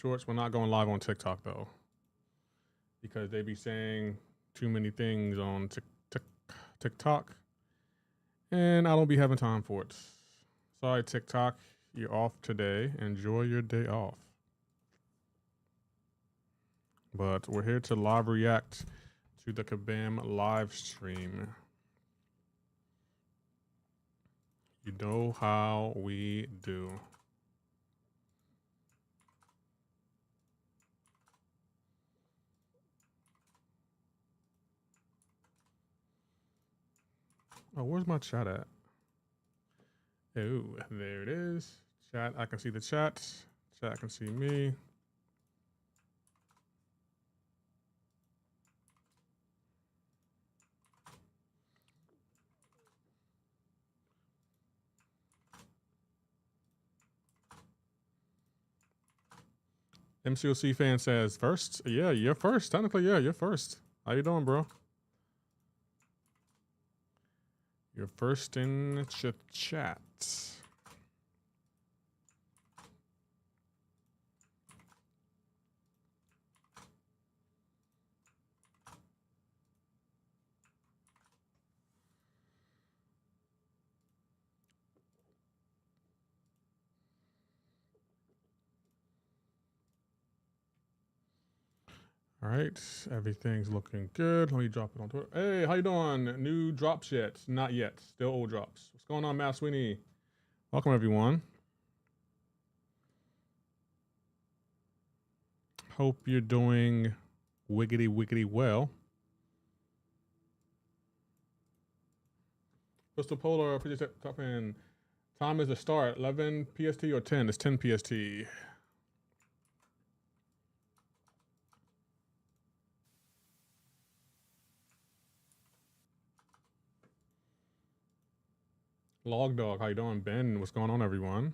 Shorts, we're not going live on TikTok though, because they be saying too many things on TikTok, and I don't be having time for it. Sorry, TikTok, you're off today. Enjoy your day off. But we're here to live react to the Kabam live stream. You know how we do. Oh, where's my chat at? Oh, there it is. Chat, I can see the chat. Chat can see me. MCoC fan says, first? Yeah, you're first. Technically, yeah, you're first. How you doing, bro? You're first in chat. All right, everything's looking good. Let me drop it on Twitter. Hey, how you doing? New drops yet? Not yet. Still old drops. What's going on, Matt Sweeney? Welcome, everyone. Hope you're doing wiggity well. Crystal Polar, appreciate top in. Time is the start. 11 PST or 10? It's 10 PST. Log Dog, how you doing? Ben, what's going on, everyone?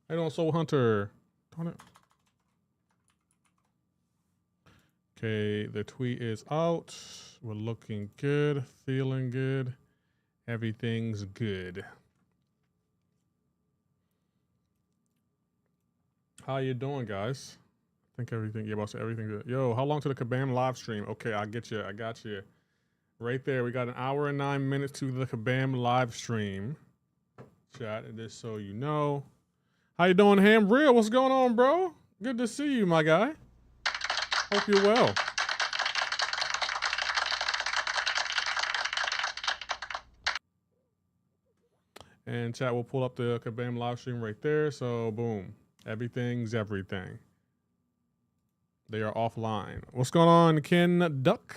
How you doing, Soul Hunter? Darn it. Okay, the tweet is out. We're looking good, feeling good. Everything's good. How you doing, guys? I think everything, yeah, about to say everything good. Yo, how long to the Kabam live stream? Okay, I get you. I got you. Right there, we got an hour and 9 minutes to the Kabam live stream. Chat, just so you know. How you doing, Ham Real? What's going on, bro? Good to see you, my guy. Hope you're well. And chat will pull up the Kabam live stream right there. So boom, everything's everything. They are offline. What's going on, Ken Duck?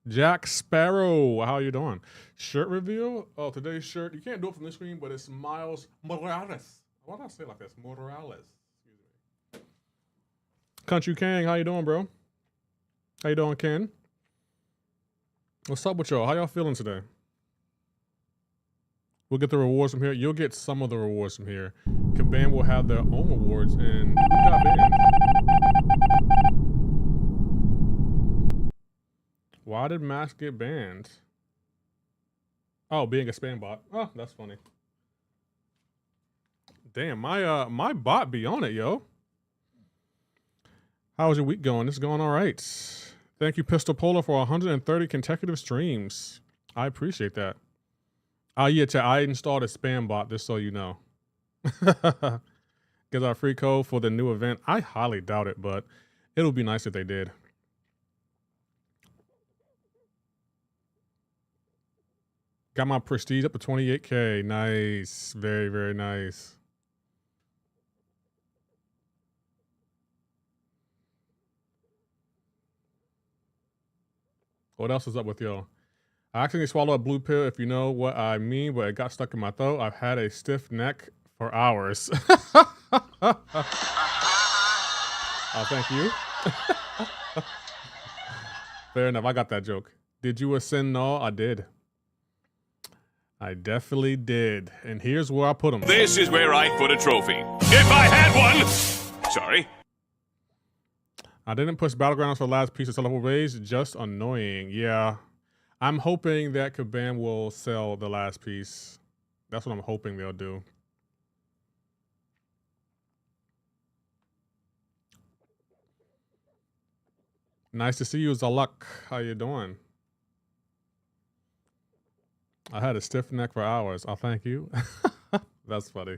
Jack Sparrow, how you doing? Shirt reveal? Oh, today's shirt, you can't do it from the screen, but it's Miles Morales. Why did I say it like this? Morales. Excuse me. Country Kang, how you doing, bro? How you doing, Ken? What's up with y'all? How y'all feeling today? We'll get the rewards from here. You'll get some of the rewards from here. Kabam will have their own rewards, and who got banned? Why did Max get banned? Oh, being a spam bot. Oh, that's funny. Damn, my bot be on it, yo. How's your week going? It's going all right. Thank you, Pistol Polar, for 130 consecutive streams. I appreciate that. Yeah, I installed a spam bot, just so you know. Get our free code for the new event. I highly doubt it, but it'll be nice if they did. Got my prestige up to 28K. Nice. Very, very nice. What else is up with y'all? I accidentally swallowed a blue pill, if you know what I mean, but it got stuck in my throat. I've had a stiff neck for hours. Oh, thank you. Fair enough. I got that joke. Did you ascend? No, I did. I definitely did. And here's where I put them. This is where I put a trophy. If I had one! Sorry. I didn't push Battlegrounds for the last piece of sellable raise. Just annoying. Yeah. I'm hoping that Kabam will sell the last piece. That's what I'm hoping they'll do. Nice to see you, Zaluk. How you doing? I had a stiff neck for hours. Oh, thank you. That's funny.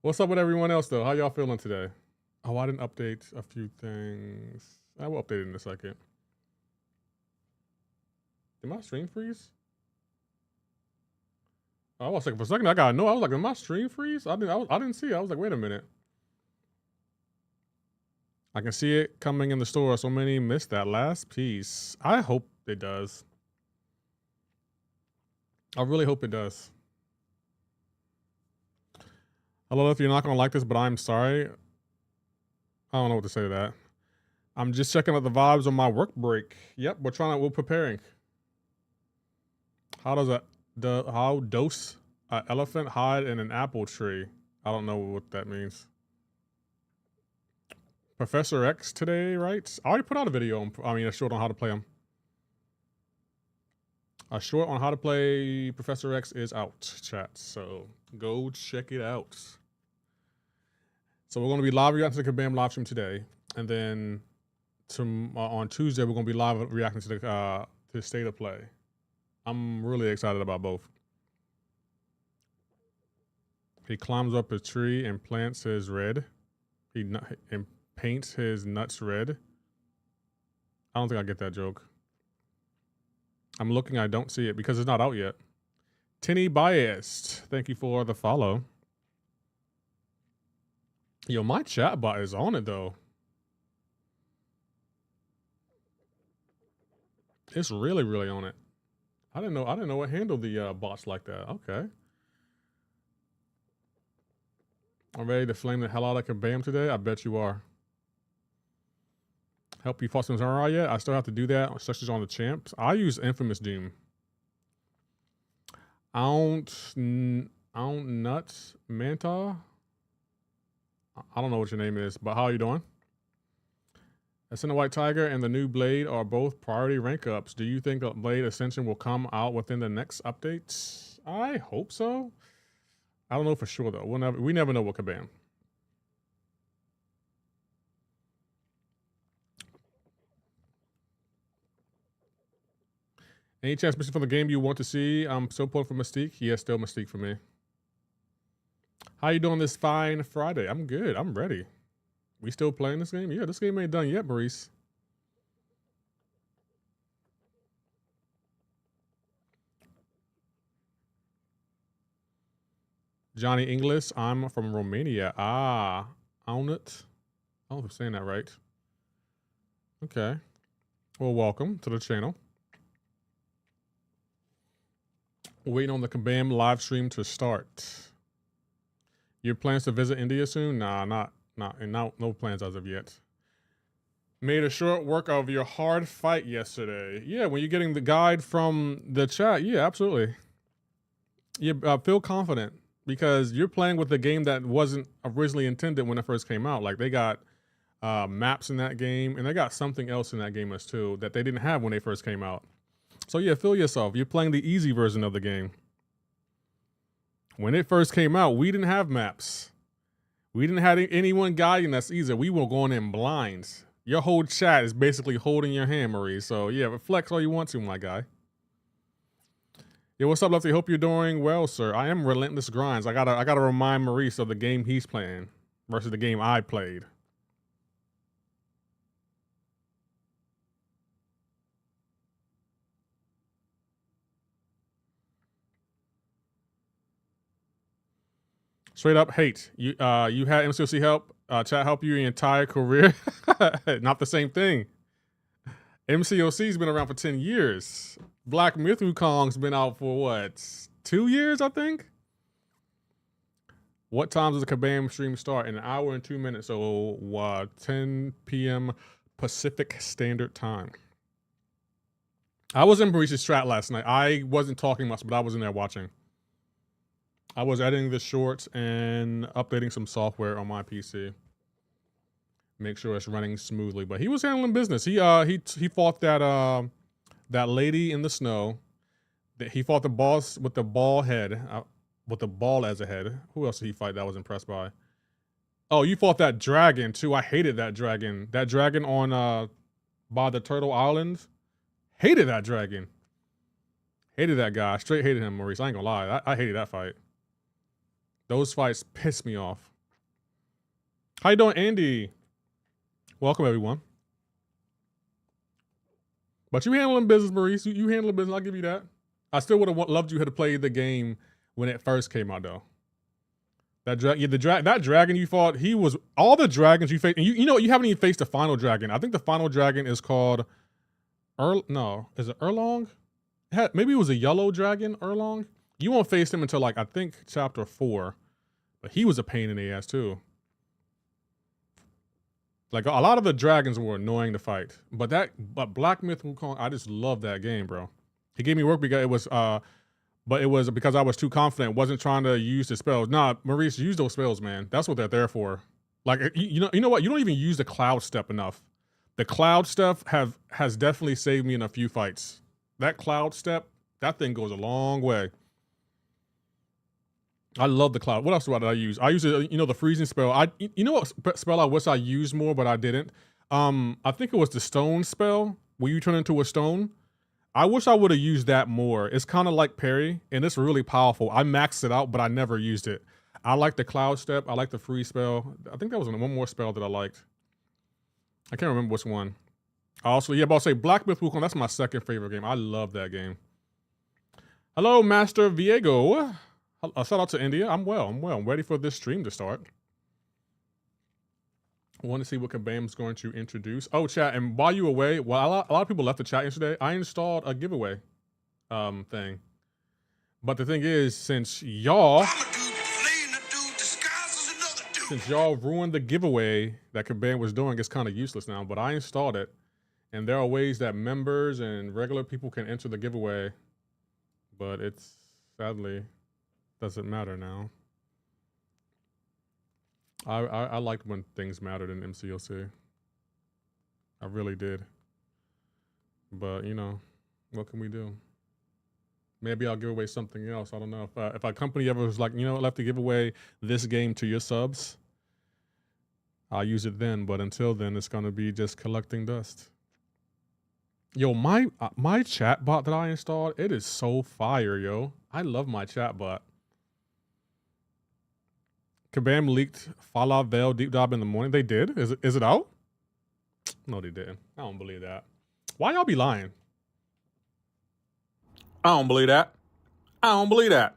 What's up with everyone else, though? How y'all feeling today? Oh, I didn't update a few things. I will update it in a second. Did my stream freeze? Oh, I was like, for a second, I gotta know. I was like, did my stream freeze? I didn't see it. I was like, wait a minute. I can see it coming in the store. So many missed that last piece. I hope it does. I really hope it does. Hello, if you're not gonna like this, but I'm sorry. I don't know what to say to that. I'm just checking out the vibes on my work break. Yep, we're preparing. How does an elephant hide in an apple tree? I don't know what that means. Professor X today, right? I already put out a video a short on how to play him. A short on how to play Professor X is out, chat. So go check it out. So we're going to be live reacting to the Kabam live stream today, and then on Tuesday we're going to be live reacting to the state of play. I'm really excited about both. He climbs up a tree and plants his red. And paints his nuts red. I don't think I get that joke. I'm looking, I don't see it because it's not out yet. Tinny Biased, thank you for the follow. Yo, my chat bot is on it though. It's really, really on it. I didn't know it handled the bots like that. Okay. I'm ready to flame the hell out of Kabam today. I bet you are. Help you Foster Zara yet? I still have to do that, especially on the champs. I use Infamous Doom. Aunt Nuts Manta. I don't know what your name is, but how are you doing? Ascend the White Tiger and the new Blade are both priority rank ups. Do you think the Blade Ascension will come out within the next updates? I hope so. I don't know for sure though. We never know what Kabam. Any chance missing from the game you want to see? I'm so pulled for Mystique. Yeah, still Mystique for me. How you doing this fine Friday? I'm good. I'm ready. We still playing this game? Yeah, this game ain't done yet, Maurice. Johnny English. I'm from Romania. Ah, own it. I don't know if I'm saying that right. Okay. Well, welcome to the channel. Waiting on the Kabam live stream to start. Your plans to visit India soon? Nah, no plans as of yet. Made a short work of your hard fight yesterday. Yeah, when you're getting the guide from the chat, yeah, absolutely. Yeah, feel confident because you're playing with a game that wasn't originally intended when it first came out. Like they got maps in that game, and they got something else in that game as too that they didn't have when they first came out. So yeah, feel yourself. You're playing the easy version of the game. When it first came out, we didn't have maps. We didn't have anyone guiding us either. We were going in blind. Your whole chat is basically holding your hand, Marie. So yeah, flex all you want to, my guy. Yeah, what's up, Lefty? Hope you're doing well, sir. I am Relentless Grinds. I gotta remind Maurice of the game he's playing versus the game I played. Straight up hate. You had MCoC help, chat help you your entire career. Not the same thing. MCoC's been around for 10 years. Black Myth Wukong's been out for what? 2 years, I think? What time does the Kabam stream start? In an hour and 2 minutes. So 10 p.m. Pacific Standard Time. I was in Maurice's strat last night. I wasn't talking much, but I was in there watching. I was editing the shorts and updating some software on my PC. Make sure it's running smoothly. But he was handling business. He fought that that lady in the snow. He fought the boss with the ball head, with the ball as a head. Who else did he fight that I was impressed by? Oh, you fought that dragon too. I hated that dragon. That dragon on by the Turtle Islands. Hated that dragon. Hated that guy. Straight hated him, Maurice. I ain't gonna lie. I hated that fight. Those fights pissed me off. How you doing, Andy? Welcome, everyone. But you handling business, Maurice. You handling business. I'll give you that. I still would have loved you to play the game when it first came out, though. That dragon you fought, he was all the dragons you faced. And you know you haven't even faced the final dragon. I think the final dragon is called is it Erlong? Maybe it was a yellow dragon, Erlong. You won't face him until like I think chapter 4, but he was a pain in the ass too. Like a lot of the dragons were annoying to fight, but Black Myth Wukong, I just love that game, bro. He gave me work because it was but it was because I was too confident, wasn't trying to use the spells. Nah, Maurice, use those spells, man. That's what they're there for. Like you know what? You don't even use the cloud step enough. The cloud stuff has definitely saved me in a few fights. That cloud step, that thing goes a long way. I love the cloud. What else did I use? I use it, the freezing spell. You know what spell I wish I used more, but I didn't. I think it was the stone spell where you turn into a stone. I wish I would have used that more. It's kind of like parry, and it's really powerful. I maxed it out, but I never used it. I like the cloud step. I like the freeze spell. I think that was one more spell that I liked. I can't remember which one. Also, yeah, but I'll say Black Myth Wukong, that's my second favorite game. I love that game. Hello, Master Viego. Shout out to India. I'm well. I'm ready for this stream to start. I want to see what Kabam's going to introduce. Oh, chat, and while you were away, well, a lot of people left the chat yesterday. I installed a giveaway thing. But the thing is, since y'all ruined the giveaway that Kabam was doing, it's kind of useless now, but I installed it. And there are ways that members and regular people can enter the giveaway, but it's sadly doesn't matter now. I liked when things mattered in MCoC. I really did. But what can we do? Maybe I'll give away something else. I don't know. If a company ever was like, Lefty, give away this game to your subs, I'll use it then. But until then, it's gonna be just collecting dust. Yo, my chat bot that I installed, it is so fire, yo. I love my chat bot. Kabam leaked Fallout Veil Deep Dive in the morning. They did? Is it out? No, they didn't. I don't believe that. Why y'all be lying? I don't believe that. I don't believe that.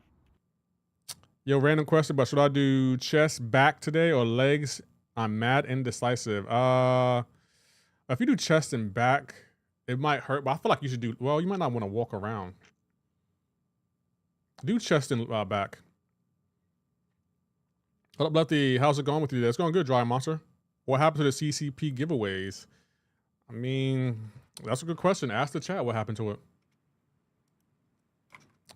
Yo, random question, but should I do chest back today or legs? I'm mad indecisive. If you do chest and back, it might hurt, but I feel like you should do, well, you might not want to walk around. Do chest and back. What up, Lefty? How's it going with you today? It's going good, Dry Monster. What happened to the CCP giveaways? I mean, that's a good question. Ask the chat what happened to it.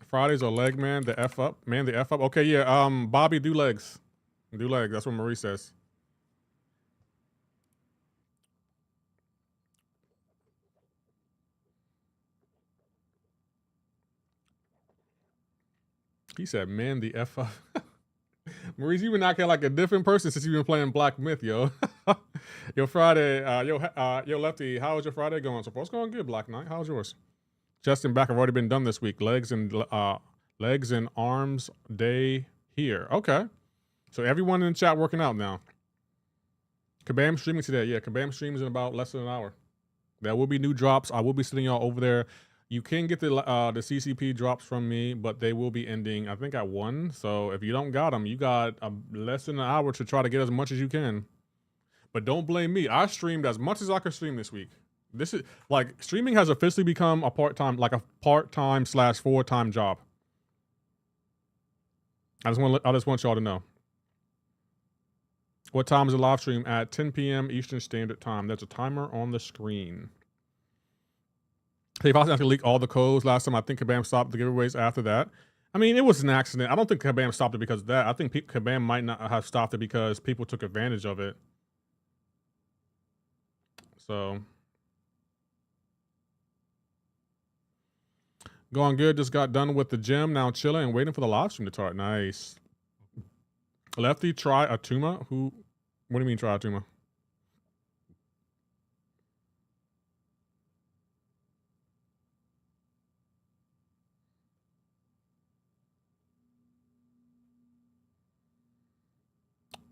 Fridays or leg man, the F up. Man, the F up. Okay, yeah, Bobby, do legs. Do legs. That's what Marie says. He said, man, the F up. Maurice, you've been acting like a different person since you've been playing Black Myth, yo. Yo, Friday, yo, Lefty, how is your Friday going so far? It's going good, Black Knight. How's yours? Chest and back have already been done this week. Legs and arms day here. Okay. So everyone in the chat working out now. Kabam streaming today. Yeah, Kabam streams in about less than an hour. There will be new drops. I will be sitting y'all over there. You can get the CCP drops from me, but they will be ending, I think, at 1. So if you don't got them, you got less than an hour to try to get as much as you can. But don't blame me. I streamed as much as I could stream this week. This is like streaming has officially become a part-time, like a part-time / full-time job. I just want y'all to know. What time is the live stream? At 10 p.m. Eastern Standard Time. There's a timer on the screen. Hey, if I was going to leak all the codes last time, I think Kabam stopped the giveaways after that. I mean, it was an accident. I don't think Kabam stopped it because of that. I think Kabam might not have stopped it because people took advantage of it. So, going good. Just got done with the gym. Now chilling and waiting for the live stream to start. Nice. Lefty, try Atuma. What do you mean try Atuma?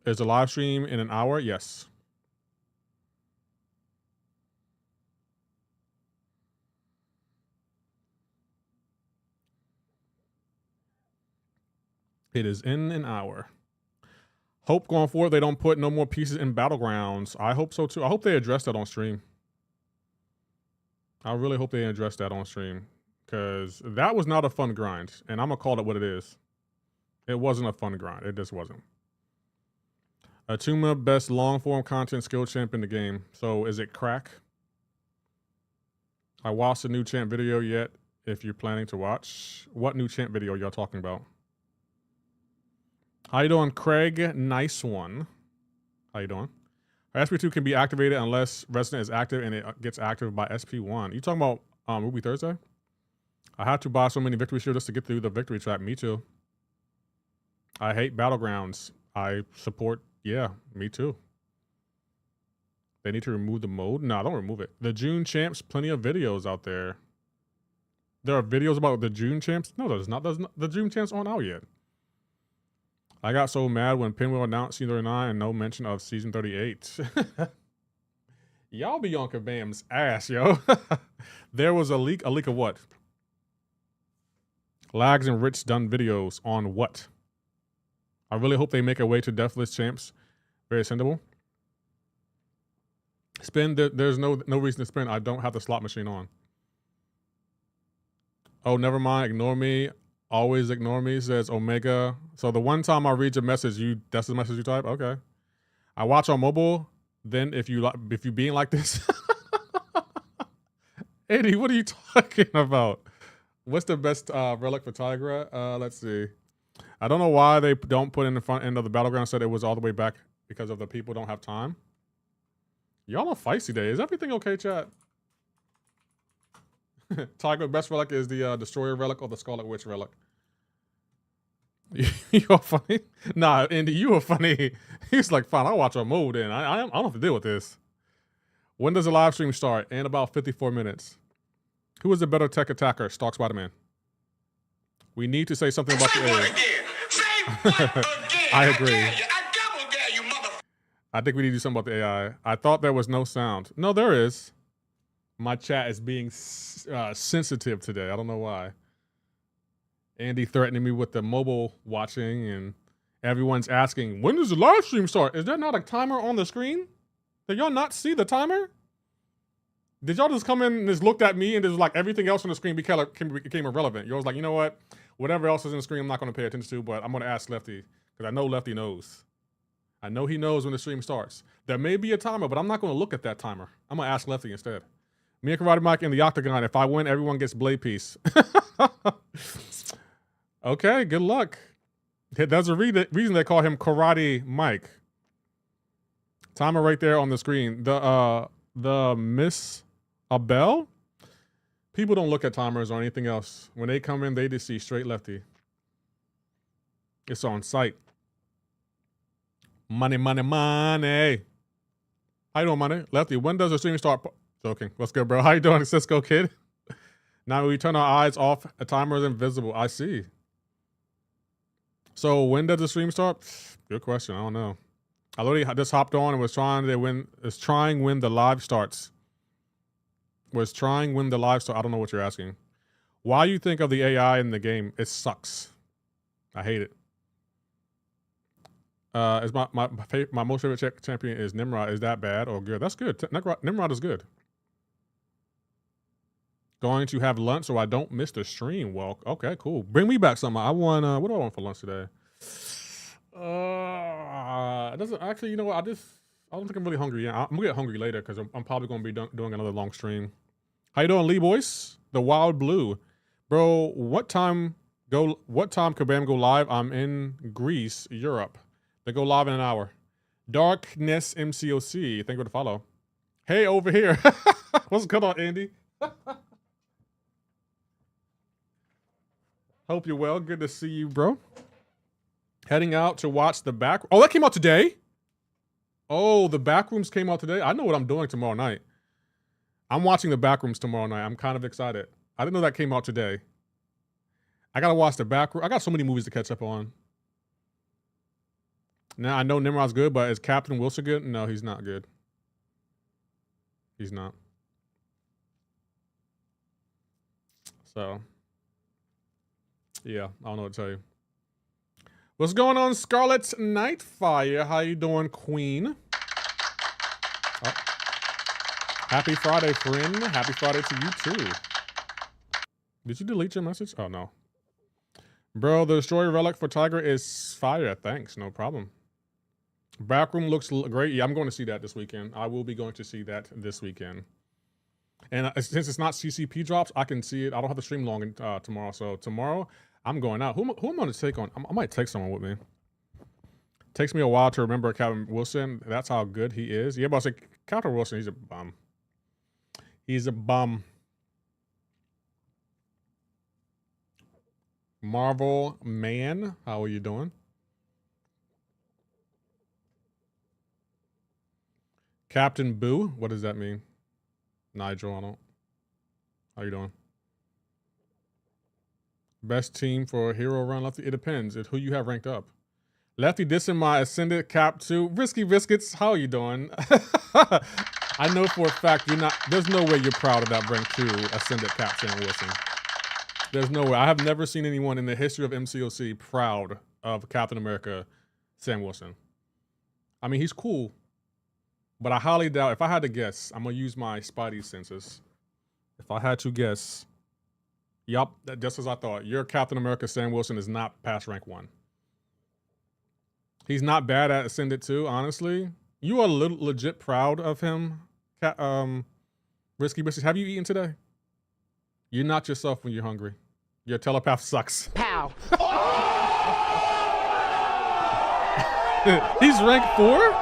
Is the live stream in an hour? Yes. It is in an hour. Hope going forward they don't put no more pieces in Battlegrounds. I hope so too. I hope they address that on stream. I really hope they address that on stream. Because that was not a fun grind. And I'm going to call it what it is. It wasn't a fun grind. It just wasn't. Atuma, best long-form content skill champ in the game. So is it crack? I watched the new champ video yet, if you're planning to watch. What new champ video y'all talking about? How you doing, Craig? Nice one. How you doing? SP2 can be activated unless Resident is active and it gets active by SP1. You talking about Ruby Thursday? I had to buy so many victory shields just to get through the victory trap. Me too. I hate Battlegrounds. I support... Yeah, me too. They need to remove the mode? No, don't remove it. The June champs, plenty of videos out there. There are videos about the June champs? No, there's not. The June champs aren't out yet. I got so mad when Pinwheel announced Season 39 and no mention of Season 38. Y'all be on Kabam's ass, yo. There was a leak. A leak of what? Lags and Rich done videos on what? I really hope they make a way to Deathless Champs. Very sendable. Spin, there's no reason to spin. I don't have the slot machine on. Oh, never mind. Ignore me. Always ignore me, says Omega. So the one time I read your message, that's the message you type? Okay. I watch on mobile. Then if you being like this. Eddie, what are you talking about? What's the best relic for Tigra? Let's see. I don't know why they don't put in the front end of the Battleground. Said it was all the way back because of the people don't have time. Y'all on feisty day. Is everything okay, chat? Tiger, best relic is the Destroyer relic or the Scarlet Witch relic. You're funny. Nah, Andy, you were funny. He's like, fine, I'll watch on mode then. I don't have to deal with this. When does the live stream start? In about 54 minutes. Who is the better tech attacker? Stalk Spider-Man. We need to say something about the AI. I agree. I think we need to do something about the AI. I thought there was no sound. No, there is. My chat is being sensitive today. I don't know why. Andy threatening me with the mobile watching, and everyone's asking, when does the live stream start? Is there not a timer on the screen? Did y'all not see the timer? Did y'all just come in and just looked at me and just like everything else on the screen became irrelevant? You was like, you know what? Whatever else is in the screen, I'm not going to pay attention to, but I'm going to ask Lefty because I know Lefty knows. I know he knows when the stream starts. There may be a timer, but I'm not going to look at that timer. I'm going to ask Lefty instead. Me and Karate Mike in the Octagon. If I win, everyone gets Blade Piece. Okay, good luck. There's a reason they call him Karate Mike. Timer right there on the screen. The Miss Abel? People don't look at timers or anything else. When they come in, they just see straight Lefty. It's on site. Money, money, money. How you doing, money? Lefty, when does the stream start? Joking. What's good, bro? How you doing, Cisco kid? Now we turn our eyes off. A timer is invisible. I see. So when does the stream start? Good question. I don't know. I literally just hopped on and was trying when the live starts. Was trying when the live start. I don't know what you're asking. Why you think of the AI in the game? It sucks. I hate it. Is my most favorite champion is Nimrod. Is that bad or good? That's good. Nimrod is good. Going to have lunch so I don't miss the stream. Well, okay, cool. Bring me back something. I want. What do I want for lunch today? It doesn't actually. You know what? I don't think I'm really hungry yet. I'm gonna get hungry later because I'm probably gonna be doing another long stream. How you doing, Lee boys? The Wild Blue, bro. What time Kabam go live? I'm in Greece, Europe. They go live in an hour. Darkness MCoC. Thank you for the follow. Hey, over here. What's going on, Andy? Hope you're well. Good to see you, bro. Heading out to watch the back. Oh, that came out today? Oh, the Backrooms came out today? I know what I'm doing tomorrow night. I'm watching the Backrooms tomorrow night. I'm kind of excited. I didn't know that came out today. I gotta watch the Backroom. I got so many movies to catch up on. Now, I know Nimrod's good, but is Captain Wilson good? No, he's not good. He's not. So, yeah, I don't know what to tell you. What's going on, Scarlet Nightfire? How you doing, Queen? Oh. Happy Friday, friend. Happy Friday to you, too. Did you delete your message? Oh, no. Bro, the Destroyer Relic for Tiger is fire. Thanks, no problem. Backroom looks great. Yeah, I'm going to see that this weekend. I will be going to see that this weekend. And since it's not CCP drops, I can see it. I don't have to stream long tomorrow. So tomorrow, I'm going out. Who am I going to take on? I might take someone with me. Takes me a while to remember Captain Wilson. That's how good he is. Yeah, but I was like, Captain Wilson, he's a bum. He's a bum. Marvel Man, how are you doing? Captain Boo, what does that mean? Nigel, I don't. How you doing? Best team for a hero run, Lefty? It depends. It's who you have ranked up. Lefty dissing my Ascended Cap 2. Risky Biscuits, how are you doing? I know for a fact you're not, there's no way you're proud of that rank 2 Ascended Cap Sam Wilson. There's no way. I have never seen anyone in the history of MCoC proud of Captain America Sam Wilson. I mean, he's cool, but I highly doubt, if I had to guess, I'm going to use my Spidey senses. If I had to guess, yup, just as I thought, your Captain America Sam Wilson is not past rank 1. He's not bad at Ascended 2, honestly. You are legit proud of him, Risky Biscuits. Have you eaten today? You're not yourself when you're hungry. Your telepath sucks. Pow. He's rank 4?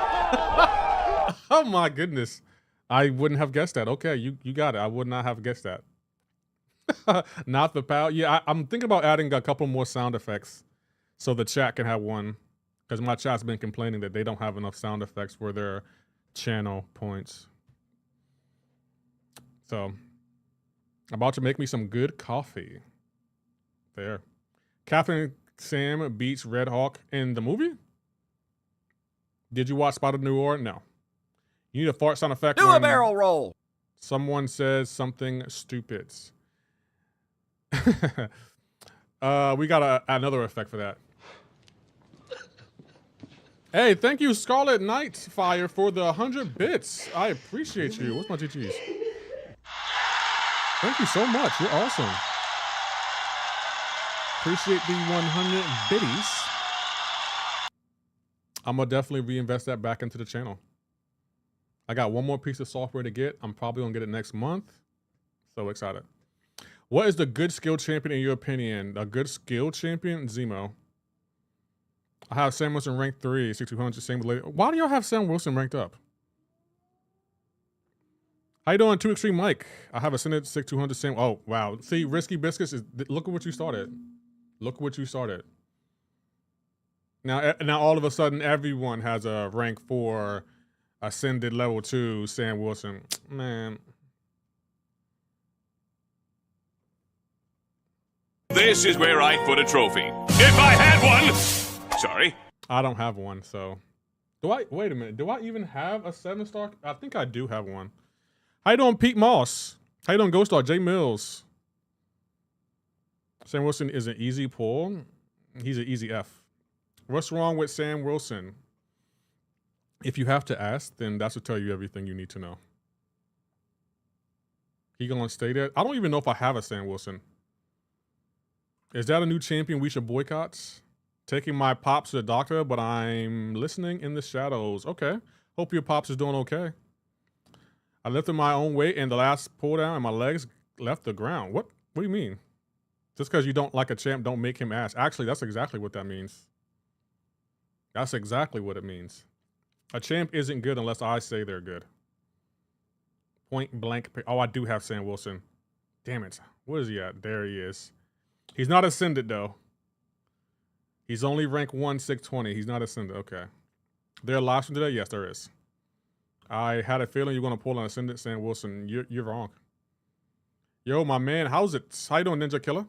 Oh my goodness. I wouldn't have guessed that. Okay, you got it. I would not have guessed that. Not the pow. Yeah, I'm thinking about adding a couple more sound effects so the chat can have one. Because my chat's been complaining that they don't have enough sound effects for their channel points. So, about to make me some good coffee. There. Captain Sam beats Red Hawk in the movie? Did you watch Spotted New Orleans? No. You need a fart sound effect. Do a barrel roll. Someone says something stupid. We got another effect for that. Hey, thank you, Scarlet Nightfire, for the 100 bits. I appreciate you. What's my GGs? Thank you so much. You're awesome. Appreciate the 100 biddies. I'm going to definitely reinvest that back into the channel. I got one more piece of software to get. I'm probably going to get it next month. So excited. What is the good skill champion in your opinion? A good skill champion? Zemo. I have Sam Wilson ranked 3, 6200, same with later. Why do y'all have Sam Wilson ranked up? How you doing, 2 Extreme Mike? I have Ascended 6200 Sam. Oh, wow. See, Risky Biscuits is, look at what you started. Look what you started. Now all of a sudden, everyone has a rank 4 Ascended level 2 Sam Wilson. Man. This is where I'd put a trophy. If I had one! Sorry. I don't have one, so. Wait a minute. Do I even have a 7-star? I think I do have one. How you doing, Pete Moss? How you doing, Ghost Star? J Mills. Sam Wilson is an easy pull. He's an easy F. What's wrong with Sam Wilson? If you have to ask, then that should tell you everything you need to know. He gonna stay there? I don't even know if I have a Sam Wilson. Is that a new champion we should boycott? Taking my pops to the doctor, but I'm listening in the shadows. Okay. Hope your pops is doing okay. I lifted my own weight and the last pull down and my legs left the ground. What do you mean? Just because you don't like a champ, don't make him ass. Actually, that's exactly what that means. That's exactly what it means. A champ isn't good unless I say they're good. Point blank. Oh, I do have Sam Wilson. Damn it. Where is he at? There he is. He's not ascended, though. He's only rank 1, 620. He's not ascended. Okay. There a live stream today? Yes, there is. I had a feeling you're going to pull an ascendant Sam Wilson. You're wrong. Yo, my man. How's it? How you doing, Ninja Killer?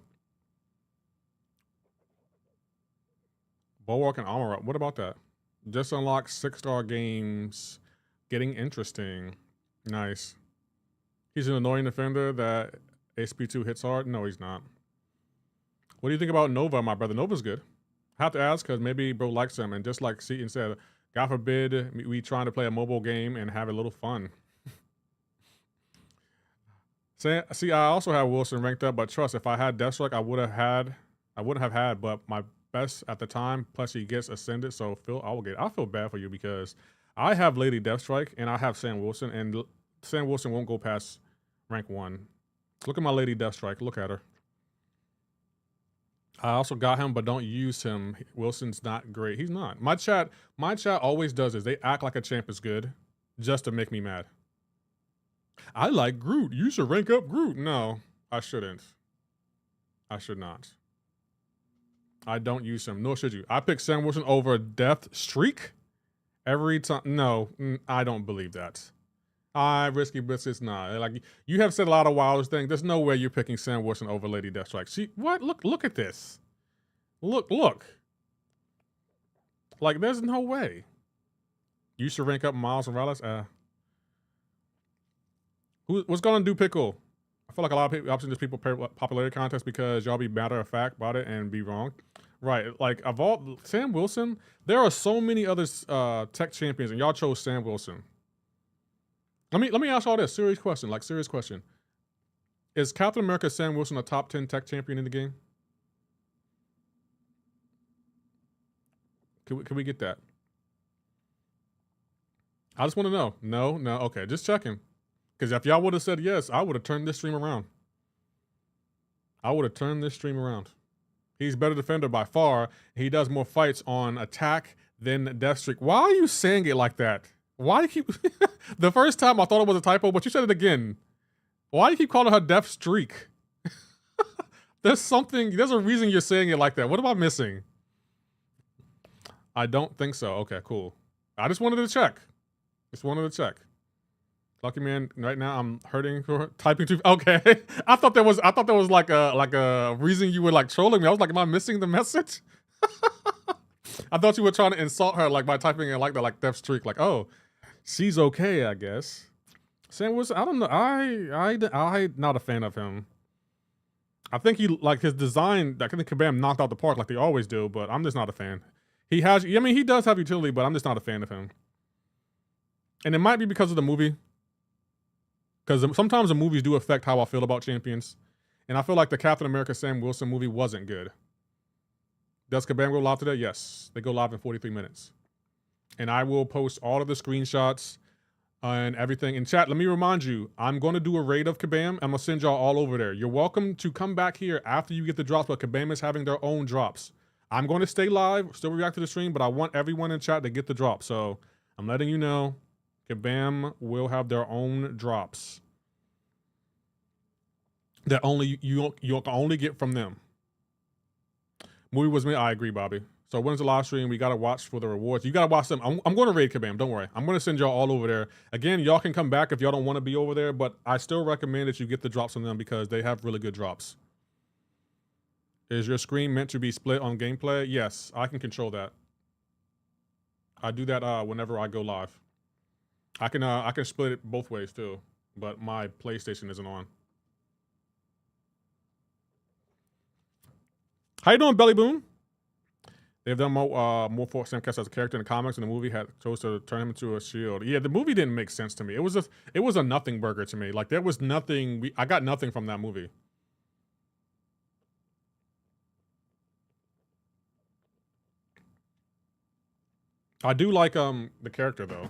Bulwark and armor up. What about that? Just unlocked 6-star games. Getting interesting. Nice. He's an annoying defender that SP2 hits hard. No, he's not. What do you think about Nova, my brother? Nova's good. I have to ask because maybe bro likes him. And just like Seaton said, God forbid we trying to play a mobile game and have a little fun. See, I also have Wilson ranked up, but trust, if I had Deathstrike, I wouldn't have had, but my best at the time, plus he gets ascended, so I feel bad for you because I have Lady Deathstrike and I have Sam Wilson, and Sam Wilson won't go past rank 1. Look at my Lady Deathstrike. Look at her. I also got him, but don't use him. Wilson's not great. He's not. My chat always does this. They act like a champ is good just to make me mad. I like Groot. You should rank up Groot. No, I shouldn't. I should not. I don't use him, nor should you. I pick Sam Wilson over Deathstreak every time. No, I don't believe that. Risky Biscuits, nah. Like, you have said a lot of wild things. There's no way you're picking Sam Wilson over Lady Deathstrike. What? Look at this. Look. Like, there's no way. You should rank up Miles Morales. What's gonna do Pickle? I feel like a lot of people option just people popularity contest because y'all be matter of fact about it and be wrong. Right, like of all Sam Wilson, there are so many other tech champions, and y'all chose Sam Wilson. Let me ask y'all this serious question. Is Captain America Sam Wilson a top 10 tech champion in the game? Can we get that? I just want to know. No, okay, just checking. Because if y'all would have said yes, I would have turned this stream around. He's better defender by far. He does more fights on attack than Deathstreak. Why are you saying it like that? Why do you keep... The first time I thought it was a typo, but you said it again. Why do you keep calling her Deathstreak? There's a reason you're saying it like that. What am I missing? I don't think so. Okay, cool. I just wanted to check. Lucky man, right now I'm hurting for typing too. Okay, I thought there was like a reason you were like trolling me. I was like, am I missing the message? I thought you were trying to insult her like by typing it like that, like Deathstreak. Like, oh, she's okay, I guess. Sam Wilson, I don't know. I not a fan of him. I think he like his design. I think Kabam knocked out the park like they always do, but I'm just not a fan. He does have utility, but I'm just not a fan of him. And it might be because of the movie. Because sometimes the movies do affect how I feel about champions. And I feel like the Captain America Sam Wilson movie wasn't good. Does Kabam go live today? Yes. They go live in 43 minutes. And I will post all of the screenshots and everything. In chat, let me remind you, I'm going to do a raid of Kabam. I'm going to send y'all all over there. You're welcome to come back here after you get the drops, but Kabam is having their own drops. I'm going to stay live, still react to the stream, but I want everyone in chat to get the drop. So I'm letting you know. Kabam will have their own drops that only you can only get from them. Movie was me. I agree, Bobby. So when's the live stream? We gotta watch for the rewards. You gotta watch them. I'm going to raid Kabam. Don't worry. I'm going to send y'all all over there. Again, y'all can come back if y'all don't want to be over there, but I still recommend that you get the drops from them because they have really good drops. Is your screen meant to be split on gameplay? Yes, I can control that. I do that whenever I go live. I can split it both ways too, but my PlayStation isn't on. How you doing, Belly Boom? They've done more for Sam Kess as a character in the comics, and the movie had chose to turn him into a shield. Yeah, the movie didn't make sense to me. It was a nothing burger to me. Like there was nothing. I got nothing from that movie. I do like the character though.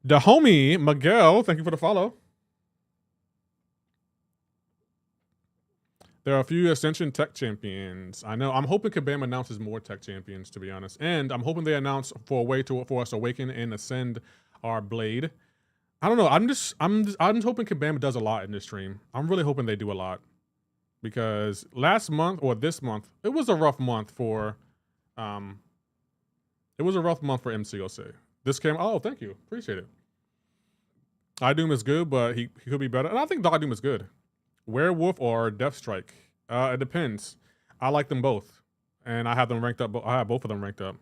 The homie Miguel, thank you for the follow. There are a few Ascension Tech champions. I know. I'm hoping Kabam announces more Tech champions, to be honest, and I'm hoping they announce for a way for us to awaken and ascend our blade. I don't know. I'm just hoping Kabam does a lot in this stream. I'm really hoping they do a lot because last month or this month, it was a rough month for MCoC. This came. Oh, thank you. Appreciate it. Doom is good, but he could be better, and I think Doom is good. Werewolf or Death Strike? It depends. I like them both, and I have them ranked up. I have both of them ranked up.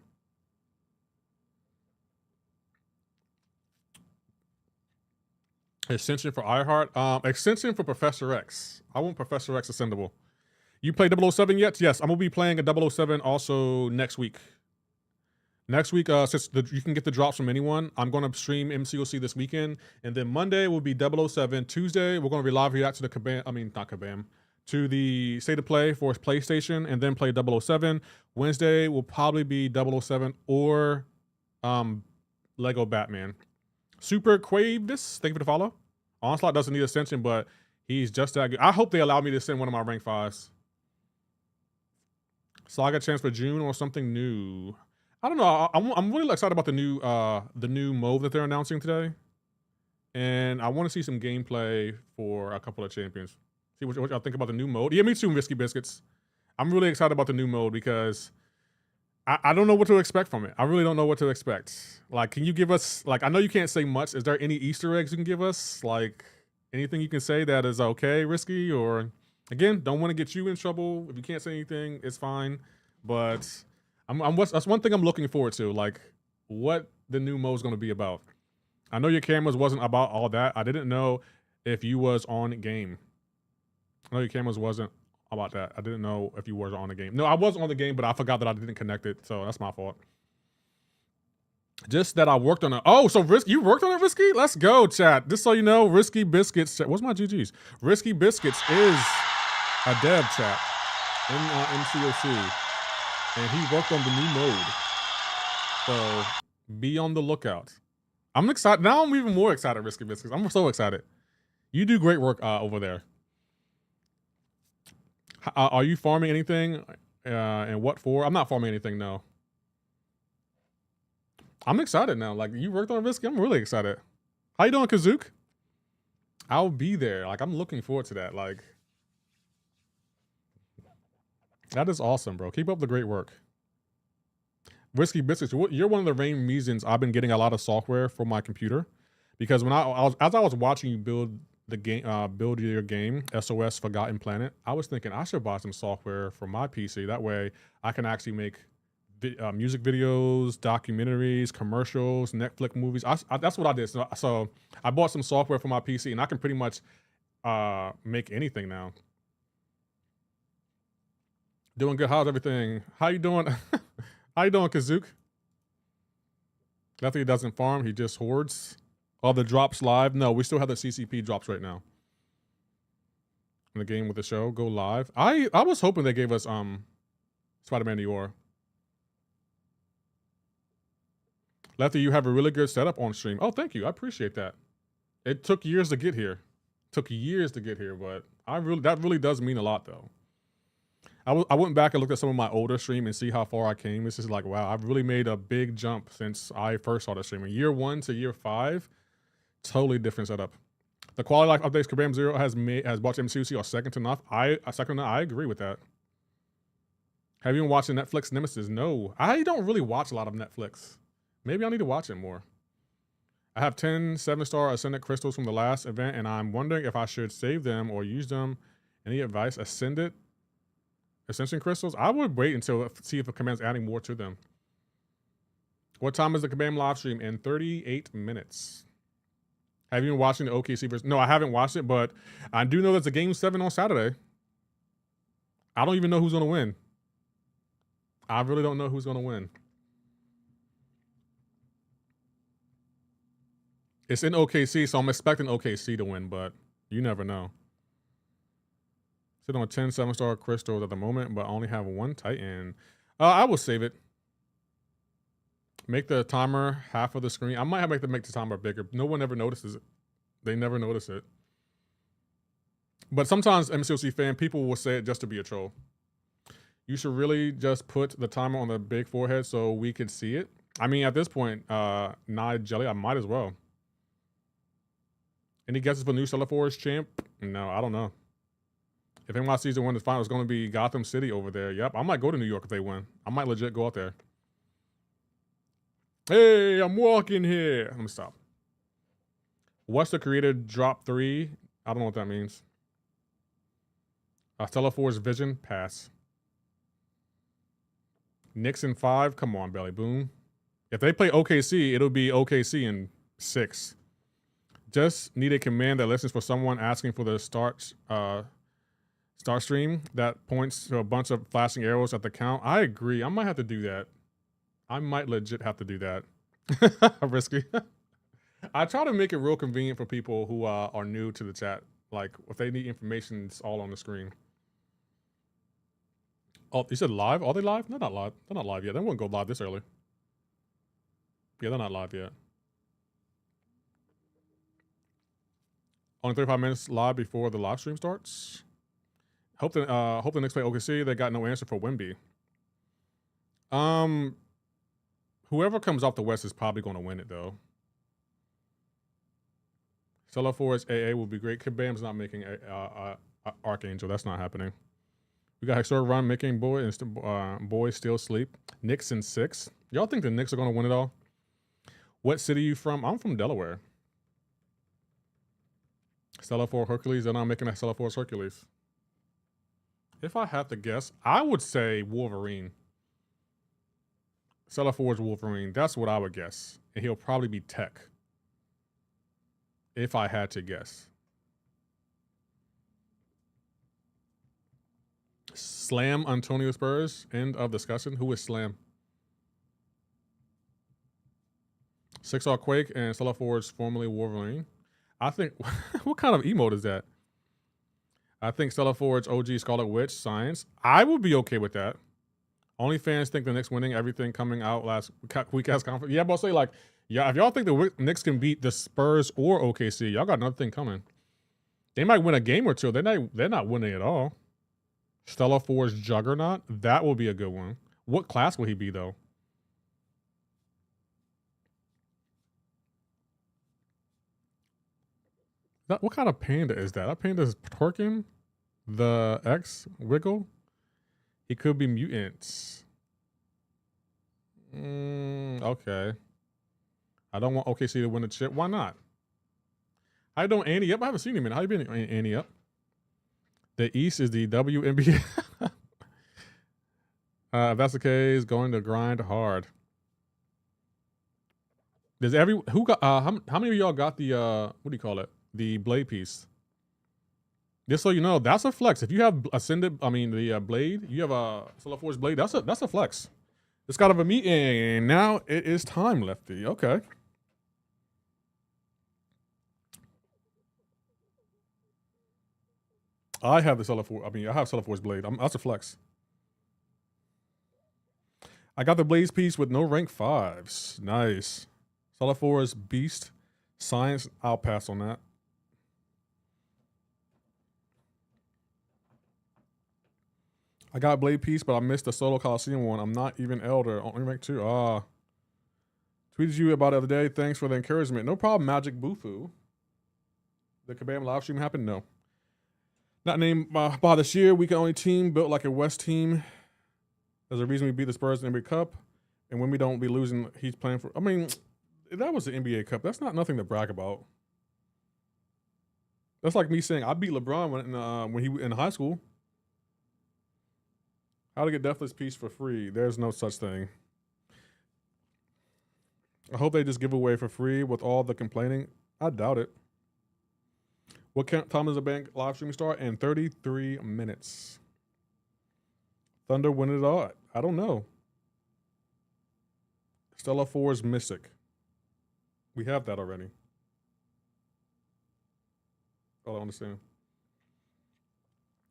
Extension for iHeart. Extension for Professor X. I want Professor X ascendable. You play 007 yet? Yes, I'm gonna be playing a 007 also next week. Next week, since you can get the drops from anyone, I'm going to stream MCoC this weekend. And then Monday will be 007. Tuesday, we're going to relive react to the to the State of Play for PlayStation and then play 007. Wednesday will probably be 007 or Lego Batman. Super Quavis, thank you for the follow. Onslaught doesn't need Ascension, but he's just that good. I hope they allow me to send one of my rank 5s. Saga chance for June or something new. I don't know. I'm really excited about the new mode that they're announcing today, and I want to see some gameplay for a couple of champions. See what y'all think about the new mode. Yeah, me too, Risky Biscuits. I'm really excited about the new mode because I don't know what to expect from it. I really don't know what to expect. Like, can you give us, like, I know you can't say much. Is there any Easter eggs you can give us? Like, anything you can say that is okay, Risky? Or, again, don't want to get you in trouble. If you can't say anything, it's fine. But that's one thing I'm looking forward to, like what the new mode is going to be about. I know your cameras wasn't about all that. I didn't know if you was on game. I know your cameras wasn't about that. I didn't know if you was on the game. No, I was on the game, but I forgot that I didn't connect it, so that's my fault. Just that I worked on it. Oh, so you worked on it, Risky? Let's go, chat. Just so you know, Risky Biscuits. What's my GGs? Risky Biscuits is a dev, chat, in MCoC. And he worked on the new mode. So be on the lookout. I'm excited. Now I'm even more excited, Risky Biscuits. I'm so excited. You do great work over there. Are you farming anything? And what for? I'm not farming anything, no. I'm excited now. Like, you worked on Risky. I'm really excited. How you doing, Kazook? I'll be there. Like, I'm looking forward to that. Like, that is awesome, bro. Keep up the great work. Risky Biscuits, you're one of the main reasons I've been getting a lot of software for my computer, because when I was watching you build the game, build your game, SOS Forgotten Planet, I was thinking I should buy some software for my PC. That way I can actually make music videos, documentaries, commercials, Netflix movies. That's what I did. So I bought some software for my PC, and I can pretty much make anything now. Doing good. How's everything? How you doing? How you doing, Kazook? Lefty doesn't farm. He just hoards. All the drops live. No, we still have the CCP drops right now. In the game with the show, go live. I was hoping they gave us Spider-Man Dior. Lefty, you have a really good setup on stream. Oh, thank you. I appreciate that. It took years to get here. But that really does mean a lot, though. I went back and looked at some of my older stream and see how far I came. This is like, wow, I've really made a big jump since I first started streaming. Year 1 to year 5, totally different setup. The quality life updates Kabam Zero has brought to MCoC are second to none. I agree with that. Have you been watching Netflix Nemesis? No, I don't really watch a lot of Netflix. Maybe I need to watch it more. I have 10 7-star Ascendant crystals from the last event, and I'm wondering if I should save them or use them. Any advice? Ascension crystals? I would wait until see if the command's adding more to them. What time is the Kabam live stream? In 38 minutes. Have you been watching the OKC versus? No, I haven't watched it, but I do know there's a game 7 on Saturday. I don't even know who's gonna win. I really don't know who's gonna win. It's in OKC, so I'm expecting OKC to win, but you never know. Sit on 10 7-star crystals at the moment, but only have 1 Titan. I will save it. Make the timer half of the screen. I might have to make the timer bigger. No one ever notices it. They never notice it. But sometimes MCoC fan people will say it just to be a troll. You should really just put the timer on the big forehead so we could see it. I mean, at this point, Nide Jelly, I might as well. Any guesses for new Stellar Force champ? No, I don't know. If NY season 1 is final, it's going to be Gotham City over there. Yep, I might go to New York if they win. I might legit go out there. Hey, I'm walking here. Let me stop. What's the creator drop 3? I don't know what that means. Stellar Force Vision, pass. Knicks in 5, come on, Belly Boom. If they play OKC, it'll be OKC in 6. Just need a command that listens for someone asking for the start stream that points to a bunch of flashing arrows at the count. I agree. I might have to do that. I might legit have to do that. Risky. I try to make it real convenient for people who are new to the chat. Like, if they need information, it's all on the screen. Oh, you said live? Are they live? They're not live. They're not live yet. They wouldn't go live this early. Yeah, they're not live yet. Only 35 minutes live before the live stream starts. Hope the Knicks play OKC. They got no answer for Wemby. Whoever comes off the West is probably going to win it, though. Stellar Force AA will be great. Kabam's not making Archangel. That's not happening. We got Hexor Run making boys still sleep. Knicks in 6. Y'all think the Knicks are going to win it all? What city you from? I'm from Delaware. Stellar Force Hercules. They're not making a Stellar Force Hercules. If I have to guess, I would say Wolverine. Stellar Force Wolverine. That's what I would guess. And he'll probably be Tech. If I had to guess. Slam Antonio Spurs. End of discussion. Who is Slam? 6R Quake and Stellar Force formerly Wolverine. I think, what kind of emote is that? I think Stellar Forge OG Scarlet Witch Science. I would be okay with that. Only fans think the Knicks winning everything coming out last week as conference. Yeah, but I'll say like, yeah, if y'all think the Knicks can beat the Spurs or OKC, y'all got another thing coming. They might win a game or two. They're not winning at all. Stellar Forge Juggernaut. That will be a good one. What class will he be though? What kind of panda is that? That panda is twerking. The X Wiggle. He could be mutants. Okay. I don't want OKC to win the chip. Why not? How you doing, Andy? Yep, I haven't seen him in. How you been, Andy? Yep. The East is the WNBA. If that's the case, going to grind hard. Does who got how many of y'all got the what do you call it? The blade piece. Just so you know, that's a flex. If you have the blade, you have a Stellar Force blade, that's a flex. It's got a meeting, and now it is time, Lefty. Okay. I have the Stellar Force. I have Stellar Force blade. That's a flex. I got the Blaze piece with no rank 5s. Nice. Stellar Force Beast Science. I'll pass on that. I got Blade Piece, but I missed the Solo Coliseum one. I'm not even Elder. Only rank 2. Tweeted you about the other day. Thanks for the encouragement. No problem, Magic Bufu. The Kabam live stream happened? No. Not named by this year. We can only team built like a West team. There's a reason we beat the Spurs in the NBA Cup. And when we don't be losing, he's playing for... that was the NBA Cup. That's not nothing to brag about. That's like me saying I beat LeBron when he was in high school. How to get Deathless Piece for free. There's no such thing. I hope they just give away for free with all the complaining. I doubt it. What time does the bank live stream start? In 33 minutes. Thunder win it all? I don't know. Stellar Force Mystic. We have that already. I don't understand.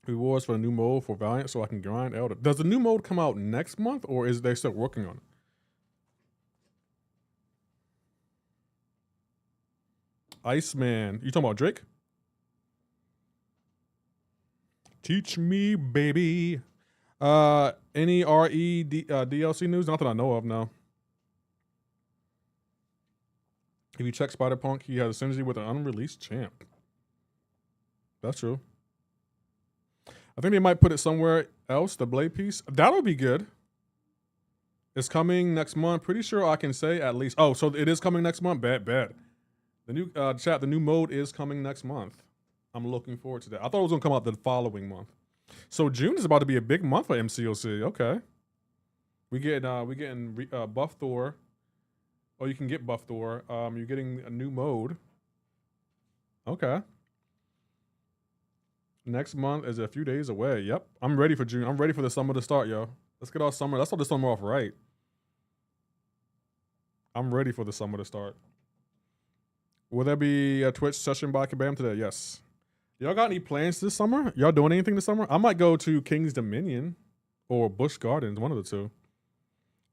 Rewards for the new mode for Valiant so I can grind Elder. Does the new mode come out next month or is they still working on it? Iceman. You talking about Drake? Teach me, baby. Any DLC news? Not that I know of, no. If you check Spider-Punk, he has a synergy with an unreleased champ. That's true. I think they might put it somewhere else, the Blade piece. That'll be good. It's coming next month. Pretty sure I can say at least. Oh, so it is coming next month? Bet. The new the new mode is coming next month. I'm looking forward to that. I thought it was gonna come out the following month. So June is about to be a big month for MCoC. Okay. We getting Buff Thor. Oh, you can get Buff Thor. You're getting a new mode. Okay. Next month is a few days away. Yep. I'm ready for June. I'm ready for the summer to start, yo. Let's get our summer. Let's start the summer off right. I'm ready for the summer to start. Will there be a Twitch session by Kabam today? Yes. Y'all got any plans this summer? Y'all doing anything this summer? I might go to King's Dominion or Busch Gardens, one of the two.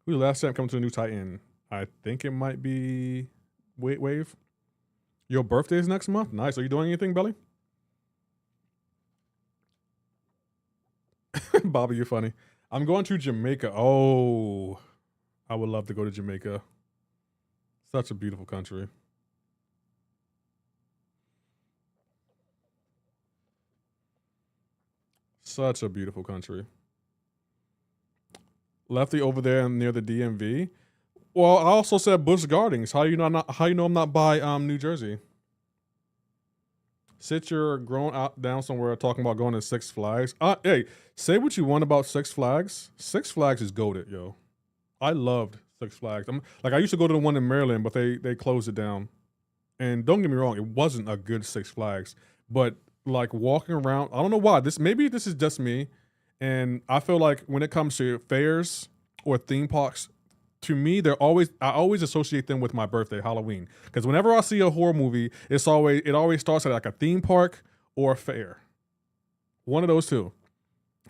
Who's the last time coming to the new Titan? I think it might be Wave. Your birthday is next month? Nice. Are you doing anything, Belly? Bobby, you're funny. I'm going to Jamaica. Oh, I would love to go to Jamaica. Such a beautiful country. Such a beautiful country. Lefty over there near the DMV. Well, I also said Busch Gardens. How you know I'm not by New Jersey? Sit your grown out down somewhere talking about going to Six Flags. Hey, say what you want about Six Flags. Six Flags is goated, yo. I loved Six Flags. I used to go to the one in Maryland, but they closed it down. And don't get me wrong, it wasn't a good Six Flags. But like walking around, I don't know why. Maybe this is just me. And I feel like when it comes to fairs or theme parks, to me, I always associate them with my birthday, Halloween. Because whenever I see a horror movie, it always starts at like a theme park or a fair. One of those two.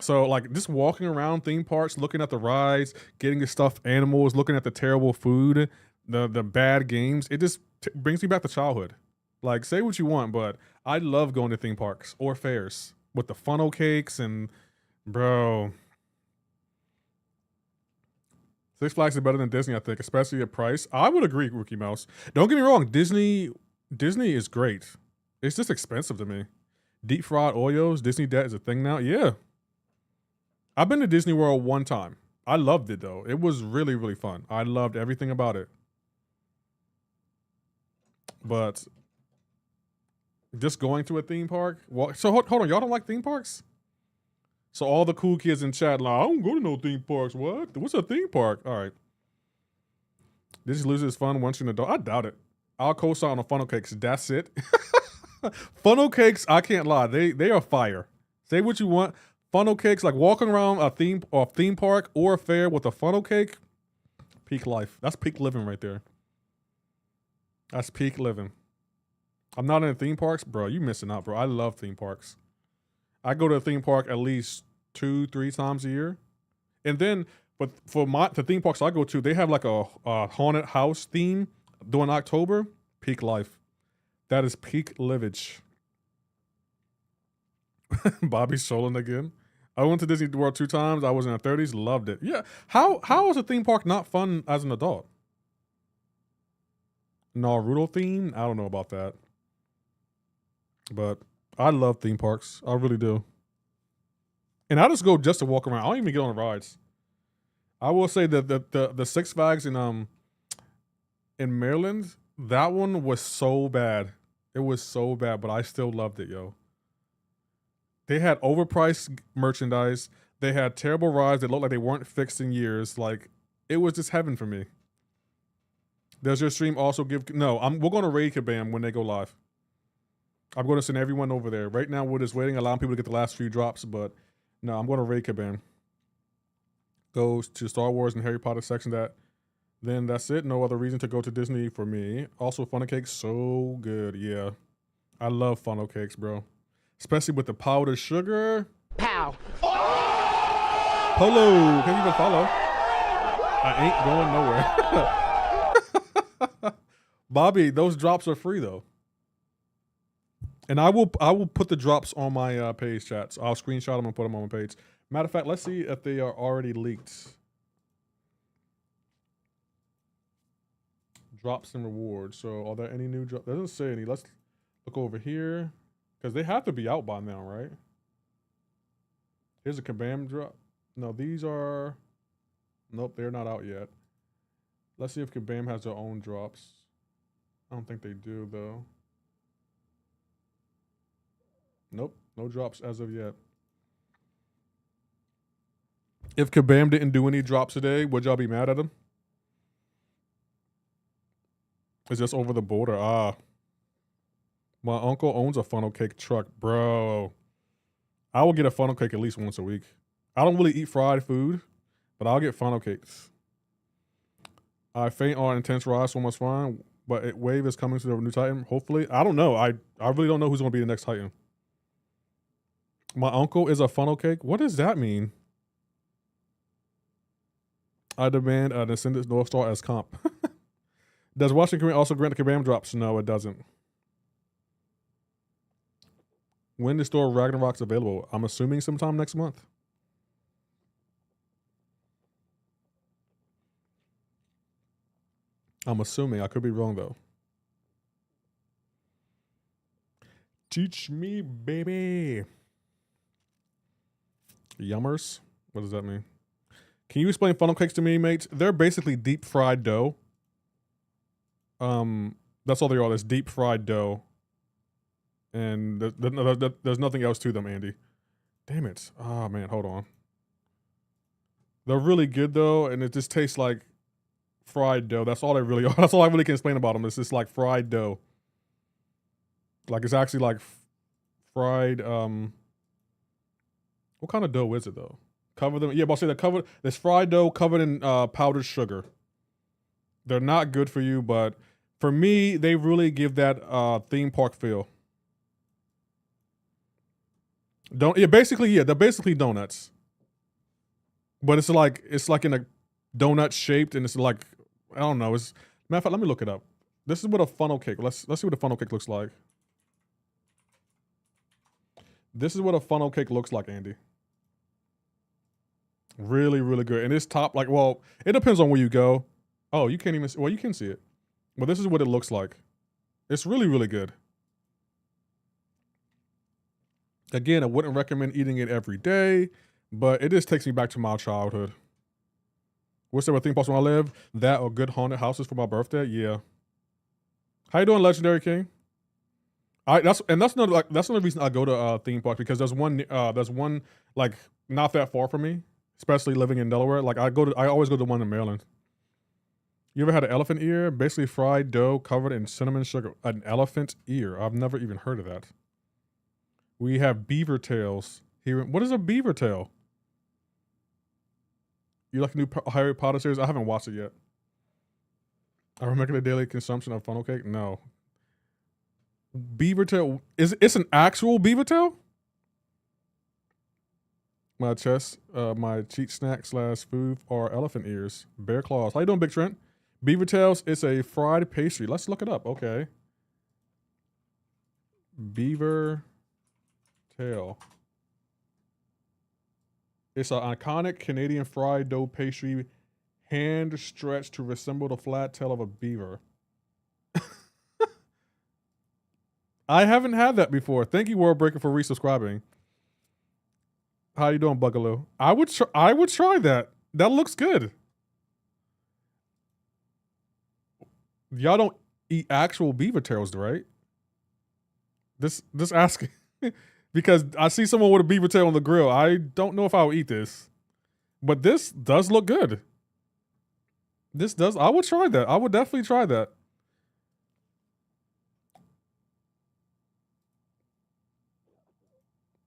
So like just walking around theme parks, looking at the rides, getting the stuffed animals, looking at the terrible food, the bad games, it just brings me back to childhood. Like say what you want, but I love going to theme parks or fairs with the funnel cakes and bro. Six Flags is better than Disney, I think, especially at price. I would agree, Rookie Mouse. Don't get me wrong, Disney is great. It's just expensive to me. Deep fried Oreos, Disney debt is a thing now. Yeah. I've been to Disney World one time. I loved it though. It was really, really fun. I loved everything about it. But just going to a theme park? So hold on, y'all don't like theme parks? So all the cool kids in chat, like, I don't go to no theme parks. What? What's a theme park? All right. Disney loses fun once you're an adult. I doubt it. I'll co-sign on funnel cakes. That's it. Funnel cakes, I can't lie. They are fire. Say what you want. Funnel cakes, like walking around a theme park or a fair with a funnel cake. Peak life. That's peak living right there. That's peak living. I'm not in theme parks, bro. You missing out, bro. I love theme parks. I go to a theme park at least 2-3 times a year. And then, but for the theme parks I go to, they have like a haunted house theme during October. Peak life. That is peak livage. Bobby's trolling again. I went to Disney World 2 times. I was in the 30s. Loved it. Yeah. How is a theme park not fun as an adult? Naruto theme? I don't know about that. But I love theme parks. I really do. And I just go just to walk around. I don't even get on the rides. I will say that the Six Flags in Maryland, that one was so bad. It was so bad, but I still loved it, yo. They had overpriced merchandise. They had terrible rides that looked like they weren't fixed in years. Like, it was just heaven for me. Does your stream also give... No, we're going to raid Kabam when they go live. I'm going to send everyone over there. Right now, we're just waiting, allowing people to get the last few drops, but no, I'm going to raid Kabam. Goes to Star Wars and Harry Potter section then that's it. No other reason to go to Disney for me. Also, funnel cakes, so good. Yeah. I love funnel cakes, bro. Especially with the powdered sugar. Pow. Polo, can't even follow. I ain't going nowhere. Bobby, those drops are free though. And I will put the drops on my page, chats. I'll screenshot them and put them on my page. Matter of fact, let's see if they are already leaked. Drops and rewards. So are there any new drops? Doesn't say any. Let's look over here. Because they have to be out by now, right? Here's a Kabam drop. No, these are... Nope, they're not out yet. Let's see if Kabam has their own drops. I don't think they do, though. Nope, no drops as of yet. If Kabam didn't do any drops today, would y'all be mad at him? Is this over the border? Ah. My uncle owns a funnel cake truck. Bro. I will get a funnel cake at least once a week. I don't really eat fried food, but I'll get funnel cakes. I faint on intense rise, so much fun, but Wave is coming to the new Titan. Hopefully. I don't know. I really don't know who's going to be the next Titan. My uncle is a funnel cake. What does that mean? I demand a Descendants North Star as comp. Does Washington also grant the Kabam drops? No, it doesn't. When is store Ragnarok's available? I'm assuming sometime next month. I'm assuming. I could be wrong, though. Teach me, baby. Yummers? What does that mean? Can you explain funnel cakes to me, mates? They're basically deep fried dough. That's all they are. This deep fried dough. And there's nothing else to them, Andy. Damn it. Oh, man, hold on. They're really good, though, and it just tastes like fried dough. That's all they really are. That's all I really can explain about them. It's just like fried dough. Like, it's actually like fried, what kind of dough is it, though? Cover them. Yeah, but I'll say they're covered. There's fried dough covered in powdered sugar. They're not good for you, but for me, they really give that theme park feel. They're basically donuts. But it's like in a donut shaped, and it's like, I don't know. Matter of fact, let me look it up. This is what a funnel cake. Let's see what a funnel cake looks like. This is what a funnel cake looks like, Andy. Really, really good. And it's top, like, well, it depends on where you go. Oh, you can't even, well, you can see it. But this is what it looks like. It's really, really good. Again, I wouldn't recommend eating it every day, but it just takes me back to my childhood. What's there a theme parks where I live? That or good haunted houses for my birthday? Yeah. How you doing, Legendary King? That's another reason I go to theme parks, because there's one like not that far from me, especially living in Delaware. Like I always go to one in Maryland. You ever had an elephant ear? Basically fried dough covered in cinnamon sugar. An elephant ear. I've never even heard of that. We have beaver tails here. What is a beaver tail? You like a new Harry Potter series? I haven't watched it yet. Are we making a daily consumption of funnel cake? No. Beaver tail. It's an actual beaver tail? My chest, my cheat snack / food are elephant ears. Bear claws. How you doing, Big Trent? Beaver tails, it's a fried pastry. Let's look it up. Okay. Beaver tail. It's an iconic Canadian fried dough pastry, hand stretched to resemble the flat tail of a beaver. I haven't had that before. Thank you, World Breaker, for resubscribing. How you doing, Bugaloo? I would try that. That looks good. Y'all don't eat actual beaver tails, right? This asking because I see someone with a beaver tail on the grill. I don't know if I'll eat this, but this does look good. I would try that. I would definitely try that.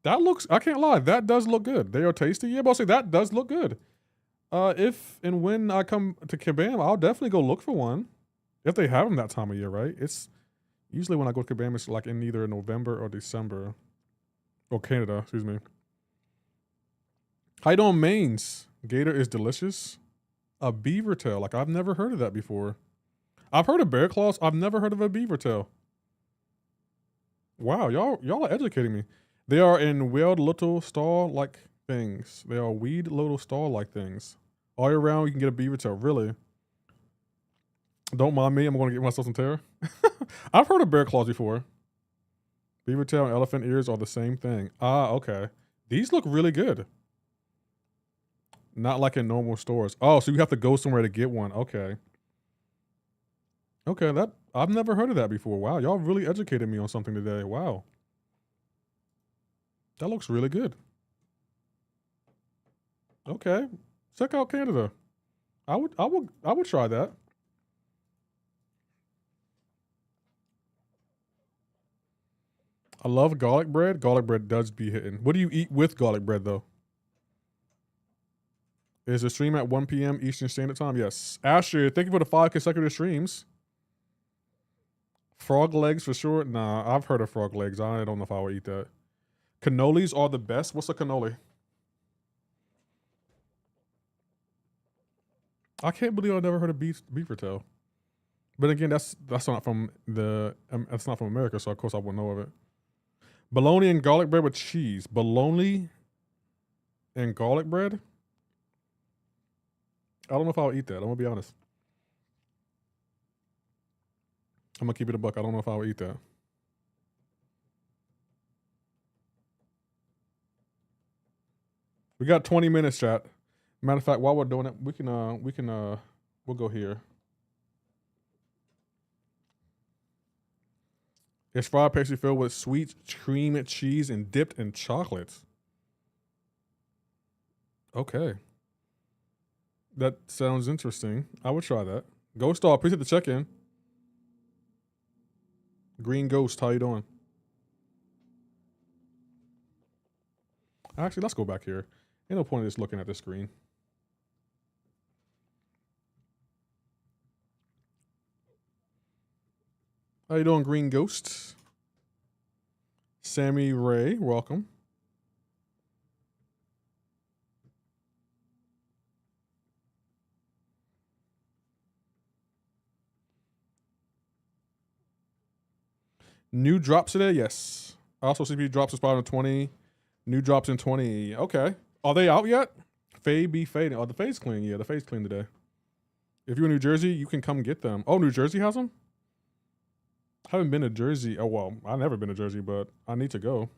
That looks, I can't lie, that does look good. They are tasty. Yeah, but I'll say that does look good. If and when I come to Kabam, I'll definitely go look for one. If they have them that time of year, right? It's usually when I go to Kabam, it's like in either November or December. Or Canada, excuse me. How you doing, Mains? Gator is delicious. A beaver tail, like I've never heard of that before. I've heard of bear claws. I've never heard of a beaver tail. Wow, y'all are educating me. They are in weird little stall-like things. They are weed little stall-like things. All year round, you can get a beaver tail. Really? Don't mind me. I'm going to get myself some terror. I've heard of bear claws before. Beaver tail and elephant ears are the same thing. Ah, okay. These look really good. Not like in normal stores. Oh, so you have to go somewhere to get one. Okay. Okay, that I've never heard of that before. Wow, y'all really educated me on something today. Wow. That looks really good. Okay. Check out Canada. I would try that. I love garlic bread. Garlic bread does be hitting. What do you eat with garlic bread though? Is the stream at 1 p.m. Eastern Standard Time? Yes. Asher, thank you for the 5 consecutive streams. Frog legs for sure. Nah, I've heard of frog legs. I don't know if I would eat that. Cannolis are the best. What's a cannoli? I can't believe I've never heard of beaver tail. But again, that's not from that's not from America, so of course I wouldn't know of it. Bologna and garlic bread with cheese. Bologna and garlic bread? I don't know if I'll eat that. I'm gonna be honest. I'm gonna keep it a buck. I don't know if I'll eat that. We got 20 minutes, chat. Matter of fact, while we're doing it, we'll go here. It's fried pastry filled with sweet cream cheese and dipped in chocolate. Okay. That sounds interesting. I would try that. Ghost Star, appreciate the check-in. Green Ghost, how you doing? Actually, let's go back here. Ain't no point in just looking at this screen. How you doing, Green Ghost? Sammy Ray, welcome. New drops today? Yes. Also, CPU drops expired on 20. New drops in 20. Okay. Are they out yet? Fade be fading. Oh, the fade's clean. Yeah, the fade's clean today. If you're in New Jersey, you can come get them. Oh, New Jersey has them? Haven't been to Jersey. Oh, well, I've never been to Jersey, but I need to go.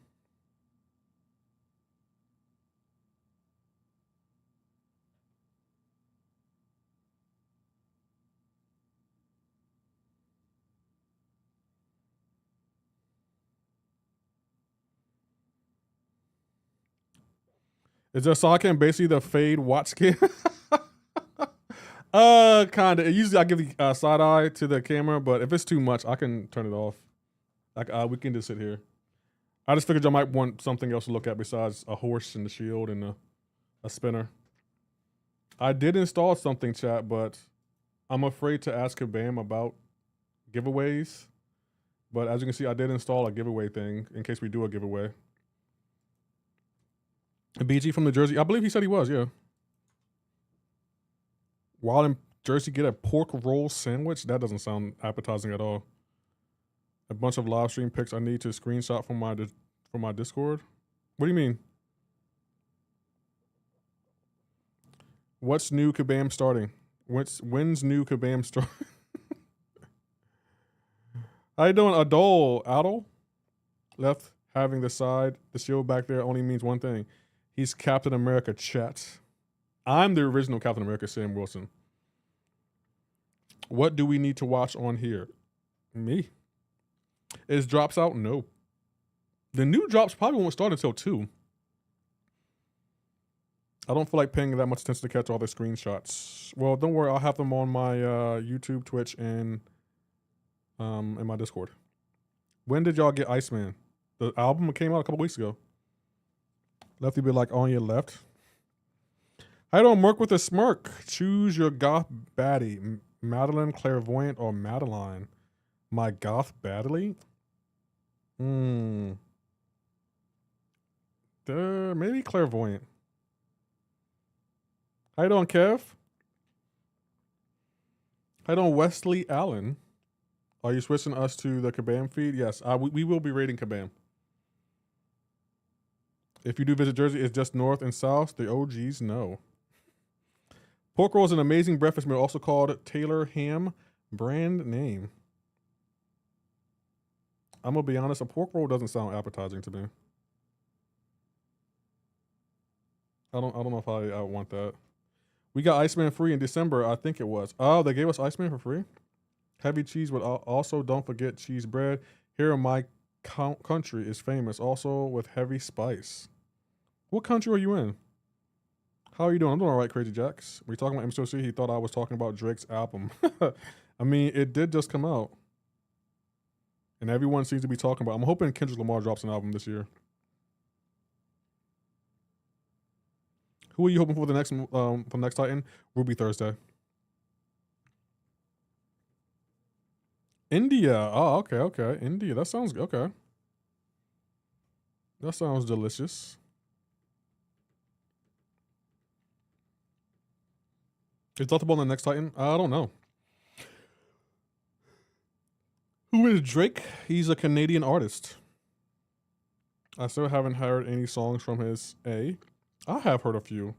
Is there Sawcan basically the fade watch skin? Kind of. Usually I give the side eye to the camera, but if it's too much, I can turn it off. Like we can just sit here. I just figured I might want something else to look at besides a horse and the shield and a spinner. I did install something, chat, but I'm afraid to ask Kabam about giveaways. But as you can see, I did install a giveaway thing in case we do a giveaway. BG from New Jersey. I believe he said he was, yeah. While in Jersey, get a pork roll sandwich? That doesn't sound appetizing at all. A bunch of live stream pics I need to screenshot from my Discord. What do you mean? What's new Kabam starting? When's new Kabam starting? How you doing, Adol? Left having the shield back there only means one thing. He's Captain America, chat. I'm the original Captain America, Sam Wilson. What do we need to watch on here? Me. Is drops out? No. The new drops probably won't start until 2. I don't feel like paying that much attention to catch all the screenshots. Well, don't worry. I'll have them on my YouTube, Twitch, and in my Discord. When did y'all get Iceman? The album came out a couple weeks ago. Lefty be like, on your left. I don't work with a smirk. Choose your goth baddie. Madeline, Clairvoyant, or Madeline. My goth baddie? Maybe Clairvoyant. How you doing, Kev? How you doing, Wesley Allen? Are you switching us to the Kabam feed? Yes, we will be raiding Kabam. If you do visit Jersey, it's just north and south. The OGs know. Pork roll is an amazing breakfast meal, also called Taylor ham, brand name. I'm gonna be honest, a pork roll doesn't sound appetizing to me. I don't know if I want that. We got Iceman free in December, I think it was. Oh, they gave us Iceman for free? Heavy cheese, but also don't forget cheese bread. Here in my country is famous, also with heavy spice. What country are you in? How are you doing? I'm doing all right, Crazy Jacks. We talking about MCoC? He thought I was talking about Drake's album. I mean, it did just come out. And everyone seems to be talking about it. I'm hoping Kendrick Lamar drops an album this year. Who are you hoping for the next Titan? Ruby Thursday. India. Oh, okay. India. That sounds okay. That sounds delicious. Is Delta Ball on the next Titan? I don't know. Who is Drake? He's a Canadian artist. I still haven't heard any songs from his I have heard a few.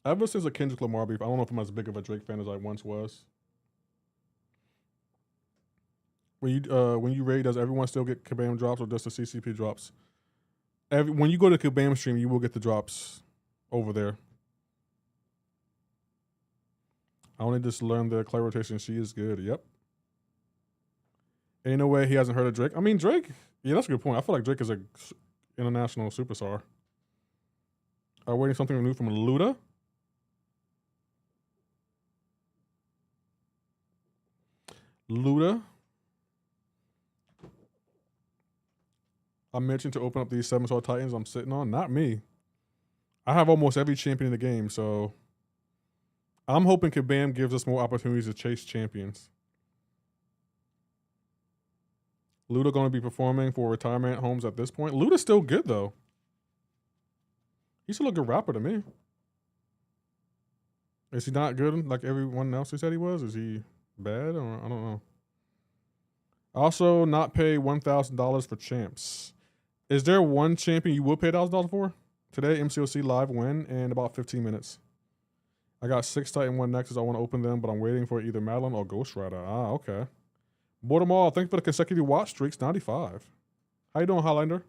Ever since the Kendrick Lamar beef, I don't know if I'm as big of a Drake fan as I once was. When you raid, does everyone still get Kabam drops or does the CCP drops? When you go to Kabam stream, you will get the drops over there. I only just learned the Clay rotation. She is good. Yep. Ain't no way he hasn't heard of Drake. I mean, Drake. Yeah, that's a good point. I feel like Drake is an international superstar. Are waiting something new from Luda? Luda. I mentioned to open up these 7-star Titans I'm sitting on. Not me. I have almost every champion in the game, so I'm hoping Kabam gives us more opportunities to chase champions. Luda going to be performing for retirement homes at this point. Luda's still good, though. He's still a good rapper to me. Is he not good like everyone else who said he was? Is he bad? Or I don't know. Also, not pay $1,000 for champs. Is there one champion you would pay $1,000 for? Today, MCoC live win in about 15 minutes. I got 6 Titan 1 Nexus. I want to open them, but I'm waiting for either Madeline or Ghost Rider. Ah, okay. Bought them all. Thanks for the consecutive watch streaks. 95. How you doing, Highlander?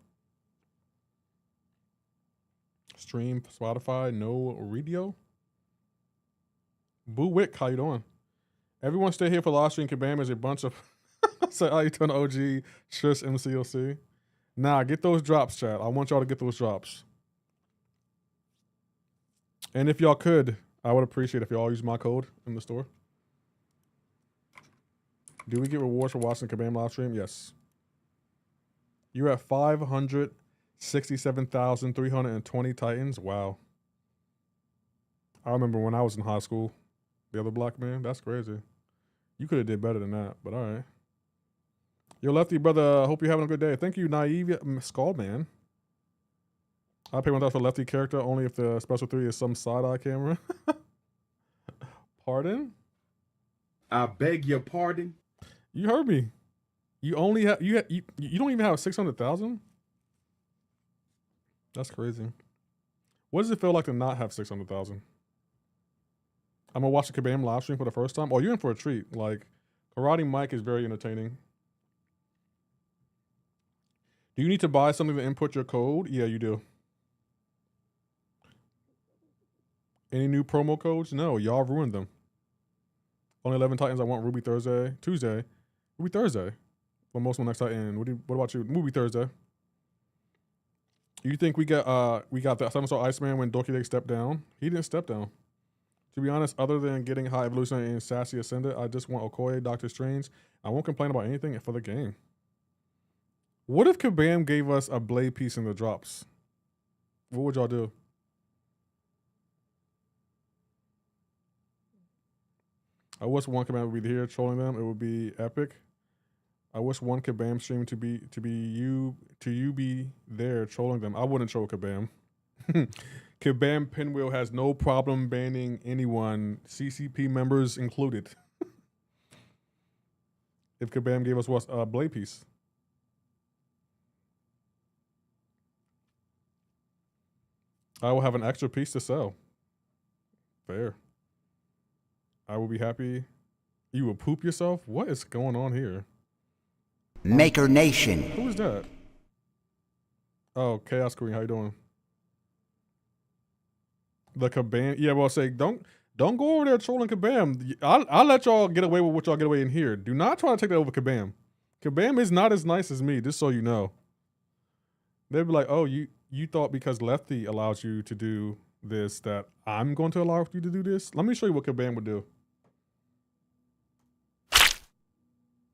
Stream, Spotify, no radio. Boo Wick, how you doing? Everyone stay here for live stream. Kabam is a bunch of... Say, how you doing, OG? Shush, MCoC. Nah, get those drops, chat. I want y'all to get those drops. And if y'all could, I would appreciate if y'all use my code in the store. Do we get rewards for watching Kabam live stream? Yes. You're at 567,320 Titans. Wow. I remember when I was in high school. The other black man. That's crazy. You could have did better than that, but all right. Yo, Lefty, brother. Hope you're having a good day. Thank you, Naive Skull Man. I pay $1 for Lefty character only if the special 3 is some side-eye camera. Pardon? I beg your pardon. You heard me. You only have you don't even have 600,000. That's crazy. What does it feel like to not have 600,000? I'm gonna watch the Kabam live stream for the first time. Oh, you're in for a treat. Like, Karate Mike is very entertaining. Do you need to buy something to input your code? Yeah, you do. Any new promo codes? No, y'all ruined them. Only 11 Titans. I want Ruby Tuesday. Ruby Thursday. For most of the next Titan. What about you? Ruby Thursday. You think we got the 7-star Iceman when Doki Day stepped down? He didn't step down. To be honest, other than getting High Evolution and Sassy Ascendant, I just want Okoye, Doctor Strange. I won't complain about anything for the game. What if Kabam gave us a blade piece in the drops? What would y'all do? I wish one Kabam would be here trolling them. It would be epic. I wish one Kabam stream to be you be there trolling them. I wouldn't troll Kabam. Kabam Pinwheel has no problem banning anyone, CCP members included. if Kabam gave us what a blade piece. I will have an extra piece to sell. Fair. I will be happy. You will poop yourself? What is going on here? Maker Nation. Who is that? Oh, Chaos Queen, how you doing? The Kabam. Yeah, well, say don't go over there trolling Kabam. I'll let y'all get away with what y'all get away in here. Do not try to take that over Kabam. Kabam is not as nice as me, just so you know. They'd be like, oh, you thought because Lefty allows you to do this that I'm going to allow you to do this? Let me show you what Kabam would do.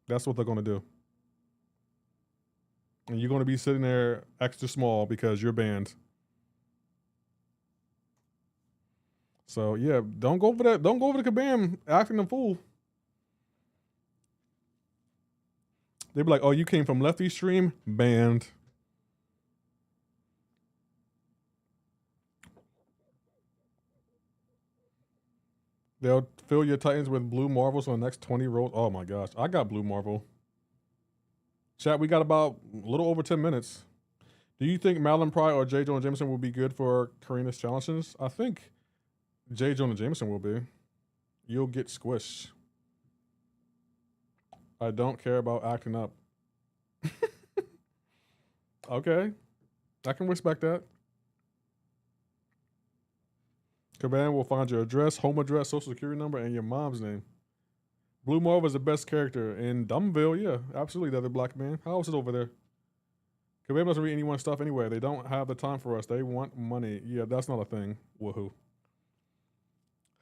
That's what they're going to do. And you're going to be sitting there extra small because you're banned. So, yeah, don't go over that. Don't go over to Kabam acting a fool. They'd be like, oh, you came from Lefty stream? Banned. They'll fill your Titans with blue marbles on the next 20 rolls. Oh my gosh, I got blue marble. Chat, we got about a little over 10 minutes. Do you think Madeline Pryor or J. Jonah Jameson will be good for Karina's challenges? I think J. Jonah Jameson will be. You'll get squished. I don't care about acting up. Okay, I can respect that. Kabam will find your address, home address, social security number, and your mom's name. Blue Marvel is the best character in Dumbville. Yeah, absolutely. The other black man. How else is over there? Kabam doesn't read anyone's stuff anyway. They don't have the time for us. They want money. Yeah, that's not a thing. Woohoo.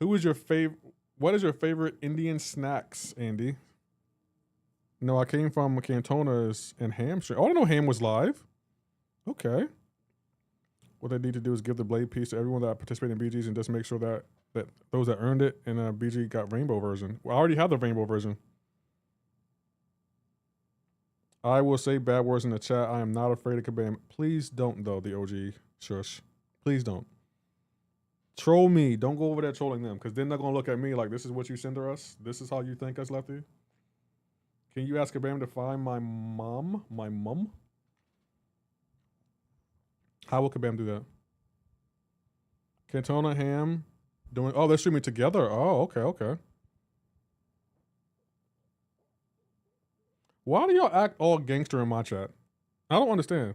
Who is your favorite? What is your favorite Indian snacks, Andy? No, I came from Cantona's in Hampshire. Oh, I didn't know Ham was live. Okay. What they need to do is give the blade piece to everyone that participated in BGs and just make sure that those that earned it in a BG got rainbow version. Well, I already have the rainbow version. I will say bad words in the chat. I am not afraid of Kabam. Please don't, though, the OG shush. Please don't. Troll me. Don't go over there trolling them, because then they're going to look at me like, this is what you send to us? This is how you think us, Lefty? Can you ask Kabam to find my mom? My mum? How will Kabam do that? Cantona, Ham, doing... Oh, they're streaming together. Oh, okay. Why do y'all act all gangster in my chat? I don't understand.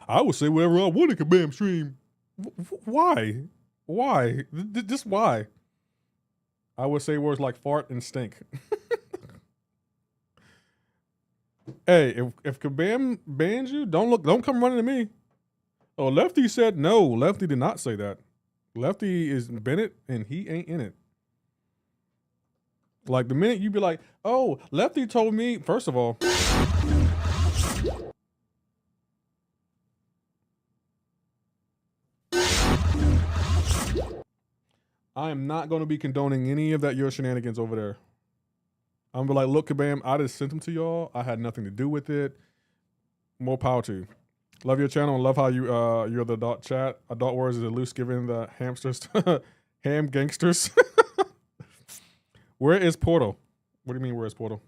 I would say whatever I want in Kabam stream. Why? Why? Just why? I would say words like fart and stink. Hey, if Kabam bans you, don't come running to me. Oh, Lefty said no. Lefty did not say that. Lefty is Bennett and he ain't in it. Like the minute you be like, oh, Lefty told me, first of all. I am not going to be condoning any of that your shenanigans over there. I'm gonna be like, look, Kabam, I just sent them to y'all. I had nothing to do with it. More power to you. Love your channel and love how you're the adult chat. Adult words is a loose giving the hamsters ham gangsters. Where is Portal? What do you mean, where is Portal?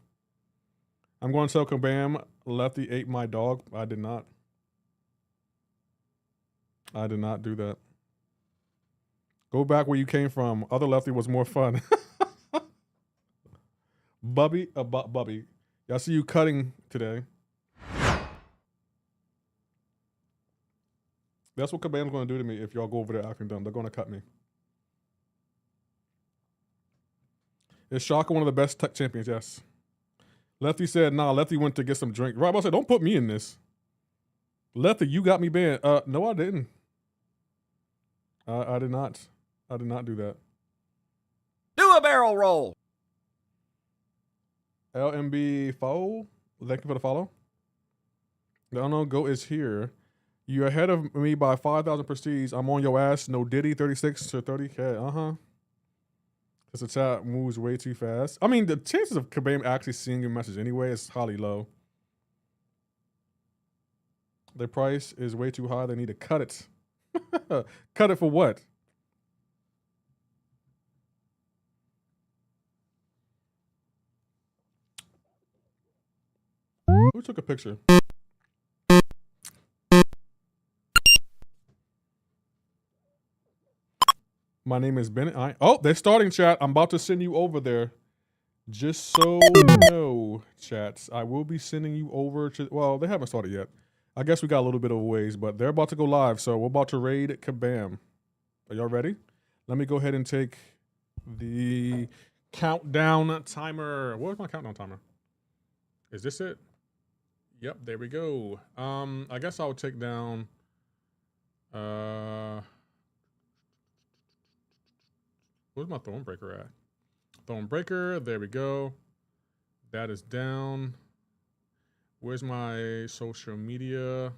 I'm going to tell Kabam Lefty ate my dog. I did not. I did not do that. Go back where you came from. Other Lefty was more fun. Bubby, Bubby. Y'all see you cutting today. That's what Kabam's going to do to me if y'all go over there acting dumb. They're going to cut me. Is Shaka one of the best tech champions? Yes. Lefty said, nah, Lefty went to get some drink. Right, I said, don't put me in this. Lefty, you got me banned. No, I didn't. I did not. I did not do that. Do a barrel roll. LMB Foe, thank you for the follow. The unknown goat is here. You're ahead of me by 5,000 prestige. I'm on your ass. No Diddy, 36 to 30K. Because the chat moves way too fast. I mean, the chances of Kabam actually seeing your message anyway is highly low. The price is way too high. They need to cut it. Cut it for what? Who took a picture? My name is Bennett. Oh, they're starting, chat. I'm about to send you over there. Just so you know, chats, I will be sending you over to, well, they haven't started yet. I guess we got a little bit of a ways, but they're about to go live, so we're about to raid Kabam. Are y'all ready? Let me go ahead and take the countdown timer. Where's my countdown timer? Is this it? Yep, there we go. I guess I'll take down, where's my Thornbreaker at? Thornbreaker, there we go. That is down. Where's my social media?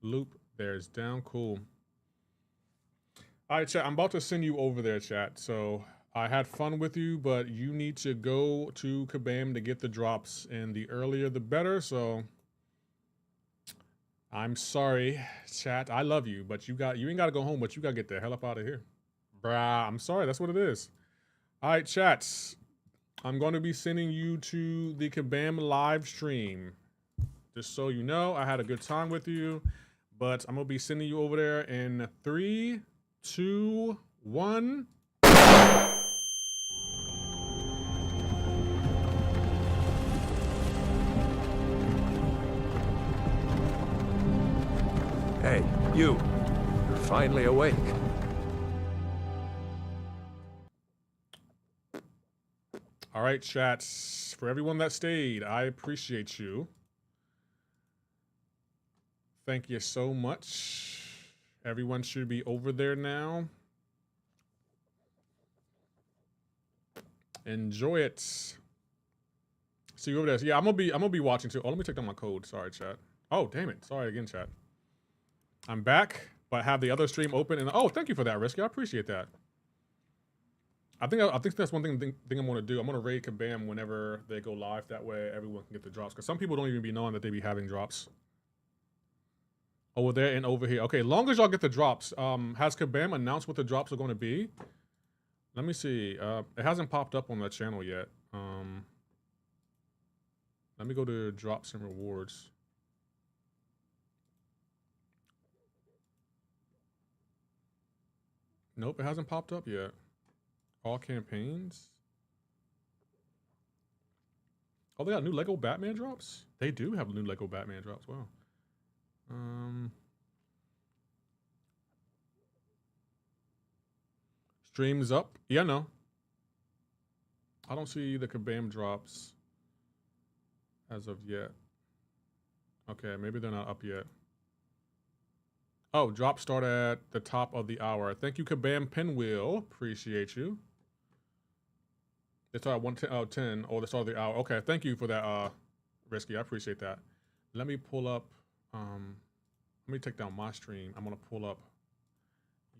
Loop, there's down, cool. All right, chat, I'm about to send you over there, chat. So I had fun with you, but you need to go to Kabam to get the drops, and the earlier the better, so I'm sorry, chat. I love you, but you ain't gotta go home, but you gotta get the hell up out of here. Bruh, I'm sorry, that's what it is. All right, chats. I'm going to be sending you to the Kabam live stream. Just so you know, I had a good time with you, but I'm going to be sending you over there in 3, 2, 1. Hey, you. You're finally awake. All right, chats. For everyone that stayed, I appreciate you. Thank you so much. Everyone should be over there now. Enjoy it. See you over there. So yeah, I'm gonna be watching too. Oh, let me take down my code. Sorry, chat. Oh, damn it. Sorry again, chat. I'm back, but have the other stream open. And oh, thank you for that, Risky. I appreciate that. I think that's one thing I'm gonna do. I'm gonna raid Kabam whenever they go live. That way, everyone can get the drops. Because some people don't even be knowing that they be having drops. Over there and over here. Okay, long as y'all get the drops. Has Kabam announced what the drops are going to be? Let me see. It hasn't popped up on the channel yet. Let me go to drops and rewards. Nope, it hasn't popped up yet. All campaigns. Oh, they got new Lego Batman drops? They do have new Lego Batman drops. Wow. Streams up. Yeah, no. I don't see the Kabam drops as of yet. Okay, maybe they're not up yet. Oh, drops start at the top of the hour. Thank you, Kabam Pinwheel. Appreciate you. They start at 1:10 or the start of the hour. Okay, thank you for that, Risky. I appreciate that. Let me pull up. Let me take down my stream. I'm gonna pull up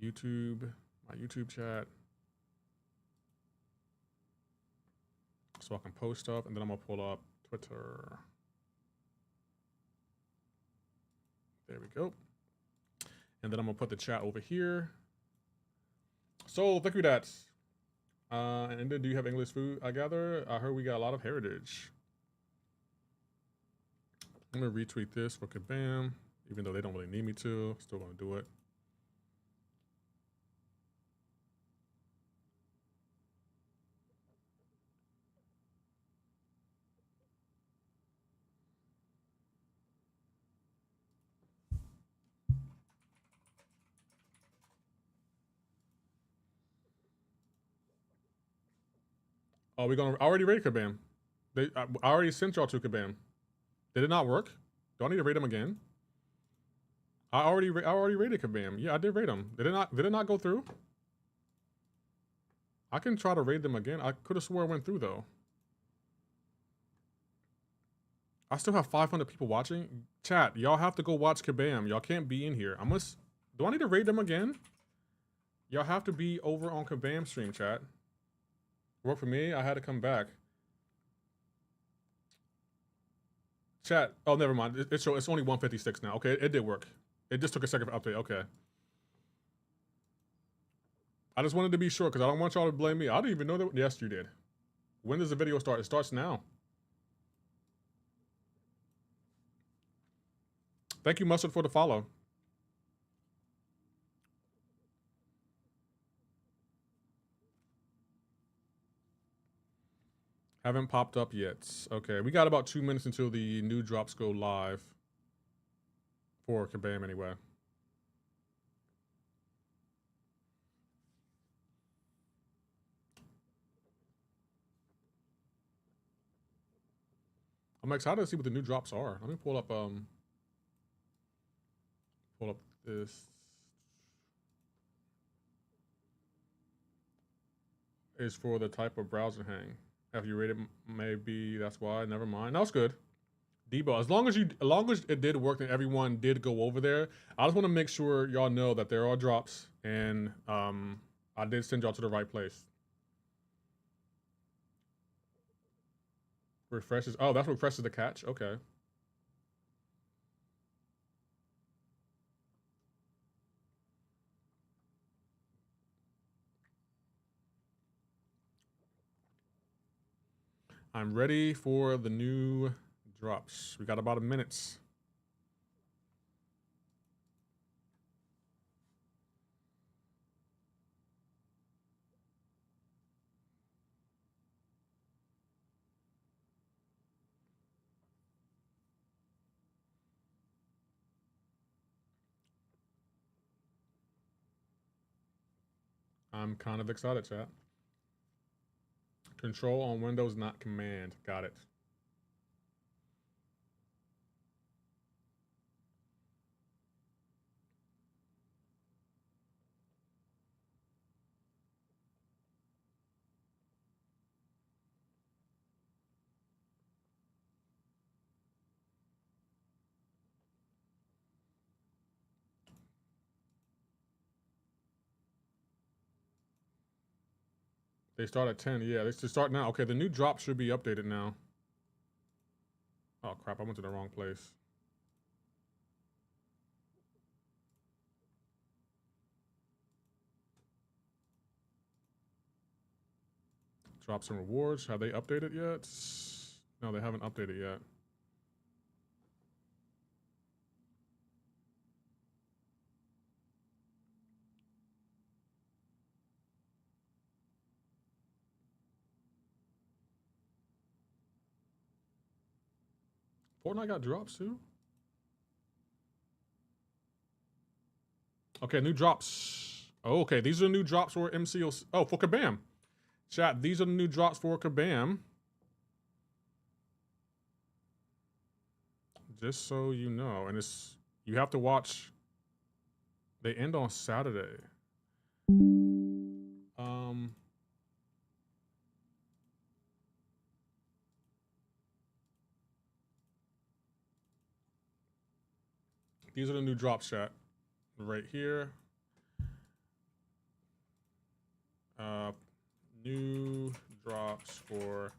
YouTube, my YouTube chat, so I can post stuff, and then I'm gonna pull up Twitter. There we go. And then I'm gonna put the chat over here. So thank you, that. And then do you have English food? I gather. I heard we got a lot of heritage. I'm gonna retweet this for Kabam, even though they don't really need me to. Still gonna do it. Oh, I already rated Kabam. I already sent y'all to Kabam. Did it not work? Do I need to rate them again? I already rated Kabam. Yeah, I did rate them. Did it not go through? I can try to rate them again. I could have swore it went through though. I still have 500 people watching. Chat, y'all have to go watch Kabam. Y'all can't be in here. Do I need to rate them again? Y'all have to be over on Kabam stream, chat. Worked for me. I had to come back. Chat. Oh, never mind. It's only 156 now. Okay, it did work. It just took a second for update. Okay. I just wanted to be sure because I don't want y'all to blame me. I didn't even know that. Yes, you did. When does the video start? It starts now. Thank you, Mustard, for the follow. Haven't popped up yet. Okay, we got about 2 minutes until the new drops go live. For Kabam, anyway. I'm excited to see what the new drops are. Let me pull up this. Is for the type of browser hang. Have you rated? Maybe that's why. Never mind. That's good. Debo, as long as it did work and everyone did go over there, I just want to make sure y'all know that there are drops and I did send y'all to the right place. Refreshes. Oh, that's what refreshes the catch. Okay. I'm ready for the new drops. We got about a minute. I'm kind of excited, chat. Control on Windows, not command. Got it. They start at 10. Yeah, they should start now. Okay, the new drop should be updated now. Oh, crap. I went to the wrong place. Drops and rewards. Have they updated yet? No, they haven't updated yet. Fortnite got drops too? Okay, new drops. Oh, okay, these are the new drops for MCoC. Oh, for Kabam. Chat, these are the new drops for Kabam. Just so you know, and it's you have to watch. They end on Saturday. These are the new drops, chat. Right here. New drops for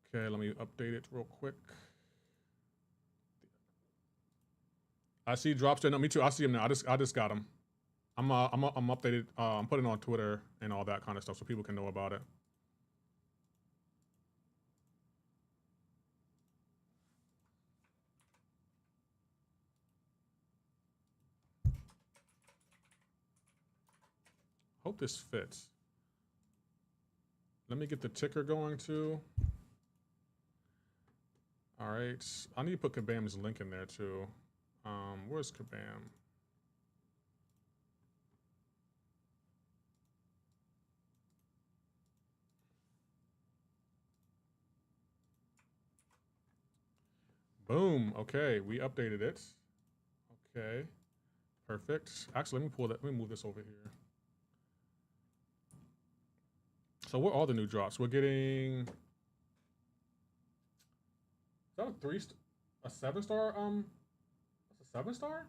okay, let me update it real quick. I see drops there. No, me too. I see them now. I just got them. I'm updated. I'm putting it on Twitter and all that kind of stuff so people can know about it. Hope this fits. Let me get the ticker going too. All right, I need to put Kabam's link in there too. Where's Kabam? Boom. Okay, we updated it. Okay, perfect. Actually, let me pull that. Let me move this over here. So what are the new drops? We're getting. Is that a 7-star? That's a 7-star?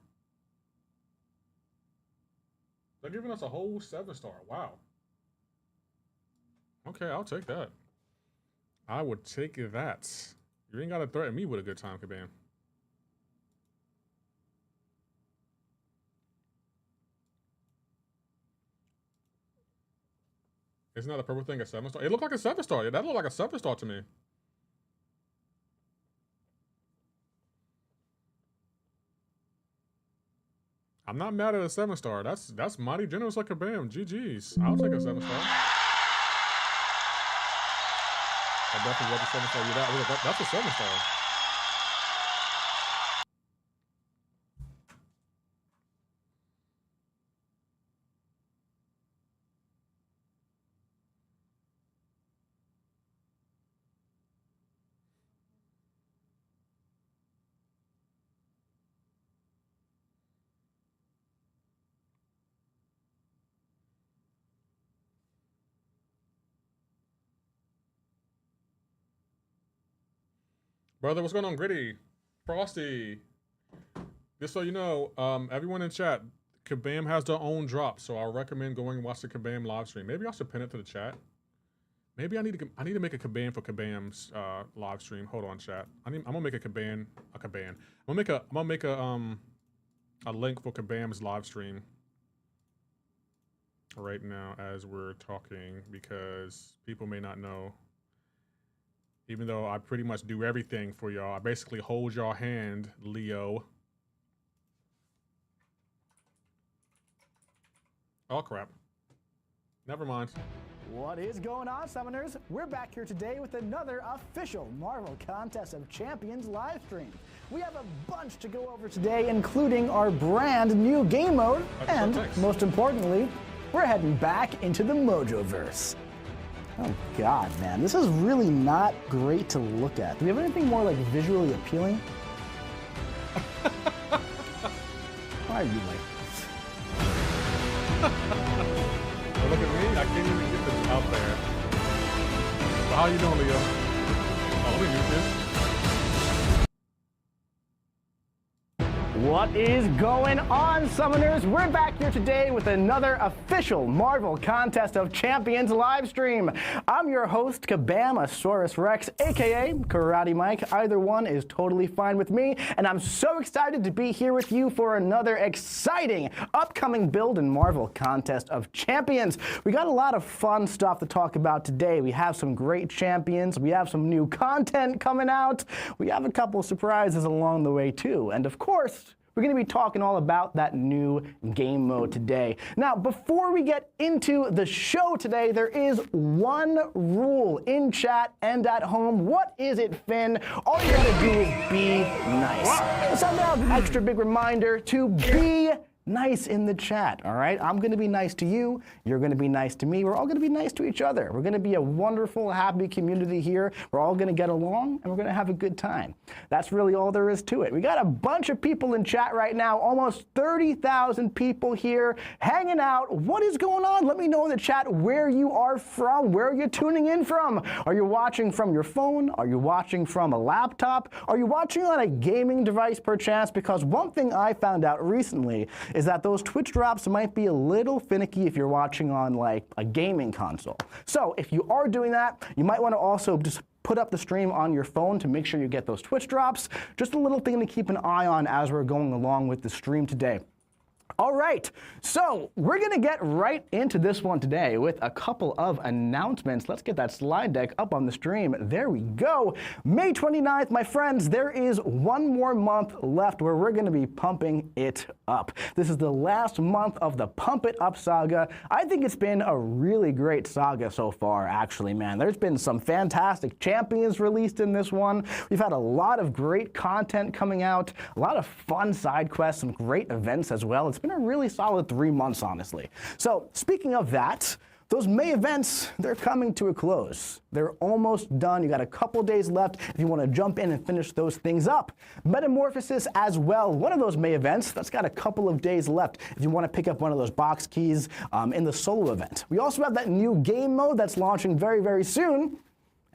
They're giving us a whole 7-star. Wow. Okay, I'll take that. I would take that. You ain't gotta threaten me with a good time, Kabam. Isn't that a purple thing a 7-star? It looked like a 7-star. Yeah, that looked like a 7-star to me. I'm not mad at a 7-star. That's mighty generous like Kabam. GG's. I'll take a 7-star. I definitely love a 7-star. Yeah, that's a 7-star. Brother, what's going on, Gritty? Frosty. Just so you know, everyone in chat, Kabam has their own drop, so I recommend going and watch the Kabam live stream. Maybe I should pin it to the chat. Maybe I need to make a Kabam for Kabam's live stream. Hold on, chat. I'm gonna make a Kabam. I'm gonna make a link for Kabam's live stream right now as we're talking, because people may not know. Even though I pretty much do everything for y'all, I basically hold y'all hand, Leo. Oh crap. Never mind. What is going on, Summoners? We're back here today with another official Marvel Contest of Champions live stream. We have a bunch to go over today, including our brand new game mode, and most importantly, we're heading back into the Mojoverse. Oh God, man, this is really not great to look at. Do we have anything more like visually appealing? Why are you like? Well, look at me, I can't even get this out there. So how you doing, Leo? Oh, let me use this. What is going on, Summoners? We're back here today with another official Marvel Contest of Champions live stream. I'm your host, Kabamasaurus Rex, aka Karate Mike. Either one is totally fine with me, and I'm so excited to be here with you for another exciting upcoming build in Marvel Contest of Champions. We got a lot of fun stuff to talk about today. We have some great champions, we have some new content coming out, we have a couple surprises along the way too, and of course, we're going to be talking all about that new game mode today. Now, before we get into the show today, there is one rule in chat and at home. What is it, Finn? All you gotta do is be nice. So now, an extra big reminder to be nice in the chat, all right? I'm gonna be nice to you, you're gonna be nice to me, we're all gonna be nice to each other. We're gonna be a wonderful, happy community here. We're all gonna get along, and we're gonna have a good time. That's really all there is to it. We got a bunch of people in chat right now, almost 30,000 people here hanging out. What is going on? Let me know in the chat where you are from, where you're tuning in from. Are you watching from your phone? Are you watching from a laptop? Are you watching on a gaming device perchance? Because one thing I found out recently is that those Twitch drops might be a little finicky if you're watching on like a gaming console. So if you are doing that, you might want to also just put up the stream on your phone to make sure you get those Twitch drops. Just a little thing to keep an eye on as we're going along with the stream today. All right, so we're gonna get right into this one today with a couple of announcements. Let's get that slide deck up on the stream. There we go. May 29th, my friends, there is one more month left where we're gonna be pumping it up. This is the last month of the Pump It Up saga. I think it's been a really great saga so far, actually, man. There's been some fantastic champions released in this one. We've had a lot of great content coming out, a lot of fun side quests, some great events as well. It's been a really solid 3 months, honestly. So speaking of that, those May events, they're coming to a close. They're almost done. You got a couple days left if you want to jump in and finish those things up. Metamorphosis as well, one of those May events, that's got a couple of days left if you want to pick up one of those box keys in the solo event. We also have that new game mode that's launching very, very soon.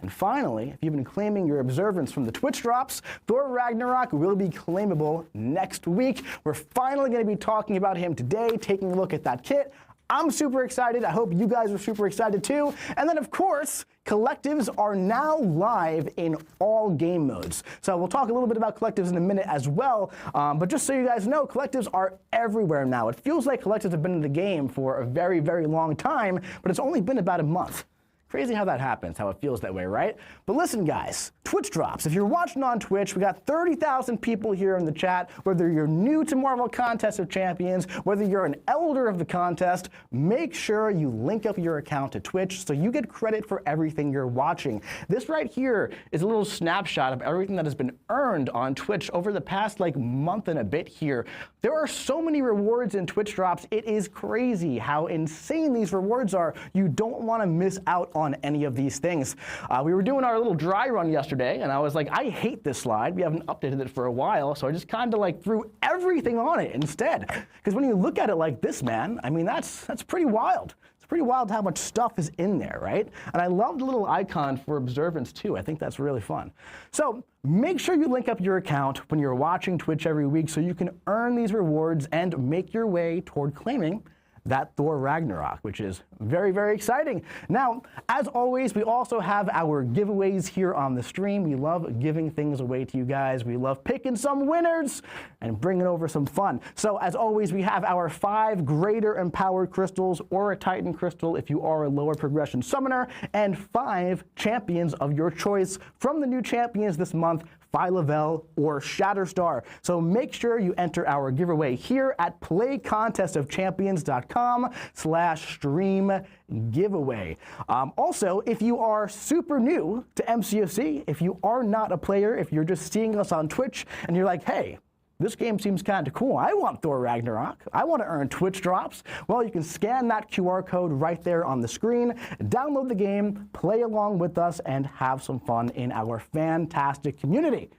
And finally, if you've been claiming your observance from the Twitch drops, Thor Ragnarok will be claimable next week. We're finally going to be talking about him today, taking a look at that kit. I'm super excited. I hope you guys are super excited too. And then, of course, collectives are now live in all game modes. So we'll talk a little bit about collectives in a minute as well. But just so you guys know, collectives are everywhere now. It feels like collectives have been in the game for a very, very long time, but it's only been about a month. Crazy how that happens, how it feels that way, right? But listen, guys, Twitch drops. If you're watching on Twitch, we got 30,000 people here in the chat. Whether you're new to Marvel Contest of Champions, whether you're an elder of the contest, make sure you link up your account to Twitch so you get credit for everything you're watching. This right here is a little snapshot of everything that has been earned on Twitch over the past month and a bit here. There are so many rewards in Twitch drops. It is crazy how insane these rewards are. You don't want to miss out on any of these things. We were doing our little dry run yesterday, and I was like, I hate this slide. We haven't updated it for a while, so I just kind of threw everything on it instead. Because when you look at it like this, man, I mean, that's pretty wild. It's pretty wild how much stuff is in there, right? And I love the little icon for observance too. I think that's really fun. So make sure you link up your account when you're watching Twitch every week so you can earn these rewards and make your way toward claiming that Thor Ragnarok, which is very, very exciting. Now, as always, we also have our giveaways here on the stream. We love giving things away to you guys. We love picking some winners and bringing over some fun. So as always, we have our 5 greater empowered crystals or a Titan crystal if you are a lower progression summoner, and 5 champions of your choice from the new champions this month, Phyla-Vell or Shatterstar. So make sure you enter our giveaway here at playcontestofchampions.com/stream-giveaway. Also, if you are super new to MCoC, if you are not a player, if you're just seeing us on Twitch and you're like, hey, this game seems kind of cool. I want Thor Ragnarok. I want to earn Twitch drops. Well, you can scan that QR code right there on the screen, download the game, play along with us, and have some fun in our fantastic community.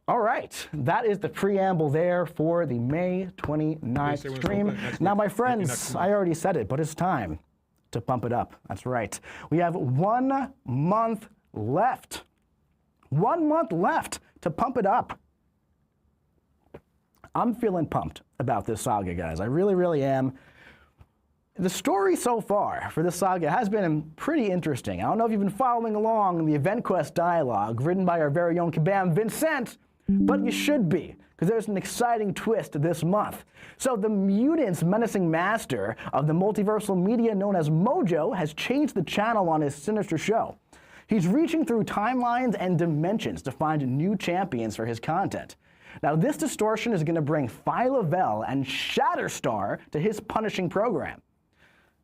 All right, that is the preamble there for the May 29th stream. Now, my friends, I already said it, but it's time to pump it up. That's right. We have 1 month left. 1 month left to pump it up. I'm feeling pumped about this saga, guys. I really, really am. The story so far for this saga has been pretty interesting. I don't know if you've been following along in the Event Quest dialogue written by our very own Kabam Vincent, but you should be, because there's an exciting twist this month. So the Mutants' menacing master of the multiversal media known as Mojo has changed the channel on his sinister show. He's reaching through timelines and dimensions to find new champions for his content. Now, this distortion is going to bring Phyla-Vell and Shatterstar to his punishing program.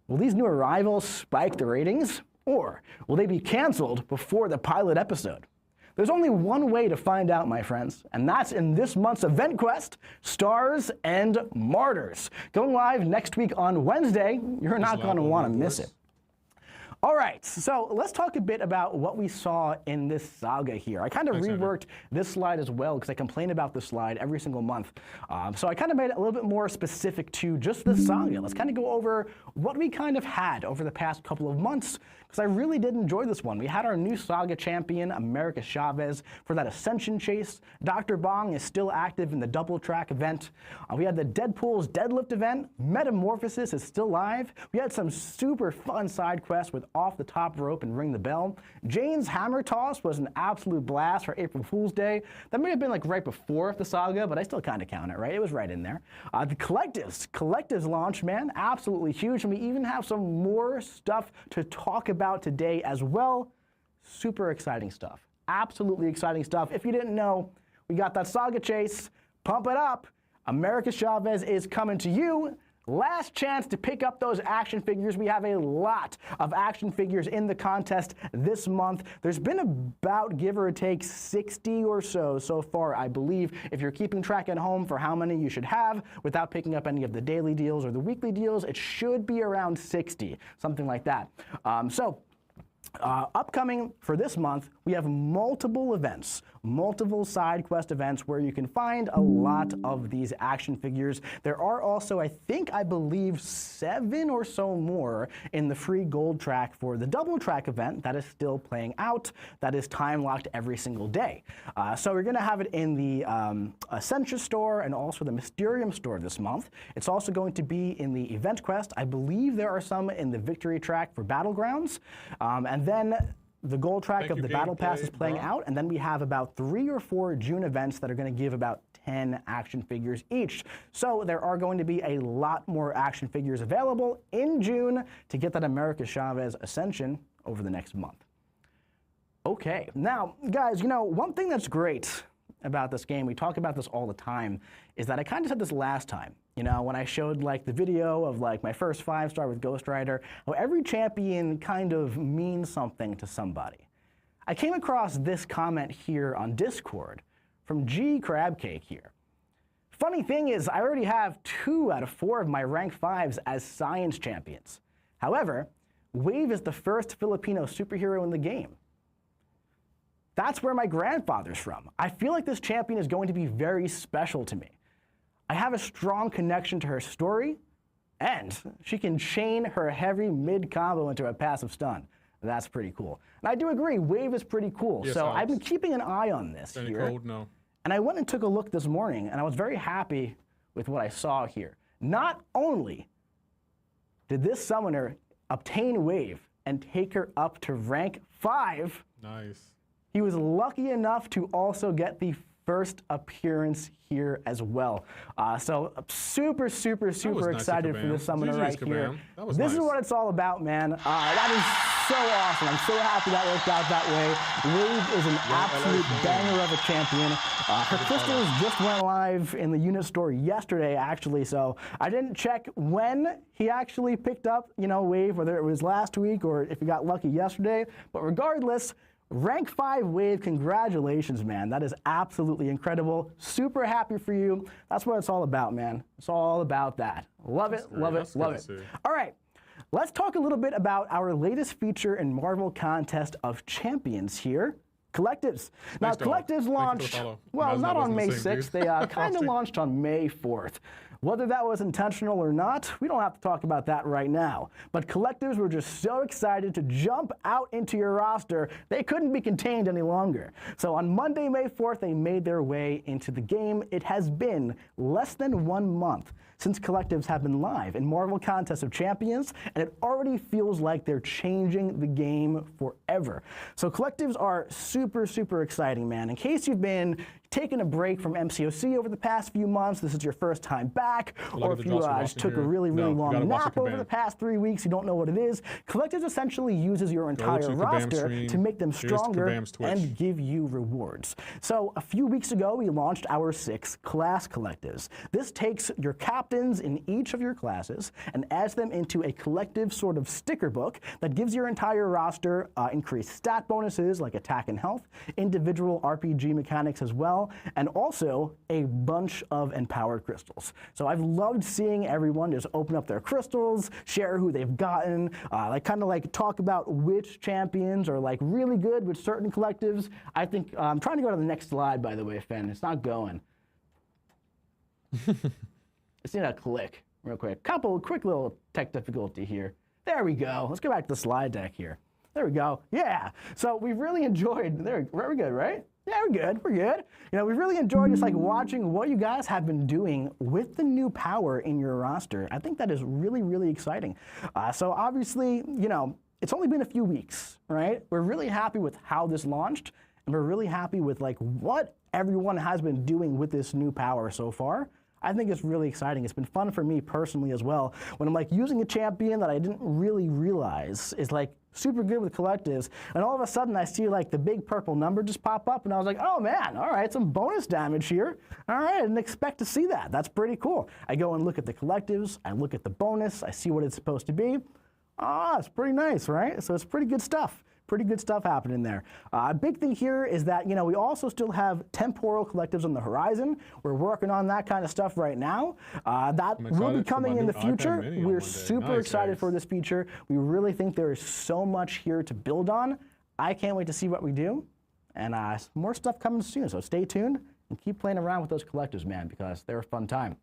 Will these new arrivals spike the ratings, or will they be canceled before the pilot episode? There's only one way to find out, my friends, and that's in this month's Event Quest, Stars and Martyrs. Going live next week on Wednesday. You're not going to want to miss it. All right, so let's talk a bit about what we saw in this saga here. I kind of reworked this slide as well because I complain about this slide every single month. So I kind of made it a little bit more specific to just this saga. Let's kind of go over what we kind of had over the past couple of months, because I really did enjoy this one. We had our new saga champion, America Chavez, for that Ascension chase. Dr. Bong is still active in the double track event. We had the Deadpool's deadlift event. Metamorphosis is still live. We had some super fun side quests with Off the Top Rope and Ring the Bell. Jane's Hammer Toss was an absolute blast for April Fool's Day. That may have been right before the saga, but I still kind of count it, right? It was right in there. The Collectives launch, man, absolutely huge. And we even have some more stuff to talk about today as well. Super exciting stuff. Absolutely exciting stuff. If you didn't know, we got that saga chase. Pump it up. America Chavez is coming to you. Last chance to pick up those action figures. We have a lot of action figures in the contest this month. There's been about, give or take, 60 or so far, I believe, if you're keeping track at home for how many you should have without picking up any of the daily deals or the weekly deals. It should be around 60, something like that. So Upcoming for this month, we have multiple events, multiple side quest events where you can find a lot of these action figures. There are also, I believe, 7 or so more in the free gold track for the double track event that is still playing out, that is time locked every single day. So we're going to have it in the Essentia store and also the Mysterium store this month. It's also going to be in the event quest. I believe there are some in the victory track for Battlegrounds. And then the gold track of the Battle Pass is playing out, and then we have about 3 or 4 June events that are going to give about 10 action figures each. So there are going to be a lot more action figures available in June to get that America Chavez Ascension over the next month. Okay, now, guys, you know, one thing that's great about this game, we talk about this all the time, is that I kind of said this last time. You know, when I showed like the video of like my first 5-star with Ghost Rider, how every champion kind of means something to somebody. I came across this comment here on Discord from G Crabcake here. Funny thing is, I already have 2 out of 4 of my rank 5s as science champions. However, Wave is the first Filipino superhero in the game. That's where my grandfather's from. I feel like this champion is going to be very special to me. I have a strong connection to her story, and she can chain her heavy mid combo into a passive stun. That's pretty cool. And I do agree, Wave is pretty cool. Yes, so I've been keeping an eye on this here. Cold? No. And I went and took a look this morning, and I was very happy with what I saw here. Not only did this summoner obtain Wave and take her up to rank 5, nice. He was lucky enough to also get the first appearance here as well. So super excited for this summoner right here. This is what it's all about, man. That is so awesome. I'm so happy that worked out that way. Wave is an absolute banger of a champion. Her crystals just went live in the unit store yesterday, actually, so I didn't check when he actually picked up, you know, Wave, whether it was last week or if he got lucky yesterday. But regardless, rank 5 Wave, congratulations, man. That is absolutely incredible. Super happy for you. That's what it's all about, man. It's all about that. Love it, love it, love it. All right, let's talk a little bit about our latest feature in Marvel Contest of Champions here. Collectives. Now, Collectives launched, well, not on May 6th. They kind of launched on May 4th. Whether that was intentional or not, we don't have to talk about that right now. But Collectives were just so excited to jump out into your roster, they couldn't be contained any longer. So on Monday, May 4th, they made their way into the game. It has been less than 1 month since Collectives have been live in Marvel Contest of Champions, and it already feels like they're changing the game forever. So Collectives are super exciting, man. In case you've been taking a break from MCoC over the past few months, this is your first time back, or if you just took a really long nap over the past 3 weeks, you don't know what it is, Collectives essentially uses your entire roster to make them stronger and give you rewards. So a few weeks ago, we launched our 6 class Collectives. This takes your captains in each of your classes and adds them into a collective sort of sticker book that gives your entire roster increased stat bonuses like attack and health, individual RPG mechanics as well, and also a bunch of empowered crystals. So I've loved seeing everyone just open up their crystals, share who they've gotten, kind of talk about which champions are like really good with certain collectives. I think I'm trying to go to the next slide, by the way, Finn. It's not going. Just need a click real quick. Quick little tech difficulty here. There we go. Let's go back to the slide deck here. There we go. Yeah. So we've really enjoyed. We're good, right? Yeah, we're good. We're good. You know, we really enjoyed just watching what you guys have been doing with the new power in your roster. I think that is really exciting. So obviously, you know, it's only been a few weeks, right? We're really happy with how this launched, and we're really happy with what everyone has been doing with this new power so far. I think it's really exciting. It's been fun for me personally as well. When I'm using a champion that I didn't really realize is super good with collectives, and all of a sudden I see the big purple number just pop up, and I was like, oh man, all right, some bonus damage here. All right, I didn't expect to see that. That's pretty cool. I go and look at the collectives, I look at the bonus, I see what it's supposed to be. Ah, it's pretty nice, right? So it's pretty good stuff. Pretty good stuff happening there. A big thing here is that, we also still have temporal collectives on the horizon. We're working on that kind of stuff right now. That will be coming in the future. We're super excited for this feature. We really think there is so much here to build on. I can't wait to see what we do. And more stuff coming soon, so stay tuned and keep playing around with those collectives, man, because they're a fun time.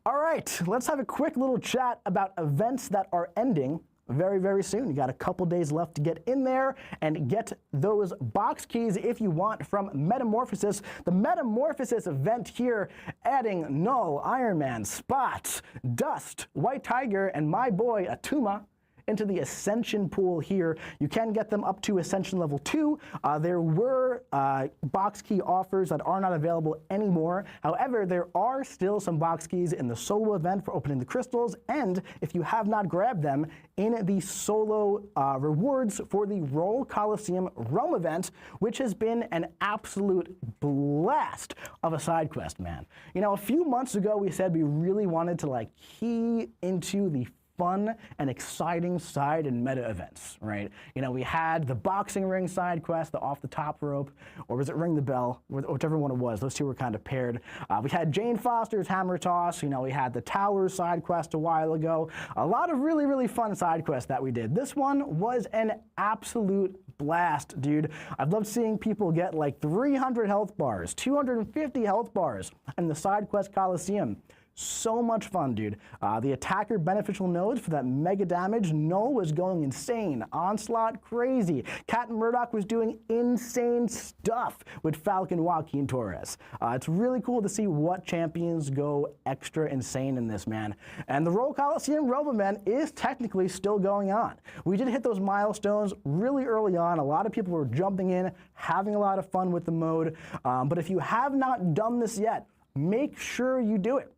All right, let's have a quick little chat about events that are ending very, very soon. You got a couple days left to get in there and get those box keys if you want from Metamorphosis. The Metamorphosis event here, adding Null, Iron Man, Spot, Dust, White Tiger, and my boy Atuma into the Ascension pool here. You can get them up to Ascension level 2. There were box key offers that are not available anymore. However, there are still some box keys in the solo event for opening the crystals, and if you have not grabbed them, in the solo rewards for the Roll Coliseum Rome event, which has been an absolute blast of a side quest, man. A few months ago we said we really wanted to key into the fun and exciting side and meta events, right? We had the boxing ring side quest, the off the top rope, or was it ring the bell, whichever one it was. Those two were kind of paired. We had Jane Foster's hammer toss. We had the towers side quest a while ago. A lot of really, really fun side quests that we did. This one was an absolute blast, dude. I've loved seeing people get 300 health bars, 250 health bars in the side quest Coliseum. So much fun, dude. The attacker beneficial nodes for that mega damage. Null was going insane. Onslaught, crazy. Cat and Murdoch was doing insane stuff with Falcon Joaquin Torres. It's really cool to see what champions go extra insane in this, man. And the Roll Coliseum Rome event is technically still going on. We did hit those milestones really early on. A lot of people were jumping in, having a lot of fun with the mode. But if you have not done this yet, make sure you do it.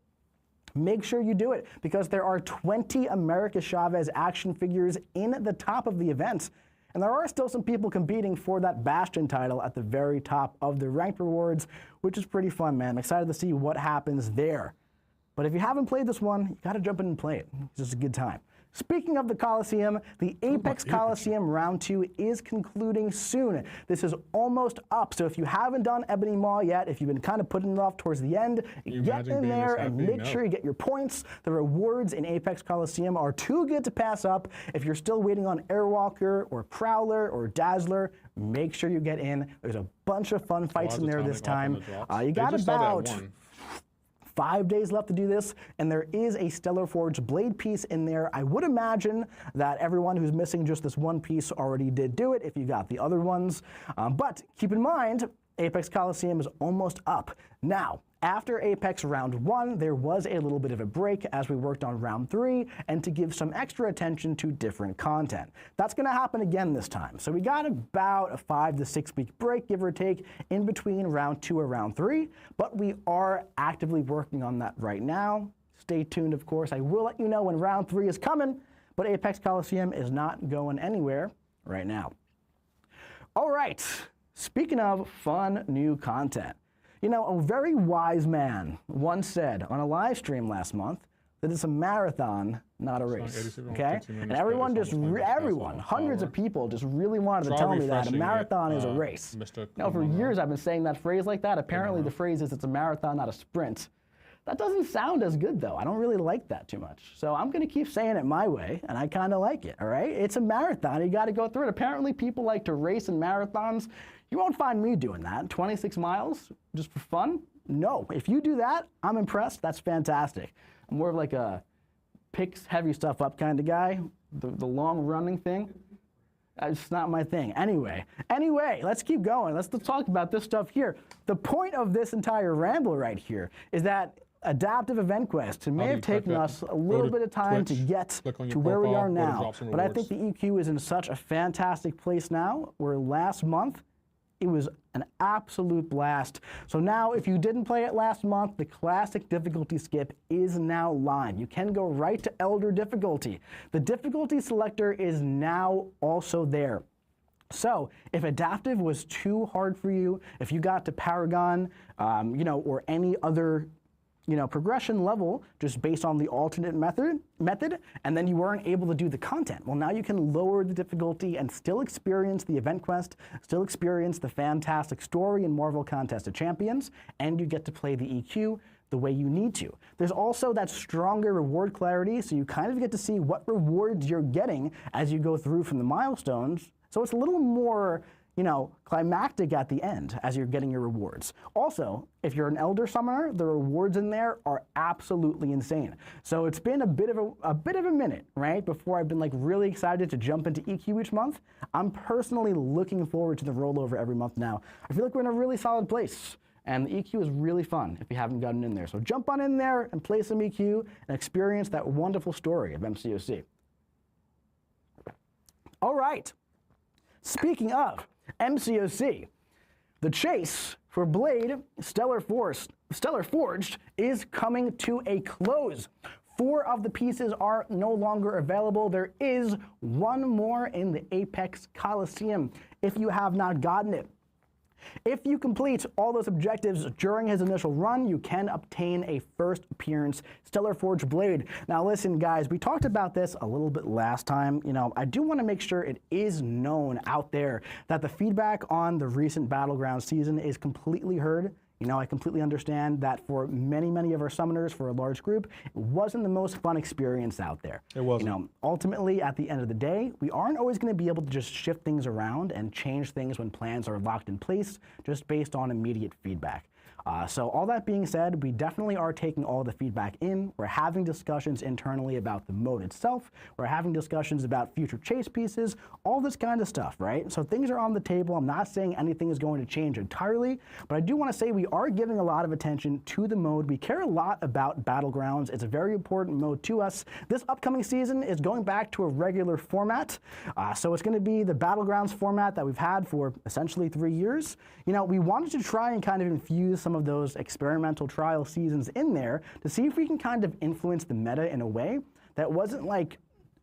Make sure you do it, because there are 20 America Chavez action figures in the top of the event. And there are still some people competing for that Bastion title at the very top of the ranked rewards, which is pretty fun, man. I'm excited to see what happens there. But if you haven't played this one, you gotta jump in and play it. It's just a good time. Speaking of the Coliseum, the Apex Coliseum Round 2 is concluding soon. This is almost up, so if you haven't done Ebony Maw yet, if you've been kind of putting it off towards the end, get in there and make sure you get your points. The rewards in Apex Coliseum are too good to pass up. If you're still waiting on Airwalker or Prowler or Dazzler, make sure you get in. There's a bunch of fun fights in there this time. You got about 5 days left to do this, and there is a Stellar Forge blade piece in there. I would imagine that everyone who's missing just this one piece already did do it if you got the other ones. But keep in mind, Apex Coliseum is almost up. Now, after Apex Round 1, there was a little bit of a break as we worked on Round 3 and to give some extra attention to different content. That's going to happen again this time. So we got about a 5 to 6 week break, give or take, in between Round 2 and Round 3, but we are actively working on that right now. Stay tuned, of course. I will let you know when Round 3 is coming, but Apex Coliseum is not going anywhere right now. All right, speaking of fun new content, a very wise man once said on a live stream last month that it's a marathon, not a race, okay? And everyone hundreds of people just really wanted to tell me that a marathon is a race. For years I've been saying that phrase like that. Apparently the phrase is it's a marathon, not a sprint. That doesn't sound as good, though. I don't really like that too much. So I'm going to keep saying it my way, and I kind of like it, all right? It's a marathon. You got to go through it. Apparently people like to race in marathons. You won't find me doing that. 26 miles just for fun? No. If you do that, I'm impressed. That's fantastic. I'm more of like a picks heavy stuff up kind of guy. The long running thing. It's not my thing. Anyway, let's keep going. Let's talk about this stuff here. The point of this entire ramble right here is that adaptive event quests may have taken us a little bit of time to get to where we are now. But I think the EQ is in such a fantastic place now, where last month, it was an absolute blast. So now, if you didn't play it last month, the classic difficulty skip is now live. You can go right to Elder difficulty. The difficulty selector is now also there. So if adaptive was too hard for you, if you got to Paragon, or any other progression level just based on the alternate method, and then you weren't able to do the content. Well, now you can lower the difficulty and still experience the event quest, still experience the fantastic story in Marvel Contest of Champions, and you get to play the EQ the way you need to. There's also that stronger reward clarity, so you kind of get to see what rewards you're getting as you go through from the milestones. So it's a little more, climactic at the end as you're getting your rewards. Also, if you're an Elder Summoner, the rewards in there are absolutely insane. So it's been a bit of a minute, right, before I've been really excited to jump into EQ each month. I'm personally looking forward to the rollover every month now. I feel like we're in a really solid place. And the EQ is really fun if you haven't gotten in there. So jump on in there and play some EQ and experience that wonderful story of MCoC. All right. Speaking of MCoC, the chase for Blade Stellar Forged is coming to a close. 4 of the pieces are no longer available. There is one more in the Apex Coliseum if you have not gotten it. If you complete all those objectives during his initial run, you can obtain a first appearance Stellar Forged Blade. Now listen guys, we talked about this a little bit last time. I do want to make sure it is known out there that the feedback on the recent Battlegrounds season is completely heard. I completely understand that for many of our summoners, for a large group, it wasn't the most fun experience out there. It wasn't. Ultimately, at the end of the day, we aren't always going to be able to just shift things around and change things when plans are locked in place, just based on immediate feedback. So all that being said, we definitely are taking all the feedback in. We're having discussions internally about the mode itself. We're having discussions about future chase pieces, all this kind of stuff, right? So things are on the table. I'm not saying anything is going to change entirely, but I do want to say we are giving a lot of attention to the mode. We care a lot about Battlegrounds. It's a very important mode to us. This upcoming season is going back to a regular format. So it's going to be the Battlegrounds format that we've had for essentially 3 years. We wanted to try and kind of infuse some of those experimental trial seasons in there to see if we can kind of influence the meta in a way that wasn't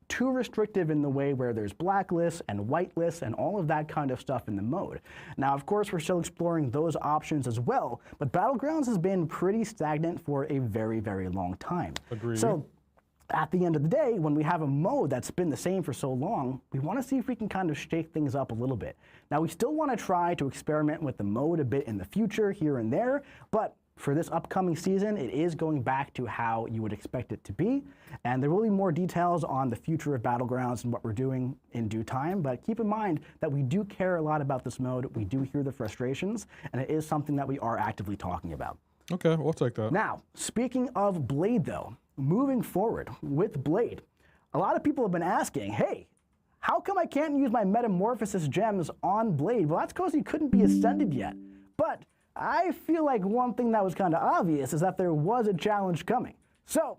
too restrictive in the way where there's blacklists and whitelists and all of that kind of stuff in the mode. Now, of course, we're still exploring those options as well, but Battlegrounds has been pretty stagnant for a very, very long time. Agreed. So at the end of the day, when we have a mode that's been the same for so long, we want to see if we can kind of shake things up a little bit. Now, we still want to try to experiment with the mode a bit in the future, here and there, but for this upcoming season, it is going back to how you would expect it to be, and there will be more details on the future of Battlegrounds and what we're doing in due time, but keep in mind that we do care a lot about this mode, we do hear the frustrations, and it is something that we are actively talking about. Okay, we'll take that. Now, speaking of Blade though, moving forward with Blade, a lot of people have been asking, hey, how come I can't use my Metamorphosis gems on Blade? Well, that's because he couldn't be ascended yet. But I feel like one thing that was kind of obvious is that there was a challenge coming. So,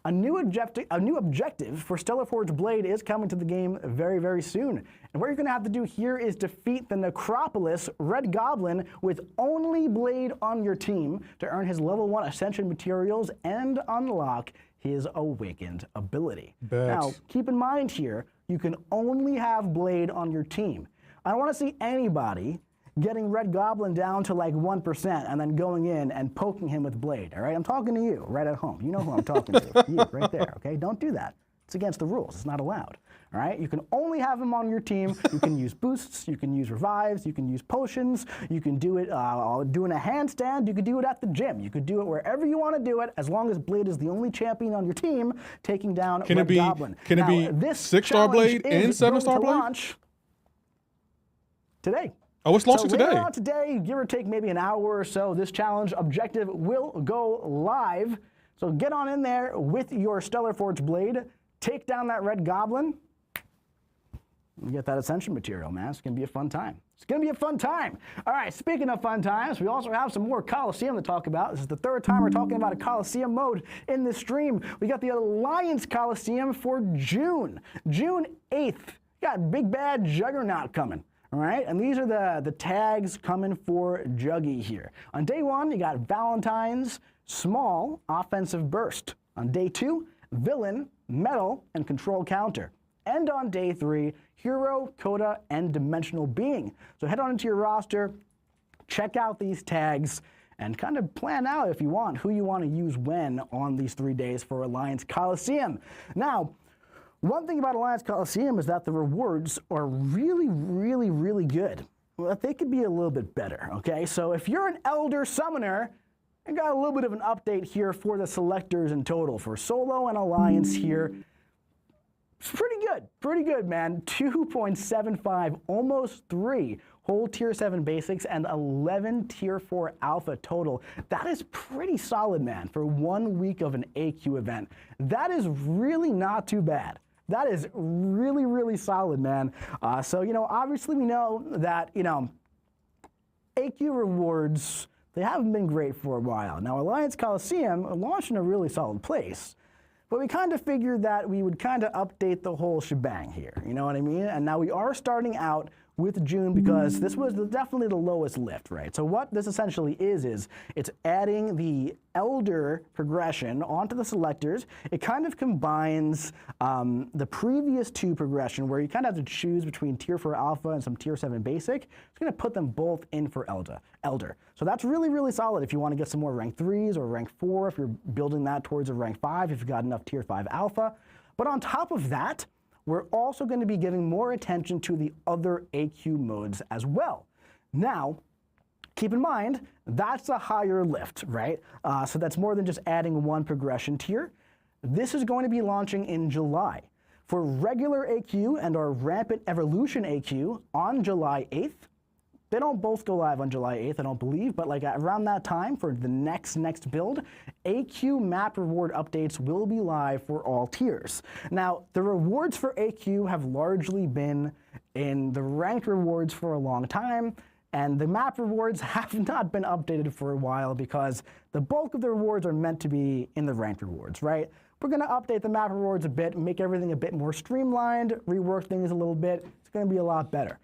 a new objective for Stellar Forged Blade is coming to the game very, very soon. And what you're going to have to do here is defeat the Necropolis Red Goblin with only Blade on your team to earn his level 1 Ascension materials and unlock his Awakened ability. Now, keep in mind here, you can only have Blade on your team. I don't want to see anybody getting Red Goblin down to 1% and then going in and poking him with Blade, all right? I'm talking to you right at home. You know who I'm talking to. You, right there, okay? Don't do that. It's against the rules. It's not allowed, all right? You can only have him on your team. You can use boosts. You can use revives. You can use potions. You can do it doing a handstand. You could do it at the gym. You could do it wherever you want to do it, as long as Blade is the only champion on your team taking down Red Goblin. Can it be 6-star Blade and 7-star Blade? Launch today. Oh, it's launching today. Later on today, give or take maybe an hour or so, this challenge objective will go live. So get on in there with your Stellar Forged Blade, take down that Red Goblin, and get that Ascension material, man. It's going to be a fun time. It's going to be a fun time. All right, speaking of fun times, we also have some more Coliseum to talk about. This is the 3rd time we're talking about a Coliseum mode in this stream. We got the Alliance Coliseum for June 8th. Got Big Bad Juggernaut coming. All right, and these are the tags coming for Juggy here. On day 1, you got Valentine's Small Offensive Burst. On day 2, Villain, Metal, and Control Counter. And on day 3, Hero, Coda, and Dimensional Being. So head on into your roster, check out these tags, and kind of plan out, if you want, who you want to use when on these 3 days for Alliance Coliseum. Now, one thing about Alliance Coliseum is that the rewards are really, really, really good. Well, they could be a little bit better, okay? So if you're an Elder Summoner, I got a little bit of an update here for the selectors in total. For Solo and Alliance here, it's pretty good, man. 2.75, almost 3 whole Tier 7 basics and 11 Tier 4 alpha total. That is pretty solid, man, for 1 week of an AQ event. That is really not too bad. That is really, really solid, man. So, you know, obviously we know that, you know, AQ rewards, they haven't been great for a while. Now, Alliance Coliseum launched in a really solid place, but we kind of figured that we would kind of update the whole shebang here, you know what I mean? And now we are starting out with June because this was definitely the lowest lift, right? So what this essentially is it's adding the Elder progression onto the selectors. It kind of combines the previous 2 progression where you kind of have to choose between Tier 4 Alpha and some Tier 7 Basic. It's going to put them both in for Elder. So that's really, really solid if you want to get some more rank 3s or rank 4, if you're building that towards a rank 5, if you've got enough Tier 5 Alpha. But on top of that, we're also going to be giving more attention to the other AQ modes as well. Now, keep in mind, that's a higher lift, right? So that's more than just adding 1 progression tier. This is going to be launching in July. For regular AQ and our Rampant Evolution AQ on July 8th, they don't both go live on July 8th, I don't believe, but like around that time for the next build, AQ map reward updates will be live for all tiers. Now, the rewards for AQ have largely been in the ranked rewards for a long time, and the map rewards have not been updated for a while because the bulk of the rewards are meant to be in the ranked rewards, right? We're going to update the map rewards a bit, make everything a bit more streamlined, rework things a little bit. It's going to be a lot better.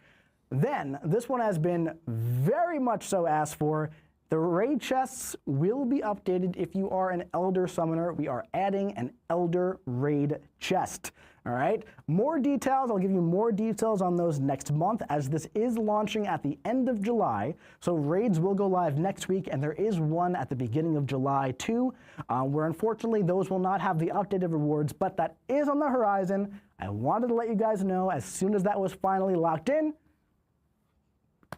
Then, this one has been very much so asked for. The raid chests will be updated if you are an Elder Summoner. We are adding an Elder raid chest. All right, more details. I'll give you more details on those next month as this is launching at the end of July. So raids will go live next week, and there is one at the beginning of July too, where unfortunately those will not have the updated rewards, but that is on the horizon. I wanted to let you guys know as soon as that was finally locked in.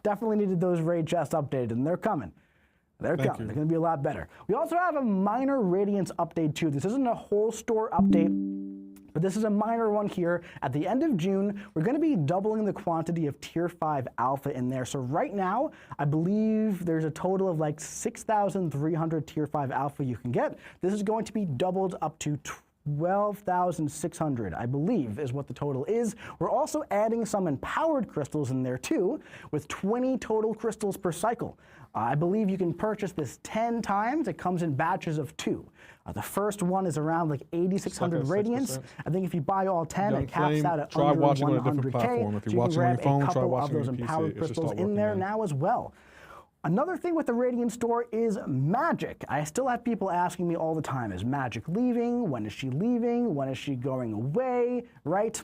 Definitely needed those raid chests updated, and they're coming. They're coming. They're going to be a lot better. We also have a minor Radiance update too. This isn't a whole store update, but this is a minor one here. At the end of June, we're going to be doubling the quantity of Tier 5 Alpha in there. So right now, I believe there's a total of like 6,300 Tier 5 Alpha you can get. This is going to be doubled up to 12,600, I believe, is what the total is. We're also adding some empowered crystals in there too, with 20 total crystals per cycle. I believe you can purchase this 10 times. It comes in batches of 2. The first one is around like 8,600 Radiance. I think if you buy all 10, it caps out at under 100K. If you're watching on your phone, try watching on your PC. A couple of those empowered crystals in there now as well. Another thing with the Radiant store is magic. I still have people asking me all the time, is magic leaving? When is she leaving? When is she going away, right?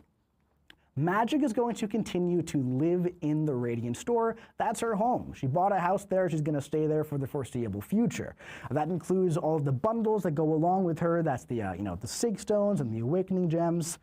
Magic is going to continue to live in the Radiant store. That's her home. She bought a house there. She's going to stay there for the foreseeable future. That includes all of the bundles that go along with her. That's the, the Sig Stones and the Awakening Gems.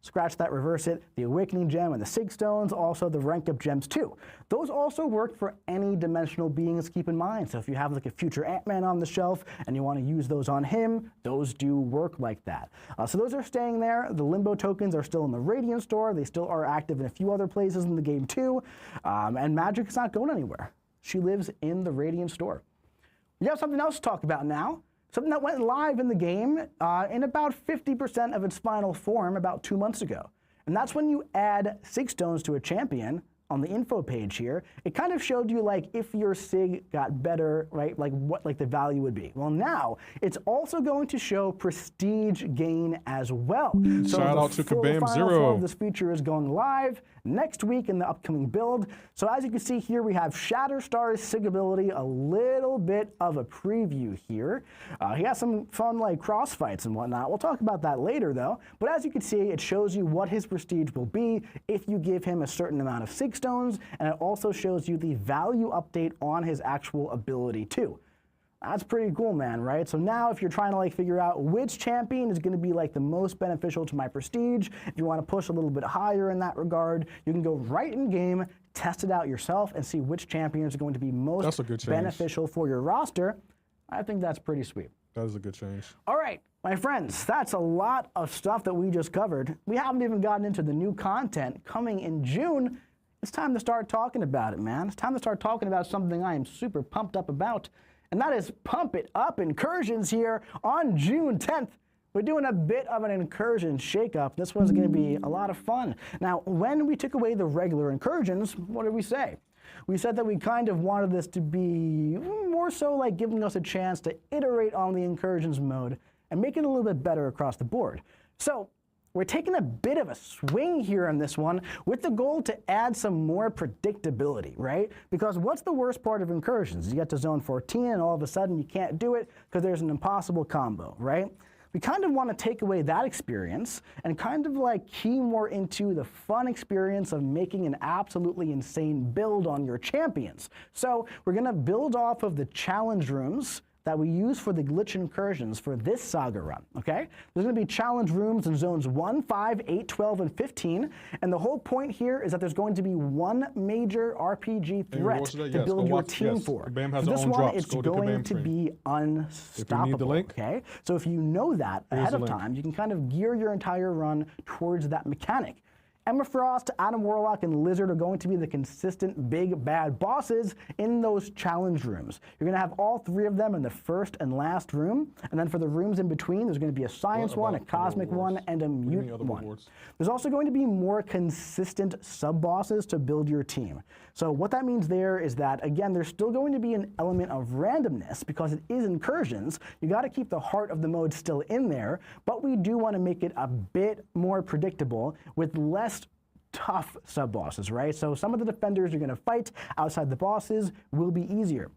Scratch that, reverse it. The Awakening Gem and the Sig Stones, also the Rank Up Gems too. Those also work for any dimensional beings, keep in mind. So if you have like a future Ant-Man on the shelf and you want to use those on him, those do work like that. So those are staying there. The Limbo tokens are still in the Radiant store. They still are active in a few other places in the game too. And magic is not going anywhere. She lives in the Radiant store. We have something else to talk about now. Something that went live in the game in about 50% of its final form about 2 months ago. And that's when you add Sig Stones to a champion on the info page here. It kind of showed you like if your Sig got better, right? Like what like the value would be. Well, now it's also going to show prestige gain as well. So shout out to Kabam Zero. This feature is going live next week in the upcoming build. So as you can see here, we have Shatterstar's Sig ability, a little bit of a preview here. He has some fun like cross fights and whatnot. We'll talk about that later though. But as you can see, it shows you what his prestige will be if you give him a certain amount of Sig Stones, and it also shows you the value update on his actual ability too. That's pretty cool, man, right? So now if you're trying to like figure out which champion is going to be like the most beneficial to my prestige, if you want to push a little bit higher in that regard, you can go right in game, test it out yourself, and see which champions are going to be most beneficial for your roster. I think that's pretty sweet. That is a good change. All right, my friends, that's a lot of stuff that we just covered. We haven't even gotten into the new content coming in June. It's time to start talking about it, man. It's time to start talking about something I am super pumped up about, and that is Pump It Up Incursions here on June 10th. We're doing a bit of an incursion shakeup. This one's going to be a lot of fun. Now, when we took away the regular incursions, what did we say? We said that we kind of wanted this to be more so like giving us a chance to iterate on the incursions mode and make it a little bit better across the board. So we're taking a bit of a swing here on this one with the goal to add some more predictability, right? Because what's the worst part of incursions? You get to zone 14 and all of a sudden you can't do it because there's an impossible combo, right? We kind of want to take away that experience and kind of like key more into the fun experience of making an absolutely insane build on your champions. So we're going to build off of the challenge rooms that we use for the glitch incursions for this saga run, okay? There's going to be challenge rooms in zones 1, 5, 8, 12, and 15, and the whole point here is that there's going to be one major RPG threat to build your team for. For this one, it's going to be unstoppable, okay? So if you know that ahead of time, you can kind of gear your entire run towards that mechanic. Emma Frost, Adam Warlock, and Lizard are going to be the consistent big bad bosses in those challenge rooms. You're going to have all three of them in the first and last room, and then for the rooms in between, there's going to be a science one, a cosmic one, and a mutant one. There's also going to be more consistent sub-bosses to build your team. So what that means there is that, again, there's still going to be an element of randomness because it is incursions. You got to keep the heart of the mode still in there, but we do want to make it a bit more predictable with less tough sub-bosses, right? So some of the defenders you're going to fight outside the bosses will be easier.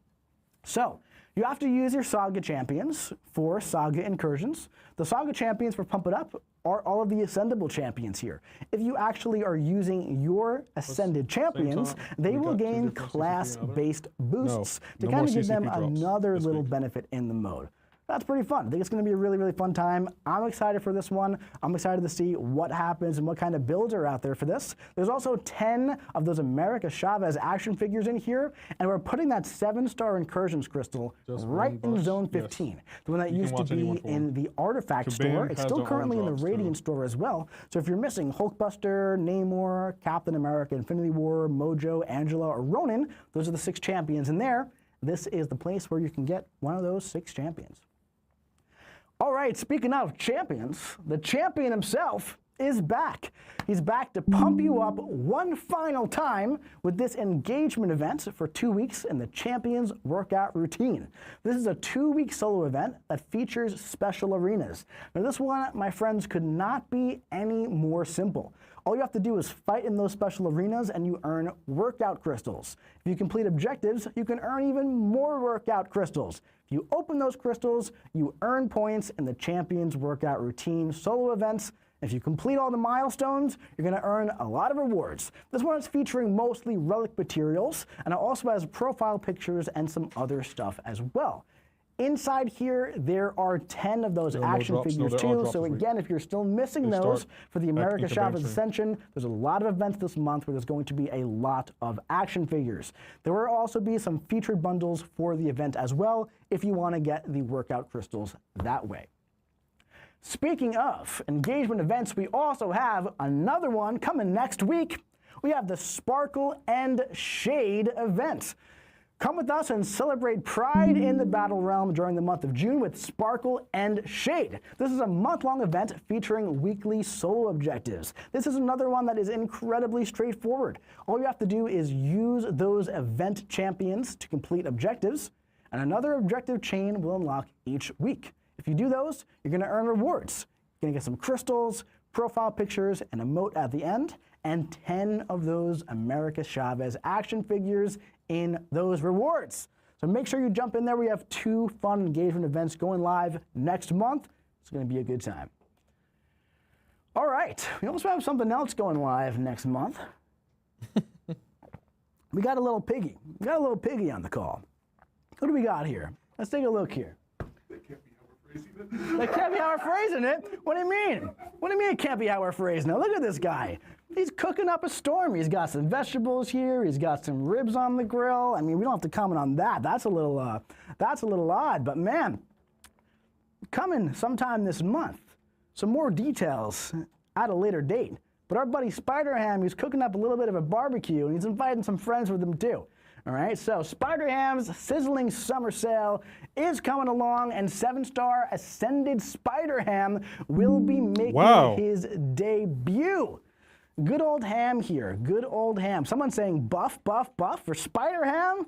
So you have to use your Saga champions for Saga incursions. The Saga champions for Pump It Up are all of the ascendable champions here. If you actually are using your ascended champions, they will gain class-based boosts to kind of give them another little benefit in the mode. That's pretty fun. I think it's going to be a really, really fun time. I'm excited for this one. I'm excited to see what happens and what kind of builds are out there for this. There's also 10 of those America Chavez action figures in here, and we're putting that 7-star incursions crystal right in zone 15. The one that used to be in the artifact store. It's still currently in the Radiant store as well. So if you're missing Hulkbuster, Namor, Captain America, Infinity War, Mojo, Angela, or Ronin, those are the 6 champions in there. This is the place where you can get one of those 6 champions. All right, speaking of champions, the champion himself is back. He's back to pump you up one final time with this engagement event for 2 weeks in the Champions Workout Routine. This is a 2-week solo event that features special arenas. Now this one, my friends, could not be any more simple. All you have to do is fight in those special arenas and you earn workout crystals. If you complete objectives, you can earn even more workout crystals. If you open those crystals, you earn points in the Champions Workout Routine solo events. If you complete all the milestones, you're going to earn a lot of rewards. This one is featuring mostly relic materials, and it also has profile pictures and some other stuff as well. Inside here, there are 10 of those action figures too, so again, if you're still missing those for the America Chavez Ascension, there's a lot of events this month where there's going to be a lot of action figures. There will also be some featured bundles for the event as well, if you want to get the workout crystals that way. Speaking of engagement events, we also have another one coming next week. We have the Sparkle and Shade event. Come with us and celebrate Pride in the Battle Realm during the month of June with Sparkle and Shade. This is a month-long event featuring weekly solo objectives. This is another one that is incredibly straightforward. All you have to do is use those event champions to complete objectives, and another objective chain will unlock each week. If you do those, you're going to earn rewards. You're going to get some crystals, profile pictures, and a emote at the end, and 10 of those America Chavez action figures in those rewards. So make sure you jump in there. We have 2 fun engagement events going live next month. It's going to be a good time. All right, we also have something else going live next month. We got a little piggy. We got a little piggy on the call. What do we got here? Let's take a look here. That can't be how we're phrasing it. What do you mean? What do you mean it can't be how we're phrasing it? Look at this guy. He's cooking up a storm. He's got some vegetables here. He's got some ribs on the grill. I mean, we don't have to comment on that. That's a little odd. But man, coming sometime this month, some more details at a later date. But our buddy Spider-Ham, he's cooking up a little bit of a barbecue, and he's inviting some friends with him too. All right, so Spider-Ham's Sizzling Summer Sale is coming along, and 7-star Ascended Spider-Ham will be making his debut. Good old Ham here, good old Ham. Someone saying buff, buff, buff for Spider-Ham?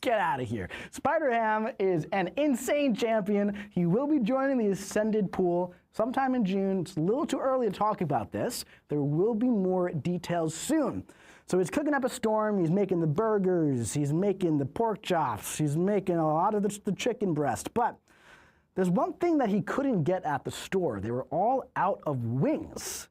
Get out of here. Spider-Ham is an insane champion. He will be joining the Ascended pool sometime in June. It's a little too early to talk about this. There will be more details soon. So he's cooking up a storm. He's making the burgers. He's making the pork chops. He's making a lot of the chicken breast. But there's one thing that he couldn't get at the store. They were all out of wings.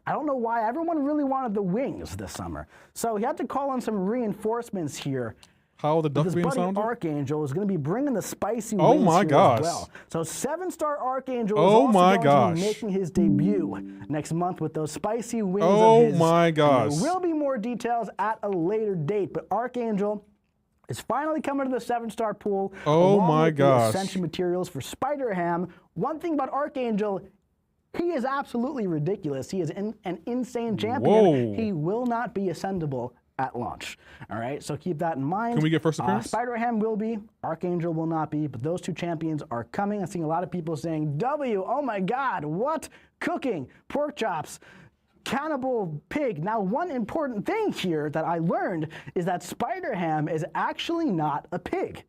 I don't know why. Everyone really wanted the wings this summer. So he had to call on some reinforcements here. How the duck being buddy sounded? Archangel is going to be bringing the spicy wings here as well. So 7-star Archangel is also going to be making his debut next month with those spicy wings of his. There will be more details at a later date, but Archangel is finally coming to the 7-star pool. Along with the Ascension materials for Spider-Ham. One thing about Archangel, he is absolutely ridiculous. He is an insane champion. He will not be ascendable at launch. All right, so keep that in mind. Can we get first appearance? Spider-Ham will be, Archangel will not be, but those two champions are coming. I'm seeing a lot of people saying, W, oh my God, what? Cooking, pork chops, cannibal pig. Now, one important thing here that I learned is that Spider-Ham is actually not a pig.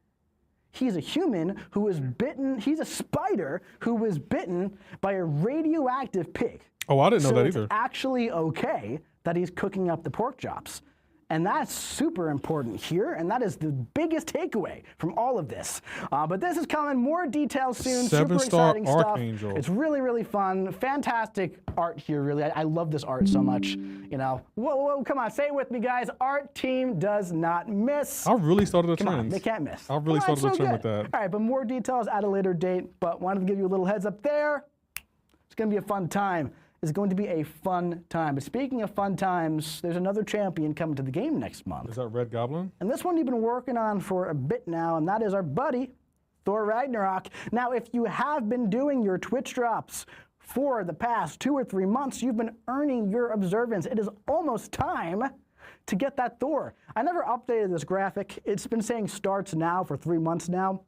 He's a human who was bitten, he's a spider who was bitten by a radioactive pig. Oh, I didn't know that either. So it's actually okay that he's cooking up the pork chops. And that's super important here, and that is the biggest takeaway from all of this. But this is coming, more details soon, super exciting stuff. It's really, really fun, fantastic art here, really. I love this art so much, you know. Whoa, come on, say it with me, guys. Art team does not miss. I really started a trend. Come on, they can't miss. I really started a trend with that. All right, but more details at a later date, but wanted to give you a little heads up there. It's going to be a fun time. It's going to be a fun time. But speaking of fun times, there's another champion coming to the game next month. Is that Red Goblin? And this one you've been working on for a bit now, and that is our buddy, Thor Ragnarok. Now, if you have been doing your Twitch drops for the past 2 or 3 months, you've been earning your observance. It is almost time to get that Thor. I never updated this graphic. It's been saying starts now for 3 months now.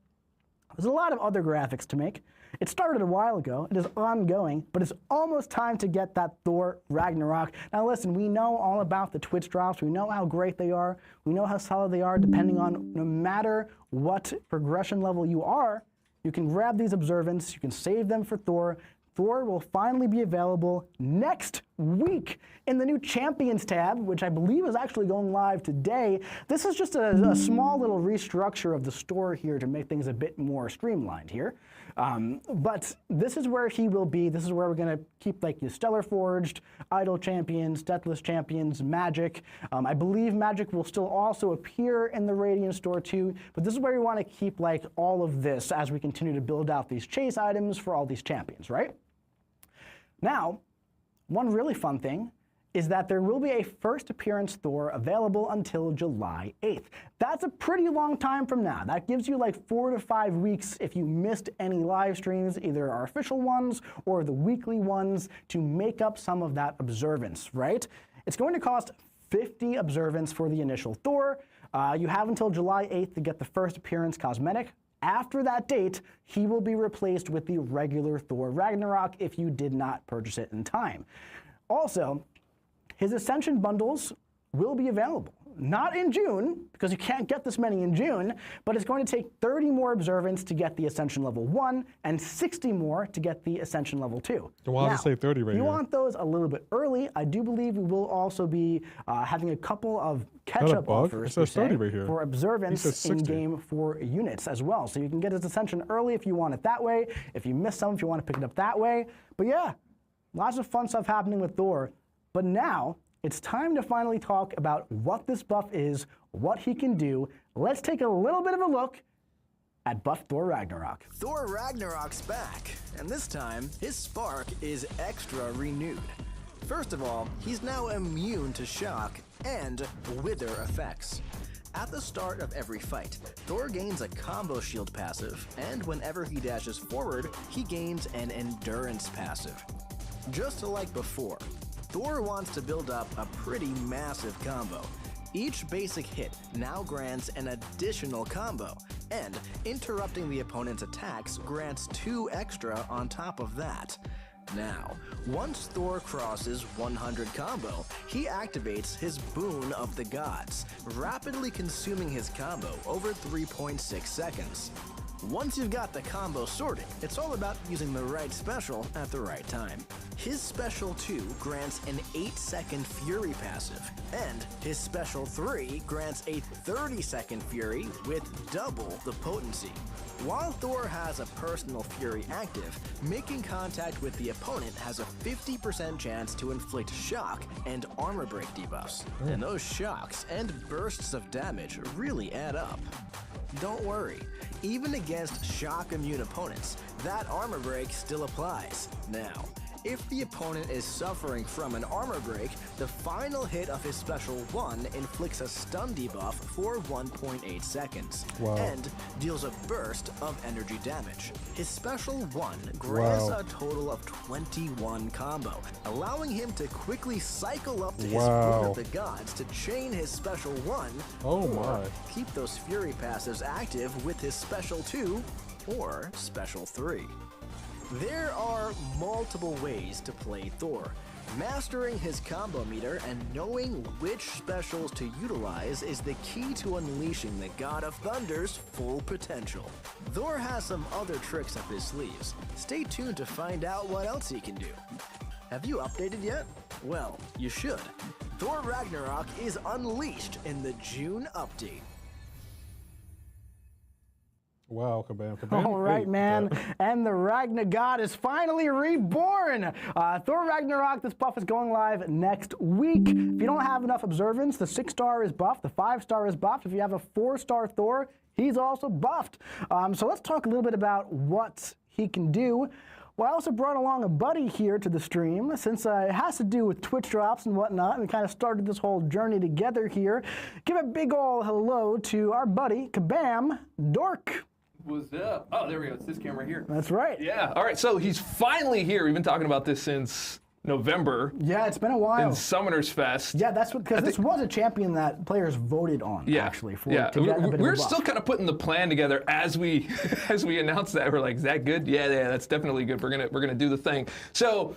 There's a lot of other graphics to make. It started a while ago. It is ongoing, but it's almost time to get that Thor Ragnarok. Now listen, we know all about the Twitch drops. We know how great they are. We know how solid they are depending on no matter what progression level you are. You can grab these observance. You can save them for Thor. Thor will finally be available next week in the new Champions tab, which I believe is actually going live today. This is just a small little restructure of the store here to make things a bit more streamlined here. But this is where he will be. This is where we're going to keep like your Stellar Forged, Idol Champions, Deathless Champions, Magic. I believe Magic will still also appear in the Radiant store too, but this is where we want to keep like all of this as we continue to build out these chase items for all these champions, right? Now, one really fun thing is that there will be a first appearance Thor available until July 8th. That's a pretty long time from now. That gives you like 4 to 5 weeks if you missed any live streams, either our official ones or the weekly ones, to make up some of that observance, right? It's going to cost 50 observance for the initial Thor. You have until July 8th to get the first appearance cosmetic. After that date, he will be replaced with the regular Thor Ragnarok if you did not purchase it in time. Also, his Ascension bundles will be available. Not in June, because you can't get this many in June, but it's going to take 30 more observance to get the Ascension level 1 and 60 more to get the Ascension level 2. So why does it say 30 right here? You want those a little bit early. I do believe we will also be having a couple of catch-up offers it says 30 right here. For observance in-game for units as well. So you can get his Ascension early if you want it that way. If you miss some, if you want to pick it up that way. But yeah, lots of fun stuff happening with Thor. But now, it's time to finally talk about what this buff is, what he can do. Let's take a little bit of a look at Buff Thor Ragnarok. Thor Ragnarok's back, and this time, his spark is extra renewed. First of all, he's now immune to shock and wither effects. At the start of every fight, Thor gains a combo shield passive, and whenever he dashes forward, he gains an endurance passive. Just like before, Thor wants to build up a pretty massive combo. Each basic hit now grants an additional combo, and interrupting the opponent's attacks grants 2 extra on top of that. Now, once Thor crosses 100 combo, he activates his Boon of the Gods, rapidly consuming his combo over 3.6 seconds. Once you've got the combo sorted, it's all about using the right special at the right time. His Special 2 grants an 8-second Fury passive, and his Special 3 grants a 30-second Fury with double the potency. While Thor has a personal Fury active, making contact with the opponent has a 50% chance to inflict shock and armor break debuffs. And those shocks and bursts of damage really add up. Don't worry, even against shock immune opponents, that armor break still applies. Now, if the opponent is suffering from an armor break, the final hit of his Special 1 inflicts a stun debuff for 1.8 seconds, and deals a burst of energy damage. His Special 1 grants a total of 21 combo, allowing him to quickly cycle up to his Boon of the Gods to chain his Special 1, or keep those Fury passives active with his Special 2 or Special 3. There are multiple ways to play Thor. Mastering his combo meter and knowing which specials to utilize is the key to unleashing the God of Thunder's full potential. Thor has some other tricks up his sleeves. Stay tuned to find out what else he can do. Have you updated yet? Well, you should. Thor Ragnarok is unleashed in the June update. Wow, Kabam. All right, man. And the Ragnar God is finally reborn. Thor Ragnarok, this buff is going live next week. If you don't have enough observance, the 6-star is buffed, the 5-star is buffed. If you have a 4-star Thor, he's also buffed. So let's talk a little bit about what he can do. Well, I also brought along a buddy here to the stream, since it has to do with Twitch drops and whatnot, and we kind of started this whole journey together here. Give a big ol' hello to our buddy, Kabam Dork. What's up? Oh, there we go. It's this camera here. That's right. Yeah. All right. So he's finally here. We've been talking about this since November. Yeah, it's been a while. In Summoners Fest. Yeah, that's because this was a champion that players voted on. Actually. To get a bit of a we're buff. still kind of putting the plan together as we announced that. We're like, is that good? Yeah, that's definitely good. We're gonna do the thing. So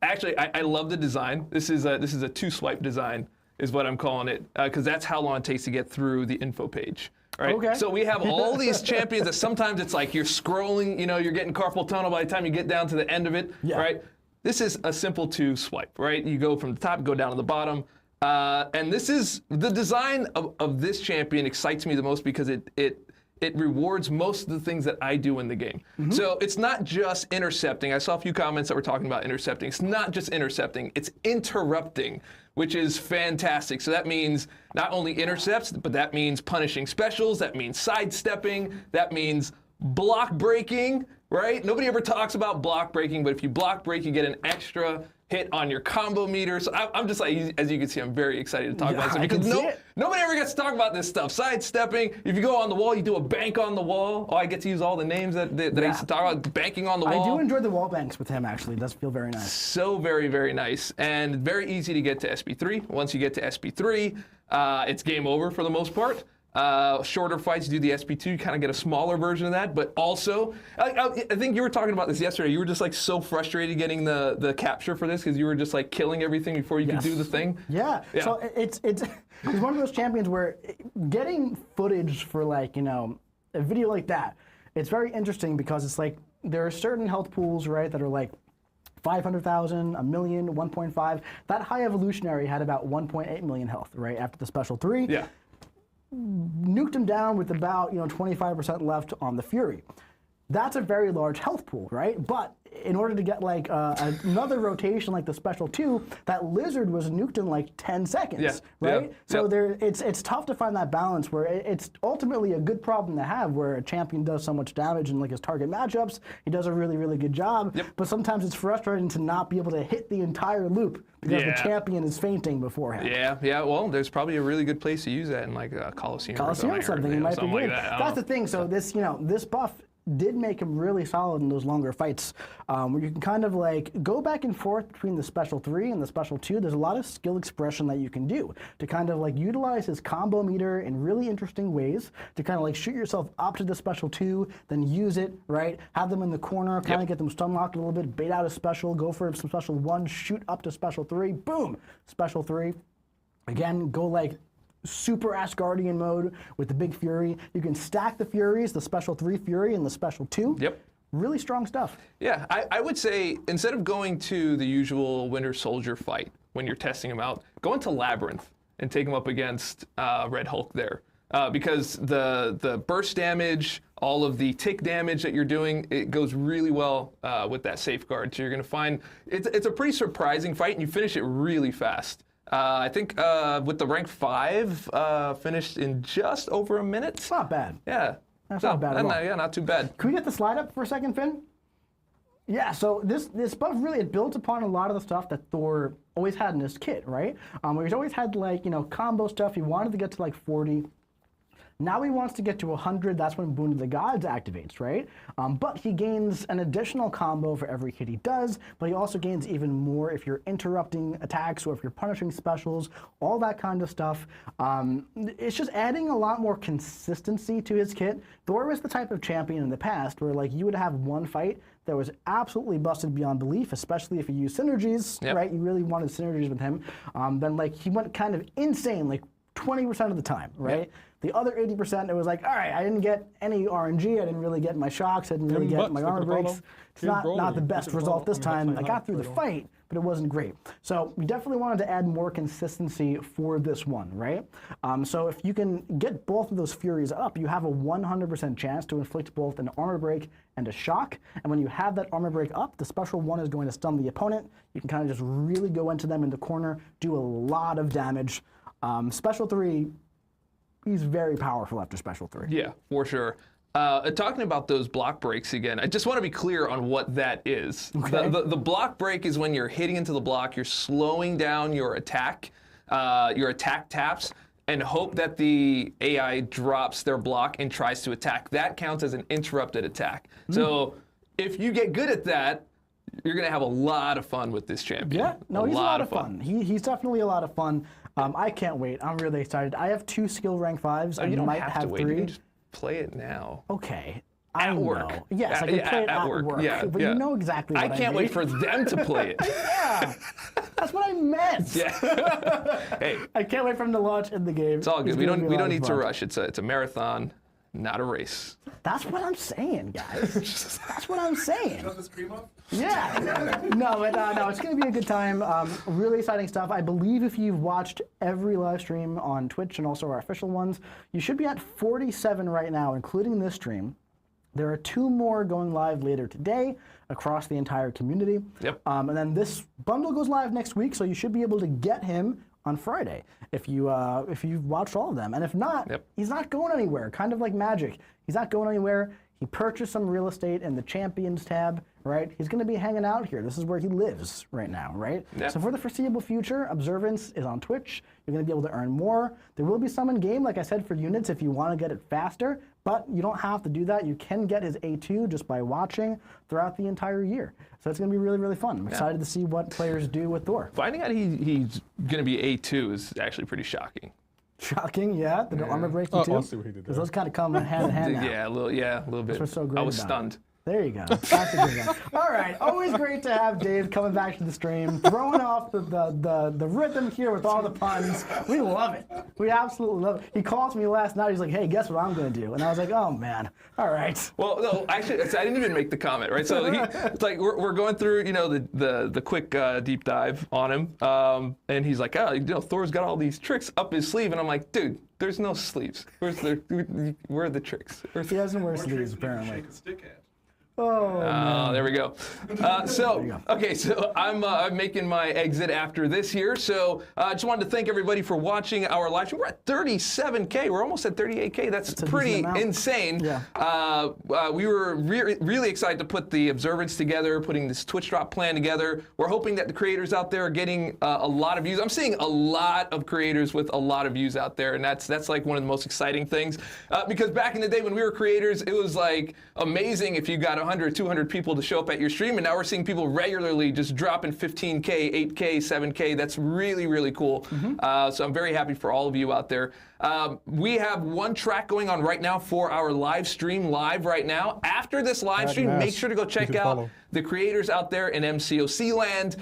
actually, I love the design. This is a 2-swipe design, is what I'm calling it, because that's how long it takes to get through the info page. Right? Okay. So we have all these champions that sometimes it's like you're scrolling, you're getting carpal tunnel by the time you get down to the end of it, right? This is a simple 2-swipe, right? You go from the top, go down to the bottom. And this is, the design of this champion excites me the most because it rewards most of the things that I do in the game. So it's not just intercepting. I saw a few comments that were talking about intercepting. It's not just intercepting, it's interrupting, which is fantastic. So that means not only intercepts, but that means punishing specials, that means sidestepping, that means block breaking, right? Nobody ever talks about block breaking, but if you block break, you get an extra hit on your combo meter. So I'm just like, as you can see, I'm very excited to talk about this because nobody ever gets to talk about this stuff. Sidestepping, if you go on the wall, you do a bank on the wall. Oh, I get to use all the names that I used to talk about, banking on the wall. I do enjoy the wall banks with him, actually. It does feel very nice. So very, very nice. And very easy to get to SP3. Once you get to SP3, it's game over for the most part. Shorter fights, do the SP2, you kind of get a smaller version of that, but also, I think you were talking about this yesterday, you were just like so frustrated getting the capture for this because you were just like killing everything before you could do the thing. Yeah. So it's one of those champions where getting footage for like, a video like that, it's very interesting because it's like, there are certain health pools, right, that are like 500,000, a million, 1.5. That high evolutionary had about 1.8 million health, right, after the special 3. Yeah. Nuked him down with about 25% left on the Fury. that's a very large health pool, right? But in order to get like another rotation like the special 2, that lizard was nuked in like 10 seconds, right? Yeah. So it's tough to find that balance where it's ultimately a good problem to have, where a champion does so much damage in like his target matchups. He does a really, really good job, but sometimes it's frustrating to not be able to hit the entire loop because the champion is fainting beforehand. Yeah. Well, there's probably a really good place to use that in like a Coliseum or something. It might be good. Like that. That's the thing. So this, this buff did make him really solid in those longer fights, where you can kind of like go back and forth between the special 3 and the special 2. There's a lot of skill expression that you can do to kind of like utilize his combo meter in really interesting ways to kind of like shoot yourself up to the special 2, then use it, right? Have them in the corner, kind of get them stun locked a little bit, bait out a special, go for some special 1, shoot up to special 3, boom, special 3. Again, go like super Asgardian mode with the big Fury. You can stack the Furies, the special 3 Fury and the special 2. Yep. Really strong stuff. Yeah, I would say instead of going to the usual Winter Soldier fight when you're testing him out, go into Labyrinth and take him up against Red Hulk there. Because the burst damage, all of the tick damage that you're doing, it goes really well with that safeguard. So you're going to find it's a pretty surprising fight, and you finish it really fast. I think with the rank 5, finished in just over a minute. It's not bad. Yeah. That's not bad at all. Yeah, not too bad. Can we get the slide up for a second, Finn? Yeah, so this buff really, it builds upon a lot of the stuff that Thor always had in his kit, right? Where he's always had like, combo stuff. He wanted to get to like 40. Now he wants to get to 100, that's when Boon of the Gods activates, right? But he gains an additional combo for every hit he does, but he also gains even more if you're interrupting attacks or if you're punishing specials, all that kind of stuff. It's just adding a lot more consistency to his kit. Thor was the type of champion in the past where like you would have one fight that was absolutely busted beyond belief, especially if you use synergies, right? You really wanted synergies with him. Then like he went kind of insane, like 20% of the time, right? Yep. The other 80%, it was like, all right, I didn't get any RNG, I didn't really get my shocks, I didn't really get my armor breaks. It's not the best result this time. I got through the fight, but it wasn't great. So we definitely wanted to add more consistency for this one, right? So if you can get both of those Furies up, you have a 100% chance to inflict both an armor break and a shock. And when you have that armor break up, the special 1 is going to stun the opponent. You can kind of just really go into them in the corner, do a lot of damage. Special 3, he's very powerful after special 3. Yeah, for sure. Talking about those block breaks again, I just want to be clear on what that is. Okay. The block break is when you're hitting into the block, you're slowing down your attack taps, and hope that the AI drops their block and tries to attack. That counts as an interrupted attack. So if you get good at that, you're going to have a lot of fun with this champion. Yeah, no, he's a lot of fun. He's definitely a lot of fun. I can't wait. I'm really excited. I have 2 skill rank 5s. Oh, you don't might have to wait. 3. You can just play it now. Okay. At I work. know. Yes, I can play it at work. Yeah, but you know exactly what I can't wait for them to play it. Yeah, that's what I meant. Yeah. Hey, I can't wait for him to launch in the game. it's all good. We don't need to fun. rush. It's a marathon, not a race. That's what I'm saying, guys. That's what I'm saying. Cut this cream up? Yeah. No, it's going to be a good time. Really exciting stuff. I believe if you've watched every live stream on Twitch and also our official ones, you should be at 47 right now, including this stream. There are 2 more going live later today across the entire community. Yep. And then this bundle goes live next week, so you should be able to get him on Friday if you've watched all of them. And if not, he's not going anywhere. Kind of like Magic. He's not going anywhere. He purchased some real estate in the Champions tab, right? He's going to be hanging out here. This is where he lives right now, right? Yep. So for the foreseeable future, Observance is on Twitch. You're going to be able to earn more. There will be some in game, like I said, for units if you want to get it faster, but you don't have to do that. You can get his A2 just by watching throughout the entire year. So it's going to be really, really fun. I'm excited to see what players do with Thor. Finding out he's going to be A2 is actually pretty shocking. Shocking, yeah. The armor breaks you too. I'll see what he did there. Because those kind of come hand in hand now. Yeah, a little bit. That's what's so great I was about stunned. it. There you go. That's a good one. All right, always great to have Dave coming back to the stream, throwing off the rhythm here with all the puns. We love it. We absolutely love it. He called me last night. He's like, "Hey, guess what I'm going to do?" And I was like, "Oh man, all right." Well, no, actually, I didn't even make the comment, right? So it's like we're going through, the quick deep dive on him, and he's like, "Oh, Thor's got all these tricks up his sleeve," and I'm like, "Dude, there's no sleeves. Where are the tricks?" He doesn't wear sleeves apparently. Shake a stick at. There we go. Okay, so I'm making my exit after this here. So I just wanted to thank everybody for watching our live stream. We're at 37K. We're almost at 38K. That's pretty insane. Yeah. We were really excited to put the observance together, putting this Twitch drop plan together. We're hoping that the creators out there are getting a lot of views. I'm seeing a lot of creators with a lot of views out there, and that's like one of the most exciting things. Because back in the day when we were creators, it was like amazing if you got 100, 200 people to show up at your stream, and now we're seeing people regularly just dropping 15K, 8K, 7K. That's really, really cool. So I'm very happy for all of you out there. We have one track going on right now for our live stream live right now. After this live stream, make sure to go check out the creators out there in MCoC land,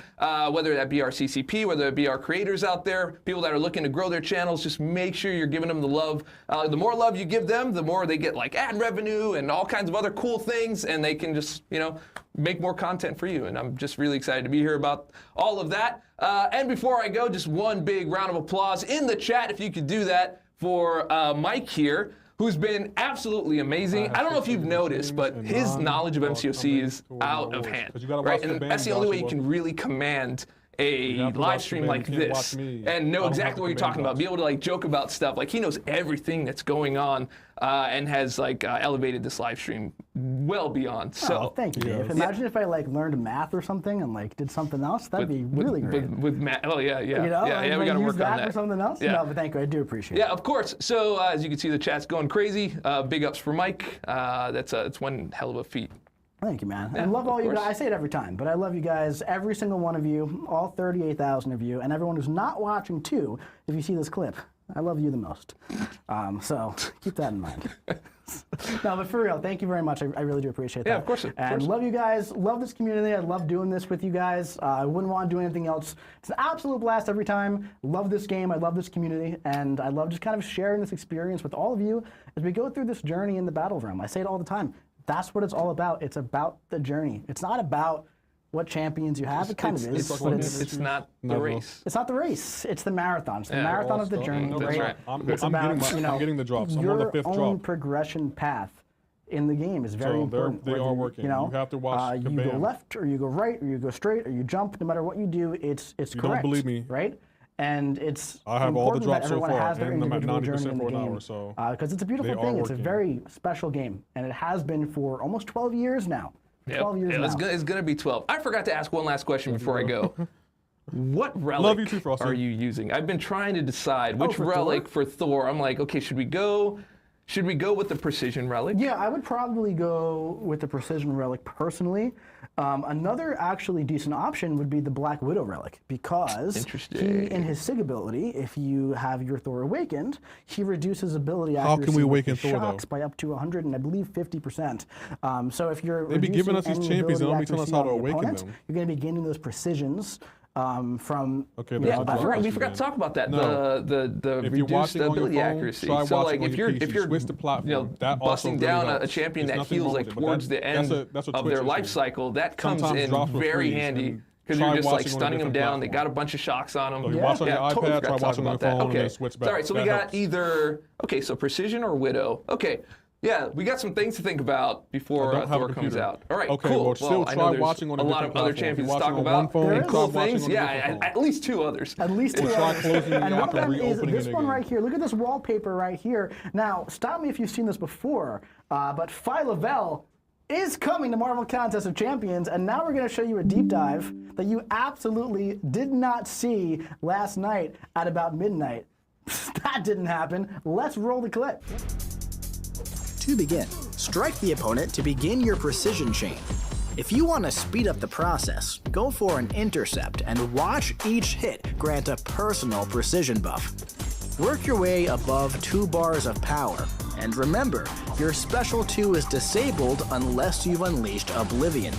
whether that be our CCP, whether it be our creators out there, people that are looking to grow their channels. Just make sure you're giving them the love. The more love you give them, the more they get like ad revenue and all kinds of other cool things, and they can just, you know, make more content for you. And I'm just really excited to be here about all of that. And before I go, just one big round of applause in the chat, if you could do that, for Mike here, who's been absolutely amazing. I don't know if you've noticed, but his knowledge of MCoC is out of hand, right? And that's the only way you can really command a live stream like this and know exactly what you're talking about, be able to like joke about stuff. Like he knows everything that's going on and has like elevated this live stream well beyond. So thank you, Dave. Imagine if I like learned math or something and like did something else. That'd be really great. With math, oh yeah. You know, yeah, we got to work on that. For something else? Yeah. No, but thank you. I do appreciate it. Yeah, of course. So as you can see, the chat's going crazy. Big ups for Mike. It's one hell of a feat. Thank you, man. I love all you guys. I say it every time, but I love you guys, every single one of you, all 38,000 of you, and everyone who's not watching too, if you see this clip. I love you the most. So keep that in mind. No, but for real, thank you very much. I really do appreciate that. Yeah, of course. And love you guys. Love this community. I love doing this with you guys. I wouldn't want to do anything else. It's an absolute blast every time. Love this game. I love this community. And I love just kind of sharing this experience with all of you as we go through this journey in the Battleground. I say it all the time. That's what it's all about. It's about the journey. It's not about what champions you have. It kind of is, but it's not the race. It's not the race. It's the marathon. It's the marathon of the journey, That's right? right. I'm getting the drops. I'm on the fifth your own drop. progression path in the game is very important. They are working. You know, you have to watch you go left, or you go right, or you go straight, or you jump. No matter what you do, it's correct. You don't believe me, right? And it's I have all the important drops that everyone so far, has their and I'm at individual journey 90% in the for an game. hour, so because it's a beautiful thing. It's a very special game, and it has been for almost 12 years now. 12 years now. It's going to be 12. I forgot to ask one last question before I go. What relic are you using? I've been trying to decide which relic for Thor. I'm like, okay, should we go with the precision relic? Yeah, I would probably go with the precision relic personally. Another actually decent option would be the Black Widow relic, because he, in his Sig ability, if you have your Thor awakened, he reduces ability accuracy How can we awaken Thor, shocks by up to 100 and I believe 50%. So if you're They'd be giving us these champions and don't be telling us how to awaken opponent, them. you're going to be gaining those precisions from we forgot to talk about that. No. The reduced ability accuracy. So like if you're switch the platform, busting down a champion that heals like towards the end of their life cycle, that comes in very handy. Because you're just like stunning them down. They got a bunch of shocks on them. So you watch on your iPad, try watching on your phone, and then switch back. All right, so we got either so precision or Widow. Okay. Yeah, we got some things to think about before Thor comes out. All right, cool. Well, still try watching on a lot of other champions to talk about. Cool things. Yeah, at least two others. At least two try others. closing the And one app of them and is reopening this it one again. right here. Look at this wallpaper right here. Now, stop me if you've seen this before, but Phi Lavelle is coming to Marvel Contest of Champions, and now we're going to show you a deep dive that you absolutely did not see last night at about midnight. That didn't happen. Let's roll the clip. To begin, strike the opponent to begin your precision chain. If you want to speed up the process, go for an intercept and watch each hit grant a personal precision buff. Work your way above 2 bars of power, and remember, your special 2 is disabled unless you've unleashed Oblivion.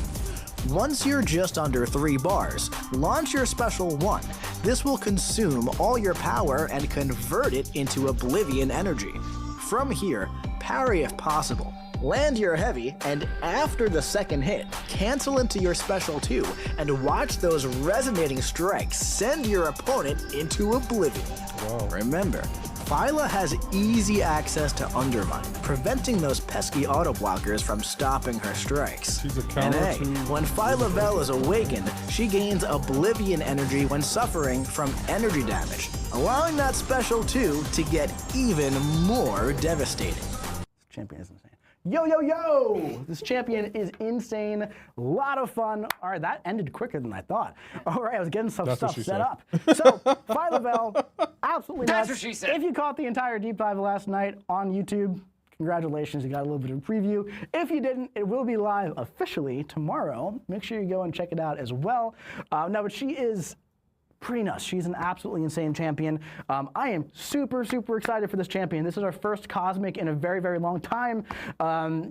Once you're just under 3 bars, launch your special 1. This will consume all your power and convert it into Oblivion energy. From here, parry if possible. Land your heavy, and after the second hit, cancel into your special 2 and watch those resonating strikes send your opponent into oblivion. Remember, Phyla has easy access to Undermine, preventing those pesky auto blockers from stopping her strikes. She's a And counter hey, to... when Phyla is awakened, she gains Oblivion energy when suffering from energy damage, allowing that special 2 to get even more devastating. This champion is insane. Yo, yo, yo! This champion is insane. A lot of fun. All right, that ended quicker than I thought. All right, I was getting some stuff set up. So, Phyla, absolutely nuts. That's what she said. If you caught the entire deep dive last night on YouTube, congratulations, you got a little bit of a preview. If you didn't, it will be live officially tomorrow. Make sure you go and check it out as well. No, but she is pretty nuts. She's an absolutely insane champion. I am super, super excited for this champion. This is our first Cosmic in a very, very long time.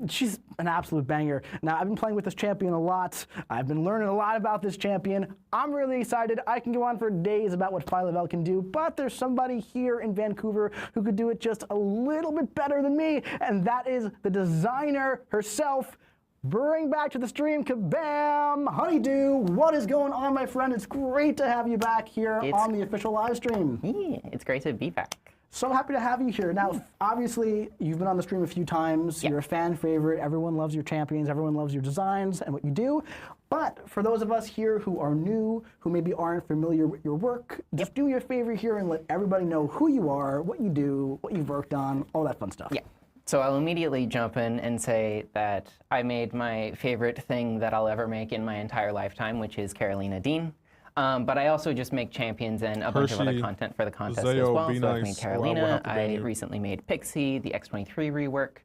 She's an absolute banger. Now, I've been playing with this champion a lot. I've been learning a lot about this champion. I'm really excited. I can go on for days about what Phyla can do, but there's somebody here in Vancouver who could do it just a little bit better than me, and that is the designer herself. Bring back to the stream, Kabam Honeydew. What is going on, my friend? It's great to have you back here on the official live stream. Yeah, it's great to be back. So happy to have you here. Now, obviously, you've been on the stream a few times. You're a fan favorite. Everyone loves your champions. Everyone loves your designs and what you do. But for those of us here who are new, who maybe aren't familiar with your work, just do me a favor here and let everybody know who you are, what you do, what you've worked on, all that fun stuff. Yeah. So I'll immediately jump in and say that I made my favorite thing that I'll ever make in my entire lifetime, which is Carolina Dean. But I also just make champions and a bunch of other content for the contest as well. So I've made Carolina, I recently made Pixie, the X-23 rework,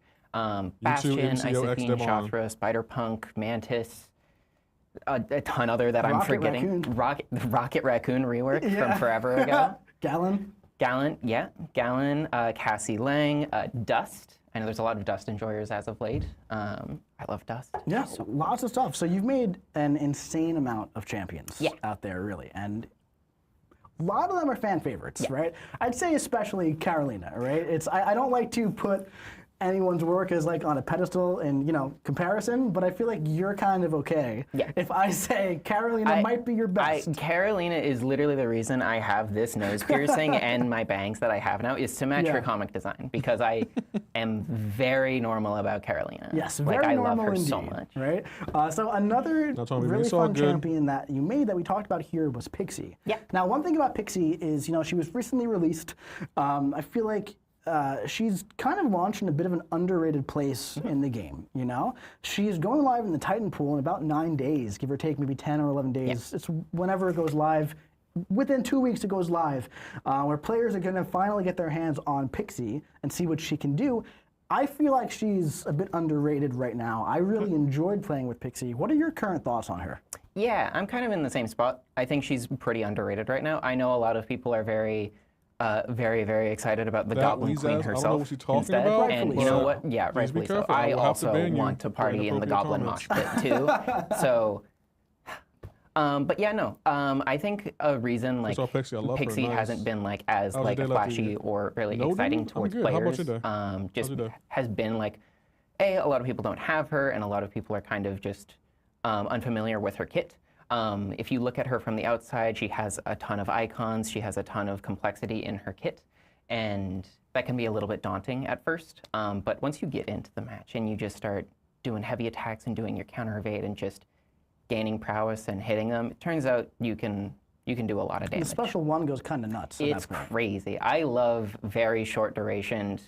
Bastion, Isothene, Shothra, Spider-Punk, Mantis, a ton other that I'm forgetting. Rocket Raccoon rework from forever ago. Gallant, yeah. Gallon, Cassie Lang, Dust. I know there's a lot of Dust enjoyers as of late. I love Dust. Yeah, lots of stuff. So you've made an insane amount of champions out there, really. And a lot of them are fan favorites, right? I'd say especially Carolina, right? I don't like to put anyone's work as like on a pedestal in, comparison, but I feel like you're kind of okay. Yeah. If I say Carolina might be your best. Carolina is literally the reason I have this nose piercing and my bangs that I have now is to match her comic design, because I am very normal about Carolina. Yes, very normal I love her indeed, so much. Right? So another really fun champion that you made that we talked about here was Pixie. Yeah. Now, one thing about Pixie is, she was recently released. I feel like she's kind of launched in a bit of an underrated place in the game, She's going live in the Titan pool in about 9 days, give or take maybe 10 or 11 days. It's whenever it goes live. Within 2 weeks it goes live, where players are going to finally get their hands on Pixie and see what she can do. I feel like she's a bit underrated right now. I really enjoyed playing with Pixie. What are your current thoughts on her? Yeah, I'm kind of in the same spot. I think she's pretty underrated right now. I know a lot of people are very, very excited about the Goblin Queen herself instead. And you know what? Yeah, rightfully so. I also want to party in the Goblin mosh pit too. So, but yeah, no. I think a reason like Pixie hasn't been like as like flashy or really exciting towards players, just has been like, a lot of people don't have her, and a lot of people are kind of just unfamiliar with her kit. If you look at her from the outside, she has a ton of icons, she has a ton of complexity in her kit, and that can be a little bit daunting at first. But once you get into the match and you just start doing heavy attacks and doing your counter evade and just gaining prowess and hitting them, it turns out you can do a lot of damage. The special one goes kind of nuts. It's crazy. I love very short durationed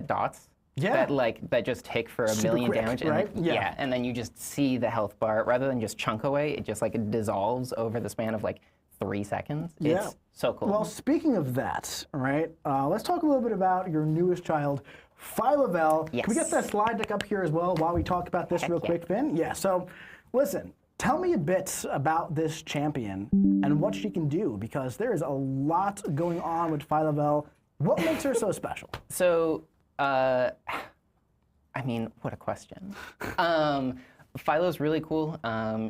dots. Yeah. That just tick for a million quick, damage. Right? And and then you just see the health bar, rather than just chunk away, it just like dissolves over the span of like 3 seconds. Yeah. It's so cool. Well, speaking of that, right, let's talk a little bit about your newest child, Phyla. Yes. Can we get that slide deck up here as well while we talk about this real quick, Finn? Yeah, so listen, tell me a bit about this champion and what she can do, because there is a lot going on with Phyla. What makes her so special? So, I mean, what a question. Phyla's really cool.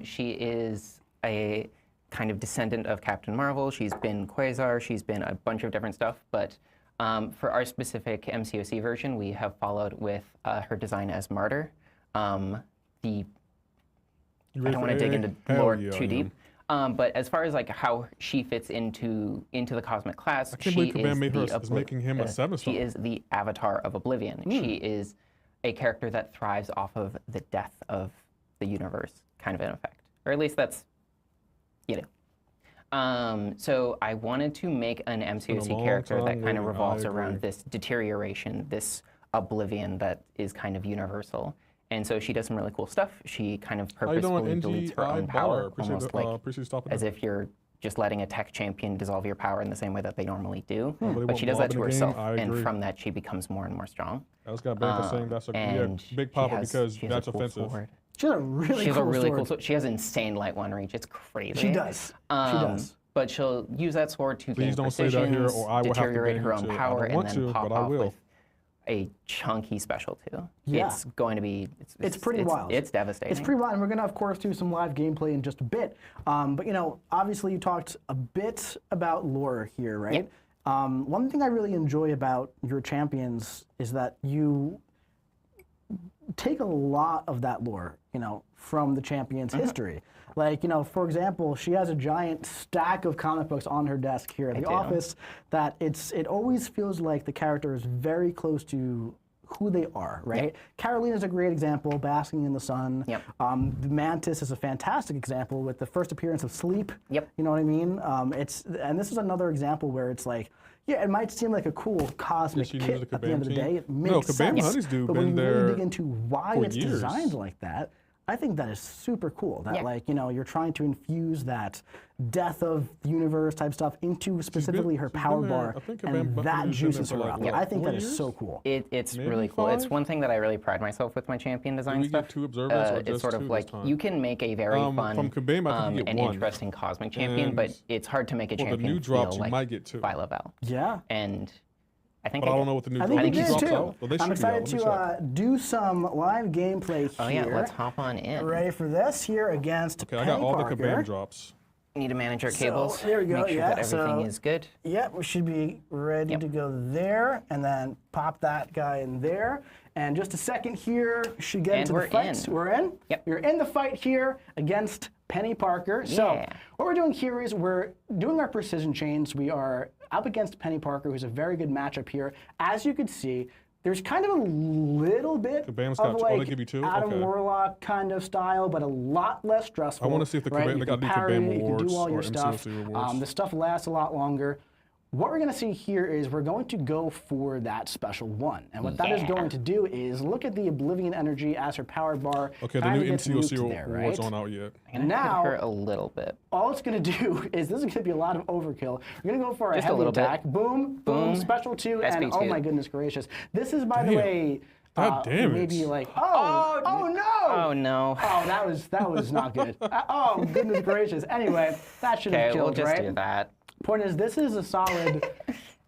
She is a kind of descendant of Captain Marvel. She's been Quasar. She's been a bunch of different stuff. But for our specific MCoC version, we have followed with her design as Martyr. I don't want to dig into lore too deep. But as far as like how she fits into the cosmic class, I can't believe Kabam is making him a 7-star. She is the avatar of Oblivion. She is a character that thrives off of the death of the universe, kind of in effect, or at least that's, so I wanted to make an MCoC character that kind of revolves around this deterioration, this oblivion that is kind of universal. And so she does some really cool stuff. She kind of purposefully deletes her own power, almost like as if you're just letting a tech champion dissolve your power in the same way that they normally do. But she does that to herself, and from that she becomes more and more strong. I was got Bank saying that's a big papa because that's offensive. She has a really cool sword. She has insane light one reach. It's crazy. She does. She does. But she'll use that sword to Please gain don't say that here, or I will deteriorate have to her own power, and then pop off with a chunky special too. Yeah. It's going to be. It's pretty wild. It's devastating. It's pretty wild, and we're going to, of course, do some live gameplay in just a bit. But obviously, you talked a bit about lore here, right? Yep. One thing I really enjoy about your champions is that you take a lot of that lore, from the champion's history. Like, for example, she has a giant stack of comic books on her desk here at the office that it always feels like the character is very close to who they are, right? Yep. Carolina's a great example, basking in the sun. Yep. The Mantis is a fantastic example with the first appearance of Sleep. Yep. You know what I mean? And this is another example where it's like, yeah, it might seem like a cool cosmic kit at the end of the day. It makes sense. But when you really dig into why it's designed like that, I think that is super cool. That you're trying to infuse that death of the universe type stuff into specifically her power bar, and that juices her up. I think that is so cool. It's really cool. It's one thing that I really pride myself with my champion design stuff. Get 2 observers or it's just sort of like you can make a very fun and interesting cosmic champion, but it's hard to make a champion feel like Phyla-Val. Yeah. And I think I don't know what the new drops too. I'm excited to do some live gameplay here. Oh yeah, let's hop on in. Ready for this here against Penny I got all Parker. the Kabam drops. Need to manage our cables. So, there we go. Make sure that everything is good. Yep, we should be ready to go there, and then pop that guy in there. And just a second here, should get into the fight. We're in? Yep. You're in the fight here against Penny Parker. So what we're doing here is we're doing our precision chains. We are up against Penny Parker, who's a very good matchup here. As you can see, there's kind of a little bit of like Adam Warlock kind of style, but a lot less stressful. I want to see if the Kabam got Kabam rewards, you can do all your stuff. The stuff lasts a lot longer. What we're going to see here is we're going to go for that special one. And what that is going to do is look at the Oblivion energy as her power bar. Okay, the new MCoC rewards aren't out yet. And now, her a little bit. All it's going to do is this is going to be a lot of overkill. We're going to go for a heavy attack. Boom, boom, special 2, and oh my goodness gracious. This is, by the way, maybe like, oh no! Oh no! Oh, that was not good. Oh goodness gracious. Anyway, that should have killed, we'll just do that. Point is, this is a solid.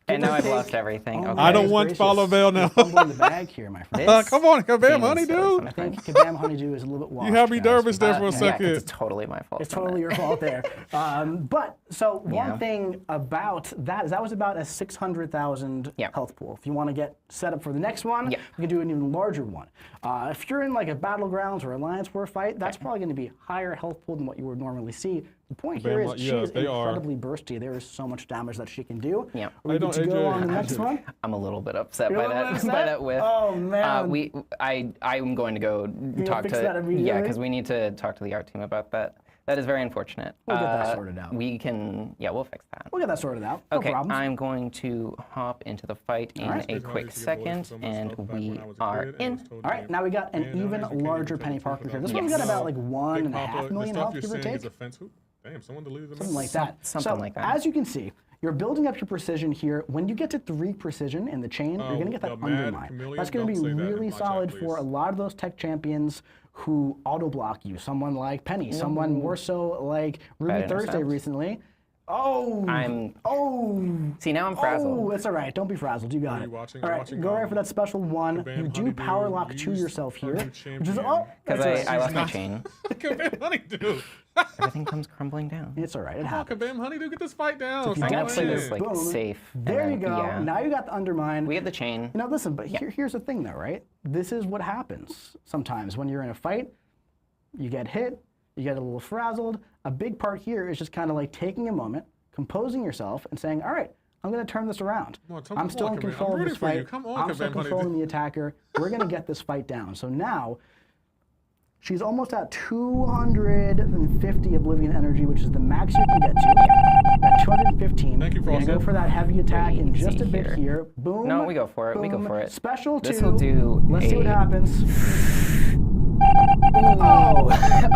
And now I've lost everything. Okay. I don't want Phyla-Val now. In the bag here, my friend. Come on, Kabam Honeydew. I think Kabam Honeydew is a little bit washed. You have me nervous there for a second. It's totally my fault. It's totally your fault there. But so one thing about that is that was about a 600,000 health pool. If you want to get set up for the next one, you can do an even larger one. If you're in like a Battlegrounds or Alliance War fight, that's probably going to be higher health pool than what you would normally see. The point here is she is incredibly bursty. There is so much damage that she can do. Yeah. Are we good to go on the next one? I'm a little bit upset by that whiff. Oh man. I'm going to go talk to because we need to talk to the art team about that. That is very unfortunate. We'll get that sorted out. We can, we'll fix that. We'll get that sorted out. Okay, I'm going to hop into the fight in a quick second, and we are in. All right, now we got an even larger Penny Parker here. This one's got about like 1.5 million health, give or take. Damn, someone deleted the something like that. Something like that. As you can see, you're building up your precision here. When you get to 3 precision in the chain, you're going to get that undermine. That's going to be really solid for a lot of those tech champions who auto-block you. Someone like Penny, someone more so like Ruby Thursday recently. Oh! See, now I'm frazzled. Oh, it's all right. Don't be frazzled. You got it. All right, go right for that special one. You do power lock to yourself here, which is because I lost my chain. Kabam Honeydew. Everything comes crumbling down. It's all right. It happens. Kabam Honeydew, get this fight down. I'm gonna play this like safe. There you go. Now you got the undermine. We have the chain. You know, listen, but here's the thing, though, right? This is what happens sometimes when you're in a fight. You get hit. You get a little frazzled. a big part here is just kind of like taking a moment, composing yourself, and saying, all right, I'm going to turn this around. I'm still in control of this fight. I'm still controlling the attacker. We're going to get this fight down. So now, she's almost at 250 Oblivion energy, which is the max you can get to. At 215. Thank you, We're going to go for that heavy attack in just a bit here. Boom. No, we go for it. Boom. We go for it. Special 2. This will do. Let's see what happens. Oh,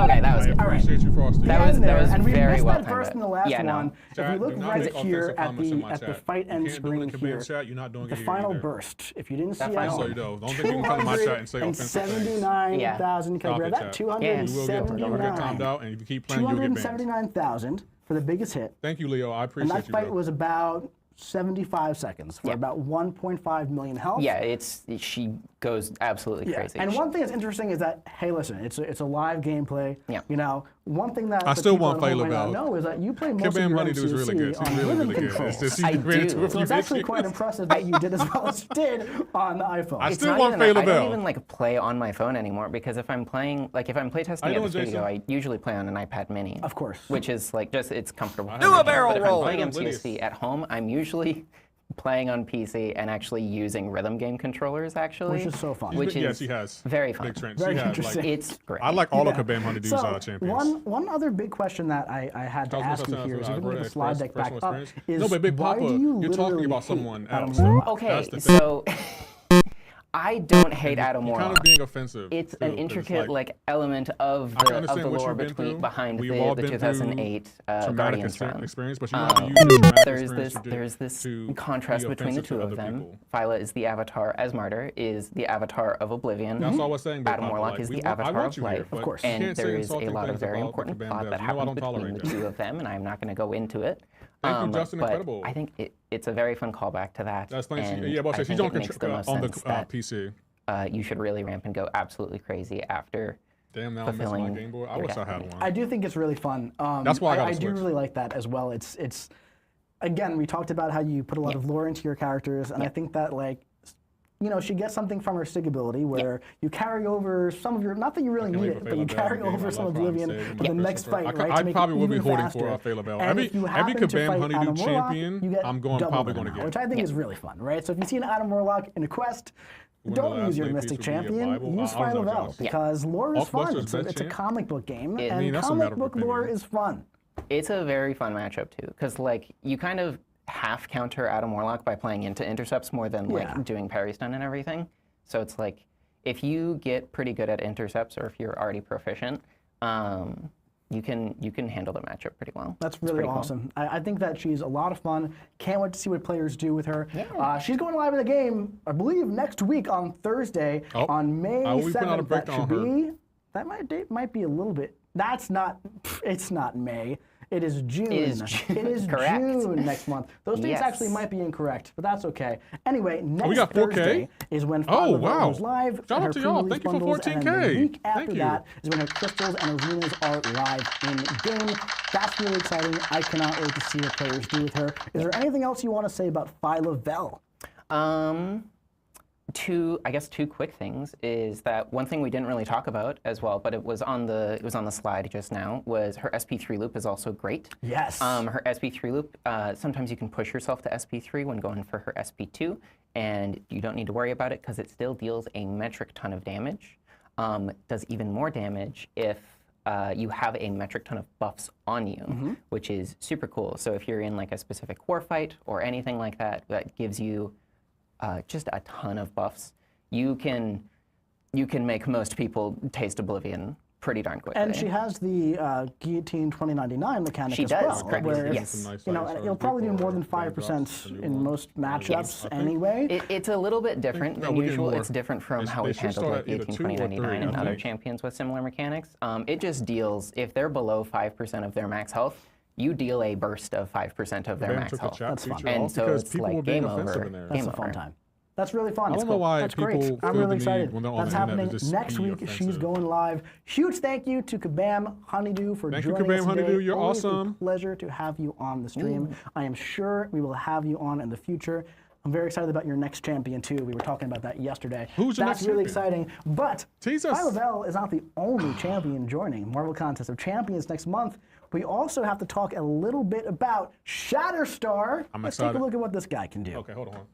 okay, that was good. I appreciate you, Frosty. That was and we very missed well that burst in the last one. If you look right here at the fight end screen here, the final burst. If you didn't see it, 279,000. Can I grab that? 279,000 for the biggest hit. Thank you, Leo. I appreciate you. And that fight was about 75 seconds for about 1.5 million health. Yeah, she goes absolutely crazy. And one thing that's interesting is that, hey, listen, it's a live gameplay. Yeah. You know, one thing that I still want people Fayla Bell. know is that you play most of Kabam your Honeydew is really good. on rhythm control. I do. So it's actually quite impressive that you did as well as you did on the iPhone. I still want Fayla Bell. I don't even like play on my phone anymore because if I'm playing, like if I'm playtesting at the studio, I usually play on an iPad Mini. Of course. Which is like just it's comfortable. Do a barrel roll. If I'm playing MCoC at home, I'm usually playing on PC and actually using rhythm game controllers, actually. Which is so fun. Yes, he has. Very fun. Very interesting. It's great. I like all of Kabam Honeydew's champions. One other big question that I had to ask you here is, if we can the slide deck back up, is no, but Big why Papa, do you you're talking about literally someone hate else. Adam Warlock? Okay, so I don't hate Adam You're Warlock. kind of being offensive. It's too, an 'cause intricate like element of I the understand what lore you've been through. behind We've all the been 2008 traumatic Guardians run. experience, but you have to use the traumatic experience you did There's this to contrast be between the offensive two to of other them. people. Phyla is the avatar as Martyr, is the avatar of Oblivion. That's all I was saying. Big Adam Papa, Warlock like, is we the want- I avatar want of you here, life, but Of course. you and can't say there is a insulting lot of things very about important Kabam plot Dev. that You know I happens don't between tolerate the that. two of them, and I'm not going to go into it. Thank you, Justin. But Incredible. I think it's a very fun callback to that. That's nice. And Yeah, but I she's think on it makes the most the sense that PC. you should really ramp and go absolutely crazy after Damn, now I'm missing my fulfilling Game Boy. I your wish I had destiny. one. I do think it's really fun. That's why I got a do Switch. really like that as well. It's again, we talked about how you put a lot of lore into your characters, and I think that, like, you know, she gets something from her Sig ability where you carry over some of your, not that you really need it, but you carry over some Oblivion to the next fight, right? I probably will be holding faster. for Fayla Bell. And Every if you happen to Kabam fight Honeydew Adam Warlock, champion, you get I'm double probably them going to now, get. which I think is really fun, right? So if you see an Adam Warlock in a quest, don't use your Mystic Champion, use Phyla Bell, because lore is fun. It's a comic book game, and comic book lore is fun. It's a very fun matchup too, because like you kind of half counter Adam Warlock by playing into intercepts more than like doing parry stun and everything. So it's like if you get pretty good at intercepts, or if you're already proficient, you can handle the matchup pretty well. That's really awesome. Cool. I think that she's a lot of fun. Can't wait to see what players do with her. Yeah. She's going live in the game, I believe, next week on Thursday, on May 7th. That should be. That date might be a little bit. That's not. It's not May. It is June. It is June next month. Those dates actually might be incorrect, but that's okay. Anyway, next Thursday is when Phyla Bell goes live. Shout out to y'all. Thank you for 14K. And then the week after that is when her crystals and arenas are live in game. That's really exciting. I cannot wait to see what players do with her. Is there anything else you want to say about Phyla Bell? I guess two quick things is that one thing we didn't really talk about as well, but it was on the slide just now, was her SP3 loop is also great. Yes. Her SP3 loop, sometimes you can push yourself to SP3 when going for her SP2, and you don't need to worry about it because it still deals a metric ton of damage. Does even more damage if you have a metric ton of buffs on you, which is super cool. So if you're in like a specific war fight or anything like that, that gives you just a ton of buffs, you can make most people taste Oblivion pretty darn quickly. And she has the Guillotine 2099 mechanic she as does, well. Correct. Where, yes. You know, it'll probably do more than 5% in most matchups anyway. It's a little bit different than usual. It's different from how we've handled like Guillotine 2099 and other champions with similar mechanics. It just deals, if they're below 5% of their max health, you deal a burst of 5% of their max health. That's fun. And so it's like game over. That's a fun time. That's really fun. I don't know why That's people great. I'm feel really the excited. need when they're on That's the internet happening to just next be week. She's offensive. going live. Huge thank you to Kabam Honeydew for joining us today. Thank you, Kabam Honeydew. You're Always awesome. a pleasure to have you on the stream. I am sure we will have you on in the future. I'm very excited about your next champion too. We were talking about that yesterday. Who's your next That's really champion? exciting. But Jesus. Bell is not the only champion joining Marvel Contest of Champions next month. We also have to talk a little bit about Shatterstar. Let's take a look at what this guy can do. Okay, hold on.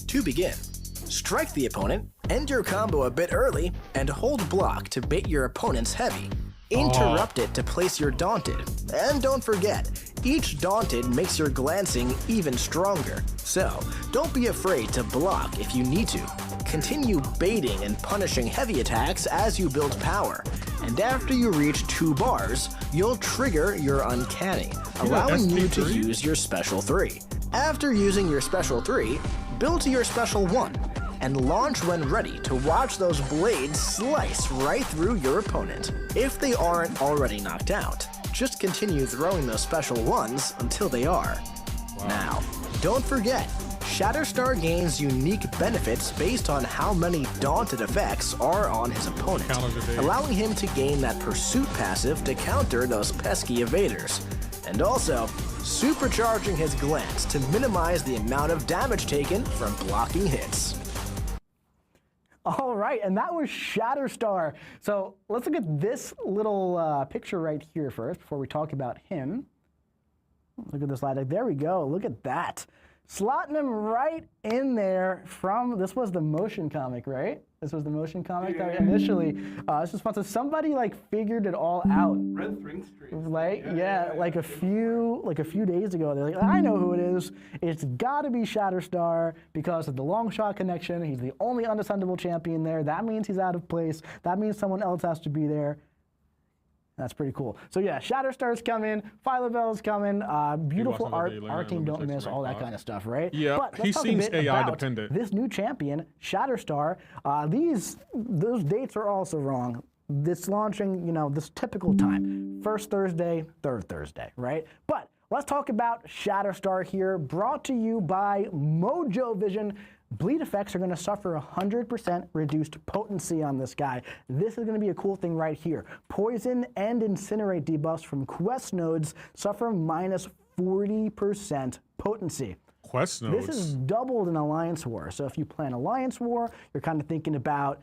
To begin, strike the opponent, end your combo a bit early, and hold block to bait your opponent's heavy. Interrupt it to place your Daunted. And don't forget, each Daunted makes your glancing even stronger. So, don't be afraid to block if you need to. Continue baiting and punishing heavy attacks as you build power. And after you reach 2 bars, you'll trigger your Uncanny, allowing you to use your Special 3. After using your Special 3, build to your Special 1, and launch when ready to watch those blades slice right through your opponent. If they aren't already knocked out, just continue throwing those Special 1s until they are. Wow. Now, don't forget, Shatterstar gains unique benefits based on how many Daunted effects are on his opponent, allowing him to gain that Pursuit passive to counter those pesky evaders, and also supercharging his glance to minimize the amount of damage taken from blocking hits. All right, and that was Shatterstar. So let's look at this little picture right here first before we talk about him. Look at this slide. There we go. Look at that. Slotting him right in there from, this was the motion comic, right? This was the motion comic that initially, this was fun. So somebody like figured it all out. Red Ring Street. Like, like a few days ago, they're like, I know who it is. It's gotta be Shatterstar because of the long shot connection. He's the only undefendable champion there. That means he's out of place. That means someone else has to be there. That's pretty cool. So yeah, Shatterstar's coming, Phyla-Vel's coming, beautiful art, our team don't miss, all that kind of stuff, right? Yeah, but he seems AI dependent. This new champion, Shatterstar, those dates are also wrong. This launching, you know, this typical time, first Thursday, third Thursday, right? But let's talk about Shatterstar here, brought to you by Mojo Vision. Bleed effects are going to suffer 100% reduced potency on this guy. This is going to be a cool thing right here. Poison and Incinerate debuffs from quest nodes suffer minus 40% potency. Quest nodes? This is doubled in Alliance War. So if you plan Alliance War, you're kind of thinking about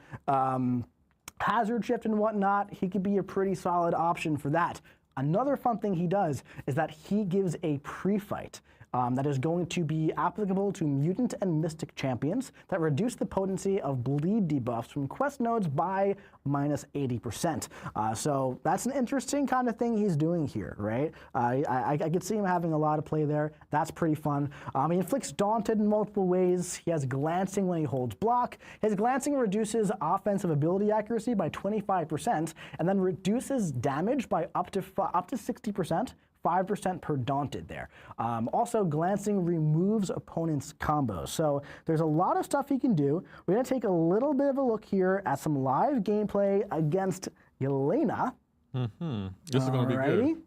Hazard Shift and whatnot, he could be a pretty solid option for that. Another fun thing he does is that he gives a pre-fight. That is going to be applicable to mutant and mystic champions that reduce the potency of bleed debuffs from quest nodes by minus 80%. So that's an interesting kind of thing he's doing here, right? I could see him having a lot of play there. That's pretty fun. He inflicts Daunted in multiple ways. He has glancing when he holds block. His glancing reduces offensive ability accuracy by 25% and then reduces damage by up to 60%. 5% per Daunted there. Also, glancing removes opponents' combos. So there's a lot of stuff he can do. We're going to take a little bit of a look here at some live gameplay against Yelena. This is going to be good.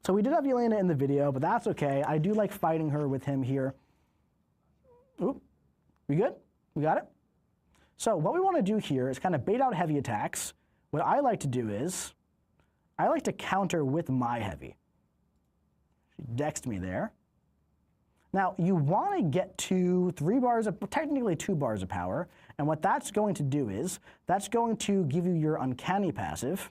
So we did have Yelena in the video, but that's okay. I do like fighting her with him here. Oop. We good? We got it? So what we want to do here is kind of bait out heavy attacks. What I like to do is I like to counter with my heavy. She dexed me there. Now, you want to get to 3 bars of, technically 2 bars of power, and what that's going to do is, that's going to give you your Uncanny passive.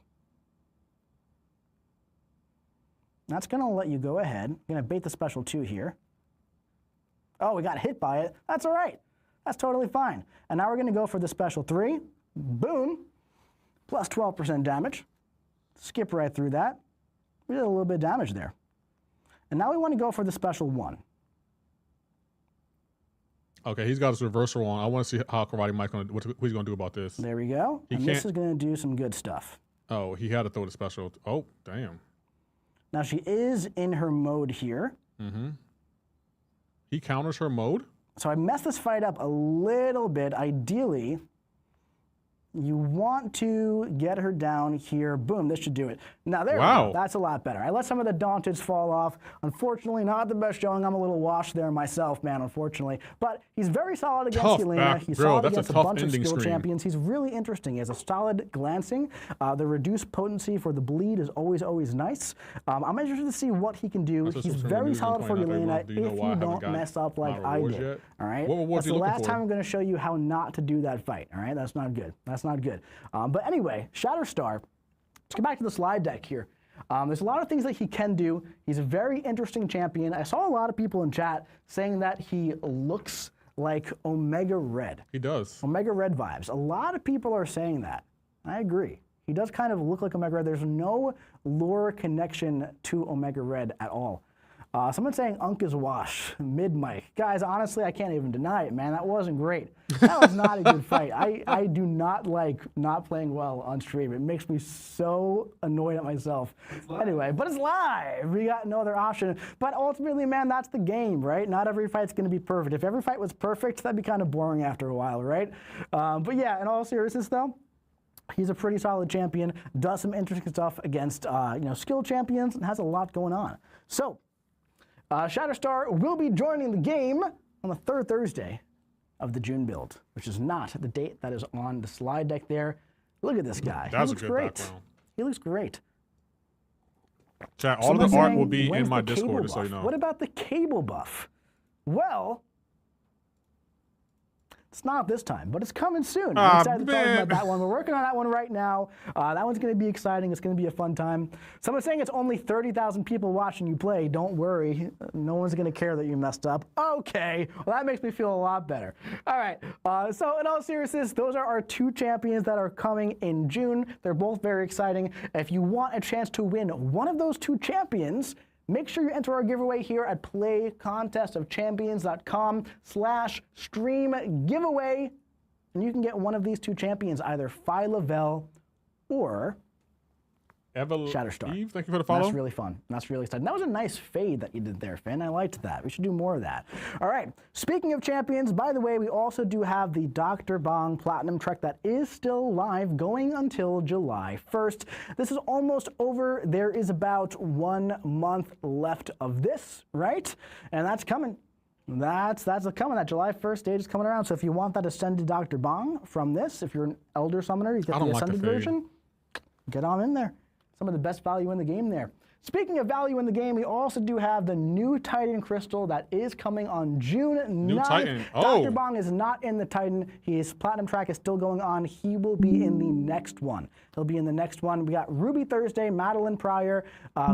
That's going to let you go ahead. I'm going to bait the Special 2 here. Oh, we got hit by it. That's all right. That's totally fine. And now we're going to go for the Special 3. Boom. Plus 12% damage. Skip right through that. We did a little bit of damage there. And now we want to go for the Special 1. Okay, he's got his reversal on. I want to see how Karate Mike's going to, what he's going to do about this. There we go. And this is going to do some good stuff. Oh, he had to throw the special. Oh, damn. Now she is in her mode here. He counters her mode? So I messed this fight up a little bit. Ideally, You want to get her down here. Boom, this should do it. Now there we go. That's a lot better. I let some of the Daunted fall off. Unfortunately, not the best showing. I'm a little washed there myself, man, unfortunately. But he's very solid against Yelena. He's solid against a bunch of skill champions. He's really interesting. He has a solid glancing. The reduced potency for the bleed is always, always nice. I'm interested to see what he can do. He's very solid for Yelena if you don't mess up like I did. All right? That's the last time I'm going to show you how not to do that fight. All right? That's not good. That's not good. But anyway, Shatterstar, let's get back to the slide deck here. There's a lot of things that he can do. He's a very interesting champion. I saw a lot of people in chat saying that he looks like Omega Red. He does. Omega Red vibes. A lot of people are saying that. I agree. He does kind of look like Omega Red. There's no lore connection to Omega Red at all. Someone's saying Unk is wash, mid-mic. Guys, honestly, I can't even deny it, man. That wasn't great. That was not a good fight. I do not like not playing well on stream. It makes me so annoyed at myself. Anyway, but it's live. We got no other option. But ultimately, man, that's the game, right? Not every fight's going to be perfect. If every fight was perfect, that'd be kind of boring after a while, right? But yeah, in all seriousness, though, he's a pretty solid champion, does some interesting stuff against skilled champions, and has a lot going on. So, Shatterstar will be joining the game on the third Thursday of the June build, which is not the date that is on the slide deck there. Look at this guy. That's a good background. He looks great. Chat, all of the art will be in my Discord, so you know. What about the cable buff? Well, it's not this time, but it's coming soon. I'm excited to talk about that one. We're working on that one right now. That one's going to be exciting. It's going to be a fun time. Someone's saying it's only 30,000 people watching you play. Don't worry. No one's going to care that you messed up. Okay. Well, that makes me feel a lot better. All right. So in all seriousness, those are our two champions that are coming in June. They're both very exciting. If you want a chance to win one of those two champions, make sure you enter our giveaway here at playcontestofchampions.com/stream giveaway, and you can get one of these two champions, either Phi Lavelle or Shatterstar. Eve, thank you for the follow. That's really fun. That's really exciting. That was a nice fade that you did there, Finn. I liked that. We should do more of that. All right. Speaking of champions, by the way, we also do have the Dr. Bong Platinum Trek that is still live, going until July 1st. This is almost over. There is about 1 month left of this, right? And that's coming. That's coming. That July 1st date is coming around. So if you want that Ascended Dr. Bong from this, if you're an Elder Summoner, you get the Ascended version. Get on in there. Some of the best value in the game there. Speaking of value in the game, we also do have the new Titan Crystal that is coming on June 9th. New Titan. Dr. Bong is not in the Titan. His Platinum track is still going on. He will be in the next one. He'll be in the next one. We got Ruby Thursday, Madeline Pryor,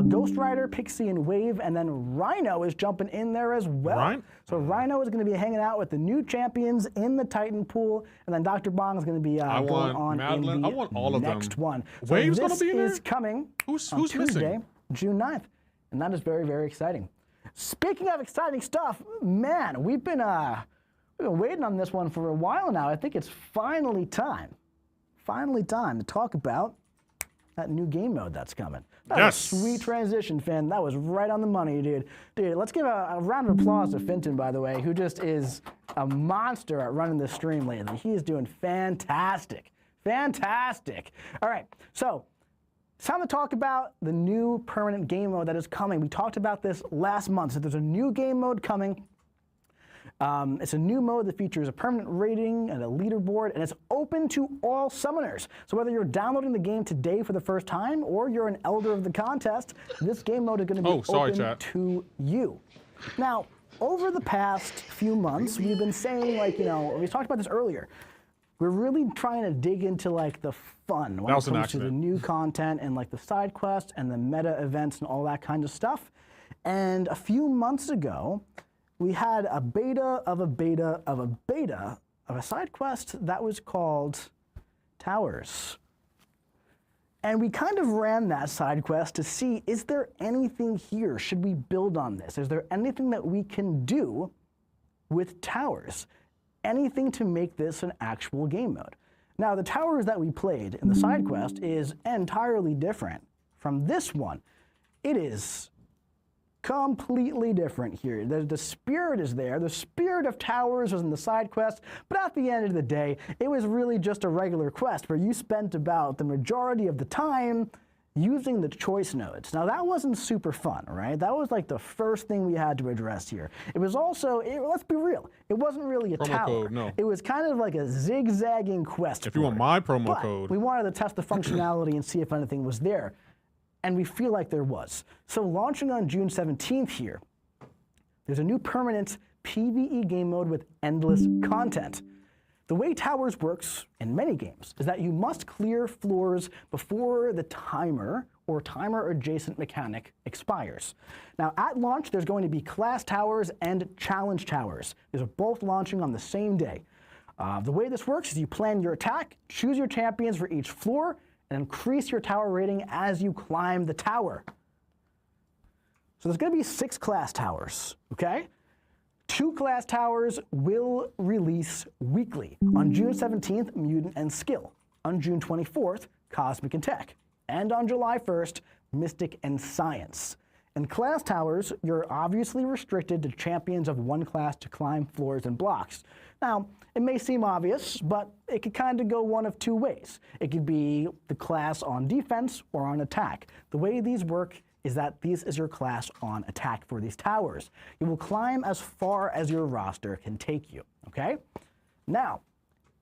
Ghost Rider, Pixie, and Wave, and then Rhino is jumping in there as well. So Rhino is going to be hanging out with the new champions in the Titan pool, and then Dr. Bong is going to be going on Madeline. in the I want all of next them. one. So Wave's going to be in there? This is coming who's on Tuesday, missing? June 9th, and that is very, very exciting. Speaking of exciting stuff, man, we've been waiting on this one for a while now. I think it's finally time to talk about that new game mode that's coming. That was a sweet transition, Finn. That was right on the money, dude. Dude, let's give a round of applause to Finton, by the way, who just is a monster at running this stream lately. He is doing fantastic. Fantastic. All right, so it's time to talk about the new permanent game mode that is coming. We talked about this last month. So there's a new game mode coming. It's a new mode that features a permanent rating and a leaderboard, and it's open to all summoners. So whether you're downloading the game today for the first time or you're an elder of the contest, this game mode is going to be open to you. Now, over the past few months, we've been saying, we talked about this earlier. We're really trying to dig into the fun when it comes to the new content and the side quests and the meta events and all that kind of stuff. And a few months ago, we had a beta of a beta of a beta of a side quest that was called Towers. And we kind of ran that side quest to see, is there anything here? Should we build on this? Is there anything that we can do with Towers? Anything to make this an actual game mode. Now, the Towers that we played in the side quest is entirely different from this one. It is completely different here. The spirit is there. The spirit of towers was in the side quest, but at the end of the day, it was really just a regular quest where you spent about the majority of the time using the choice nodes. Now that wasn't super fun, right? That was like the first thing we had to address here. It was also, let's be real, it wasn't really a tower. Code, no. It was kind of like a zigzagging quest. If you want my promo code. We wanted to test the functionality and see if anything was there. And we feel like there was. So launching on June 17th here, there's a new permanent PvE game mode with endless content. The way Towers works in many games is that you must clear floors before the timer or timer adjacent mechanic expires. Now at launch, there's going to be class towers and challenge towers. These are both launching on the same day. The way this works is you plan your attack, choose your champions for each floor, and increase your tower rating as you climb the tower. So there's going to be 6 class towers, okay? 2 class towers will release weekly. On June 17th, Mutant and Skill. On June 24th, Cosmic and Tech. And on July 1st, Mystic and Science. In class towers, you're obviously restricted to champions of one class to climb floors and blocks. Now, it may seem obvious, but it could kind of go one of 2 ways. It could be the class on defense or on attack. The way these work is that this is your class on attack for these towers. You will climb as far as your roster can take you, okay? Now,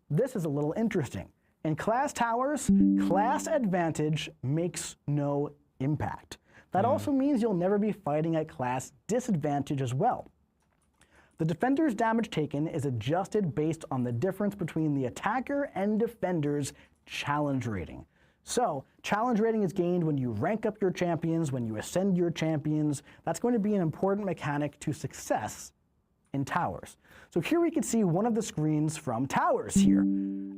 this is a little interesting. In class towers, class advantage makes no impact. That also means you'll never be fighting at class disadvantage as well. The defender's damage taken is adjusted based on the difference between the attacker and defender's challenge rating. So, challenge rating is gained when you rank up your champions, when you ascend your champions. That's going to be an important mechanic to success in towers. So here we can see one of the screens from towers here.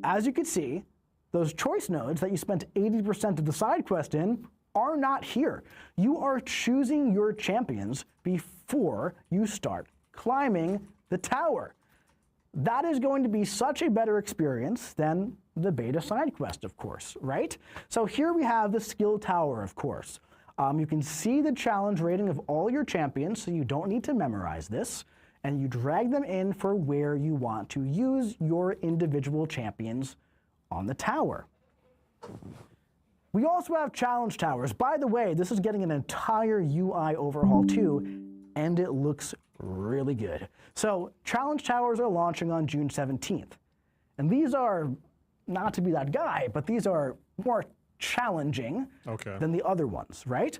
As you can see, those choice nodes that you spent 80% of the side quest in are not here. You are choosing your champions before you start climbing the tower. That is going to be such a better experience than the beta side quest, of course, right? So here we have the skill tower, of course. You can see the challenge rating of all your champions, so you don't need to memorize this, and you drag them in for where you want to use your individual champions on the tower. We also have challenge towers. By the way, this is getting an entire UI overhaul too, and it looks really good. So challenge towers are launching on June 17th. And these are, not to be that guy, but these are more challenging than the other ones, right?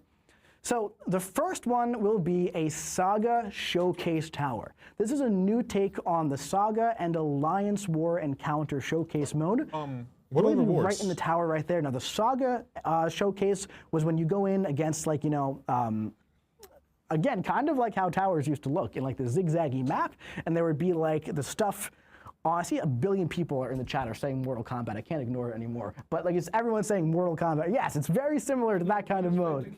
So the first one will be a Saga Showcase Tower. This is a new take on the Saga and Alliance War Encounter Showcase mode. What are the rewards? Right in the tower right there. Now the Saga Showcase was when you go in against, like, you know, again, kind of like how towers used to look in like the zigzaggy map, and there would be like the stuff. I see 1 billion people are in the chat are saying Mortal Kombat. I can't ignore it anymore. But like, it's everyone saying Mortal Kombat. Yes, it's very similar to that kind of mode.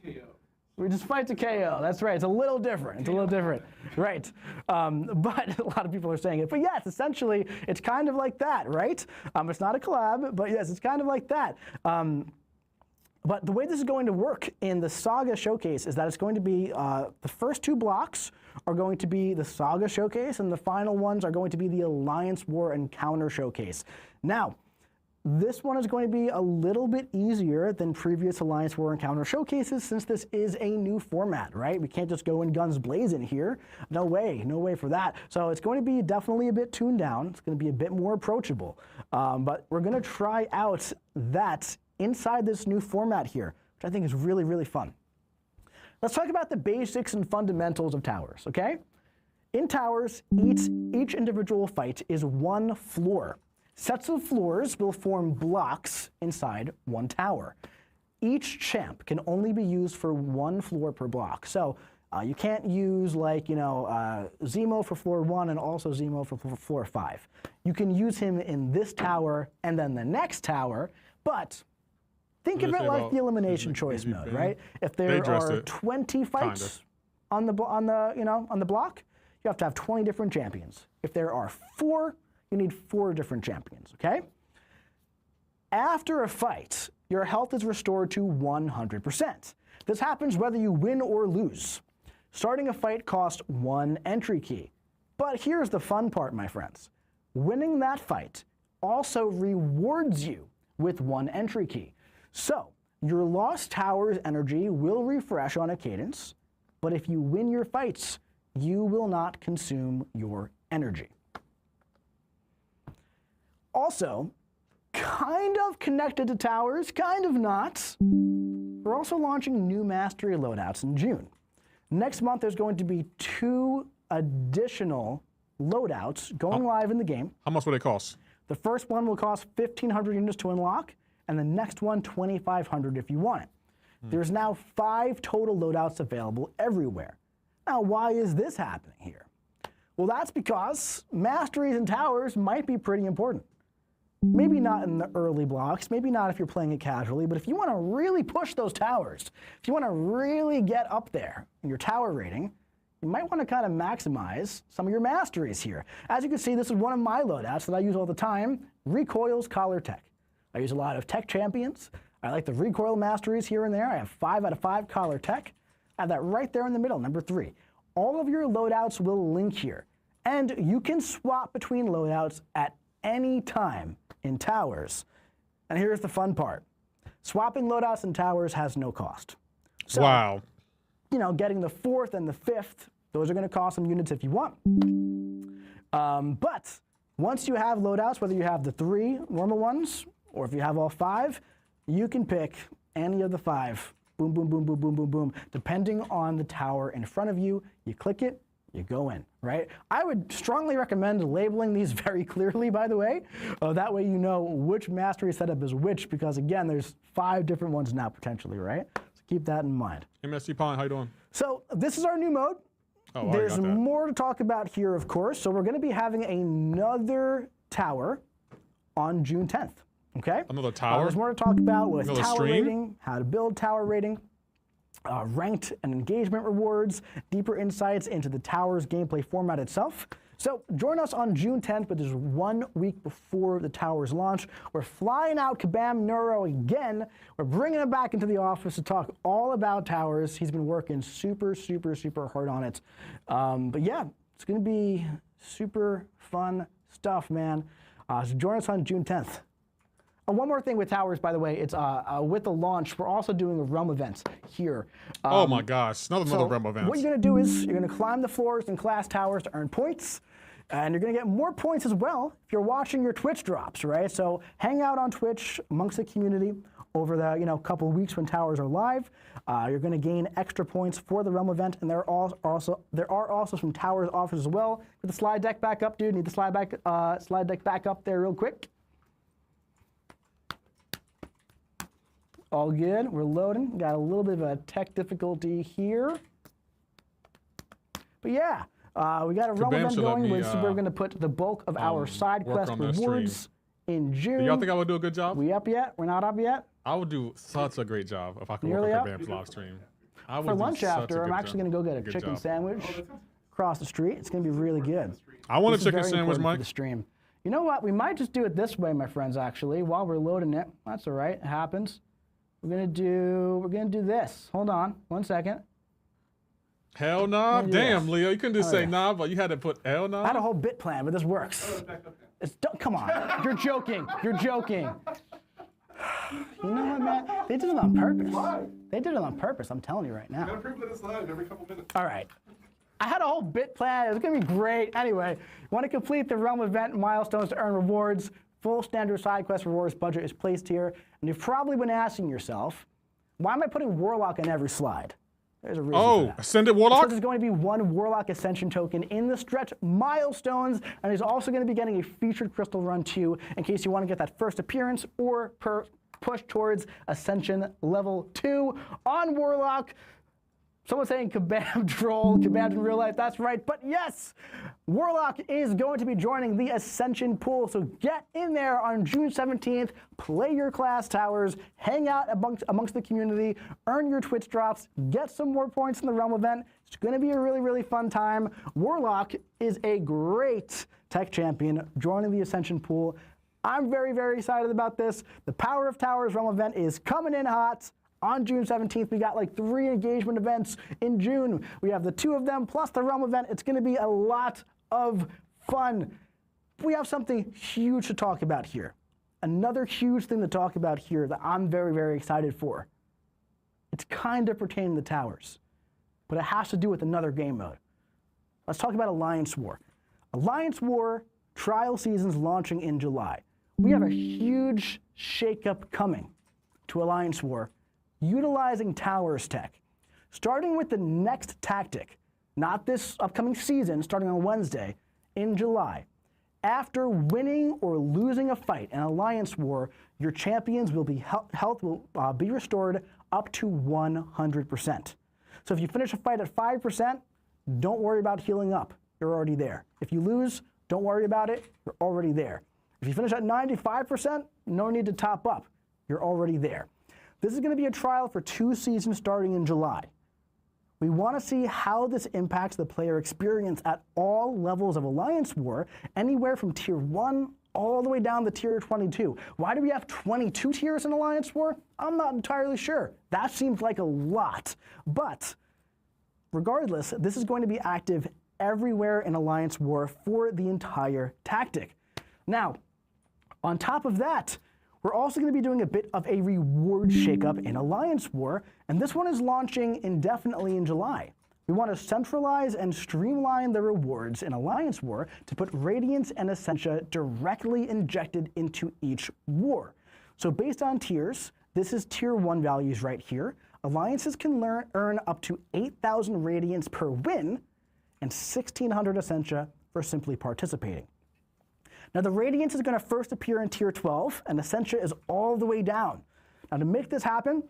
We just fight to KO. That's right. It's a little different. It's a little different. Right. But a lot of people are saying it. But yes, essentially, it's kind of like that, right? It's not a collab, but yes, it's kind of like that. But the way this is going to work in the Saga Showcase is that it's going to be the first 2 blocks are going to be the Saga Showcase, and the final ones are going to be the Alliance War Encounter Showcase. Now, this one is going to be a little bit easier than previous Alliance War Encounter Showcases since this is a new format, right? We can't just go in guns blazing here. No way for that. So it's going to be definitely a bit tuned down. It's going to be a bit more approachable. But we're going to try out that inside this new format here, which I think is really, really fun. Let's talk about the basics and fundamentals of towers, okay? In towers, each individual fight is 1 floor. Sets of floors will form blocks inside 1 tower. Each champ can only be used for 1 floor per block. So you can't use, like, you know, Zemo for floor 1 and also Zemo for floor 5. You can use him in this tower and then the next tower, but think of it like the elimination choice mode, right? If there are 20 fights on the block, you have to have 20 different champions. If there are 4, you need 4 different champions, okay? After a fight, your health is restored to 100%. This happens whether you win or lose. Starting a fight costs 1 entry key. But here's the fun part, my friends. Winning that fight also rewards you with 1 entry key. So, your lost tower's energy will refresh on a cadence, but if you win your fights, you will not consume your energy. Also, kind of connected to towers, kind of not, we're also launching new mastery loadouts in June. Next month, there's going to be 2 additional loadouts going live in the game. How much will they cost? The first one will cost 1,500 units to unlock, and the next one 2,500 if you want it. There's now 5 total loadouts available everywhere. Now, why is this happening here? Well, that's because masteries and towers might be pretty important. Maybe not in the early blocks, maybe not if you're playing it casually, but if you want to really push those towers, if you want to really get up there in your tower rating, you might want to kind of maximize some of your masteries here. As you can see, this is one of my loadouts that I use all the time, Recoil's Collar Tech. I use a lot of tech champions. I like the recoil masteries here and there. I have 5 out of 5 Collar Tech. I have that right there in the middle, number 3. All of your loadouts will link here. And you can swap between loadouts at any time in towers. And here's the fun part. Swapping loadouts in towers has no cost. So, wow. You know, getting the 4th and the 5th, those are going to cost some units if you want. But once you have loadouts, whether you have the 3 normal ones, or if you have all 5, you can pick any of the 5. Boom, boom, boom, boom, boom, boom, boom. Depending on the tower in front of you, you click it, you go in, right? I would strongly recommend labeling these very clearly, by the way. That way you know which mastery setup is which, because again, there's 5 different ones now potentially, right? So keep that in mind. MSC Pine, how you doing? So this is our new mode. Oh, there's more to talk about here, of course. So we're going to be having another tower on June 10th. Okay? Another tower? There's more to talk about with tower rating, how to build tower rating, ranked and engagement rewards, deeper insights into the tower's gameplay format itself. So join us on June 10th, but there's 1 week before the tower's launch. We're flying out Kabam Neuro again. We're bringing him back into the office to talk all about towers. He's been working super, super, super hard on it. But yeah, it's going to be super fun stuff, man. So join us on June 10th. One more thing with towers, by the way, it's with the launch, we're also doing a realm event here. Oh my gosh, another realm event. What you're going to do is you're going to climb the floors in class towers to earn points, and you're going to get more points as well if you're watching your Twitch drops, right? So hang out on Twitch amongst the community over the couple of weeks when towers are live. You're going to gain extra points for the realm event, and there are also some towers offers as well. Get the slide deck back up, dude. Need the slide deck back up there real quick. All good, we're loading. Got a little bit of a tech difficulty here. But yeah, we got a realm event going, which we're gonna put the bulk of our side quest rewards in June. Do y'all think I would do a good job? We up yet? We're not up yet? I would do such a great job if I could work on Kabam's live stream. For lunch after, I'm actually gonna go get a chicken sandwich across the street. It's gonna be really good. I want a chicken sandwich, Mike. For the stream. You know what? We might just do it this way, my friends, actually, while we're loading it. That's all right, it happens. We're gonna do this. Hold on, 1 second. Hell nah. Damn, Leo, you couldn't just say nah, but you had to put hell nah. I had a whole bit plan, but this works. Come on, you're joking. You're joking. You know what, man? They did it on purpose. They did it on purpose. I'm telling you right now. You gotta prove that it's live every couple minutes. All right. I had a whole bit plan. It was gonna be great. Anyway, want to complete the realm event milestones to earn rewards. Full standard side quest rewards budget is placed here, and you've probably been asking yourself, why am I putting Warlock in every slide? There's a reason for that. Ascended Warlock? Because there's going to be 1 Warlock Ascension token in the stretch milestones, and he's also going to be getting a featured crystal run too, in case you want to get that first appearance or push towards Ascension level 2 on Warlock. Someone's saying Kabam troll, Kabam in real life. That's right. But yes, Warlock is going to be joining the Ascension pool. So get in there on June 17th, play your class towers, hang out amongst the community, earn your Twitch drops, get some more points in the realm event. It's going to be a really, really fun time. Warlock is a great tech champion joining the Ascension pool. I'm very, very excited about this. The Power of Towers realm event is coming in hot. On June 17th, we got like 3 engagement events in June. We have the 2 of them plus the Realm event. It's going to be a lot of fun. We have something huge to talk about here. Another huge thing to talk about here that I'm very, very excited for. It's kind of pertaining to towers, but it has to do with another game mode. Let's talk about Alliance War. Alliance War trial season's launching in July. We have a huge shakeup coming to Alliance War, utilizing towers tech. Starting with the next tactic, not this upcoming season, starting on Wednesday, in July. After winning or losing a fight in Alliance War, your champions will be health will be restored up to 100%. So if you finish a fight at 5%, don't worry about healing up. You're already there. If you lose, don't worry about it. You're already there. If you finish at 95%, no need to top up. You're already there. This is going to be a trial for 2 seasons starting in July. We want to see how this impacts the player experience at all levels of Alliance War, anywhere from Tier 1 all the way down to Tier 22. Why do we have 22 tiers in Alliance War? I'm not entirely sure. That seems like a lot. But regardless, this is going to be active everywhere in Alliance War for the entire tactic. Now, on top of that, we're also going to be doing a bit of a reward shakeup in Alliance War, and this one is launching indefinitely in July. We want to centralize and streamline the rewards in Alliance War to put Radiance and Essentia directly injected into each war. So based on tiers, this is Tier 1 values right here. Alliances can earn up to 8,000 Radiance per win and 1,600 Essentia for simply participating. Now the Radiance is going to first appear in Tier 12, and Essentia is all the way down. Now to make this happen,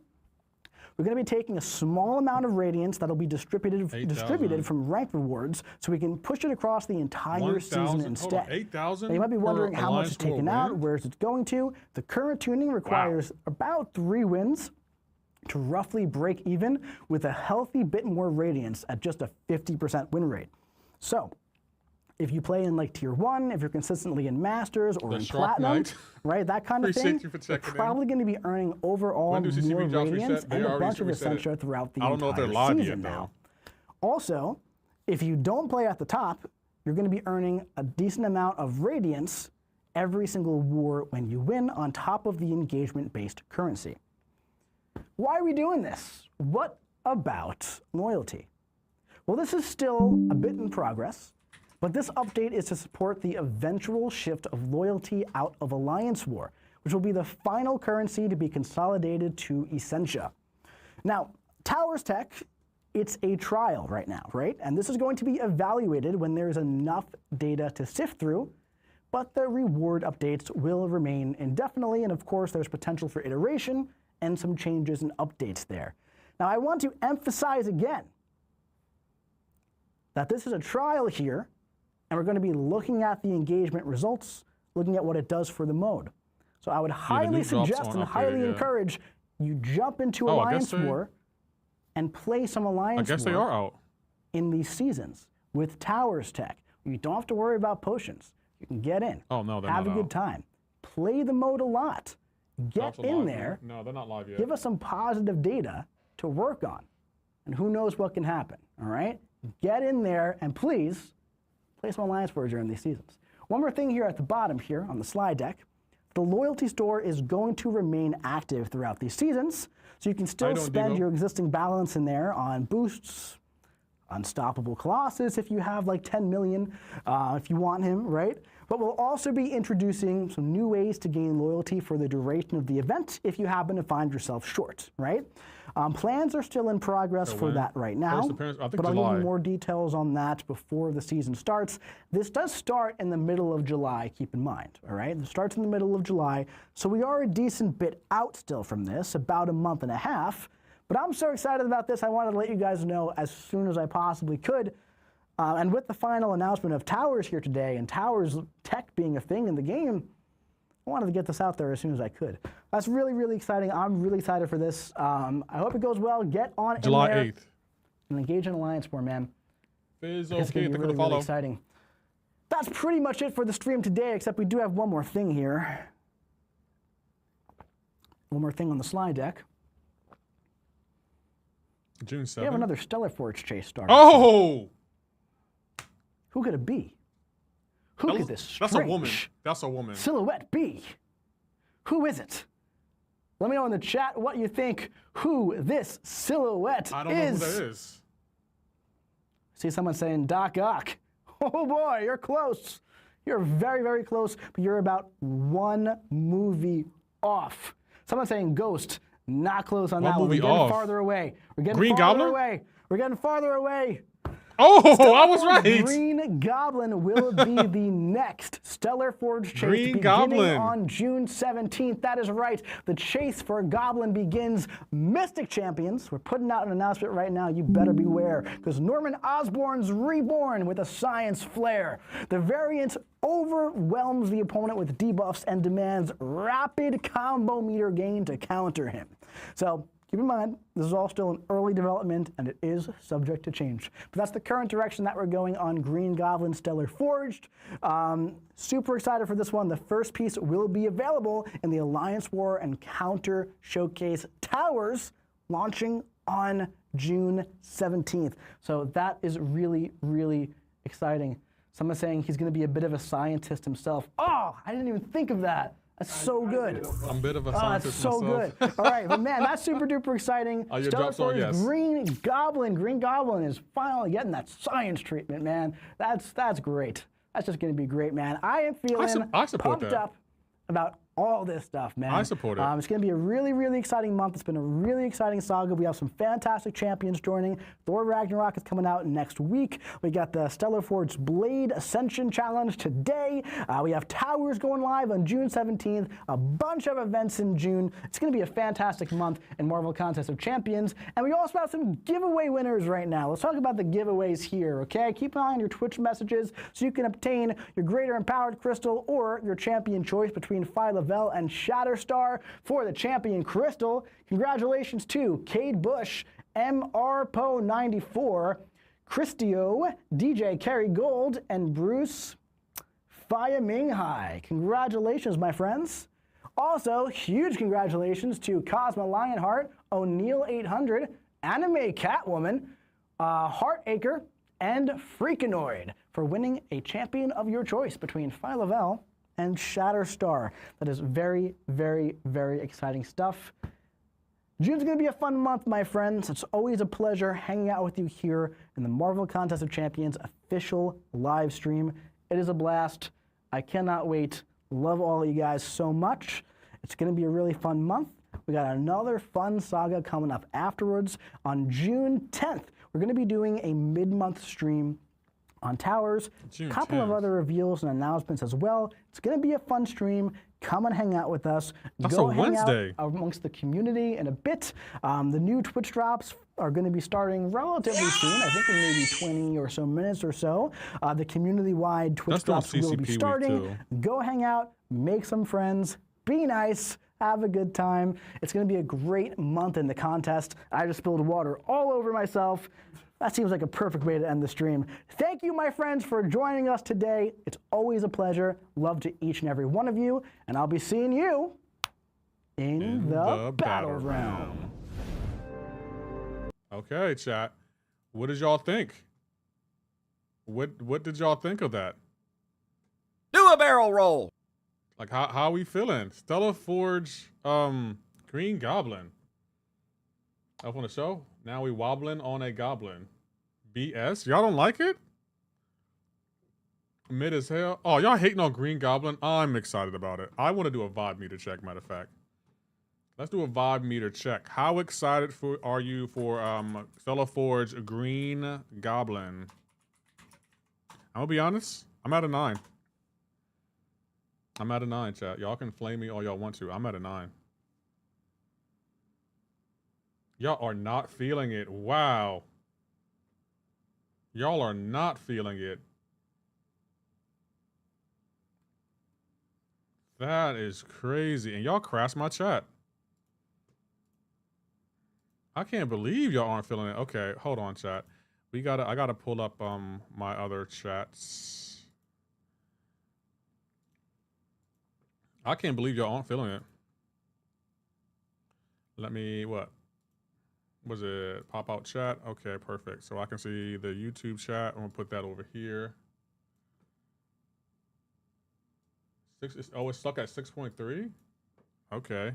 we're going to be taking a small amount of Radiance that'll be distributed from ranked rewards, so we can push it across the entire season instead. 8,000. Now you might be wondering how much is taken out, where is it going to? The current tuning requires about 3 wins to roughly break even with a healthy bit more Radiance at just a 50% win rate. So if you play in like Tier 1, if you're consistently in Masters or in Platinum, right, that kind of thing, you're probably going to be earning overall more Radiance and a bunch of Essentia throughout the entire season now. Also, if you don't play at the top, you're going to be earning a decent amount of Radiance every single war when you win on top of the engagement-based currency. Why are we doing this? What about loyalty? Well, this is still a bit in progress. But this update is to support the eventual shift of loyalty out of Alliance War, which will be the final currency to be consolidated to Essentia. Now, Towers Tech, it's a trial right now, right? And this is going to be evaluated when there's enough data to sift through, but the reward updates will remain indefinitely, and of course there's potential for iteration and some changes and updates there. Now, I want to emphasize again that this is a trial here, and we're going to be looking at the engagement results, looking at what it does for the mode. So I would highly suggest and highly encourage you jump into Alliance War and play some Alliance War they are out in these seasons with Towers Tech. You don't have to worry about potions. You can get in, have a good time, play the mode a lot, get in there, no, they're not live yet. Give us some positive data to work on, and who knows what can happen, all right? Get in there and please play some Alliance War during these seasons. One more thing here at the bottom here on the slide deck. The loyalty store is going to remain active throughout these seasons, so you can still spend your existing balance in there on boosts, Unstoppable Colossus if you have like 10 million, if you want him, right? But we'll also be introducing some new ways to gain loyalty for the duration of the event if you happen to find yourself short, right? Plans are still in progress for that right now, but I'll give you more details on that before the season starts. This does start in the middle of July, keep in mind, all right? It starts in the middle of July, so we are a decent bit out still from this, about a month and a half, but I'm so excited about this, I wanted to let you guys know as soon as I possibly could. And with the final announcement of Towers here today, and Towers Tech being a thing in the game, I wanted to get this out there as soon as I could. That's really, really exciting. I'm really excited for this. I hope it goes well. Get on in July there 8th. And engage in Alliance War, man. It's okay. It's going to be really, really exciting. That's pretty much it for the stream today, except we do have one more thing here. One more thing on the slide deck. June 7th. We have another Stellar Forge chase starting. Oh! Who could it be? Who could this That's a woman. That's a woman. silhouette be? Who is it? Let me know in the chat what you think who this silhouette is. I don't know who that is. See someone saying Doc Ock. Oh boy, you're close. You're very, very close, but you're about one movie off. Someone saying Ghost. Not close on that one. We're getting farther away. We're getting farther away. We're getting farther away. Oh, I was right. Green Goblin will be the next Stellar Forge chase beginning on June 17th. That is right. The chase for Goblin begins. Mystic Champions, we're putting out an announcement right now. You better beware, because Norman Osborn's reborn with a science flair. The variant overwhelms the opponent with debuffs and demands rapid combo meter gain to counter him. So keep in mind, this is all still in early development, and it is subject to change. But that's the current direction that we're going on Green Goblin Stellar Forged. Super excited for this one. The first piece will be available in the Alliance War and Counter Showcase Towers, launching on June 17th. So that is really, really exciting. Someone's saying he's going to be a bit of a scientist himself. Oh, I didn't even think of that. That's so good. I'm a bit of a scientist myself. That's so good. All right, but man, that's super duper exciting. Stellar Forge, yes. Green Goblin. Green Goblin is finally getting that science treatment, man. That's great. That's just going to be great, man. I am feeling pumped up about all this stuff, man. I support it. It's going to be a really, really exciting month. It's been a really exciting saga. We have some fantastic champions joining. Thor Ragnarok is coming out next week. We got the Stellar Forge Blade Ascension Challenge today. We have Towers going live on June 17th. A bunch of events in June. It's going to be a fantastic month in Marvel Contest of Champions. And we also have some giveaway winners right now. Let's talk about the giveaways here, okay? Keep an eye on your Twitch messages so you can obtain your Greater Empowered Crystal or your champion choice between Phyla and Shatterstar for the Champion Crystal. Congratulations to Cade Bush, MRPO94, Christio, DJ Kerry Gold, and Bruce Fiaminghai. Congratulations, my friends. Also, huge congratulations to Cosmo Lionheart, O'Neill 800, Anime Catwoman, Heartacre, and Freakinoid for winning a champion of your choice between Phyla and Shatterstar. That is very, very, very exciting stuff. June's going to be a fun month, my friends. It's always a pleasure hanging out with you here in the Marvel Contest of Champions official live stream. It is a blast. I cannot wait. Love all of you guys so much. It's going to be a really fun month. We got another fun saga coming up afterwards. On June 10th, we're going to be doing a mid-month stream on Towers, a couple of other reveals and announcements as well. It's going to be a fun stream. Come and hang out with us. Go hang out amongst the community in a bit. The new Twitch drops are going to be starting relatively soon. I think in maybe 20 or so minutes or so. The community-wide Twitch drops will be starting. Go hang out, make some friends, be nice, have a good time. It's going to be a great month in the contest. I just spilled water all over myself. That seems like a perfect way to end the stream. Thank you, my friends, for joining us today. It's always a pleasure. Love to each and every one of you. And I'll be seeing you in the Battleground. Okay, chat. What did y'all think? What did y'all think of that? Do a barrel roll. Like, how we feeling? Stellar Forge, Green Goblin. Up on the show? Now we wobbling on a goblin. BS? Y'all don't like it? Mid as hell. Oh, y'all hating on Green Goblin? I'm excited about it. I want to do a vibe meter check, matter of fact. Let's do a vibe meter check. How excited are you for Stellar Forge Green Goblin? I'm gonna be honest. I'm at a 9. I'm at a 9, chat. Y'all can flame me all y'all want to. I'm at a 9. Y'all are not feeling it. Wow. Y'all are not feeling it. That is crazy. And y'all crashed my chat. I can't believe y'all aren't feeling it. Okay, hold on, chat. I gotta pull up my other chats. I can't believe y'all aren't feeling it. Let me Was it pop out chat? Okay, perfect. So I can see the YouTube chat. I'm gonna put that over here. Oh, it's stuck at 6.3? Okay.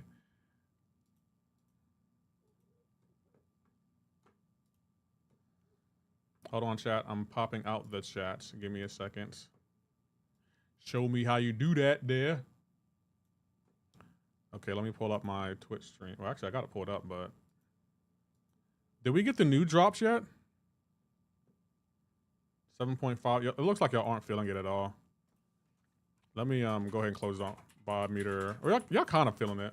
Hold on, chat. I'm popping out the chat. Give me a second. Show me how you do that there. Okay, let me pull up my Twitch stream. Well, actually, I got it pulled up, but... Did we get the new drops yet? 7.5. It looks like y'all aren't feeling it at all. Let me go ahead and close out Bob meter. Y'all kind of feeling it.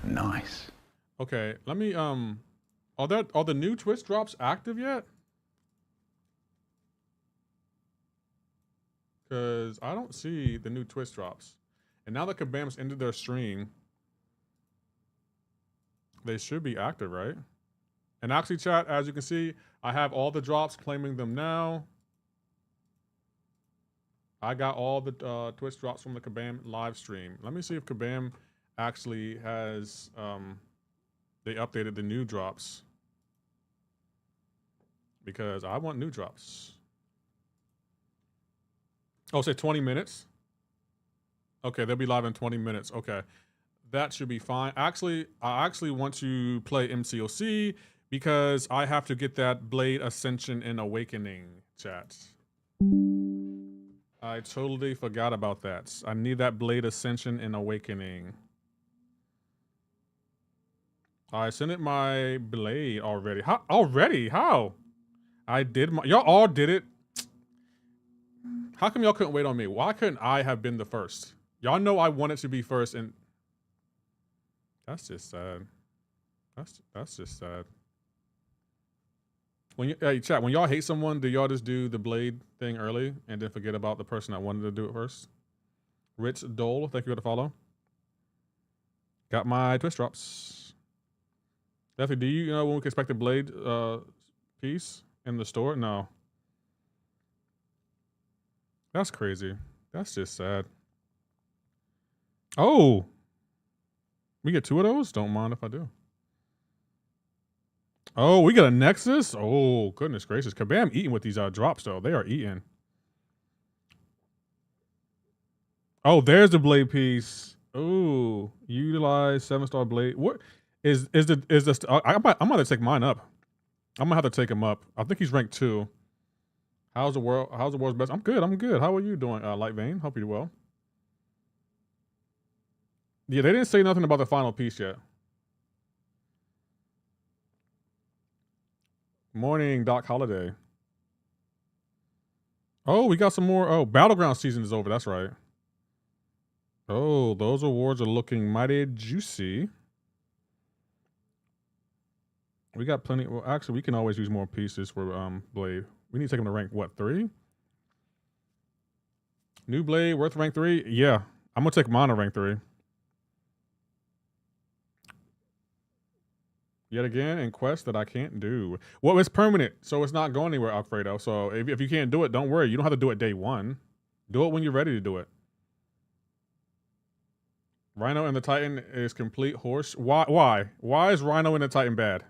Nice. Okay, let me are the new Twitch drops active yet? Cause I don't see the new Twitch drops. And now that Kabam's ended their stream, they should be active, right? And actually, chat, as you can see, I have all the drops, claiming them now. I got all the Twitch drops from the Kabam live stream. Let me see if Kabam actually has, they updated the new drops. Because I want new drops. Oh, say 20 minutes? Okay, they'll be live in 20 minutes. Okay, that should be fine. Actually, I actually want to play MCoC because I have to get that Blade Ascension and Awakening, chat. I totally forgot about that. I need that Blade Ascension and Awakening. I sent it my Blade already. How? Already? How? I did my... Y'all all did it. How come y'all couldn't wait on me? Why couldn't I have been the first? Y'all know I wanted to be first, and that's just sad. That's just sad. When you, hey, chat, when y'all hate someone, do y'all just do the Blade thing early and then forget about the person that wanted to do it first? Rich Dole, thank you for the follow. Got my Twitch drops. Lefty, do you know when we can expect the Blade piece in the store? No. That's crazy. That's just sad. Oh, we get 2 of those? Don't mind if I do. Oh, we got a Nexus? Oh, goodness gracious. Kabam eating with these drops, though. They are eating. Oh, there's the Blade piece. Oh, utilize 7-star Blade. What is this? I'm gonna take mine up. I'm gonna have to take him up. I think he's ranked 2. How's the world's best? I'm good. How are you doing, Light Vein? Hope you're well. Yeah, they didn't say nothing about the final piece yet. Morning, Doc Holiday. Oh, we got some more. Oh, Battlegrounds season is over. That's right. Oh, those awards are looking mighty juicy. We got plenty. Well, actually, we can always use more pieces for Blade. We need to take him to rank, what, 3? New Blade, worth rank 3? Yeah, I'm going to take mine to rank 3. Yet again, in quests that I can't do. Well, it's permanent, so it's not going anywhere, Alfredo. So if you can't do it, don't worry. You don't have to do it day 1. Do it when you're ready to do it. Rhino and the Titan is complete horse. Why? Why is Rhino and the Titan bad?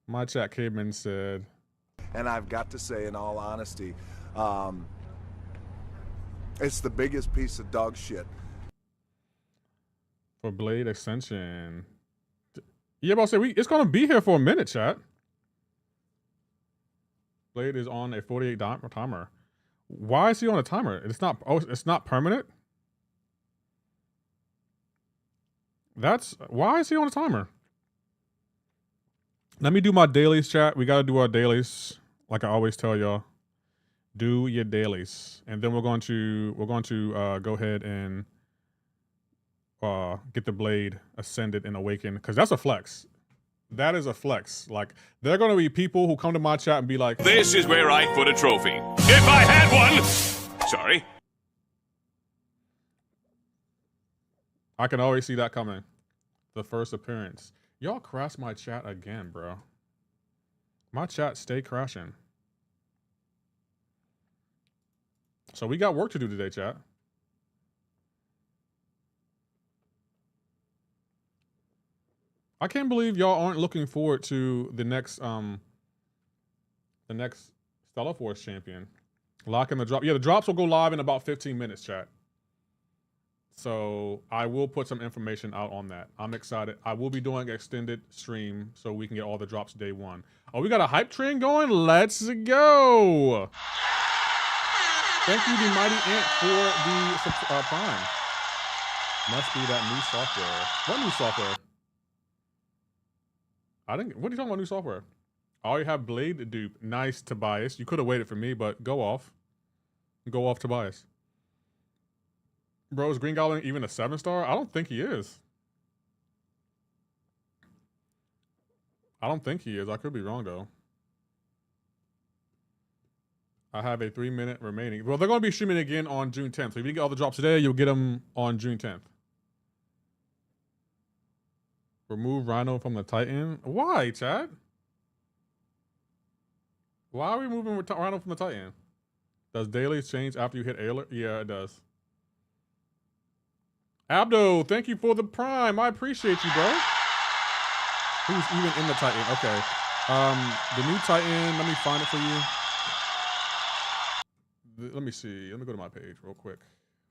My chat caveman said. And I've got to say, in all honesty, it's the biggest piece of dog shit. For Blade Ascension. Yeah, but I'll say it's gonna be here for a minute, chat. Blade is on a 48 timer. Why is he on a timer? It's not. Oh, it's not permanent. Why is he on a timer? Let me do my dailies, chat. We gotta do our dailies, like I always tell y'all. Do your dailies, and then we're going to go ahead and get the Blade Ascended and Awakened, because that's a flex. That is a flex. Like, there are going to be people who come to my chat and be like, this is where I'd put a trophy. If I had one! Sorry. I can always see that coming. The first appearance. Y'all crash my chat again, bro. My chat stay crashing. So we got work to do today, chat. I can't believe y'all aren't looking forward to the next Stellar Force champion. Locking the drop. Yeah, the drops will go live in about 15 minutes, chat. So I will put some information out on that. I'm excited. I will be doing an extended stream so we can get all the drops day one. Oh, we got a hype train going? Let's go. Thank you, the Mighty Ant, for the Prime. Must be that new software. What new software? What are you talking about, new software? I already have Blade dupe. Nice, Tobias. You could have waited for me, but go off. Go off, Tobias. Bro, is Green Goblin even a 7-star? I don't think he is. I don't think he is. I could be wrong, though. I have a 3-minute remaining. Well, they're going to be streaming again on June 10th. So if you get all the drops today, you'll get them on June 10th. Remove Rhino from the Titan. Why, Chad? Why are we moving Rhino from the Titan? Does dailies change after you hit alert? Yeah, it does. Abdo, thank you for the Prime. I appreciate you, bro. Who's even in the Titan? Okay. The new Titan, let me find it for you. Let me see. Let me go to my page real quick.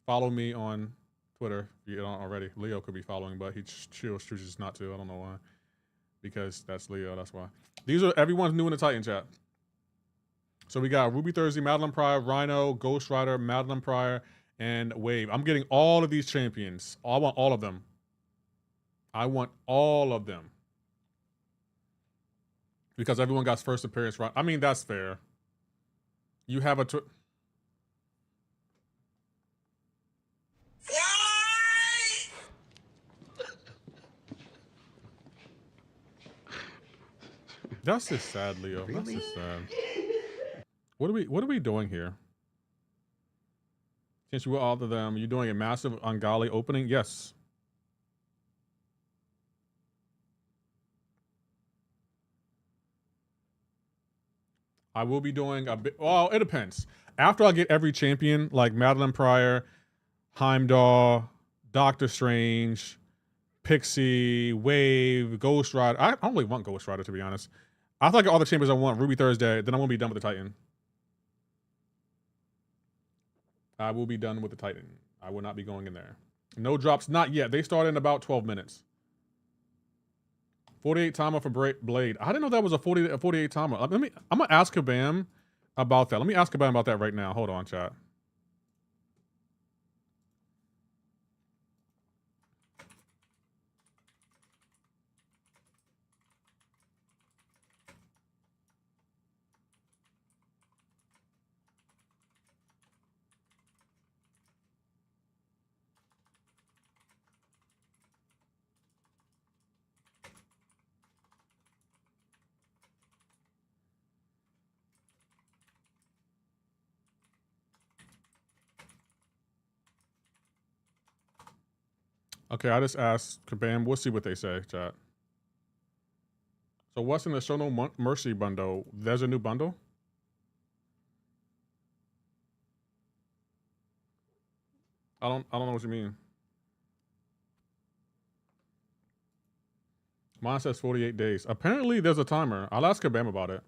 Follow me on Twitter if you don't already. Leo could be following, but he chooses not to. I don't know why. Because that's Leo, that's why. These are everyone's new in the Titan chat. So we got Ruby Thursday, Madeline Pryor, Rhino, Ghost Rider, Madeline Pryor, and Wave. I'm getting all of these champions. I want all of them. I want all of them. Because everyone got first appearance right. I mean, that's fair. You have a... That's just sad, Leo. Really? That's just sad. What are we doing here? Since you were all of them, you doing a massive Angali opening? Yes. I will be doing a bit. Well, it depends. After I get every champion, like Madeline Pryor, Heimdall, Doctor Strange, Pixie, Wave, Ghost Rider. I don't really want Ghost Rider, to be honest. I thought all the champions I want, Ruby Thursday, then I won't be done with the Titan. I will be done with the Titan. I will not be going in there. No drops, not yet. They start in about 12 minutes. 48 timer for Blade. I didn't know that was a 48 timer. I'm gonna ask Kabam about that. Let me ask Kabam about that right now. Hold on, chat. Okay, I just asked Kabam. We'll see what they say, chat. So what's in the Show No Mercy bundle? There's a new bundle? I don't know what you mean. Mine says 48 days. Apparently there's a timer. I'll ask Kabam about it.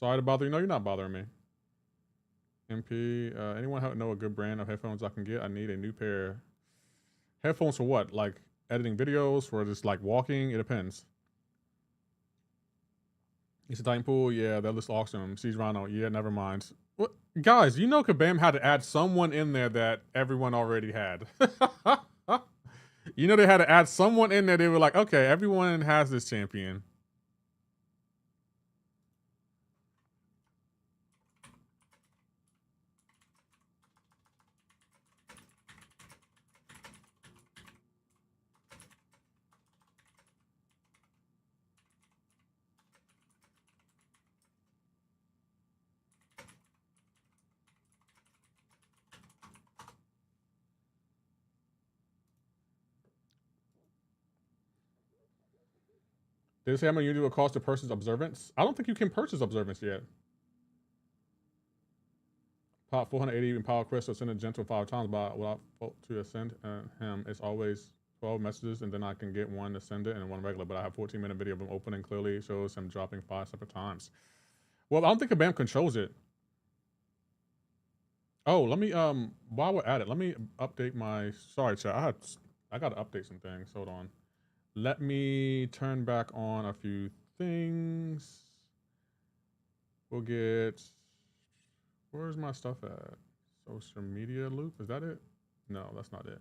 Sorry to bother you. No, you're not bothering me. MP, anyone know a good brand of headphones I can get? I need a new pair. Headphones for what? Like editing videos, for just like walking? It depends. It's a Titan Pool. Yeah, that looks awesome. Siege Rhino. Yeah, never mind. What? Guys, you know Kabam had to add someone in there that everyone already had. You know they had to add someone in there. They were like, okay, everyone has this champion. Did it say how many units will cost to purchase observance? I don't think you can purchase observance yet. Pop 480 in power crystal, send a gentle 5 times without to ascend him. It's always 12 messages, and then I can get one to send it and one regular. But I have 14-minute video of him opening. Clearly shows him dropping 5 separate times. Well, I don't think Kabam controls it. Oh, let me while we're at it, let me update my. Sorry, chat. I got to update some things. Hold on. Let me turn back on a few things. We'll get. Where's my stuff at? Social media loop. Is that it? No, that's not it.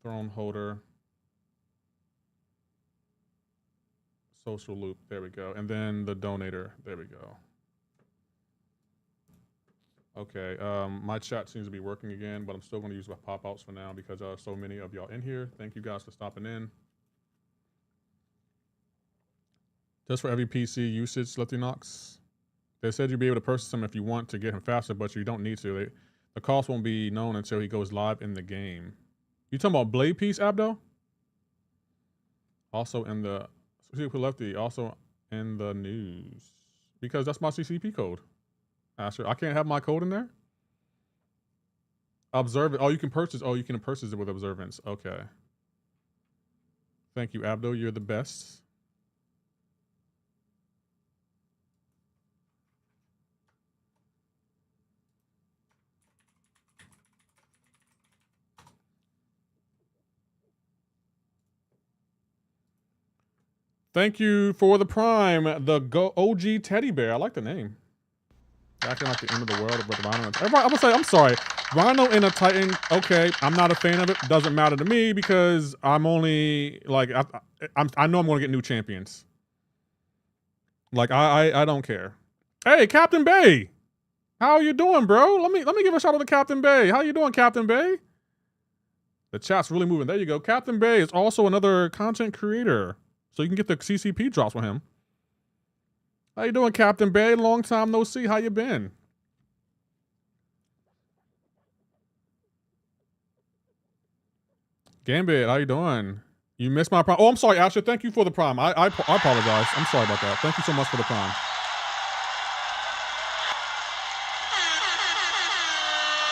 Throne holder. Social loop. There we go. And then the donator. There we go. Okay, my chat seems to be working again, but I'm still going to use my pop-outs for now because there are so many of y'all in here. Thank you guys for stopping in. Just for every PC usage, LeftyKnox. They said you'd be able to purchase him if you want to get him faster, but you don't need to. The cost won't be known until he goes live in the game. You talking about Blade Piece, Abdo? Also in the Lefty, also in the news. Because that's my CCP code. Asher, I can't have my code in there? Observe it. Oh, you can purchase. Oh, you can purchase it with observance. Okay. Thank you, Abdo. You're the best. Thank you for the prime, the OG teddy bear. I like the name. Acting like the end of the world with Rhino. Everybody, I'm gonna say, I'm sorry. Rhino and a Titan, okay, I'm not a fan of it. Doesn't matter to me because I'm only, like, I know I'm gonna get new champions. Like, I don't care. Hey, Captain Bay! How you doing, bro? Let me give a shout out to Captain Bay. How you doing, Captain Bay? The chat's really moving. There you go. Captain Bay is also another content creator. So you can get the CCP drops with him. How you doing, Captain Bay? Long time no see. How you been? Gambit, how you doing? You missed my prime. Oh, I'm sorry, Asher. Thank you for the prime. I apologize. I'm sorry about that. Thank you so much for the prime.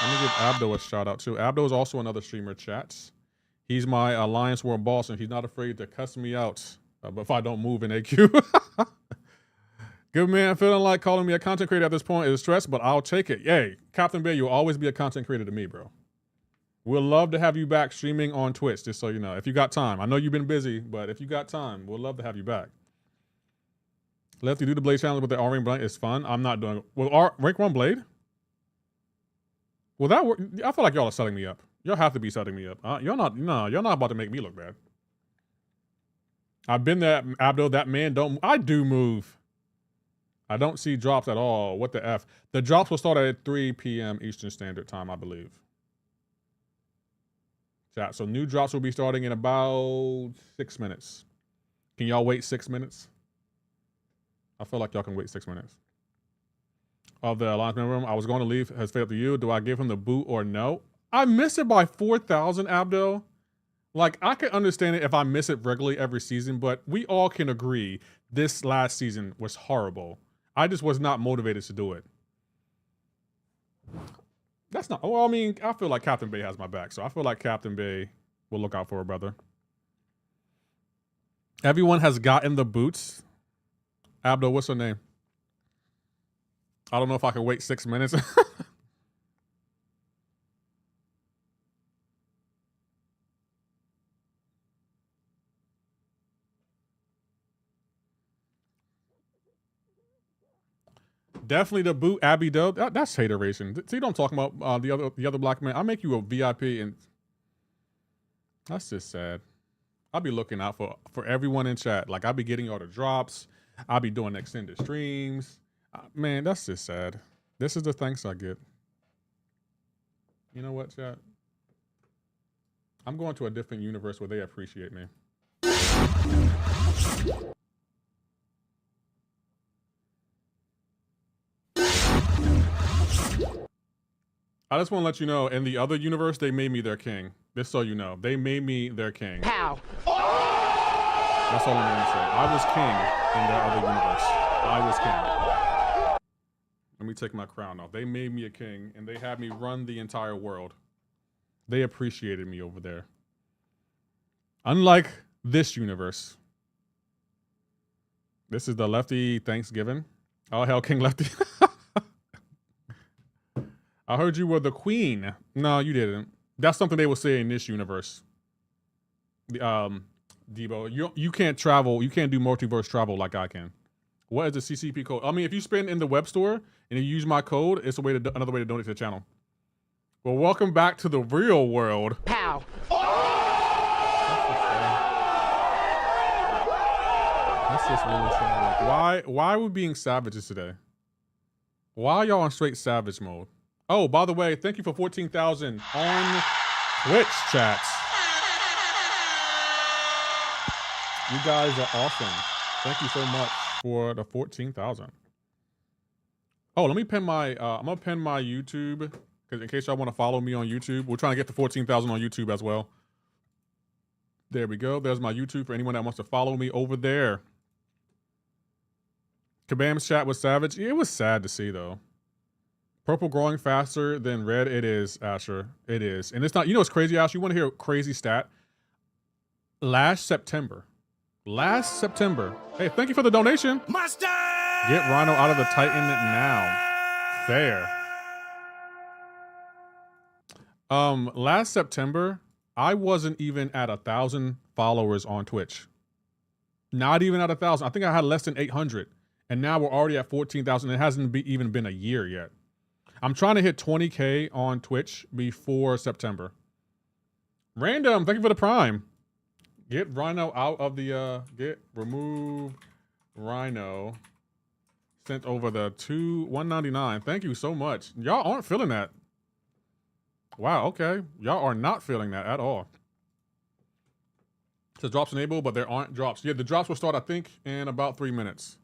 Let me give Abdo a shout out too. Abdo is also another streamer, chats. He's my Alliance World boss, and he's not afraid to cuss me out. But if I don't move in AQ. Good man, feeling like calling me a content creator at this point is a stress, but I'll take it. Yay, Captain Bay, you'll always be a content creator to me, bro. We'll love to have you back streaming on Twitch, just so you know. If you got time. I know you've been busy, but if you got time, we'll love to have you back. Lefty, do the Blade challenge with the R-Ring Blade. It's fun. I'm not doing it. Well, rank 1 Blade? Will that work? I feel like y'all are setting me up. Y'all have to be setting me up. You're not about to make me look bad. I've been there, Abdo. That man don't. I do move. I don't see drops at all. What the F? The drops will start at 3 p.m. Eastern Standard Time, I believe. Chat. So new drops will be starting in about 6 minutes. Can y'all wait 6 minutes? I feel like y'all can wait 6 minutes. Of the Alliance member room, I was going to leave. Has failed to you. Do I give him the boot or no? I miss it by 4,000, Abdo. Like, I could understand it if I miss it regularly every season, but we all can agree this last season was horrible. I just was not motivated to do it. That's not, well, I mean, I feel like Captain Bay has my back, so I feel like Captain Bay will look out for her brother. Everyone has gotten the boots. Abdo, what's her name? I don't know if I can wait 6 minutes. Definitely the boot, Abby Doe. That's hateration. See what I'm talking about? The other black man. I make you a VIP, and that's just sad. I'll be looking out for everyone in chat. Like, I'll be getting all the drops. I'll be doing extended streams. Man, that's just sad. This is the thanks I get. You know what, chat? I'm going to a different universe where they appreciate me. I just want to let you know, in the other universe, they made me their king. Just so you know, they made me their king. How? That's all I'm gonna say. I was king in their other universe. I was king. Let me take my crown off. They made me a king, and they had me run the entire world. They appreciated me over there. Unlike this universe. This is the Lefty Thanksgiving. Oh, hell, King Lefty. I heard you were the queen. No, you didn't. That's something they will say in this universe. Debo, you can't travel. You can't do multiverse travel like I can. What is the CCP code? I mean, if you spend in the web store and you use my code, it's another way to donate to the channel. Well, welcome back to the real world. Pow. That's just really sad. Like, why are we being savages today? Why are y'all on straight savage mode? Oh, by the way, thank you for 14,000 on Twitch chats. You guys are awesome. Thank you so much for the 14,000. Oh, let me pin my, I'm gonna pin my YouTube, because in case y'all want to follow me on YouTube, we're trying to get to 14,000 on YouTube as well. There we go. There's my YouTube for anyone that wants to follow me over there. Kabam's chat was savage. It was sad to see, though. Purple growing faster than red. It is, Asher. It is. And it's not, you know what's crazy, Asher? You want to hear a crazy stat? Last September. Hey, thank you for the donation. Master! Get Rhino out of the Titan now. Fair. Last September, I wasn't even at 1,000 followers on Twitch. Not even at 1,000. I think I had less than 800. And now we're already at 14,000. It hasn't even been a year yet. I'm trying to hit 20K on Twitch before September. Random, thank you for the prime. Get Rhino out of the, remove Rhino. Sent over the 199. Thank you so much. Y'all aren't feeling that. Wow, okay. Y'all are not feeling that at all. It says drops enabled, but there aren't drops. Yeah, the drops will start, I think, in about 3 minutes.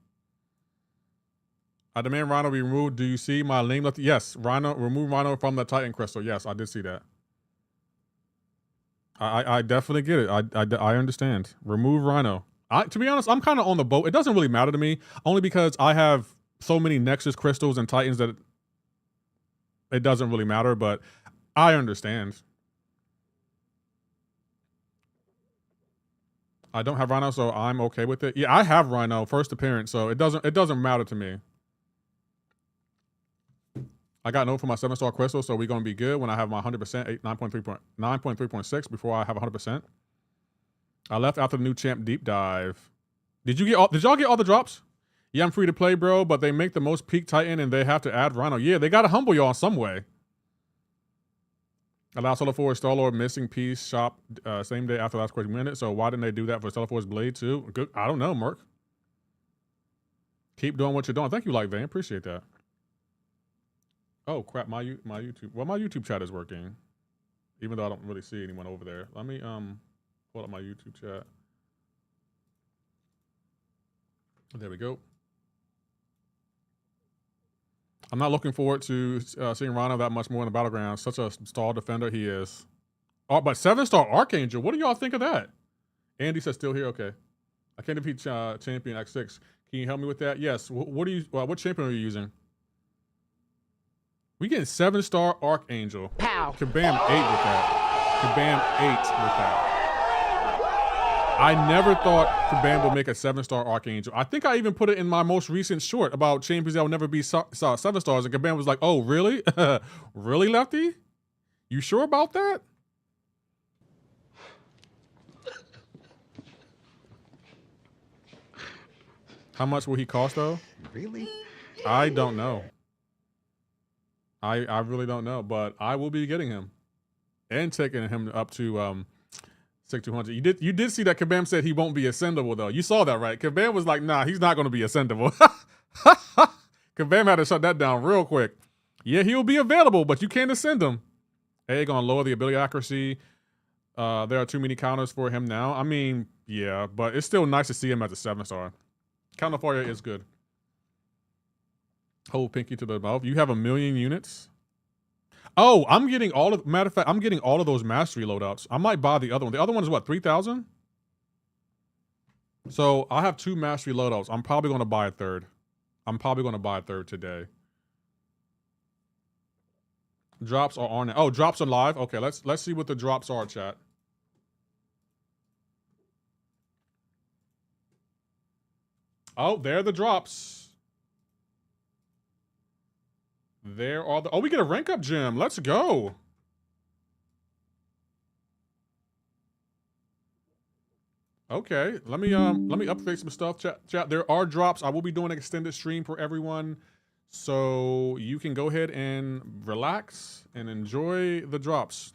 I demand Rhino be removed. Do you see my name? Yes, Rhino, remove Rhino from the Titan crystal. Yes, I did see that. I definitely get it. I understand. Remove Rhino. To be honest, I'm kind of on the boat. It doesn't really matter to me, only because I have so many Nexus crystals and Titans that it doesn't really matter, but I understand. I don't have Rhino, so I'm okay with it. Yeah, I have Rhino, first appearance, so it doesn't matter to me. I got no for my 7-star crystal, so we're gonna be good when I have my 100%, 9.3.6 before I have 100%. I left after the new champ deep dive. Did y'all get all the drops? Yeah, I'm free to play, bro, but they make the most peak Titan and they have to add Rhino. Yeah, they gotta humble y'all some way. Allow Solar Force Star-Lord missing piece shop same day after last question minute. So why didn't they do that for Solar Force Blade too? Good. I don't know, Merc. Keep doing what you're doing. Thank you, Light Van. Appreciate that. Oh crap, my YouTube. Well, my YouTube chat is working, even though I don't really see anyone over there. Let me pull up my YouTube chat. There we go. I'm not looking forward to seeing Rhino that much more in the Battlegrounds. Such a star defender he is. Oh, but 7-star Archangel. What do y'all think of that? Andy says still here. Okay. I can't defeat champion X6. Can you help me with that? Yes. What champion are you using? We getting 7-star Archangel. Pow. Kabam 8 with that. Kabam 8 with that. I never thought Kabam would make a 7-star Archangel. I think I even put it in my most recent short about champions that will never be 7 stars. And Kabam was like, oh, really? Really, Lefty? You sure about that? How much will he cost, though? Really? I don't know. I really don't know, but I will be getting him and taking him up to 6,200. You did see that Kabam said he won't be ascendable, though. You saw that, right? Kabam was like, nah, he's not going to be ascendable. Kabam had to shut that down real quick. Yeah, he'll be available, but you can't ascend him. Hey, going to lower the ability accuracy. There are too many counters for him now. I mean, yeah, but it's still nice to see him as a 7-star. Counter fire is good. Hold pinky to the mouth. You have 1 million units. Oh, I'm getting all of, matter of fact, I'm getting all of those mastery loadouts. I might buy the other one. The other one is what, 3,000? So I have 2 mastery loadouts. I'm probably going to buy a third. I'm probably going to buy a third today. Drops are on it. Oh, drops are live. Okay, let's see what the drops are, chat. Oh, there are the drops. There are the, oh, we get a rank up gem. Let's go. Okay, let me upgrade some stuff. Chat, there are drops. I will be doing an extended stream for everyone, so you can go ahead and relax and enjoy the drops.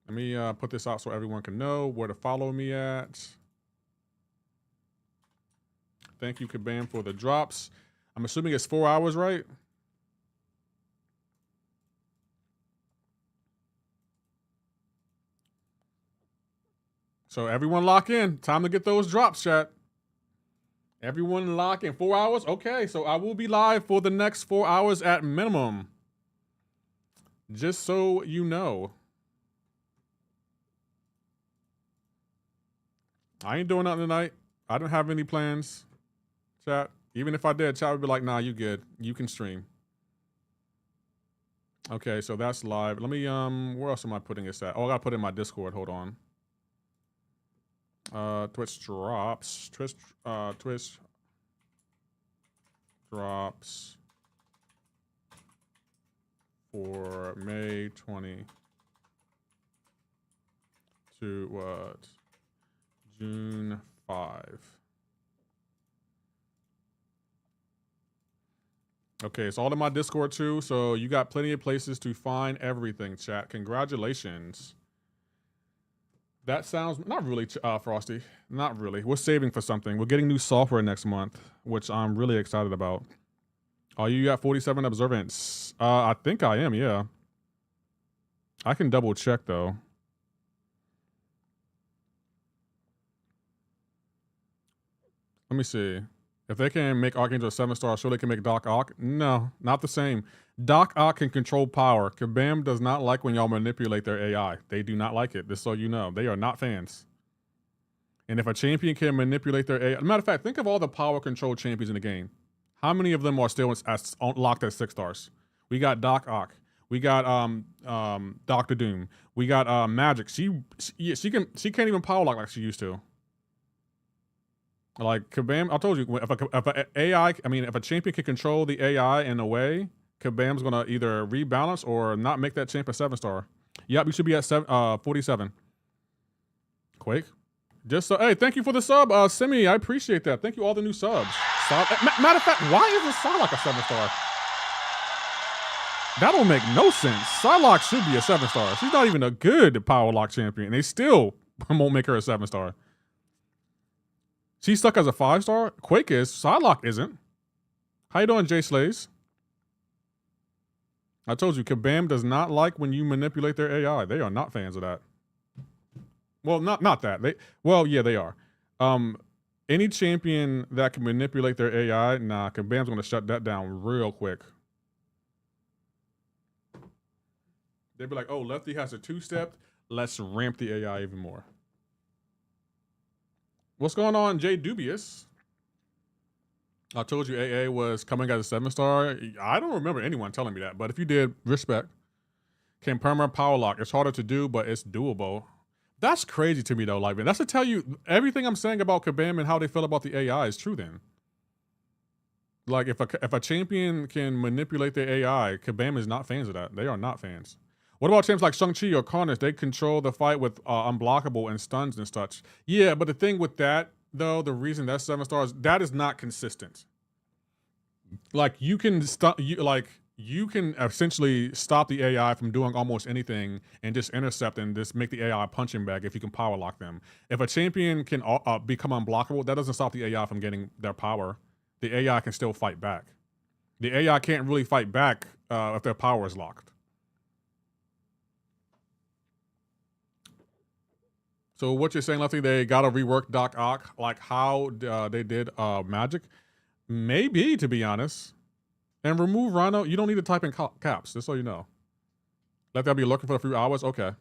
Let me put this out so everyone can know where to follow me at. Thank you, Kabam, for the drops. I'm assuming it's 4 hours, right? So everyone lock in. Time to get those drops, chat. Everyone lock in. 4 hours? Okay, so I will be live for the next 4 hours at minimum. Just so you know. I ain't doing nothing tonight. I don't have any plans, chat. Even if I did, chat would be like, nah, you good. You can stream. Okay, so that's live. Let me, where else am I putting this at? Oh, I gotta put it in my Discord. Hold on. Twitch drops. Twitch drops for May 20 to what? June 5. Okay, it's all in my Discord too, so you got plenty of places to find everything, chat. Congratulations. That sounds, not really, Frosty. Not really. We're saving for something. We're getting new software next month, which I'm really excited about. Are you at 47 observance? I think I am, yeah. I can double check though. Let me see. If they can make Archangel a 7-star, sure they can make Doc Ock? No, not the same. Doc Ock can control power. Kabam does not like when y'all manipulate their AI. They do not like it, just so you know. They are not fans. And if a champion can manipulate their AI... Matter of fact, think of all the power control champions in the game. How many of them are still locked at 6 stars? We got Doc Ock. We got Dr. Doom. We got Magic. She can't even power lock like she used to. Like Kabam, I told you, if a champion can control the AI in a way, Kabam's gonna either rebalance or not make that champ a 7-star. Yep, you should be at 47. Quake. Just hey, thank you for the sub, Simi. I appreciate that. Thank you all the new subs. Matter of fact, why isn't Psylocke a 7-star? That don't make no sense. Psylocke should be a 7-star. She's not even a good power lock champion. They still won't make her a 7-star. She's stuck as a 5-star? Quake is. Psylocke isn't. How you doing, Jay Slays? I told you, Kabam does not like when you manipulate their AI. They are not fans of that. Well, not that. Well, yeah, they are. Any champion that can manipulate their AI, nah, Kabam's gonna shut that down real quick. They'd be like, oh, Lefty has a 2-step. Let's ramp the AI even more. What's going on, Jay Dubious? I told you AA was coming as a 7-star. I don't remember anyone telling me that, but if you did, respect. Can perma power lock. It's harder to do, but it's doable. That's crazy to me though, like, man. That's to tell you everything I'm saying about Kabam and how they feel about the AI is true then. Like if a champion can manipulate their AI, Kabam is not fans of that. They are not fans. What about champs like Shang-Chi or Carnage? They control the fight with unblockable and stuns and such. Yeah, but the thing with that, though, the reason that's 7 stars, that is not consistent. Like you can you can essentially stop the AI from doing almost anything and just intercept and just make the AI a punching bag if you can power lock them. If a champion can become unblockable, that doesn't stop the AI from getting their power. The AI can still fight back. The AI can't really fight back if their power is locked. So what you're saying, Lefty, they got to rework Doc Ock like how they did Magic? Maybe, to be honest. And remove Rhino. You don't need to type in caps, just so you know. Lefty, I'll be looking for a few hours. Okay.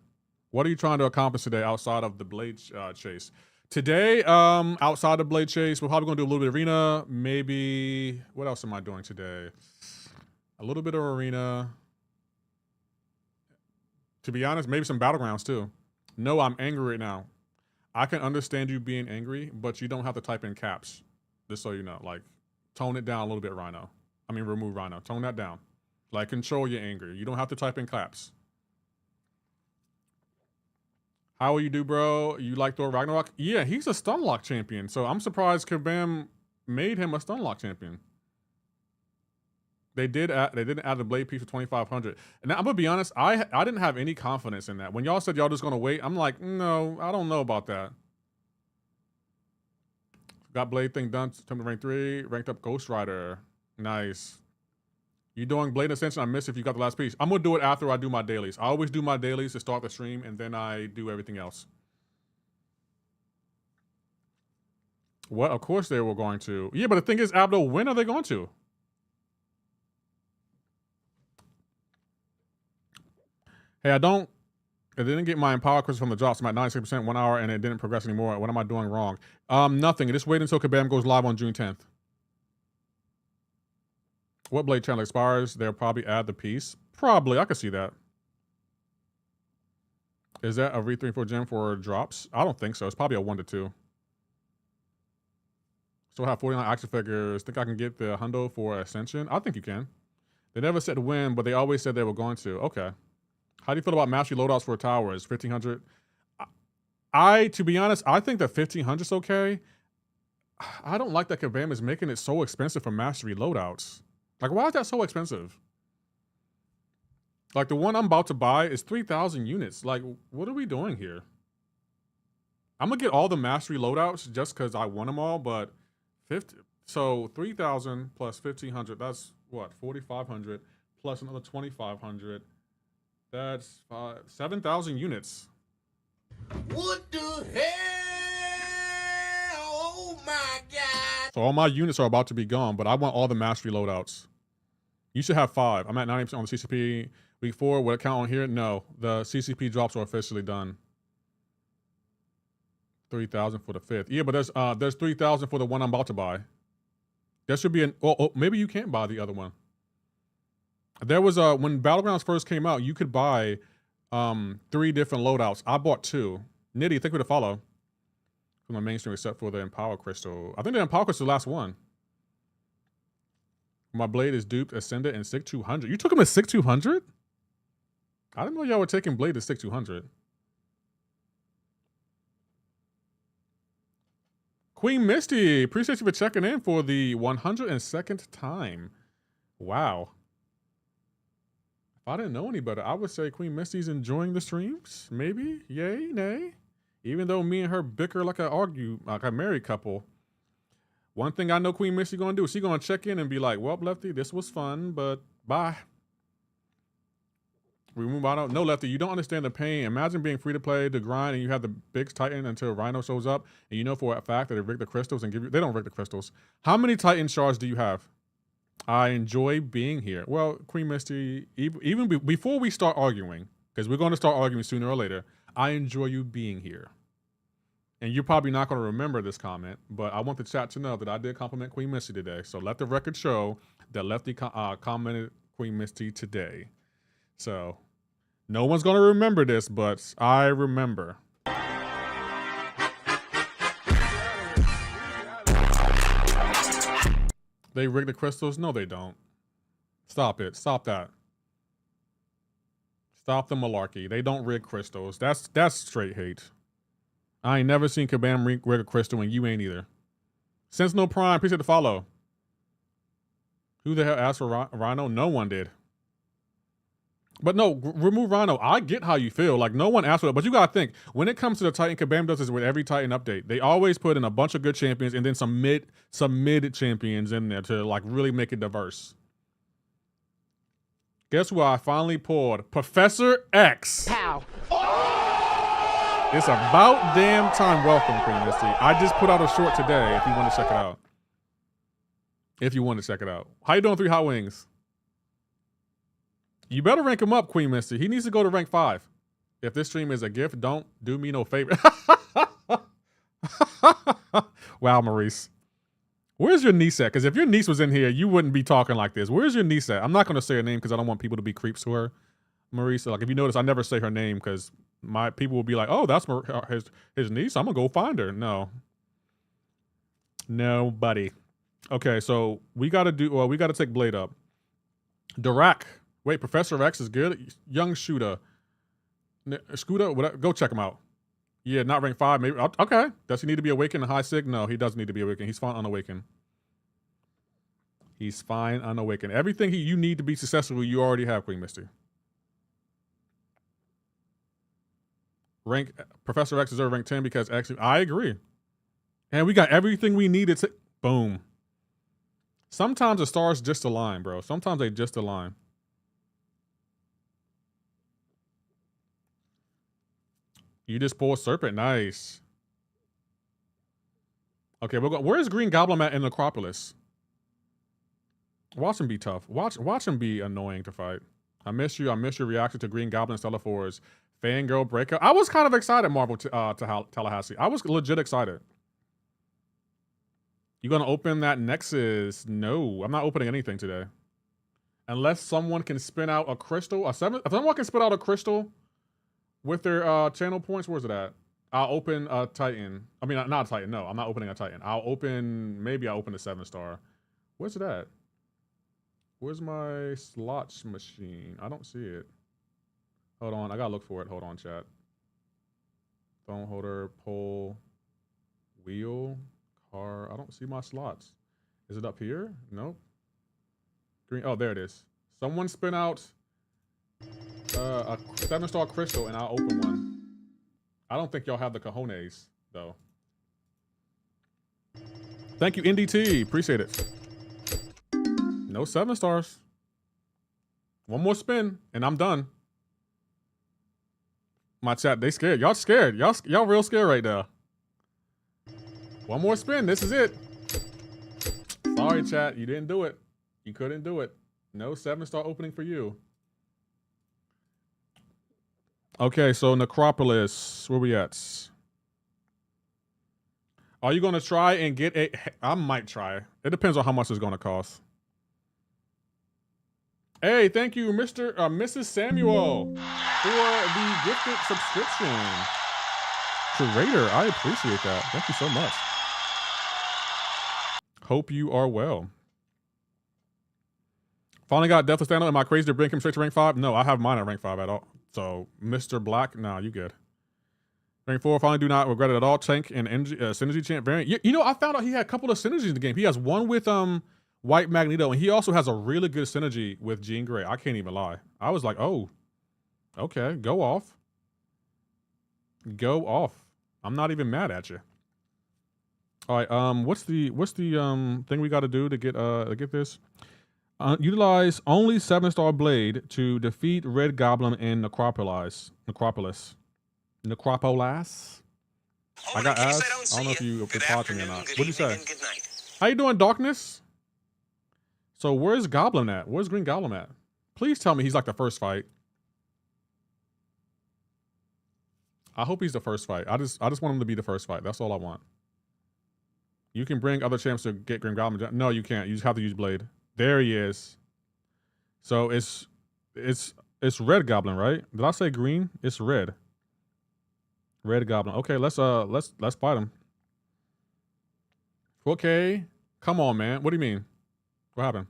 What are you trying to accomplish today outside of the Blade Chase? Today, outside of Blade Chase, we're probably going to do a little bit of Arena. Maybe, what else am I doing today? A little bit of Arena. To be honest, maybe some Battlegrounds too. No, I'm angry right now. I can understand you being angry, but you don't have to type in caps. Just so you know, like, tone it down a little bit, Rhino. I mean, remove Rhino. Tone that down. Like, control your anger. You don't have to type in caps. How will you do, bro? You like Thor Ragnarok? Yeah, he's a Stunlock champion. So I'm surprised Kabam made him a Stunlock champion. They didn't add the blade piece for 2,500. And I'm gonna be honest, I didn't have any confidence in that. When y'all said y'all just gonna wait, I'm like, no, I don't know about that. Got blade thing done. Time to rank 3. Ranked up Ghost Rider. Nice. You doing Blade Ascension? I missed if you got the last piece. I'm going to do it after I do my dailies. I always do my dailies to start the stream, and then I do everything else. What? Of course they were going to. Yeah, but the thing is, Abdo, when are they going to? Hey, I didn't get my Empower crystal from the drops. I'm at 96%, 1 hour, and it didn't progress anymore. What am I doing wrong? Nothing. Just wait until Kabam goes live on June 10th. What Blade channel expires? They'll probably add the piece. Probably. I could see that. Is that a V3 gem for drops? I don't think so. It's probably a 1 to 2. So I have 49 action figures. Think I can get the hundo for Ascension? I think you can. They never said when, but they always said they were going to. Okay. How do you feel about mastery loadouts for towers? 1,500? To be honest, I think that 1,500 is okay. I don't like that Kabam is making it so expensive for mastery loadouts. Like, why is that so expensive? Like, the one I'm about to buy is 3,000 units. Like, what are we doing here? I'm going to get all the mastery loadouts just because I want them all, but 3,000 plus 1,500, that's what? 4,500 plus another 2,500. That's 7,000 units. What the hell? Oh my God. So all my units are about to be gone, but I want all the mastery loadouts. You should have 5. I'm at 90% on the CCP. Week 4, would it count on here? No. The CCP drops are officially done. 3,000 for the 5th. Yeah, but there's 3,000 for the one I'm about to buy. There should be maybe you can't buy the other one. There was when Battlegrounds first came out, you could buy 3 different loadouts. I bought 2. Nitty, think we to follow. From the mainstream except for the Empower Crystal. I think the Empower Crystal is the last one. My Blade is duped, Ascended, and 6,200. You took him to 6,200? I didn't know y'all were taking Blade to 6,200. Queen Misty, appreciate you for checking in for the 102nd time. Wow. If I didn't know any better, I would say Queen Misty's enjoying the streams. Maybe, yay, nay. Even though me and her bicker like a married couple. One thing I know Queen Misty gonna do is she gonna check in and be like, well, Lefty, this was fun, but bye. We move on. No, Lefty, you don't understand the pain. Imagine being free to play, to grind, and you have the big Titan until Rhino shows up, and you know for a fact that they rig the crystals and give you. They don't rig the crystals. How many Titan shards do you have? I enjoy being here. Well, Queen Misty, even before we start arguing, because we're going to start arguing sooner or later, I enjoy you being here. And you're probably not going to remember this comment, but I want the chat to know that I did compliment Queen Misty today. So let the record show that Lefty commented Queen Misty today. So no one's going to remember this, but I remember. They rig the crystals? No, they don't. Stop it. Stop that. Stop the malarkey. They don't rig crystals. That's straight hate. I ain't never seen Kabam rig a crystal, and you ain't either. Since no Prime, appreciate the follow. Who the hell asked for Rhino? No one did. But no, remove Rhino. I get how you feel. Like, no one asked for it. But you gotta think, when it comes to the Titan, Kabam does this with every Titan update. They always put in a bunch of good champions and then some mid champions in there to like really make it diverse. Guess who I finally pulled? Professor X. Pow. It's about damn time. Welcome, Queen Misty. I just put out a short today if you want to check it out. If you want to check it out. How you doing, 3 Hot Wings? You better rank him up, Queen Misty. He needs to go to rank 5. If this stream is a gift, don't do me no favor. Wow, Maurice. Where's your niece at? Because if your niece was in here, you wouldn't be talking like this. Where's your niece at? I'm not going to say her name because I don't want people to be creeps to her. Maurice, like if you notice, I never say her name because my people will be like, oh, that's his niece. I'm going to go find her. No. No, buddy. Okay, so we got to take Blade up. Dirac. Wait, Professor X is good. Young Shooter. Scooter, go check him out. Yeah, not rank 5. Maybe. Okay. Does he need to be awakened in high sig? No, he doesn't need to be awakened. He's fine unawakened. He's fine unawakened. Everything you need to be successful, you already have, Queen Misty. Rank Professor X deserves rank 10 because actually, I agree. And we got everything we needed to. Boom. Sometimes the stars just align, bro. Sometimes they just align. You just pull a serpent. Nice. Okay, where's Green Goblin at in Necropolis? Watch him be tough. Watch him be annoying to fight. I miss you. I miss your reaction to Green Goblin Stellar 4's Fangirl Breakup. I was kind of excited, Marvel to Tallahassee. I was legit excited. You gonna open that Nexus? No, I'm not opening anything today. Unless someone can spin out a crystal. If someone can spin out a crystal with their channel points, where's it at? I'll open a Titan. I mean, not a Titan. No, I'm not opening a Titan. I'll open a 7-star. Where's it at? Where's my slots machine? I don't see it. Hold on, I gotta look for it. Hold on, chat. Phone holder, pole, wheel, car. I don't see my slots. Is it up here? Nope. Green. Oh, there it is. Someone spin out a 7-star crystal and I'll open one. I don't think y'all have the cojones though. Thank you, NDT. Appreciate it. No 7 stars. One more spin and I'm done. My chat, they scared. Y'all scared. Y'all real scared right now. One more spin. This is it. Sorry, chat. You didn't do it. You couldn't do it. No 7-star opening for you. Okay, so Necropolis. Where we at? Are you going to try and get a... I might try. It depends on how much it's going to cost. Hey, thank you, Mrs. Samuel, for the gifted subscription. Curator, I appreciate that. Thank you so much. Hope you are well. Finally got Death to stand up. Am I crazy to bring him straight to rank 5? No, I have mine at rank 5 at all. So, Mr. Black, nah, you good. Rank 4, finally do not regret it at all. Tank and Synergy Champ variant. You know, I found out he had a couple of synergies in the game. He has one with White Magneto, and he also has a really good synergy with Jean Grey. I can't even lie. I was like, oh, okay, go off. Go off. I'm not even mad at you. All right, what's the thing we got to do to get this? Utilize only 7-star blade to defeat Red Goblin in Necropolis. I got asked. I don't know if you were watching me or not. What'd you say? How you doing, Darkness? So where's Goblin at? Where's Green Goblin at? Please tell me he's like the first fight. I hope he's the first fight. I just want him to be the first fight. That's all I want. You can bring other champs to get Green Goblin. No, you can't. You just have to use Blade. There he is. So it's Red Goblin, right? Did I say green? It's red. Red Goblin. Okay, let's fight him. Okay. Come on, man. What do you mean? What happened?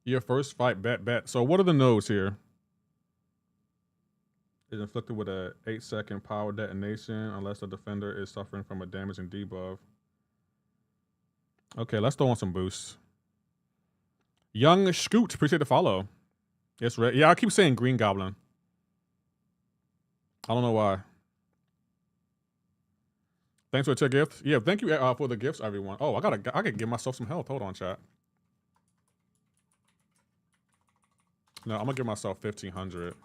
Your first fight, bet. So what are the nodes here? Is inflicted with a 8-second power detonation unless the defender is suffering from a damaging debuff. Okay, let's throw on some boosts. Young Scoot, appreciate the follow. It's red. Yeah, I keep saying Green Goblin. I don't know why. Thanks for the gift. Yeah, thank you for the gifts, everyone. Oh, I gotta give myself some health. Hold on, chat. No, I'm gonna give myself 1,500.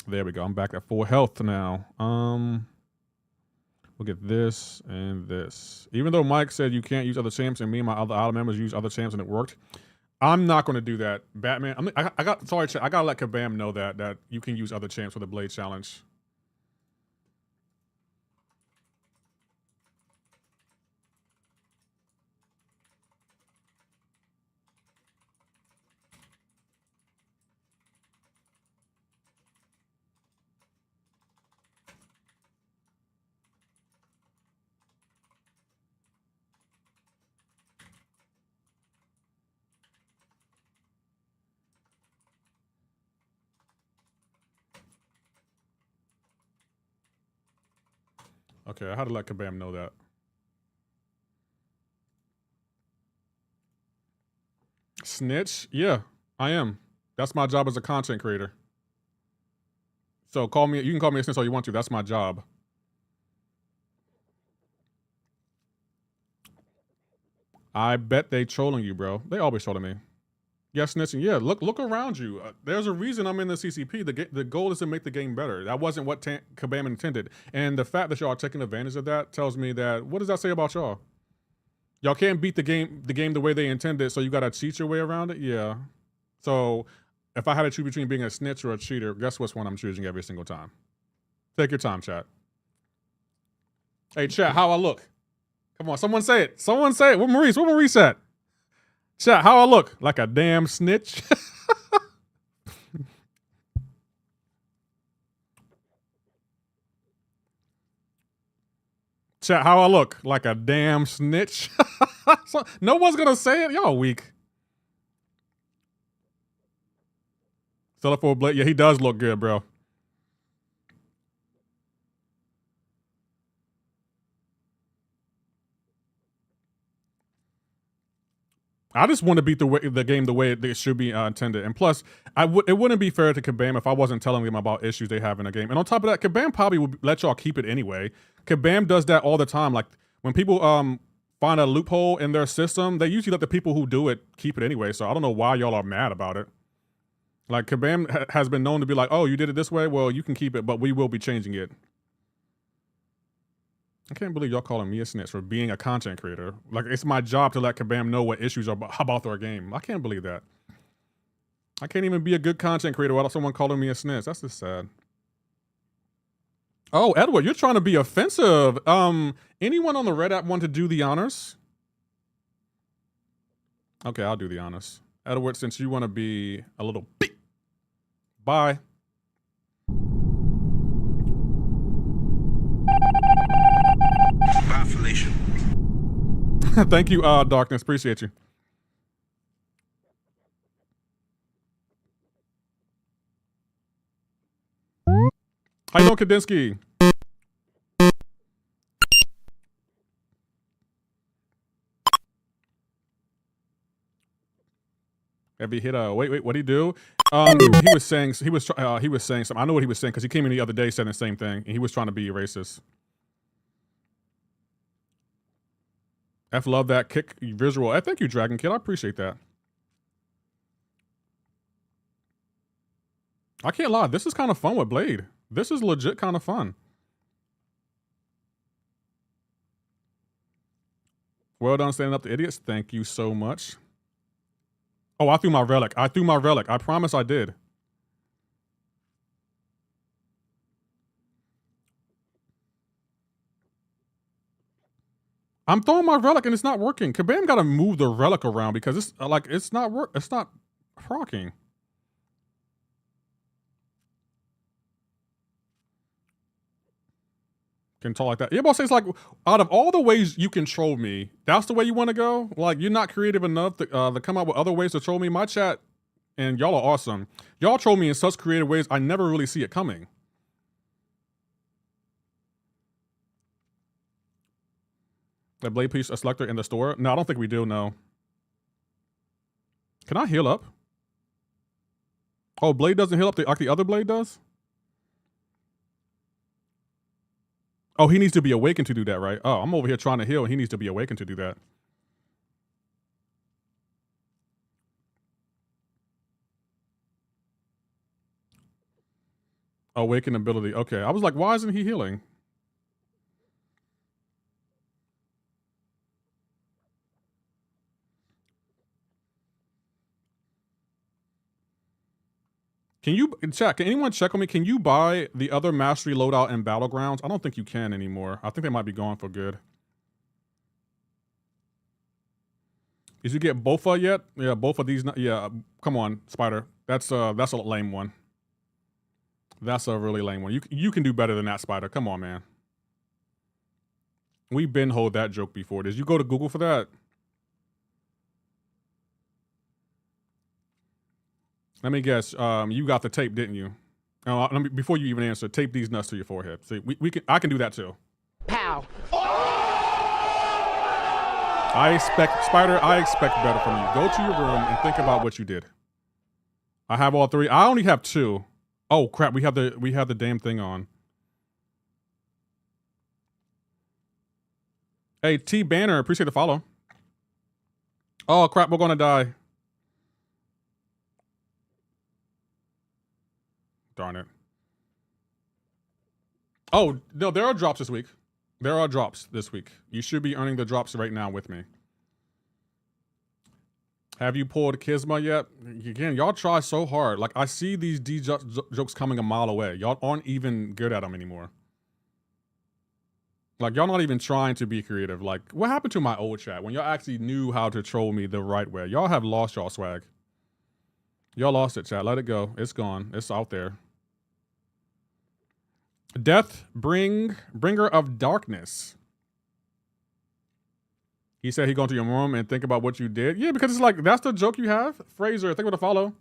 There we go. I'm back at full health now. We'll get this and this. Even though Mike said you can't use other champs and me and my other island members use other champs and it worked, I'm not going to do that. Batman, I got to let Kabam know that you can use other champs for the Blade Challenge. Okay, I had to let Kabam know that. Snitch? Yeah, I am. That's my job as a content creator. So call me, you can call me a snitch all you want to. That's my job. I bet they trolling you, bro. They always trolling me. Yeah, snitching. Yeah, look around you. There's a reason I'm in the CCP. The goal is to make the game better. That wasn't what Kabam intended. And the fact that y'all are taking advantage of that tells me that, what does that say about y'all? Y'all can't beat the game the way they intended, so you gotta cheat your way around it? Yeah. So if I had to choose between being a snitch or a cheater, guess which one I'm choosing every single time? Take your time, chat. Hey, chat, how I look? Come on, someone say it. Someone say it. Where Maurice at? Chat, how I look? Like a damn snitch? Chat, how I look? Like a damn snitch? So, no one's gonna say it? Y'all weak. Sell it for a blade. Yeah, he does look good, bro. I just want to beat the game the way it should be intended. And plus, it wouldn't be fair to Kabam if I wasn't telling them about issues they have in the game. And on top of that, Kabam probably would let y'all keep it anyway. Kabam does that all the time. Like, when people find a loophole in their system, they usually let the people who do it keep it anyway. So I don't know why y'all are mad about it. Like, Kabam has been known to be like, oh, you did it this way? Well, you can keep it, but we will be changing it. I can't believe y'all calling me a snitch for being a content creator. Like, it's my job to let Kabam know what issues are about their game. I can't believe that. I can't even be a good content creator without someone calling me a snitch. That's just sad. Oh, Edward, you're trying to be offensive. Anyone on the Red app want to do the honors? Okay, I'll do the honors. Edward, since you want to be a little beep. Bye. Thank you, Darkness. Appreciate you. How you doing, Kadinsky? Every hit, wait, what'd he do? He was saying something. I know what he was saying because he came in the other day saying the same thing, and he was trying to be racist. F love that kick visual. I thank you, Dragon Kid. I appreciate that. I can't lie. This is kind of fun with Blade. This is legit kind of fun. Well done standing up to idiots. Thank you so much. Oh, I threw my relic. I promise I did. I'm throwing my relic and it's not working. Kabam got to move the relic around because it's like, it's not procking. Can talk like that. Yeah, but it's like, out of all the ways you can troll me, that's the way you want to go? Like, you're not creative enough to come up with other ways to troll me? My chat, and y'all are awesome. Y'all troll me in such creative ways, I never really see it coming. The blade piece a selector in the store? No, I don't think we do, no. Can I heal up? Oh, blade doesn't heal up like the other blade does? Oh, he needs to be awakened to do that, right? Oh, I'm over here trying to heal and he needs to be awakened to do that. Awaken ability. Okay, I was like, why isn't he healing? Can you check? Can anyone check on me? Can you buy the other mastery loadout in Battlegrounds? I don't think you can anymore. I think they might be gone for good. Did you get Bofa yet? Yeah, both of these. Yeah, come on, Spider. That's a lame one. That's a really lame one. You can do better than that, Spider. Come on, man. We've been hold that joke before. Did you go to Google for that? Let me guess. You got the tape, didn't you? Let me, before you even answer, tape these nuts to your forehead. See, I can do that too. Pow. I expect better from you. Go to your room and think about what you did. I have all three. I only have two. Oh crap, we have the damn thing on. Hey, T Banner, appreciate the follow. Oh crap, we're gonna die. Darn it. Oh, no, there are drops this week. There are drops this week. You should be earning the drops right now with me. Have you pulled Kisma yet? Again, y'all try so hard. Like, I see these D jokes coming a mile away. Y'all aren't even good at them anymore. Like, y'all not even trying to be creative. Like, what happened to my old chat when y'all actually knew how to troll me the right way? Y'all have lost y'all swag. Y'all lost it, chat. Let it go. It's gone. It's out there. Death, bringer of darkness. He said he go into your room and think about what you did. Yeah, because it's like, that's the joke you have. Fraser, think about the follow.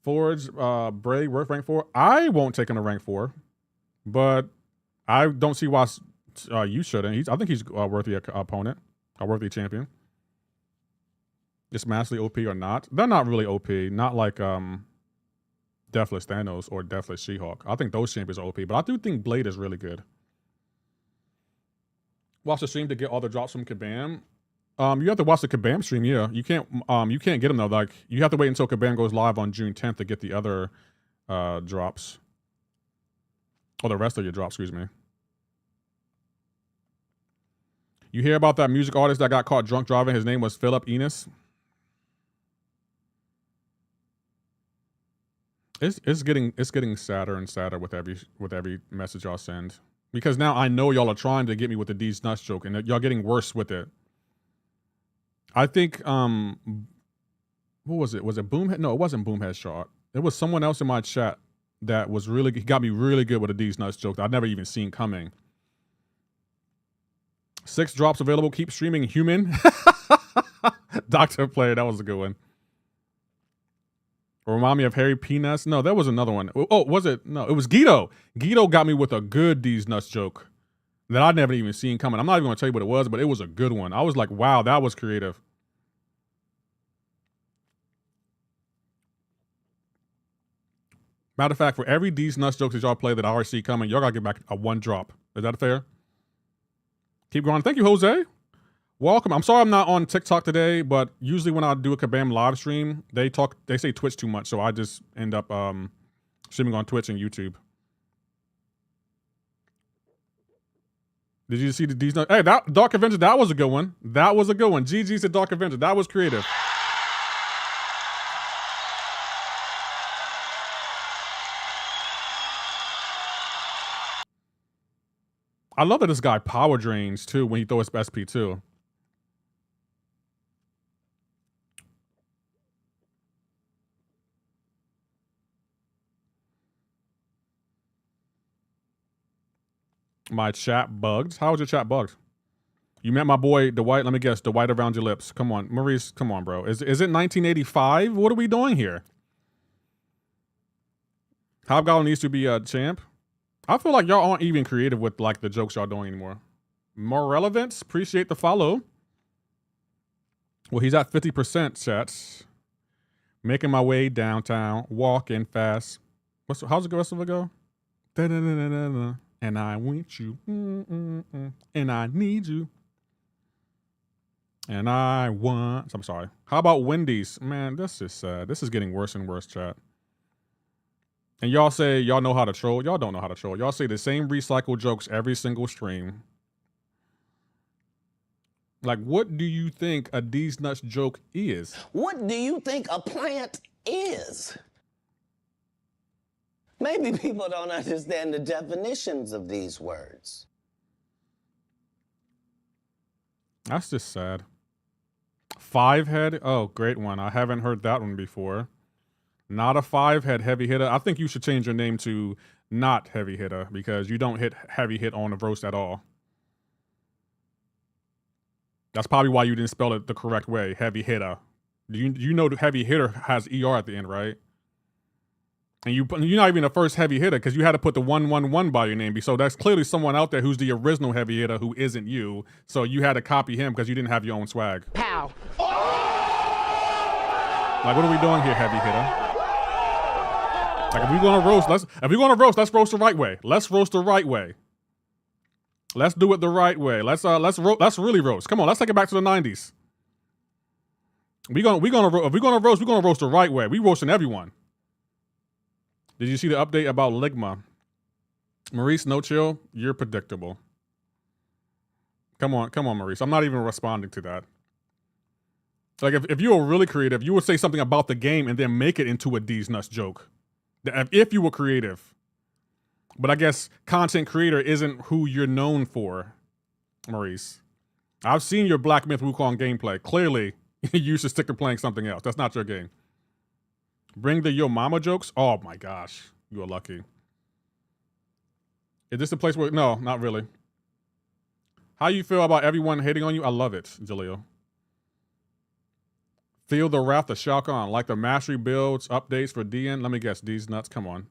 Forge, Bray, worth rank 4. I won't take him to rank 4, but I don't see why you shouldn't. I think he's a worthy opponent, a worthy champion. Just massively OP or not. They're not really OP. Not like Deathless Thanos or Deathless She-Hulk. I think those champions are OP, but I do think Blade is really good. Watch the stream to get all the drops from Kabam. You have to watch the Kabam stream, yeah. You can't get them though. Like, you have to wait until Kabam goes live on June 10th to get the other drops. Or the rest of your drops, excuse me. You hear about that music artist that got caught drunk driving? His name was Philip Enos. It's getting sadder and sadder with every message y'all send. Because now I know y'all are trying to get me with the D's nuts joke, and y'all getting worse with it. I think what was it? Was it Boomhead? No, it wasn't Boomhead shot. It was someone else in my chat that was he got me really good with a D's nuts joke that I'd never even seen coming. 6 drops available. Keep streaming, human. Doctor Player, that was a good one. Remind me of Harry Peanuts. No, that was another one. Oh, was it? No, it was Guido. Guido got me with a good D's nuts joke that I'd never even seen coming. I'm not even going to tell you what it was, but it was a good one. I was like, wow, that was creative. Matter of fact, for every D's nuts jokes that y'all play that I already see coming, y'all got to get back a 1 drop. Is that fair? Keep going. Thank you, Jose. Welcome. I'm sorry I'm not on TikTok today, but usually when I do a Kabam live stream, they say Twitch too much, so I just end up streaming on Twitch and YouTube. Did you see the D's? Hey, that Dark Avenger, that was a good one. That was a good one. GG said Dark Avenger. That was creative. I love that this guy power drains too when he throws SP too. My chat bugged. How was your chat bugged? You met my boy Dwight. Let me guess. Dwight around your lips. Come on, Maurice. Come on, bro. Is it 1985? What are we doing here? Hobgoblin needs to be a champ. I feel like y'all aren't even creative with like the jokes y'all doing anymore. More relevance. Appreciate the follow. Well, he's at 50%. Chats. Making my way downtown. Walking fast. How's the rest of it go? Da-da-da-da-da-da. And I want you, and I need you, and I want. I'm sorry. How about Wendy's? Man, this is sad. This is getting worse and worse, chat. And y'all say y'all know how to troll. Y'all don't know how to troll. Y'all say the same recycled jokes every single stream. Like, what do you think a D's Nuts joke is? What do you think a plant is? Maybe people don't understand the definitions of these words. That's just sad. 5-head? Oh, great one. I haven't heard that one before. Not a 5-head heavy hitter. I think you should change your name to not heavy hitter because you don't hit heavy hit on the roast at all. That's probably why you didn't spell it the correct way, heavy hitter. You know the heavy hitter has ER at the end, right? And you're not even the first heavy hitter because you had to put the 111 by your name. So that's clearly someone out there who's the original heavy hitter who isn't you. So you had to copy him because you didn't have your own swag. Pow. Like, what are we doing here, heavy hitter? Like, if we're gonna roast, let's roast the right way. Let's roast the right way. Let's do it the right way. Let's really roast. Come on, let's take it back to the 90s. If we're gonna roast the right way. We roasting everyone. Did you see the update about Ligma? Maurice, no chill. You're predictable. Come on, Maurice. I'm not even responding to that. Like, if you were really creative, you would say something about the game and then make it into a D's Nuts joke. If you were creative. But I guess content creator isn't who you're known for, Maurice. I've seen your Black Myth Wukong gameplay. Clearly, you should stick to playing something else. That's not your game. Bring the yo mama jokes? Oh my gosh. You are lucky. Is this the place where... No, not really. How you feel about everyone hating on you? I love it, Jaleel. Feel the wrath of Shao Kahn. Like the mastery builds, updates for DN. Let me guess. These nuts. Come on.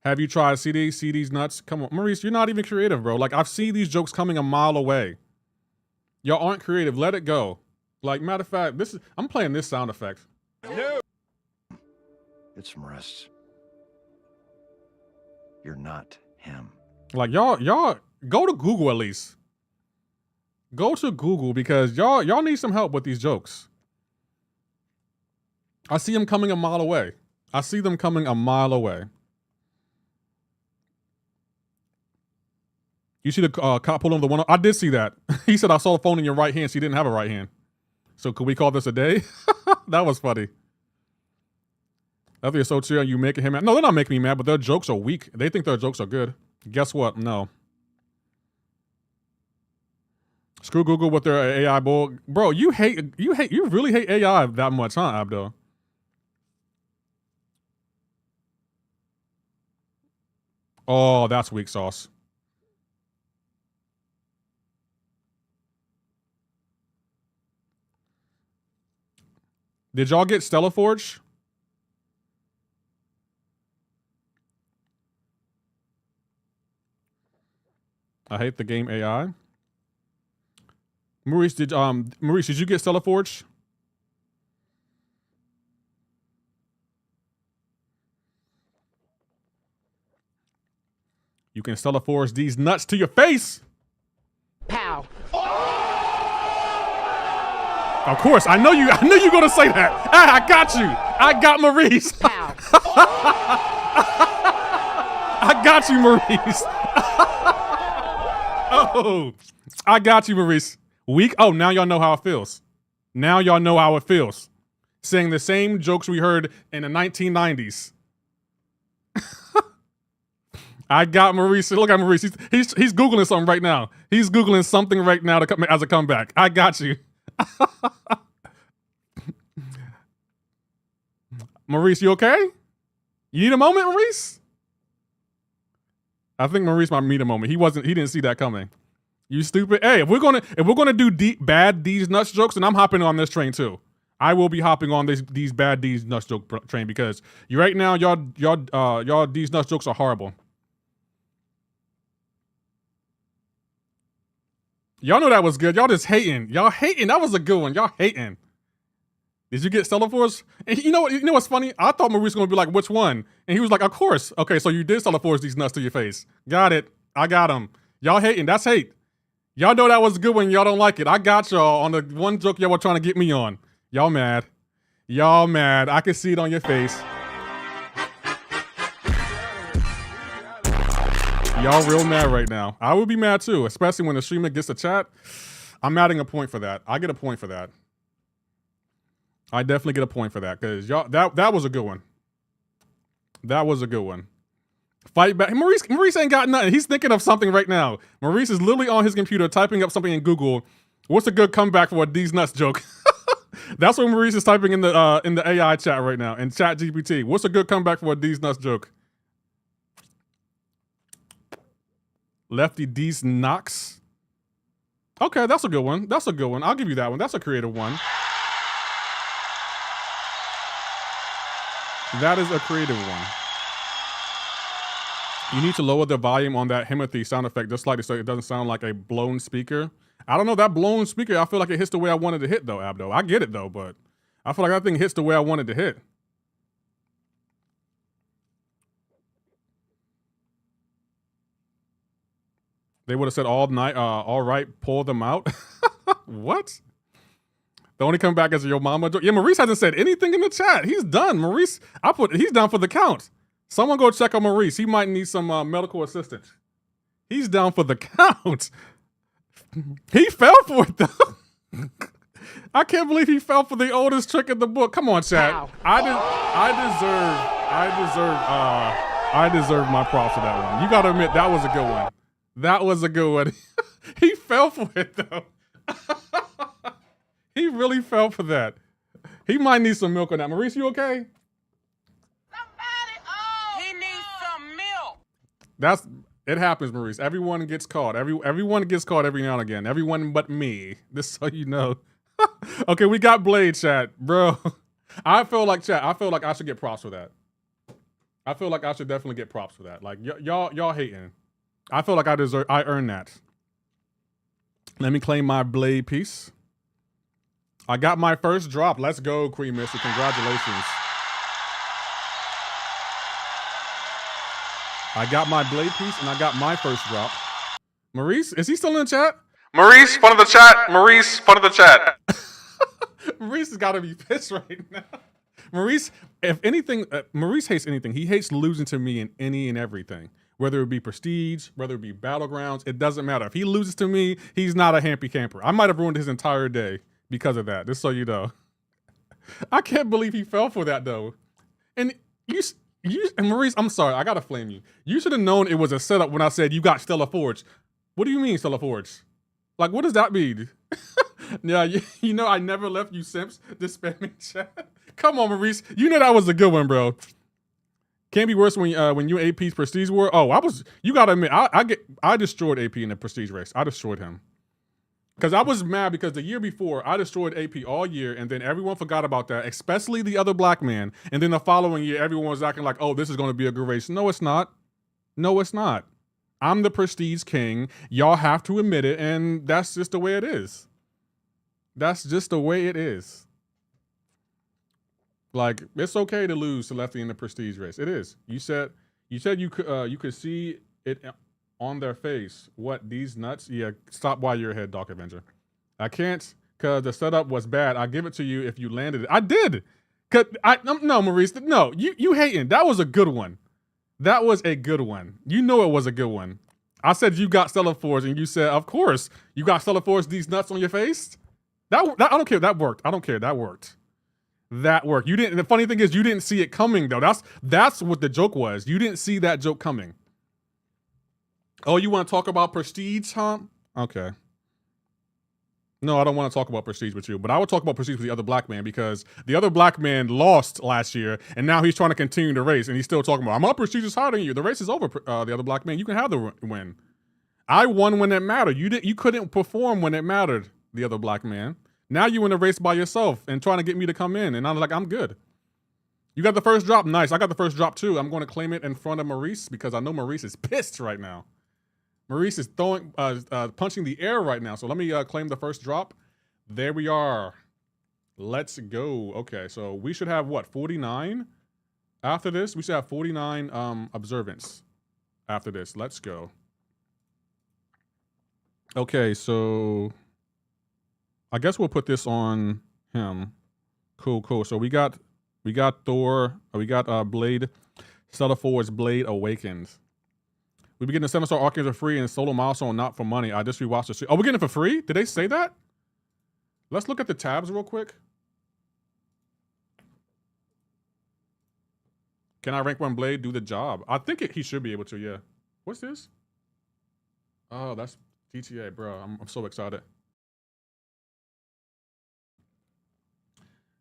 Have you tried CDs? CDs nuts? Come on. Maurice, you're not even creative, bro. Like, I've seen these jokes coming a mile away. Y'all aren't creative. Let it go. Like, matter of fact, I'm playing this sound effect. No. Get some rest. You're not him. Like, y'all go to Google at least. Go to Google because y'all need some help with these jokes. I see them coming a mile away. I see them coming a mile away. You see the cop pulling the one. I did see that. He said, I saw the phone in your right hand. She didn't have a right hand. So could we call this a day? That was funny. After you're so chill, you making him mad. No, they're not making me mad, but their jokes are weak. They think their jokes are good. Guess what? No. Screw Google with their AI bull. Bro, you really hate AI that much, huh, Abdo? Oh, that's weak sauce. Did y'all get Stella Forge? I hate the game AI. Maurice, did you get Stella Forge? You can Stella Forge these nuts to your face. Pow. Of course, I know you're gonna say that. Ah, I got you. I got Maurice. Pow. I got you, Maurice. Oh, I got you, Maurice. Weak? Oh, now y'all know how it feels. Now y'all know how it feels. Saying the same jokes we heard in the 1990s. I got Maurice. Look at Maurice. He's Googling something right now. He's Googling something right now to come as a comeback. I got you. Maurice, you okay? You need a moment, Maurice? I think Maurice might need a moment. He didn't see that coming. You stupid. Hey, if we're gonna do bad D's Nuts jokes, then I'm hopping on this train too. I will be hopping on these bad D's Nuts joke train because right now y'all D's Nuts jokes are horrible. Y'all know that was good. Y'all just hating. Y'all hating. That was a good one. Y'all hating. Did you get Stella Force? And you know what's funny? I thought Maurice was gonna be like, which one? And he was like, of course. Okay, so you did Stella Force these nuts to your face. Got it. I got him. Y'all hating. That's hate. Y'all know that was a good one. Y'all don't like it. I got y'all on the one joke y'all were trying to get me on. Y'all mad. Y'all mad. I can see it on your face. Y'all real mad right now. I would be mad too, especially when the streamer gets a chat. I'm adding a point for that. I get a point for that. I definitely get a point for that because y'all that was a good one. That was a good one. Fight back. Maurice ain't got nothing. He's thinking of something right now. Maurice is literally on his computer typing up something in Google. What's a good comeback for a D's nuts joke? That's what Maurice is typing in the AI chat right now, in Chat GPT. What's a good comeback for a D's nuts joke? Lefty D's Knox. Okay, that's a good one. That's a good one. I'll give you that one. That's a creative one. That is a creative one. You need to lower the volume on that Himothy sound effect just slightly so it doesn't sound like a blown speaker. I don't know, that blown speaker, I feel like it hits the way I wanted to hit though, Abdo. I get it though, but I feel like that thing hits the way I wanted to hit. They would have said all night, all right, pull them out. What? The only comeback is your mama joke. Yeah, Maurice hasn't said anything in the chat. He's done. Maurice, he's down for the count. Someone go check on Maurice. He might need some medical assistance. He's down for the count. He fell for it though. I can't believe he fell for the oldest trick in the book. Come on, chat. Ow. I deserve my props for that one. You gotta admit that was a good one. That was a good one. He fell for it though. He really fell for that. He might need some milk on that. Maurice, you okay? He needs some milk. It happens, Maurice. Everyone gets caught. Everyone gets caught every now and again. Everyone but me. Just so you know. Okay, we got Blade, chat, bro. I feel like I should get props for that. I feel like I should definitely get props for that. Like y'all hating. I feel like I earned that. Let me claim my Blade piece. I got my first drop. Let's go, Queen Mister. Congratulations. I got my Blade piece and I got my first drop. Maurice, is he still in the chat? Maurice, fun of the chat. Maurice, fun of the chat. Maurice has got to be pissed right now. Maurice, if anything, Maurice hates anything. He hates losing to me in any and everything. Whether it be Prestige, whether it be Battlegrounds, it doesn't matter. If he loses to me, he's not a happy camper. I might have ruined his entire day because of that, just so you know. I can't believe he fell for that though. And and Maurice, I'm sorry, I gotta flame you. You should have known it was a setup when I said you got Stella Forge. What do you mean, Stella Forge? Like, what does that mean? Yeah, you know I never left you simps this spamming chat. Come on, Maurice. You know that was a good one, bro. Can't be worse when you AP's Prestige War. Oh, you gotta admit, I destroyed AP in the Prestige race. I destroyed him. Because I was mad because the year before, I destroyed AP all year, and then everyone forgot about that, especially the other black man. And then the following year, everyone was acting like, oh, this is going to be a good race. No, it's not. No, it's not. I'm the Prestige King. Y'all have to admit it, and that's just the way it is. That's just the way it is. Like, it's okay to lose to Lefty in the Prestige race. It is. You said you could see it on their face. What, these nuts? Yeah, stop while you're ahead, Dark Avenger. I can't, because the setup was bad. I'll give it to you if you landed it. I did. No, Maurice, no, you hating. That was a good one. That was a good one. You know it was a good one. I said you got Stella Forge, and you said, of course, you got Stella Forge, these nuts on your face? That I don't care. That worked. I don't care. That worked. That worked. You didn't. The funny thing is, you didn't see it coming, though. That's what the joke was. You didn't see that joke coming. Oh, you want to talk about Prestige, huh? Okay. No, I don't want to talk about Prestige with you, but I would talk about Prestige with the other black man because the other black man lost last year, and now he's trying to continue the race, and he's still talking about, I'm up Prestige is higher than you. The race is over, the other black man. You can have the win. I won when it mattered. You couldn't perform when it mattered, the other black man. Now you in the race by yourself and trying to get me to come in, and I'm like, I'm good. You got the first drop. Nice. I got the first drop, too. I'm going to claim it in front of Maurice because I know Maurice is pissed right now. Maurice is punching the air right now. So let me claim the first drop. There we are. Let's go. Okay, so we should have what, 49 after this? We should have 49 observance after this. Let's go. Okay, so I guess we'll put this on him. Cool. So we got Thor. We got Blade. Stella Forward's Blade Awakens. We be getting the 7-star Archangel for free and solo milestone not for money. I just rewatched the stream. Oh, we're getting it for free? Did they say that? Let's look at the tabs real quick. Can I rank 1 Blade do the job? I think he should be able to, yeah. What's this? Oh, that's GTA, bro. I'm so excited.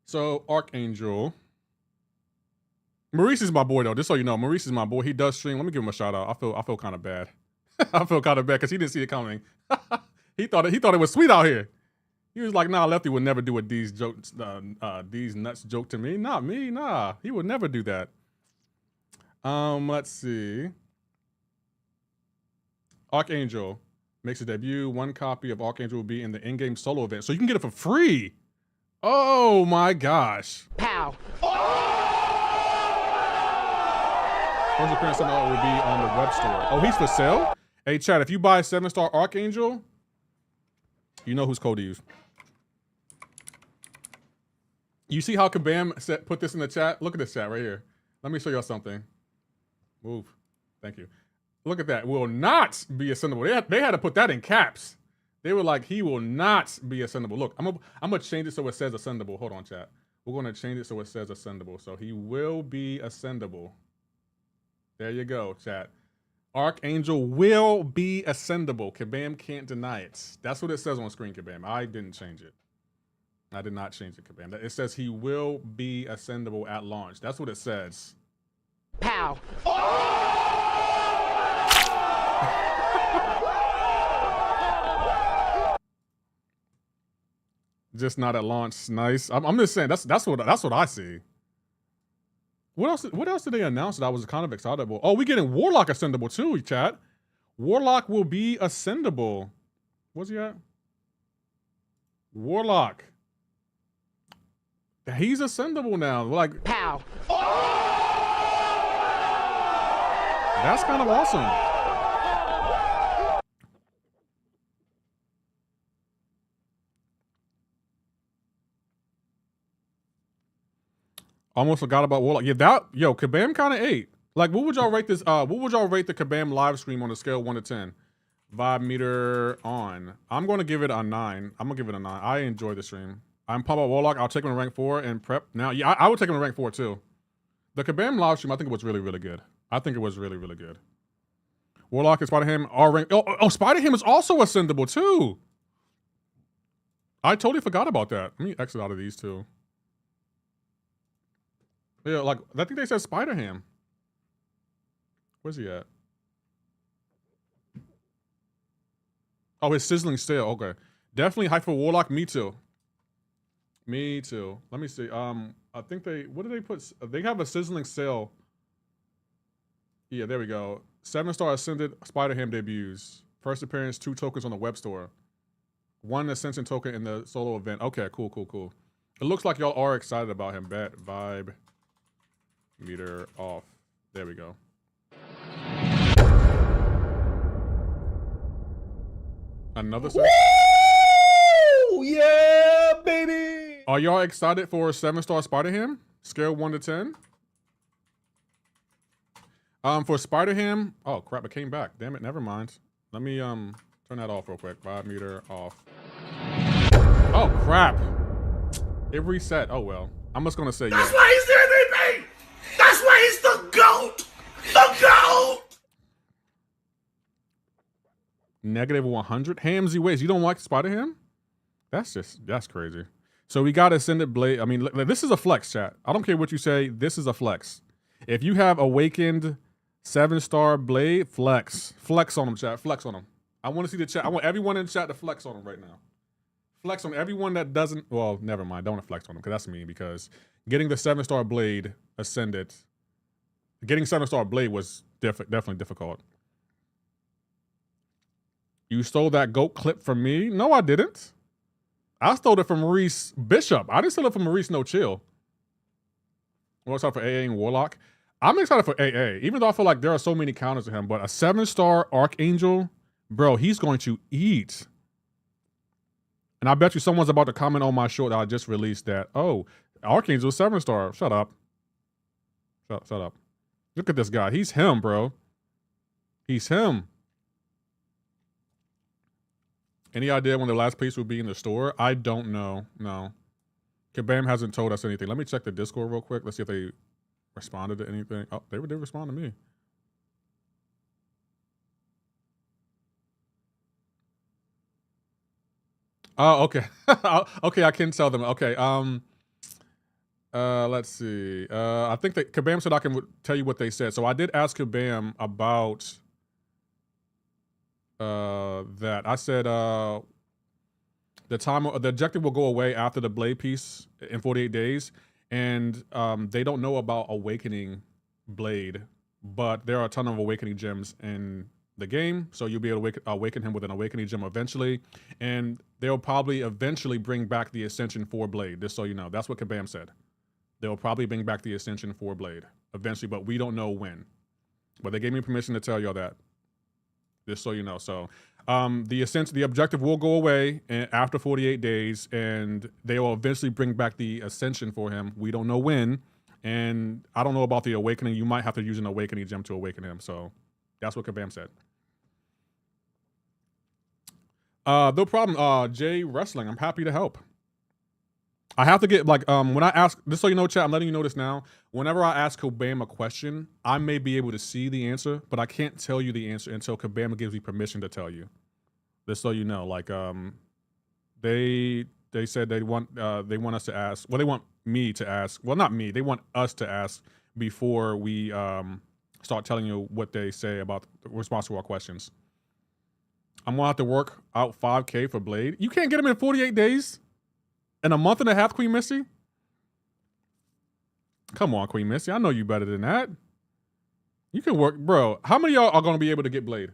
So, Archangel. Maurice is my boy, though. Just so you know, Maurice is my boy. He does stream. Let me give him a shout out. I feel kind of bad. I feel kind of bad because he didn't see it coming. he thought it was sweet out here. He was like, nah, Lefty would never do a these nuts joke to me. Not me, nah. He would never do that. Let's see. Archangel makes a debut. 1 copy of Archangel will be in the in-game solo event. So you can get it for free. Oh my gosh. Pow. 100% will be on the web store. Oh, he's for sale? Hey, chat, if you buy 7-star Archangel, you know whose code to use. You see how Kabam put this in the chat? Look at this chat right here. Let me show y'all something. Move. Thank you. Look at that. Will not be ascendable. They had to put that in caps. They were like, he will not be ascendable. Look, I'm gonna change it so it says ascendable. Hold on, chat. We're gonna change it so it says ascendable. So he will be ascendable. There you go, chat. Archangel will be ascendable. Kabam can't deny it. That's what it says on screen, Kabam. I didn't change it. I did not change it, Kabam. It says he will be ascendable at launch. That's what it says. Pow. Just not at launch. Nice. I'm just saying that's what I see. What else did they announce that I was kind of excited about? Oh, we getting Warlock ascendable too, chat. Warlock will be ascendable. What's he at? Warlock. He's ascendable now. Like, pow. That's kind of awesome. Almost forgot about Warlock. Yeah, Kabam kind of ate. Like, what would y'all rate this? What would y'all rate the Kabam live stream on a scale of 1 to 10? Vibe meter on. I'm going to give it a 9. I'm going to give it a 9. I enjoy the stream. I'm pumped about Warlock. I'll take him to rank 4 and prep. Now, yeah, I would take him to rank 4 too. The Kabam live stream, I think it was really, really good. I think it was really, really good. Warlock and Spider-Ham are ranked. Oh, Spider-Ham is also ascendable too. I totally forgot about that. Let me exit out of these two. Yeah, like, I think they said Spider-Ham. Where's he at? Oh, his sizzling stale. Okay. Definitely hype for Warlock. Me too. Me too. Let me see. I think what did they put? They have a sizzling sale. Yeah, there we go. 7-star Ascended Spider-Ham debuts. First appearance, 2 tokens on the web store. 1 Ascension token in the solo event. Okay, cool. It looks like y'all are excited about him. Bet vibe meter off. There we go. Another set. Woo! Yeah, baby! Are y'all excited for 7-star Spider-Ham? Scale 1 to 10? For Spider-Ham, oh crap, it came back. Damn it, never mind. Let me turn that off real quick. Vibe meter off. Oh crap. It reset. Oh well. I'm just gonna say That's why he's everything! That's why he's the GOAT! The GOAT! Negative 100. Hamsy ways. You don't like Spider-Ham? That's crazy. So we got Ascended Blade. I mean, this is a flex, chat. I don't care what you say. This is a flex. If you have Awakened 7-star Blade, flex. Flex on them, chat. Flex on them. I want to see the chat. I want everyone in the chat to flex on them right now. Flex on everyone that doesn't. Well, never mind. Don't flex on them because that's me. Because getting the 7-star Blade Ascended, getting 7-star Blade was definitely difficult. You stole that GOAT clip from me? No, I didn't. I stole it from Maurice Bishop. I didn't steal it from Maurice No Chill. I'm excited for AA and Warlock. I'm excited for AA, even though I feel like there are so many counters to him. But a 7-star Archangel, bro, he's going to eat. And I bet you someone's about to comment on my short that I just released that, oh, Archangel 7-star. Shut up. Shut up. Look at this guy. He's him, bro. He's him. Any idea when the last piece will be in the store? I don't know. No. Kabam hasn't told us anything. Let me check the Discord real quick. Let's see if they responded to anything. Oh, they did respond to me. Oh, okay. Okay, I can tell them. Okay. Let's see. I think that Kabam said I can tell you what they said. So I did ask Kabam about that. I said the objective will go away after the blade piece in 48 days, and they don't know about awakening blade, but there are a ton of awakening gems in the game, so you'll be able to awaken him with an awakening gem eventually, and they'll probably eventually bring back the Ascension 4 blade, just so you know. That's what Kabam said. They'll probably bring back the Ascension 4 blade eventually, but we don't know when. But they gave me permission to tell y'all that, just so you know. So the objective will go away after 48 days, and they will eventually bring back the Ascension for him. We don't know when, and I don't know about the awakening. You might have to use an awakening gem to awaken him, so that's what Kabam said. No problem. Jay Wrestling, I'm happy to help. I have to get, like, when I ask, just so you know, chat, I'm letting you know this now. Whenever I ask Kabam a question, I may be able to see the answer, but I can't tell you the answer until Kabam gives me permission to tell you. Just so you know, like, they said they want us to ask, well, they want me to ask, well, not me, they want us to ask before we start telling you what they say about the response to our questions. I'm gonna have to work out 5K for Blade. You can't get him in 48 days? In a month and a half, Queen Misty? Come on, Queen Misty. I know you better than that. You can work, bro. How many of y'all are gonna be able to get Blade?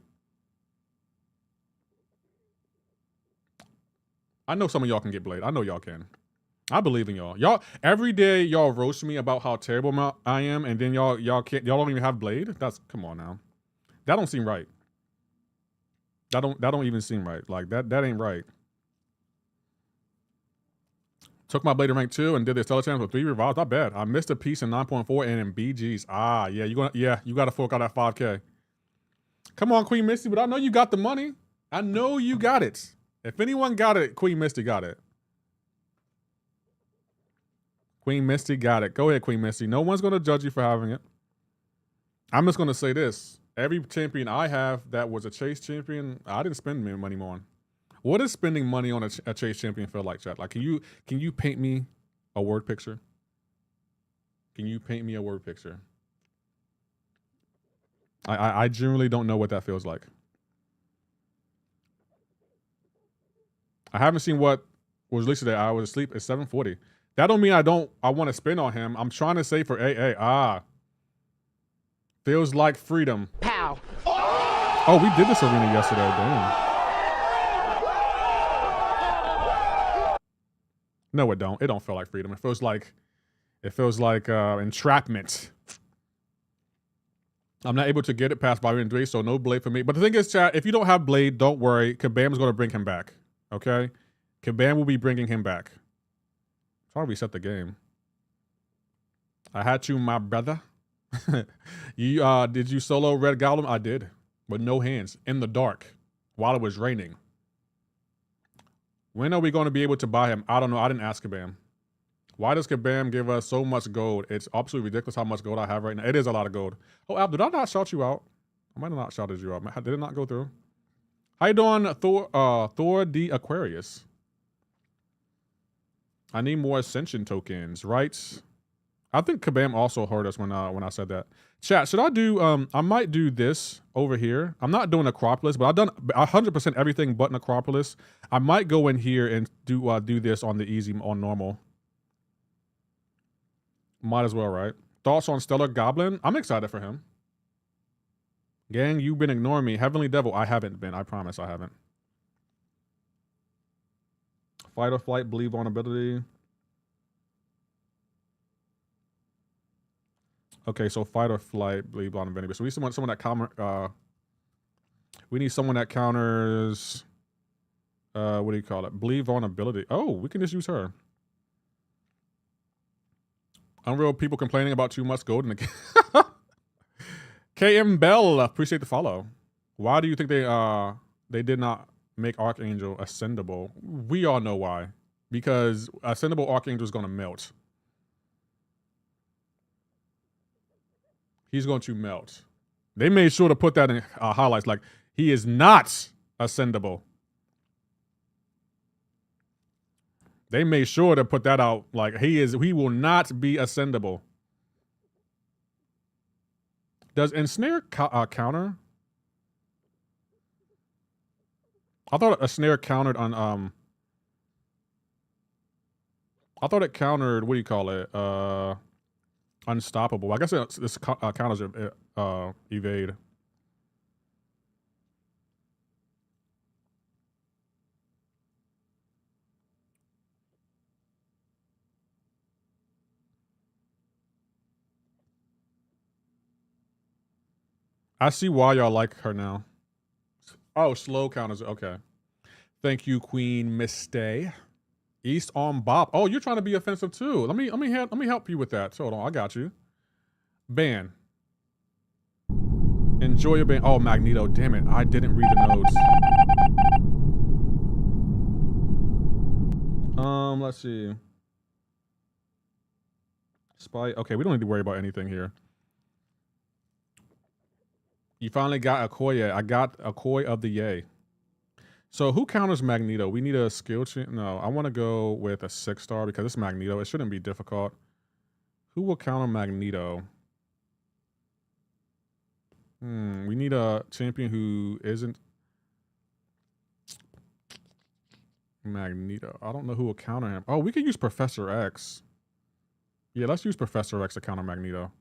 I know some of y'all can get Blade. I know y'all can. I believe in y'all. Y'all every day y'all roast me about how terrible I am, and then y'all don't even have Blade. Come on now. That don't seem right. That don't even seem right. Like that ain't right. Took my Blade to rank 2 and did this telechannel with 3 revives. Not bad. I missed a piece in 9.4 and in BGs. Ah, yeah, you gotta fork out that 5K. Come on, Queen Misty, but I know you got the money. I know you got it. If anyone got it, Queen Misty got it. Queen Misty got it. Go ahead, Queen Misty. No one's gonna judge you for having it. I'm just gonna say this. Every champion I have that was a chase champion, I didn't spend money on. What does spending money on a chase champion feel like, chat? Like, can you paint me a word picture? Can you paint me a word picture? I generally don't know what that feels like. I haven't seen what was released today. I was asleep at 7:40. That don't mean I want to spend on him. I'm trying to say for AA. Feels like freedom. Pow. Oh, we did this arena yesterday. Damn. No, it don't. It don't feel like freedom. It feels like entrapment. I'm not able to get it past Barbarian 3, so no Blade for me. But the thing is, chat, if you don't have Blade, don't worry. Kabam's going to bring him back. Okay? Kabam will be bringing him back. Try to reset the game. I had you, my brother. Did you solo Red Goblin? I did. With no hands. In the dark. While it was raining. When are we going to be able to buy him? I don't know. I didn't ask Kabam. Why does Kabam give us so much gold? It's absolutely ridiculous how much gold I have right now. It is a lot of gold. Oh, Ab, did I not shout you out? I might have not shouted you out. Did it not go through? How you doing, Thor D Aquarius? I need more Ascension tokens, right? I think Kabam also heard us when I said that. Chat, should I do, I might do this over here. I'm not doing Acropolis, but I've done 100% everything but an Acropolis. I might go in here and do this on the easy, on normal. Might as well, right? Thoughts on Stellar Goblin? I'm excited for him. Gang, you've been ignoring me. Heavenly Devil, I haven't been. I promise I haven't. Fight or flight, believe on ability. Okay, so fight or flight, believe on ability. So we need someone that counter. We need someone that counters. What do you call it? Believe on ability. Oh, we can just use her. Unreal people complaining about too much gold in the game. KM Bell, appreciate the follow. Why do you think they did not make Archangel ascendable? We all know why. Because ascendable Archangel is going to melt. He's going to melt. They made sure to put that in highlights. Like, he is not ascendable. They made sure to put that out. Like, he will not be ascendable. Does ensnare counter? I thought a snare countered on I thought it countered, what do you call it? Unstoppable. I guess this counters evade. I see why y'all like her now. Oh, slow counters. Okay. Thank you, Queen Mistay. East on Bop. Oh, you're trying to be offensive too. Let me help you with that. Hold on, I got you. Ban. Enjoy your ban. Oh, Magneto. Damn it, I didn't read the notes. Let's see. Spy. Okay, we don't need to worry about anything here. You finally got a Okoye. I got a Okoye of the Yay. So who counters Magneto? We need a skill change. No, I want to go with a 6-star because it's Magneto. It shouldn't be difficult. Who will counter Magneto? We need a champion who isn't Magneto. I don't know who will counter him. Oh, we could use Professor X. Yeah, let's use Professor X to counter Magneto.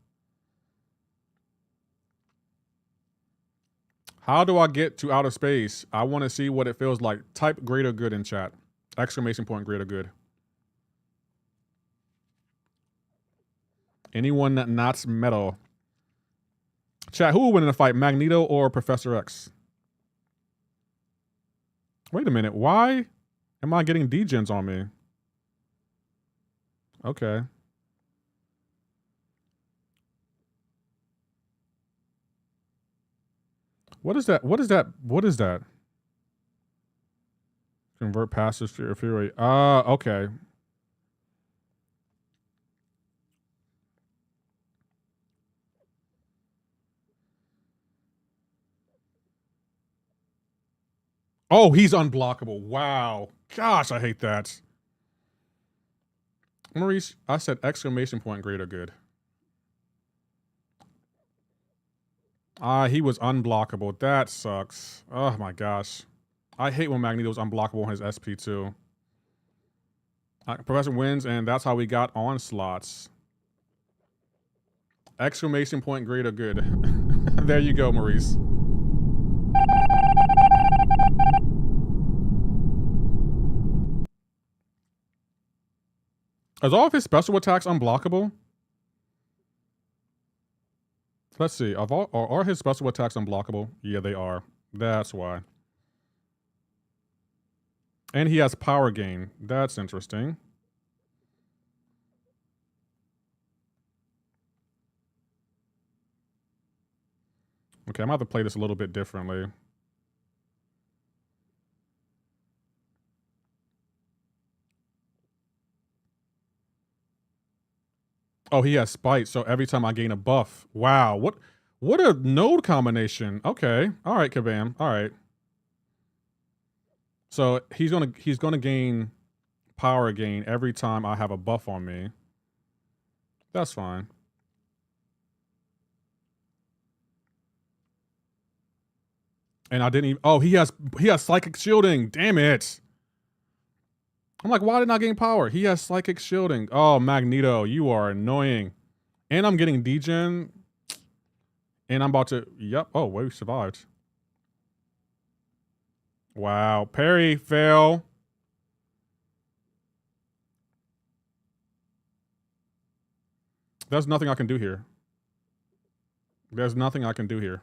How do I get to outer space? I want to see what it feels like. Type greater good in chat. Exclamation point greater good. Anyone that knots metal. Chat, who will win in a fight? Magneto or Professor X? Wait a minute. Why am I getting degens on me? Okay. What is that? What is that? What is that? Convert passive fury. Okay. Oh, he's unblockable. Wow. Gosh, I hate that. Maurice, I said exclamation point greater good. He was unblockable. That sucks. Oh my gosh. I hate when Magneto's unblockable on his SP too. Professor wins, and that's how we got onslaughts. Exclamation point greater good. There you go, Maurice. Is all of his special attacks unblockable? Let's see. Are his special attacks unblockable? Yeah, they are. That's why. And he has power gain. That's interesting. Okay, I'm going to have to play this a little bit differently. Oh, he has spite, so every time I gain a buff. Wow, what a node combination. Okay, all right, Kabam, all right. So he's gonna gain power gain every time I have a buff on me. That's fine. And I didn't even. Oh, he has psychic shielding. Damn it. I'm like, why didn't I gain power? He has psychic shielding. Oh, Magneto, you are annoying. And I'm getting degen. And I'm about to. Yep. Oh, wait, we survived. Wow. Parry, fail. There's nothing I can do here. There's nothing I can do here.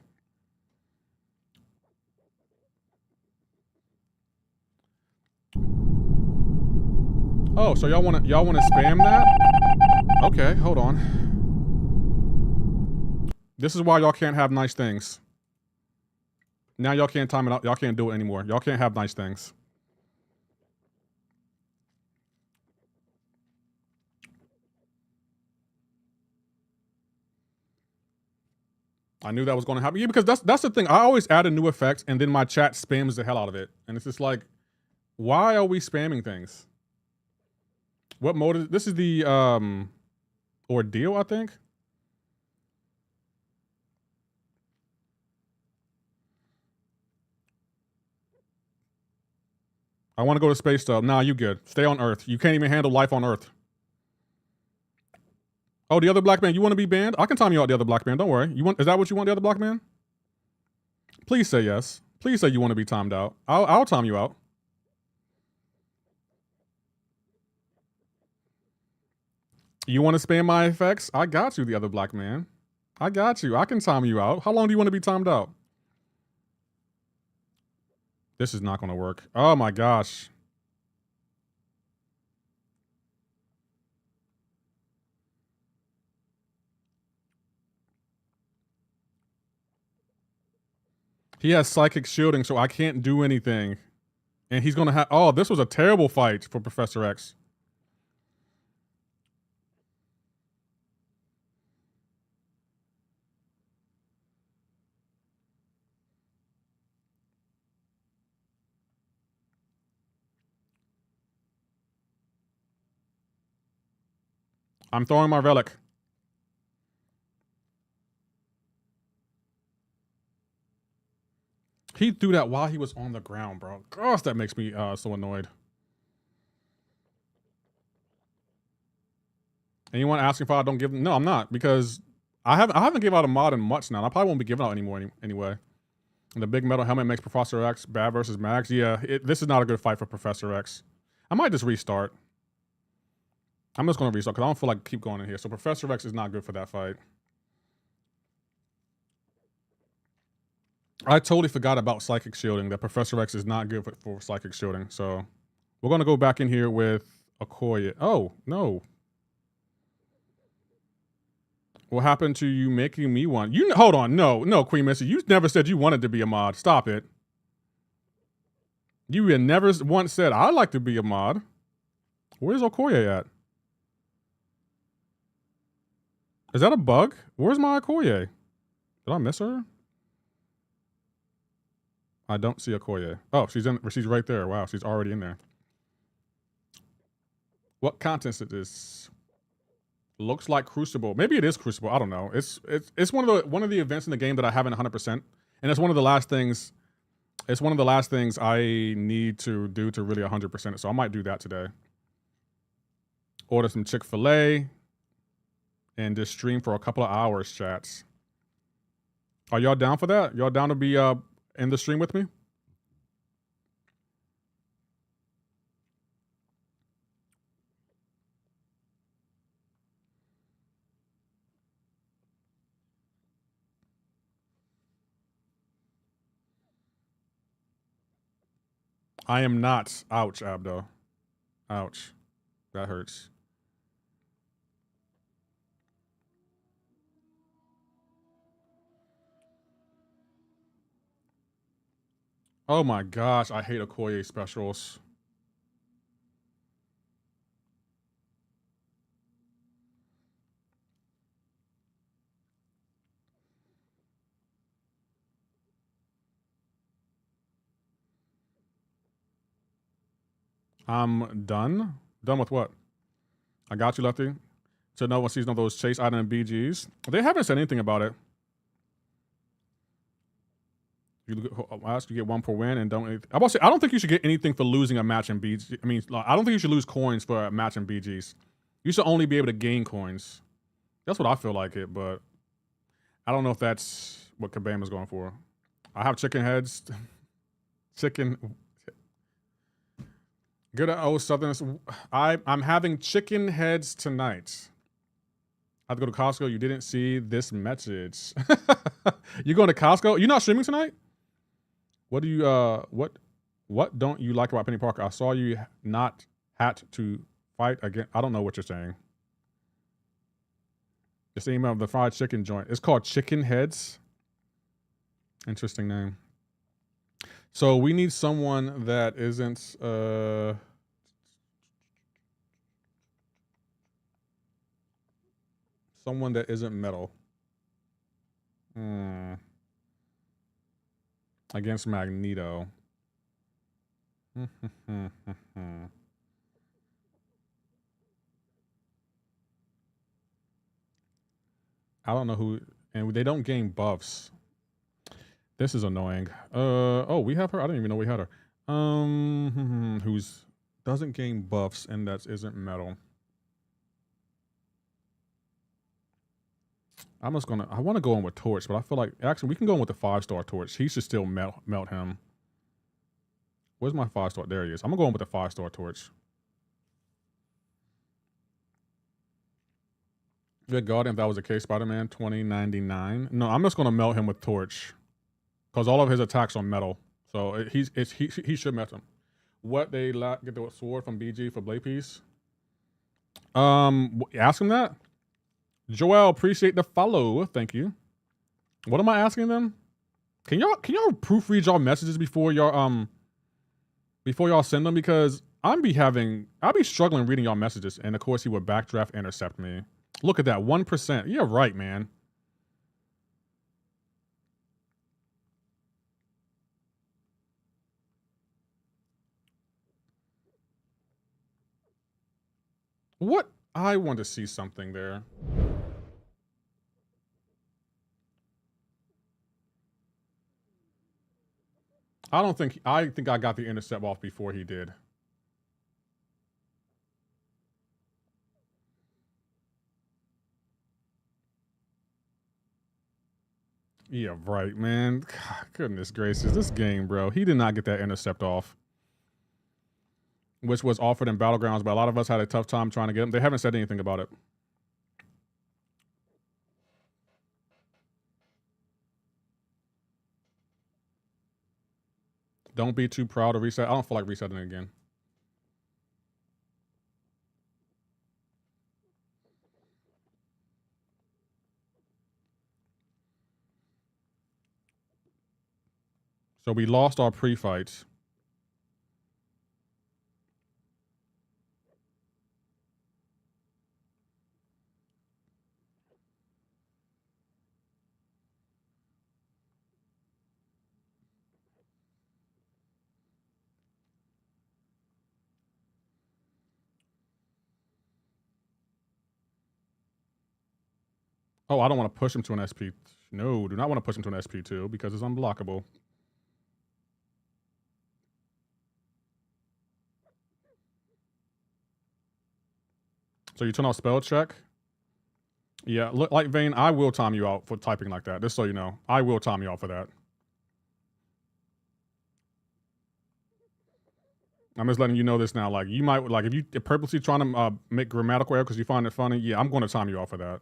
Oh, so y'all wanna spam that? Okay, hold on. This is why y'all can't have nice things. Now y'all can't time it out. Y'all can't do it anymore. Y'all can't have nice things. I knew that was going to happen. Yeah, because that's the thing. I always add a new effect and then my chat spams the hell out of it. And it's just like, why are we spamming things? What mode is this? Is the ordeal, I think. I want to go to space though. Nah, you good. Stay on Earth. You can't even handle life on Earth. Oh, the other black man. You want to be banned? I can time you out, the other black man. Don't worry. Is that what you want, the other black man? Please say yes. Please say you want to be timed out. I'll time you out. You want to spam my effects? I got you, the other black man. I got you. I can time you out. How long do you want to be timed out? This is not going to work. Oh my gosh. He has psychic shielding, so I can't do anything. And he's going to have... Oh, this was a terrible fight for Professor X. I'm throwing my relic. He threw that while he was on the ground, bro. Gosh, that makes me so annoyed. Anyone asking if I don't give them? No, I'm not, because I haven't given out a mod in much now. I probably won't be giving out anymore anyway. And the big metal helmet makes Professor X bad versus Max. Yeah, this is not a good fight for Professor X. I might just restart. I'm just going to restart because I don't feel like keep going in here. So Professor X is not good for that fight. I totally forgot about psychic shielding, that Professor X is not good for psychic shielding. So we're going to go back in here with Okoye. Oh, no. What happened to you making me one? Hold on. No, Queen Missy. You never said you wanted to be a mod. Stop it. You had never once said, I'd like to be a mod. Where's Okoye at? Is that a bug? Where's my Okoye? Did I miss her? I don't see Okoye. Oh, she's right there. Wow, she's already in there. What contest is this? Looks like Crucible. Maybe it is Crucible. I don't know. It's one of the events in the game that I haven't 100%, and it's one of the last things. It's one of the last things I need to do to really 100% it. So I might do that today. Order some Chick-fil-A. And just stream for a couple of hours, chats. Are y'all down for that? Y'all down to be in the stream with me? I am not. Ouch, Abdo. Ouch. That hurts. Oh my gosh, I hate Okoye specials. I'm done. Done with what? I got you, Lefty. So no one sees none of those chase item BGs. They haven't said anything about it. I ask you get one per win and don't. I don't think you should get anything for losing a match in BG. I mean, I don't think you should lose coins for a match in BGs. You should only be able to gain coins. That's what I feel like it, but I don't know if that's what Kabam is going for. I have chicken heads. Chicken. Good old Southern. I'm having chicken heads tonight. I have to go to Costco. You didn't see this message. You going to Costco? You not streaming tonight? What do you what don't you like about Penny Parker? I saw you not had to fight again. I don't know what you're saying. It's the email of the fried chicken joint. It's called Chicken Heads. Interesting name. So we need someone that isn't someone that isn't metal. Against Magneto. I don't know who, and they don't gain buffs. This is annoying. Oh, we have her. I didn't even know we had her. Who's doesn't gain buffs and that isn't metal. I'm just gonna. I want to go in with Torch, but I feel like actually we can go in with the 5-star Torch. He should still melt him. Where's my 5-star? There he is. I'm gonna go in with the 5-star Torch. Good God, if that was the case, Spider-Man 2099. No, I'm just gonna melt him with Torch, because all of his attacks are metal. So he should melt him. What they get the sword from BG for Blade Piece? Ask him that. Joel, appreciate the follow. Thank you. What am I asking them? Can y'all proofread y'all messages before y'all send them? Because I'll be struggling reading y'all messages, and of course he would backdraft intercept me. Look at that, 1%. Yeah, right, man. What? I want to see something there. I think I got the intercept off before he did. Yeah, right, man. God, goodness gracious, this game, bro. He did not get that intercept off, which was offered in Battlegrounds, but a lot of us had a tough time trying to get him. They haven't said anything about it. Don't be too proud to reset. I don't feel like resetting again. So we lost our pre-fights. Oh, I don't want to push him to an SP. No, do not want to push him to an SP2 because it's unblockable. So you turn off spell check? Yeah, look, like Vane, I will time you out for typing like that, just so you know. I will time you out for that. I'm just letting you know this now. Like, you might, like, if you purposely trying to make grammatical error because you find it funny, yeah, I'm going to time you out for that.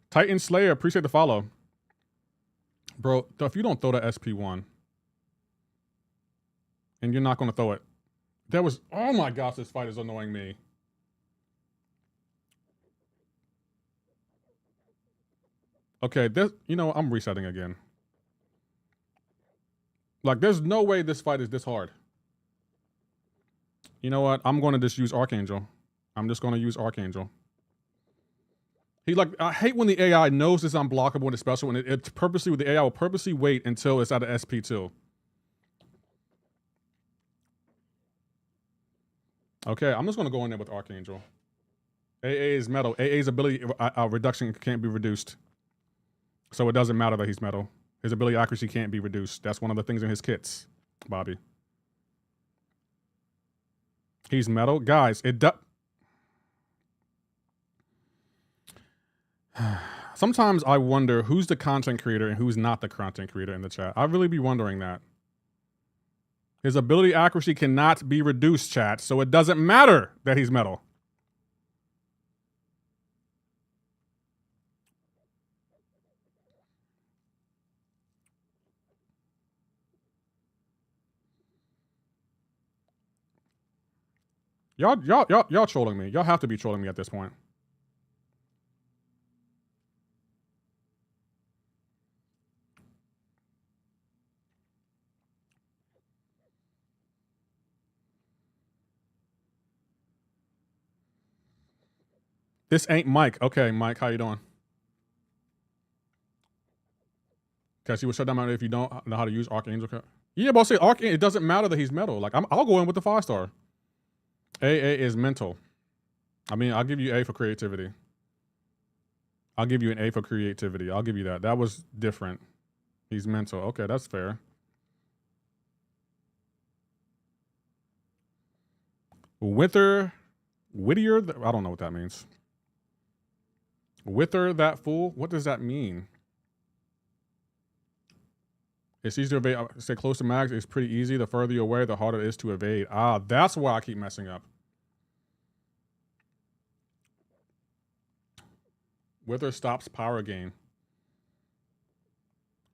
Titan Slayer, appreciate the follow. Bro, if you don't throw the SP1, and you're not going to throw it, that was, oh my gosh, this fight is annoying me. Okay, this, you know, I'm resetting again. Like, there's no way this fight is this hard. You know what? I'm going to just use Archangel. I'm just going to use Archangel. He like, I hate when the AI knows it's unblockable and it's special, and it purposely, the AI will purposely wait until it's at an SP2. Okay, I'm just going to go in there with Archangel. AA is metal. AA's ability reduction can't be reduced. So it doesn't matter that he's metal. His ability accuracy can't be reduced. That's one of the things in his kits, Bobby. He's metal. Guys, it does. Sometimes I wonder who's the content creator and who's not the content creator in the chat. I really be wondering that. His ability accuracy cannot be reduced, chat, so it doesn't matter that he's metal. Y'all trolling me. Y'all have to be trolling me at this point. This ain't Mike. Okay, Mike, how you doing? Because he will shut down if you don't know how to use Archangel. Yeah, but I'll say Archangel. It doesn't matter that he's metal. Like I'll go in with the 5-star. AA is mental. I mean, I'll give you A for creativity. I'll give you an A for creativity. I'll give you that. That was different. He's mental. Okay, that's fair. Whittier, I don't know what that means. Wither that fool? What does that mean? It's easier to evade. Stay close to mags. It's pretty easy. The further you're away, the harder it is to evade. Ah, that's why I keep messing up. Wither stops power gain.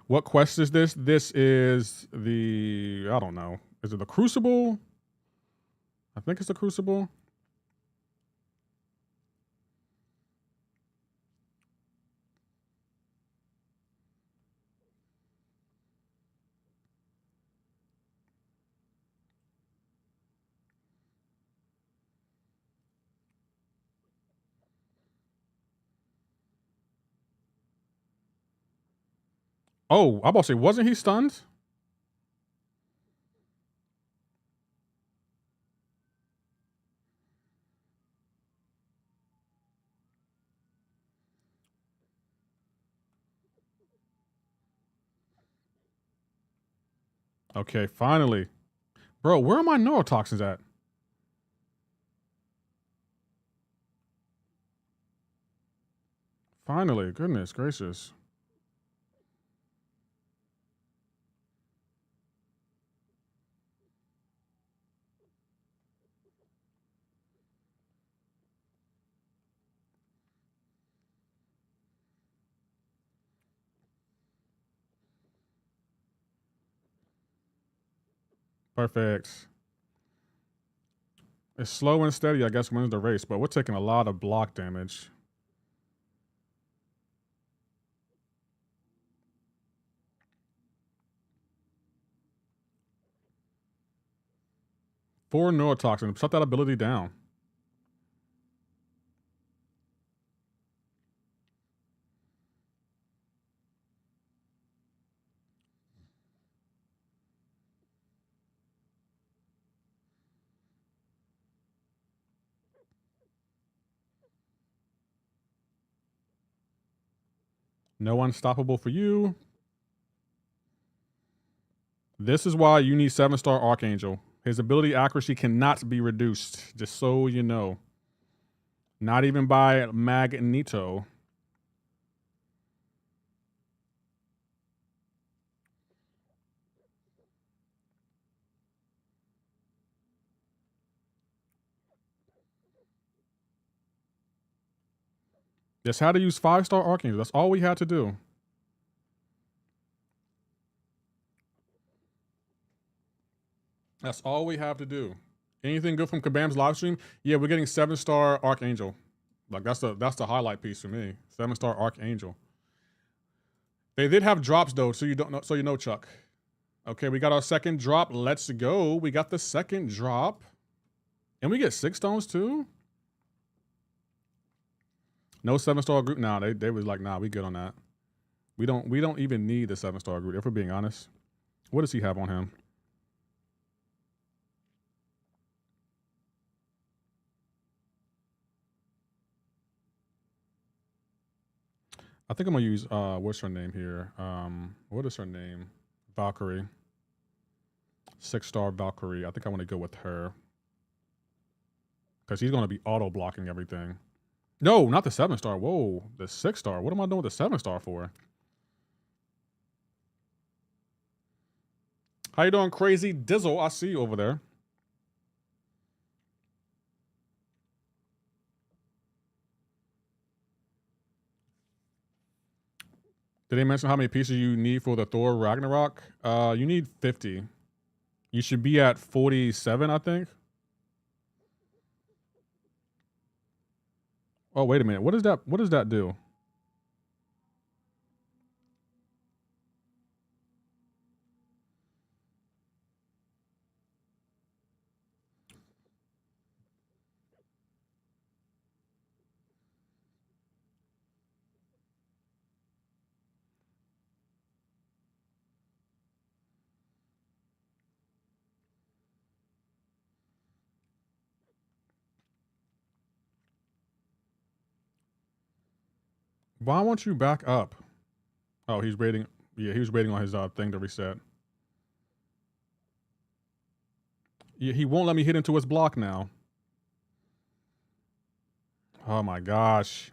What quest is this? This is the, I don't know. Is it the Crucible? I think it's the Crucible. Oh, I'm about to say, wasn't he stunned? Okay, finally. Bro, where are my neurotoxins at? Finally, goodness gracious. Perfect. It's slow and steady, I guess, wins the race, but we're taking a lot of block damage. Four neurotoxin. Shut that ability down. No unstoppable for you. This is why you need 7-star Archangel. His ability accuracy cannot be reduced, just so you know. Not even by Magneto. Just how to use 5-star Archangel. That's all we had to do. That's all we have to do. Anything good from Kabam's live stream? Yeah, we're getting 7-star Archangel. Like that's the highlight piece for me. 7-star Archangel. They did have drops though, so you know, Chuck. Okay, we got our second drop. Let's go. We got the second drop. And we get 6 stones too? No 7-star group. Nah, they was like, nah, we good on that. We don't even need the 7-star group, if we're being honest. What does he have on him? I think I'm gonna use what's her name here? What is her name? Valkyrie. 6-star Valkyrie. I think I want to go with her. Because he's gonna be auto blocking everything. No, not the 7-star. Whoa, the 6-star. What am I doing with the 7-star for? How you doing, Crazy Dizzle? I see you over there. Did they mention how many pieces you need for the Thor Ragnarok? You need 50. You should be at 47, I think. Oh, wait a minute. What does that do? Why won't you back up? Oh, he's waiting. Yeah, he was waiting on his thing to reset. Yeah, he won't let me hit into his block now. Oh my gosh.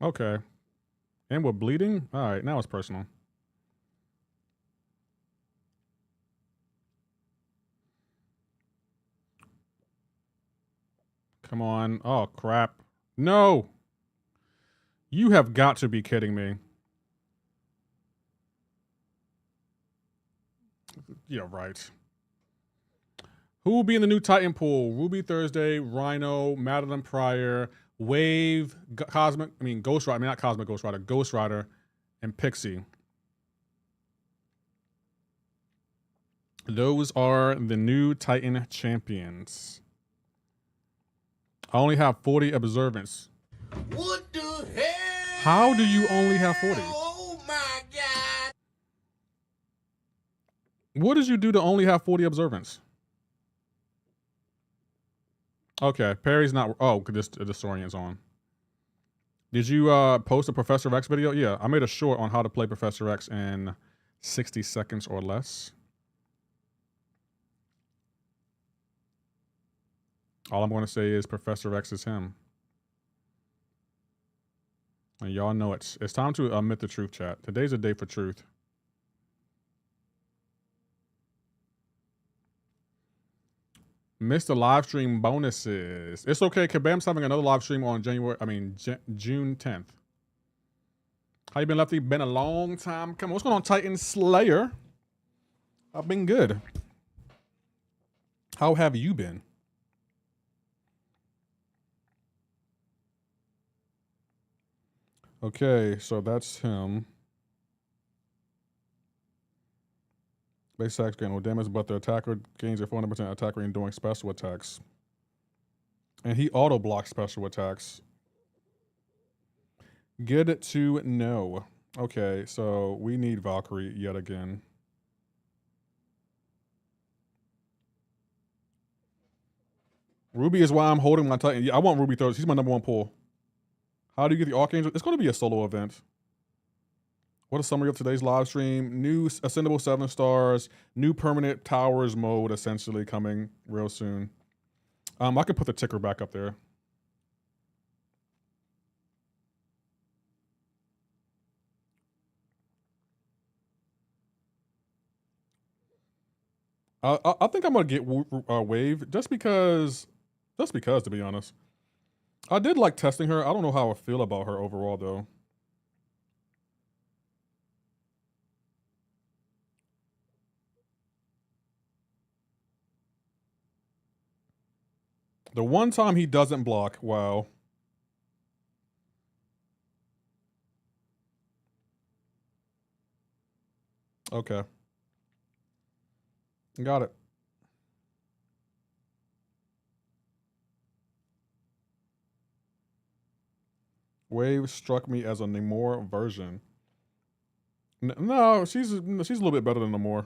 Okay. And we're bleeding? All right, now it's personal. Come on. Oh, crap. No! You have got to be kidding me. Yeah, right. Who will be in the new Titan pool? Ruby Thursday, Rhino, Madeline Pryor, Wave, Ghost Rider. I mean, not Cosmic Ghost Rider. Ghost Rider and Pixie. Those are the new Titan champions. I only have 40 observance. What the hell? How do you only have 40? Oh my God. What did you do to only have 40 observance? Okay, Perry's not. Oh, this Orient's on. Did you post a Professor X video? Yeah, I made a short on how to play Professor X in 60 seconds or less. All I'm going to say is Professor X is him. And y'all know it's time to admit the truth, chat. Today's a day for truth. Missed the live stream bonuses. It's okay. Kabam's having another live stream on June 10th. How you been, Lefty? Been a long time. Come on, what's going on, Titan Slayer? I've been good. How have you been? Okay, so that's him. Base attacks gain no damage, but the attacker gains a 400% attack rate during special attacks. And he auto blocks special attacks. Good to know. Okay, so we need Valkyrie yet again. Ruby is why I'm holding my Titan. Yeah, I want Ruby Thursday. He's my #1 pull. How do you get the Archangel? It's going to be a solo event. What a summary of today's live stream. New Ascendable 7 stars. New permanent towers mode essentially coming real soon. I could put the ticker back up there. I think I'm going to get Wave just because, to be honest. I did like testing her. I don't know how I feel about her overall, though. The one time he doesn't block, wow. Okay. Got it. Wave struck me as a Namor version. No, she's a little bit better than Namor.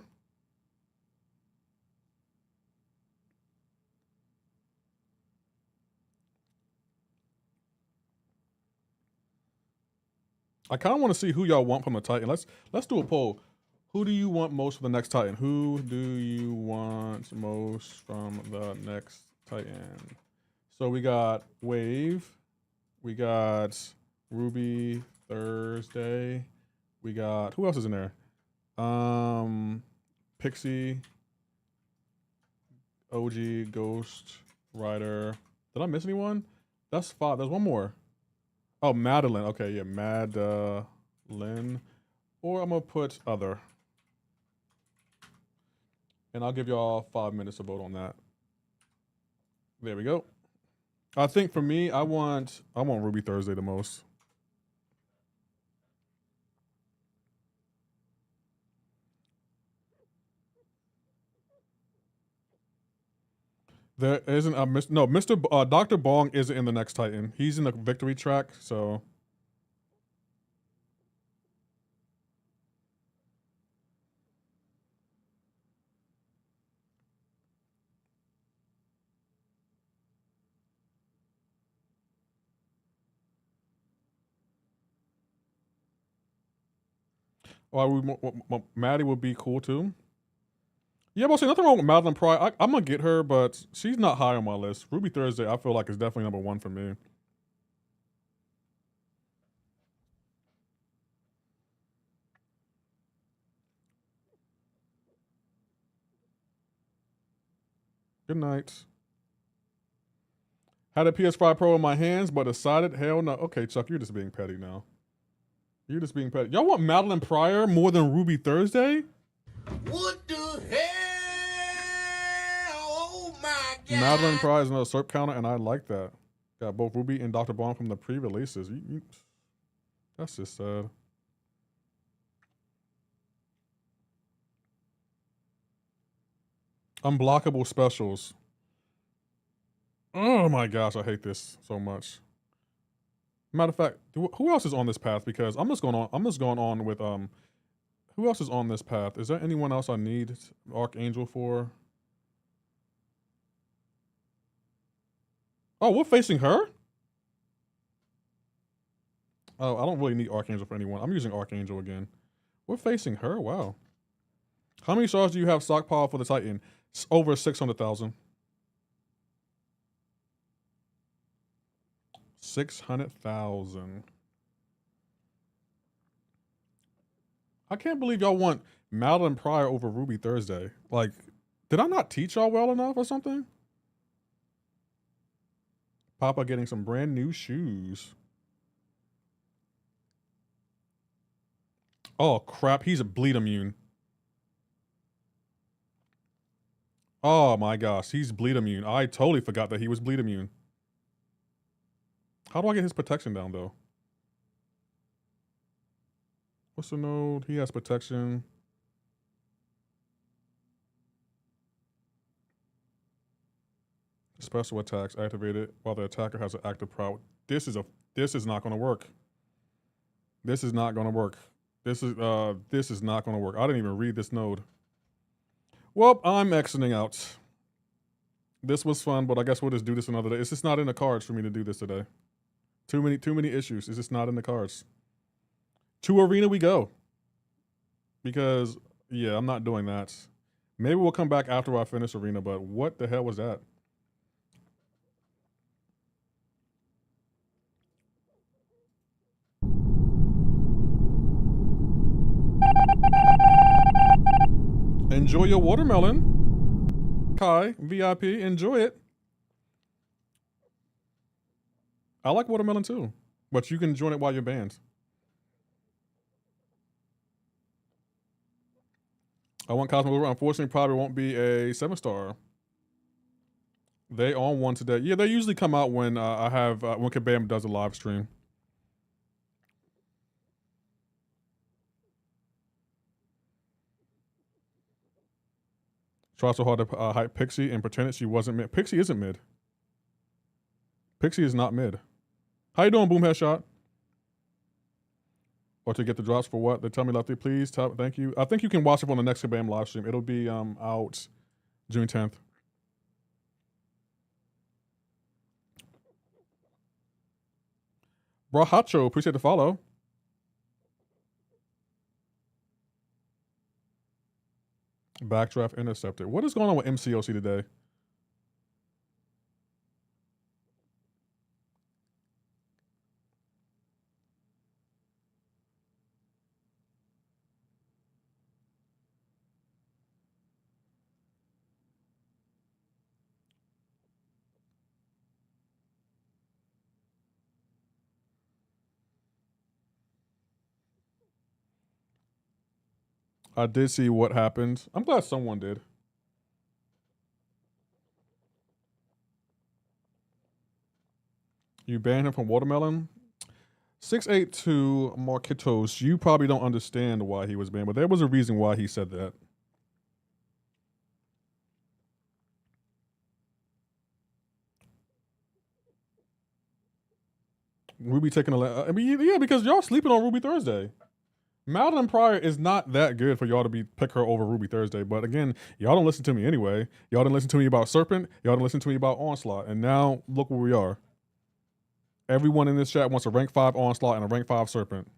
I kind of want to see who y'all want from the Titan. Let's do a poll. Who do you want most for the next Titan? Who do you want most from the next Titan? So we got Wave. We got Ruby Thursday. We got, who else is in there? Pixie. OG, Ghost Rider. Did I miss anyone? That's 5. There's one more. Oh, Madeline. Okay, yeah, Madeline. Or I'm going to put other. And I'll give y'all 5 minutes to vote on that. There we go. I think for me, I want Ruby Thursday the most. There isn't a Mr. Dr. Bong isn't in the next Titan. He's in the victory track, so. Maddie would be cool too. Yeah, but see, nothing wrong with Madeline Pryor. I'm gonna get her, but she's not high on my list. Ruby Thursday, I feel like is definitely number 1 for me. Good night. Had a PS5 Pro in my hands, but decided, hell no. Okay, Chuck, you're just being petty now. You're just being petty. Y'all want Madeline Pryor more than Ruby Thursday? What the hell? Oh my God. Madeline Pryor is another SERP counter, and I like that. Got both Ruby and Dr. Bond from the pre-releases. That's just sad. Unblockable specials. Oh my gosh, I hate this so much. Matter of fact, who else is on this path? Because I'm just going on with who else is on this path? Is there anyone else I need Archangel for? Oh, we're facing her? Oh, I don't really need Archangel for anyone. I'm using Archangel again. We're facing her? Wow. How many stars do you have stockpile for the Titan? It's over 600,000. 600,000. I can't believe y'all want Madeline Pryor over Ruby Thursday. Like, did I not teach y'all well enough or something? Papa getting some brand new shoes. Oh, crap. He's a bleed immune. Oh, my gosh. He's bleed immune. I totally forgot that he was bleed immune. How do I get his protection down, though? What's the node? He has protection. Special attacks activated while the attacker has an active prowess. This is not going to work. This is not going to work. This is not going to work. I didn't even read this node. Well, I'm exiting out. This was fun, but I guess we'll just do this another day. It's just not in the cards for me to do this today. Too many issues. It's just not in the cards. To arena we go. Because, yeah, I'm not doing that. Maybe we'll come back after I finish arena, but what the hell was that? Enjoy your watermelon. Kai, VIP, enjoy it. I like watermelon too, but you can join it while you're banned. I want Cosmo. Unfortunately, probably won't be a 7-star. They on one today. Yeah, they usually come out when when Kabam does a live stream. Try so hard to hype Pixie and pretended she wasn't mid. Pixie isn't mid. Pixie is not mid. How you doing, Boom Headshot? Or to get the drops for what? They tell me, Lefty, please. Thank you. I think you can watch it on the next Kabam live stream. It'll be out June 10th. Brahacho, appreciate the follow. Backdraft intercepted. What is going on with MCoC today? I did see what happened. I'm glad someone did. You banned him from watermelon? 682 Marquitos, you probably don't understand why he was banned, but there was a reason why he said that. Ruby taking I mean, yeah, because y'all sleeping on Ruby Thursday. Madeline Pryor is not that good for y'all to pick her over Ruby Thursday. But again, y'all don't listen to me anyway. Y'all didn't listen to me about Serpent. Y'all didn't listen to me about Onslaught. And now look where we are. Everyone in this chat wants a rank 5 Onslaught and a rank 5 Serpent.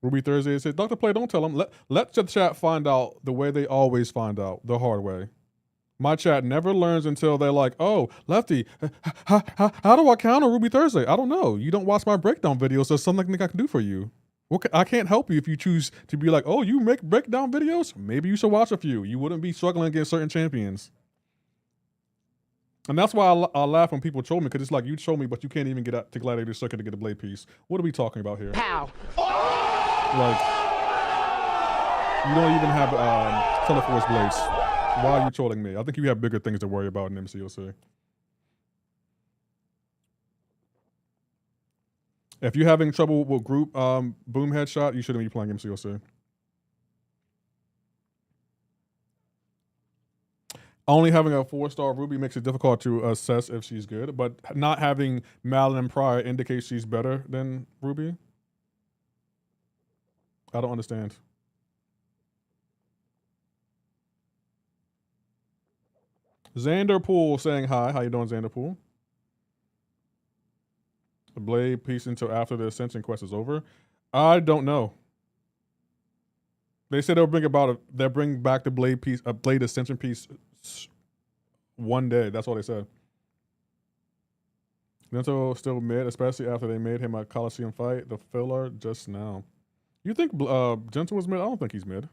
Ruby Thursday says, Dr. Play, don't tell them. Let the chat find out the way they always find out, the hard way. My chat never learns until they're like, oh, Lefty, how do I counter Ruby Thursday? I don't know. You don't watch my breakdown videos, so there's something I can do for you. I can't help you if you choose to be like, oh, you make breakdown videos? Maybe you should watch a few. You wouldn't be struggling against certain champions. And that's why I laugh when people troll me, because it's like, you troll me, but you can't even get out to Gladiator Circuit to get a blade piece. What are we talking about here? Pow. Like, you don't even have Teleforce blades. Why are you trolling me? I think you have bigger things to worry about in MCoC. If you're having trouble with group boom headshot, you shouldn't be playing MCoC. Only having a 4-star Ruby makes it difficult to assess if she's good, but not having Madeline Pryor indicates she's better than Ruby. I don't understand. Xander Poole saying hi. How you doing, Xander Poole? The blade piece until after the Ascension quest is over. I don't know. They said they'll bring back the blade piece, a blade Ascension piece one day. That's all they said. Gento still mid, especially after they made him a Coliseum fight. The filler just now. You think Gento was mid? I don't think he's mid.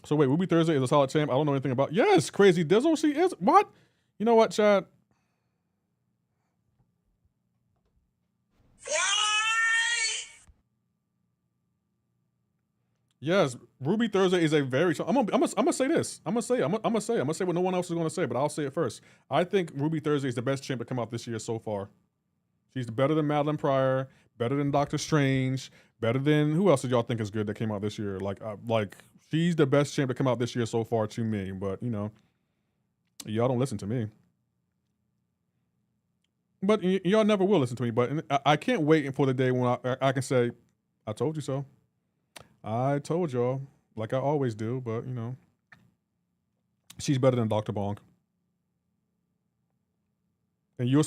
So wait, Ruby Thursday is a solid champ. I don't know anything about. Yes, Crazy Dizzle. She is. What? You know what, chat? Yes, Ruby Thursday is a very. I'm gonna say this. I'm gonna say what no one else is gonna say, but I'll say it first. I think Ruby Thursday is the best champ to come out this year so far. She's better than Madeline Pryor, better than Doctor Strange, better than who else did y'all think is good that came out this year? Like she's the best champ to come out this year so far to me. But you know, y'all don't listen to me. But y'all never will listen to me. But I can't wait for the day when I can say, I told you so. I told y'all, like I always do, but you know, she's better than Dr. Bong. And you'll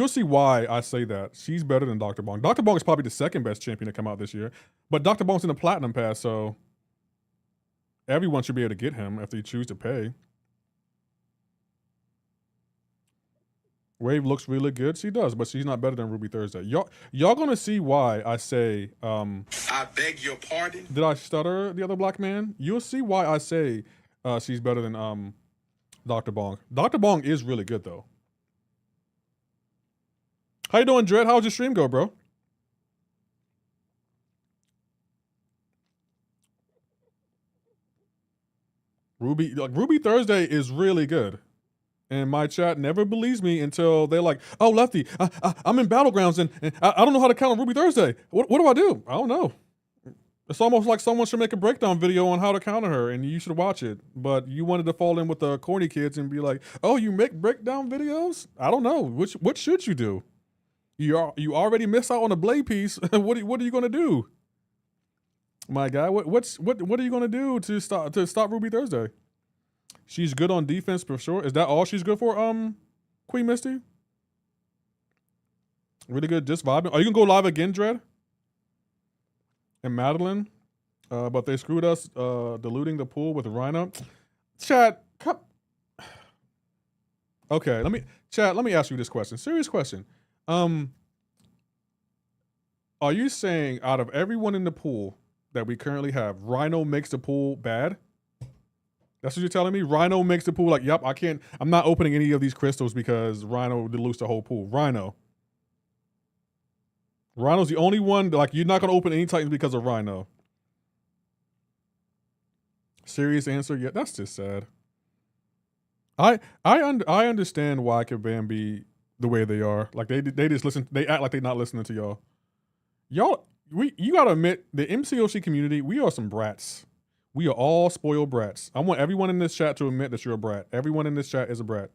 see why I say that. She's better than Dr. Bong. Dr. Bong is probably the second best champion to come out this year, but Dr. Bong's in the Platinum Pass, so everyone should be able to get him if they choose to pay. Wave looks really good. She does, but she's not better than Ruby Thursday. Y'all gonna see why I say. I beg your pardon. Did I stutter, the other black man? You'll see why I say she's better than Dr. Bong. Dr. Bong is really good though. How you doing, Dread? How's your stream go, bro? Ruby Thursday is really good. And my chat never believes me until they're like, oh, Lefty, I'm in Battlegrounds and I don't know how to count on Ruby Thursday. What do I do? I don't know. It's almost like someone should make a breakdown video on how to counter her and you should watch it. But you wanted to fall in with the corny kids and be like, oh, you make breakdown videos? I don't know. What should you do? You already missed out on a blade piece. What are you going to do? My guy, what are you going to do to stop Ruby Thursday? She's good on defense for sure. Is that all she's good for, Queen Misty? Really good, just vibing. Are you gonna go live again, Dread? And Madeline? But they screwed us diluting the pool with Rhino. Chat, come. Okay, let me ask you this question. Serious question. Are you saying out of everyone in the pool that we currently have, Rhino makes the pool bad? That's what you're telling me? Rhino makes the pool like, yep, I'm not opening any of these crystals because Rhino dilutes the whole pool. Rhino's the only one, like, you're not going to open any Titans because of Rhino. Serious answer? Yeah, that's just sad. I understand why Kabam be the way they are. Like they just listen. They act like they're not listening to y'all. You gotta admit, the MCoC community, we are some brats. We are all spoiled brats. I want everyone in this chat to admit that you're a brat. Everyone in this chat is a brat.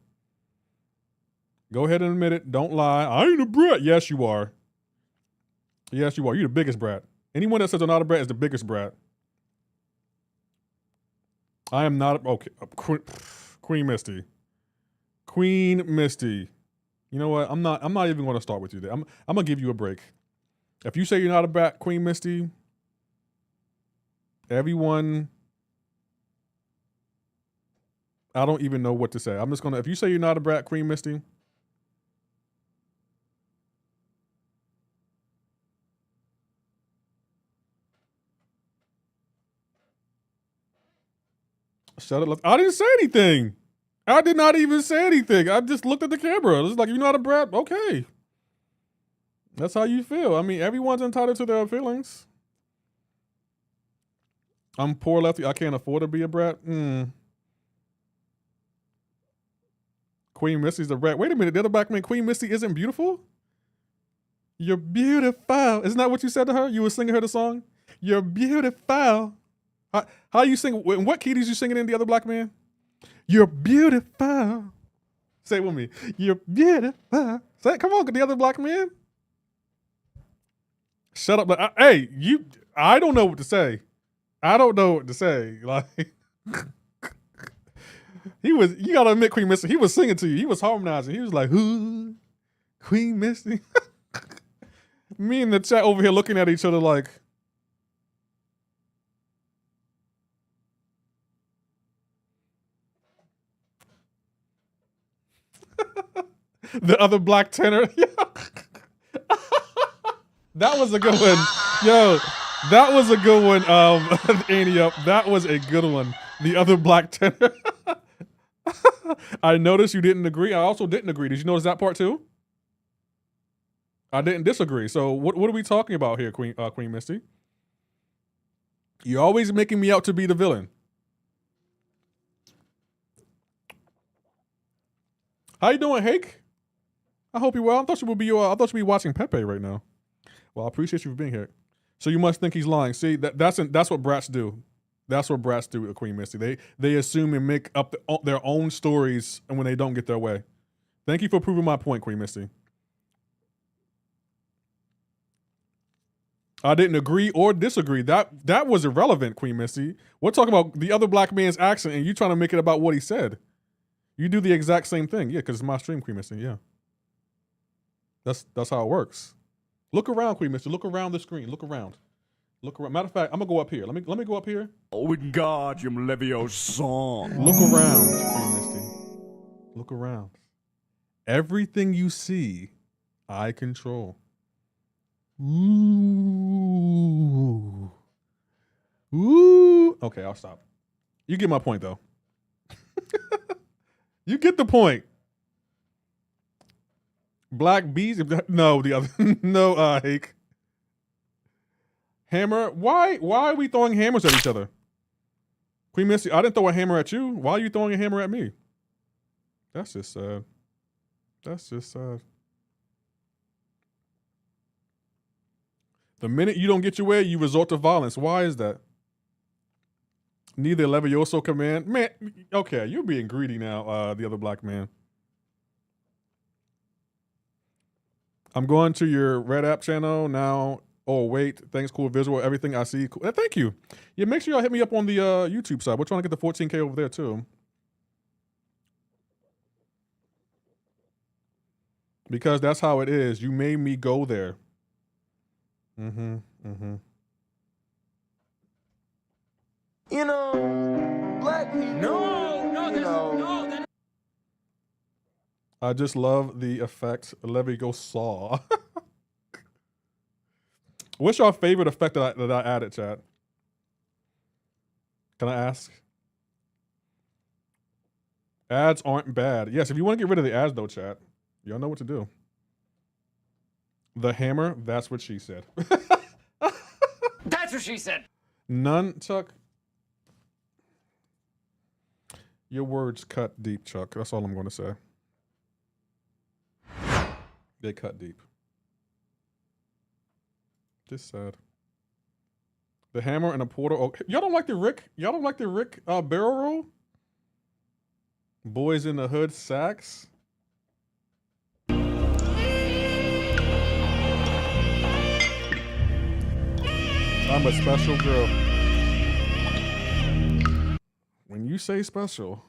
Go ahead and admit it. Don't lie. I ain't a brat. Yes, you are. Yes, you are. You're the biggest brat. Anyone that says they're not a brat is the biggest brat. I am not. Okay. Queen Misty. Queen Misty. You know what? I'm not even going to start with you there. I'm going to give you a break. If you say you're not a brat, Queen Misty, everyone, I don't even know what to say. I'm just going to, if you say you're not a brat, Queen Misty, shut it. I didn't say anything. I did not even say anything. I just looked at the camera. It's like, you're not a brat? Okay. That's how you feel. I mean, everyone's entitled to their feelings. I'm poor Lefty. I can't afford to be a brat. Queen Misty's the brat. Wait a minute. The other black man, Queen Misty isn't beautiful? You're beautiful. Isn't that what you said to her? You were singing her the song? You're beautiful. How you sing? In what key did you sing it in, the other black man? You're beautiful. Say it with me. You're beautiful. Say it. Come on, the other black man. Shut up. Hey, I don't know what to say. I don't know what to say. Like, you gotta admit, Queen Misty, he was singing to you. He was harmonizing. He was like, who? Queen Misty? Me and the chat over here looking at each other like, the other black tenor. That was a good one. Yo, that was a good one, Annie Up. That was a good one. The other black tenor. I noticed you didn't agree. I also didn't agree. Did you notice that part too? I didn't disagree. So what are we talking about here, Queen Misty? You're always making me out to be the villain. How you doing, Hake? I hope you're well. I thought you would be watching Pepe right now. Well, I appreciate you for being here. So you must think he's lying. See, that's what brats do. That's what brats do with Queen Misty. They assume and make up their own stories, and when they don't get their way. Thank you for proving my point, Queen Misty. I didn't agree or disagree. That was irrelevant, Queen Misty. We're talking about the other black man's accent, and you trying to make it about what he said. You do the exact same thing. Yeah, because it's my stream, Queen Misty. Yeah. That's how it works. Look around, Queen Misty. Look around the screen. Look around. Look around. Matter of fact, I'm gonna go up here. Let me go up here. Oh, Wingardium Leviosa. Look around, Queen Misty. Look around. Everything you see, I control. Ooh. Ooh. Okay, I'll stop. You get my point, though. You get the point. Black bees? No, the other. No, Hake. Hammer? Why are we throwing hammers at each other? Queen Misty, I didn't throw a hammer at you. Why are you throwing a hammer at me? That's just sad. That's just sad. The minute you don't get your way, you resort to violence. Why is that? Neither Levioso command. Man, okay, you're being greedy now, the other black man. I'm going to your Red App channel now. Oh, wait. Thanks, cool visual. Everything I see. Cool. Thank you. Yeah, make sure y'all hit me up on the YouTube side. We're trying to get the 14K over there, too. Because that's how it is. You made me go there. You know, black people. No. I just love the effect. Leviosa. What's your favorite effect that I added, chat? Can I ask? Ads aren't bad. Yes, if you want to get rid of the ads, though, chat, y'all know what to do. The hammer, that's what she said. That's what she said. None, Chuck. Your words cut deep, Chuck. That's all I'm going to say. They cut deep. Just sad. The hammer and the portal. Oh, y'all don't like the Rick? Y'all don't like the Rick barrel roll? Boys in the Hood sax. I'm a special girl. When you say special.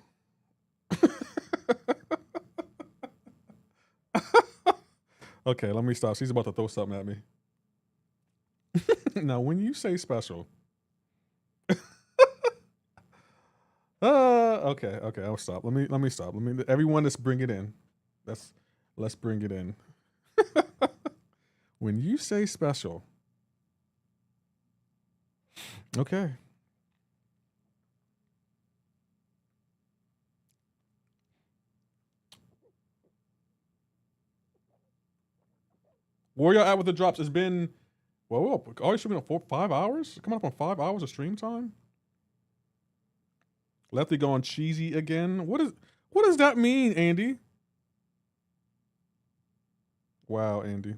Okay, let me stop. She's about to throw something at me. Now, when you say special. Okay, I'll stop. Let me stop. Everyone, let's bring it in. Let's bring it in. When you say special. Okay. Where y'all at with the drops? It's been, well, already streaming on 5 hours? Coming up on 5 hours of stream time? Lefty going cheesy again? What does that mean, Andy? Wow, Andy.